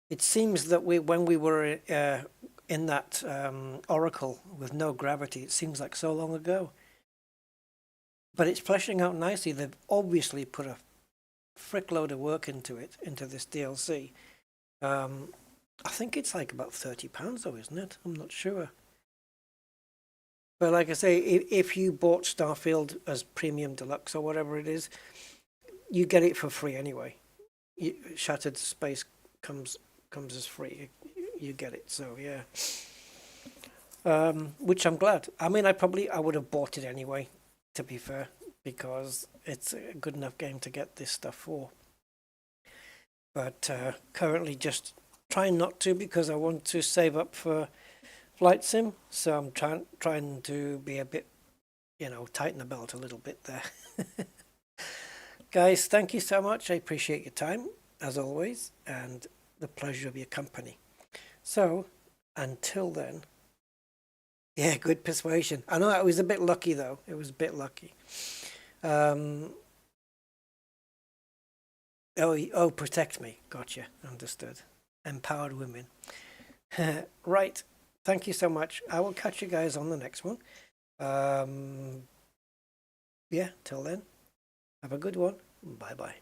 Speaker 1: It seems that when we were in that oracle with no gravity, it seems like so long ago. But it's fleshing out nicely. They've obviously put a frick load of work into this DLC. I think it's like about £30 though, isn't it? I'm not sure. But like I say, if you bought Starfield as Premium Deluxe or whatever it is, you get it for free anyway. Shattered Space comes as free. You get it, so yeah. Which I'm glad. I mean, I would have bought it anyway, to be fair, because it's a good enough game to get this stuff for. But currently just trying not to, because I want to save up for Flight Sim, so I'm trying to be a bit, tighten the belt a little bit there. Guys, thank you so much. I appreciate your time, as always, and the pleasure of your company. So, until then, yeah, good persuasion. I know it was a bit lucky, though. It was a bit lucky. Oh, protect me. Gotcha. Understood. Empowered women. Right. Thank you so much. I will catch you guys on the next one. Yeah, till then, have a good one. Bye-bye.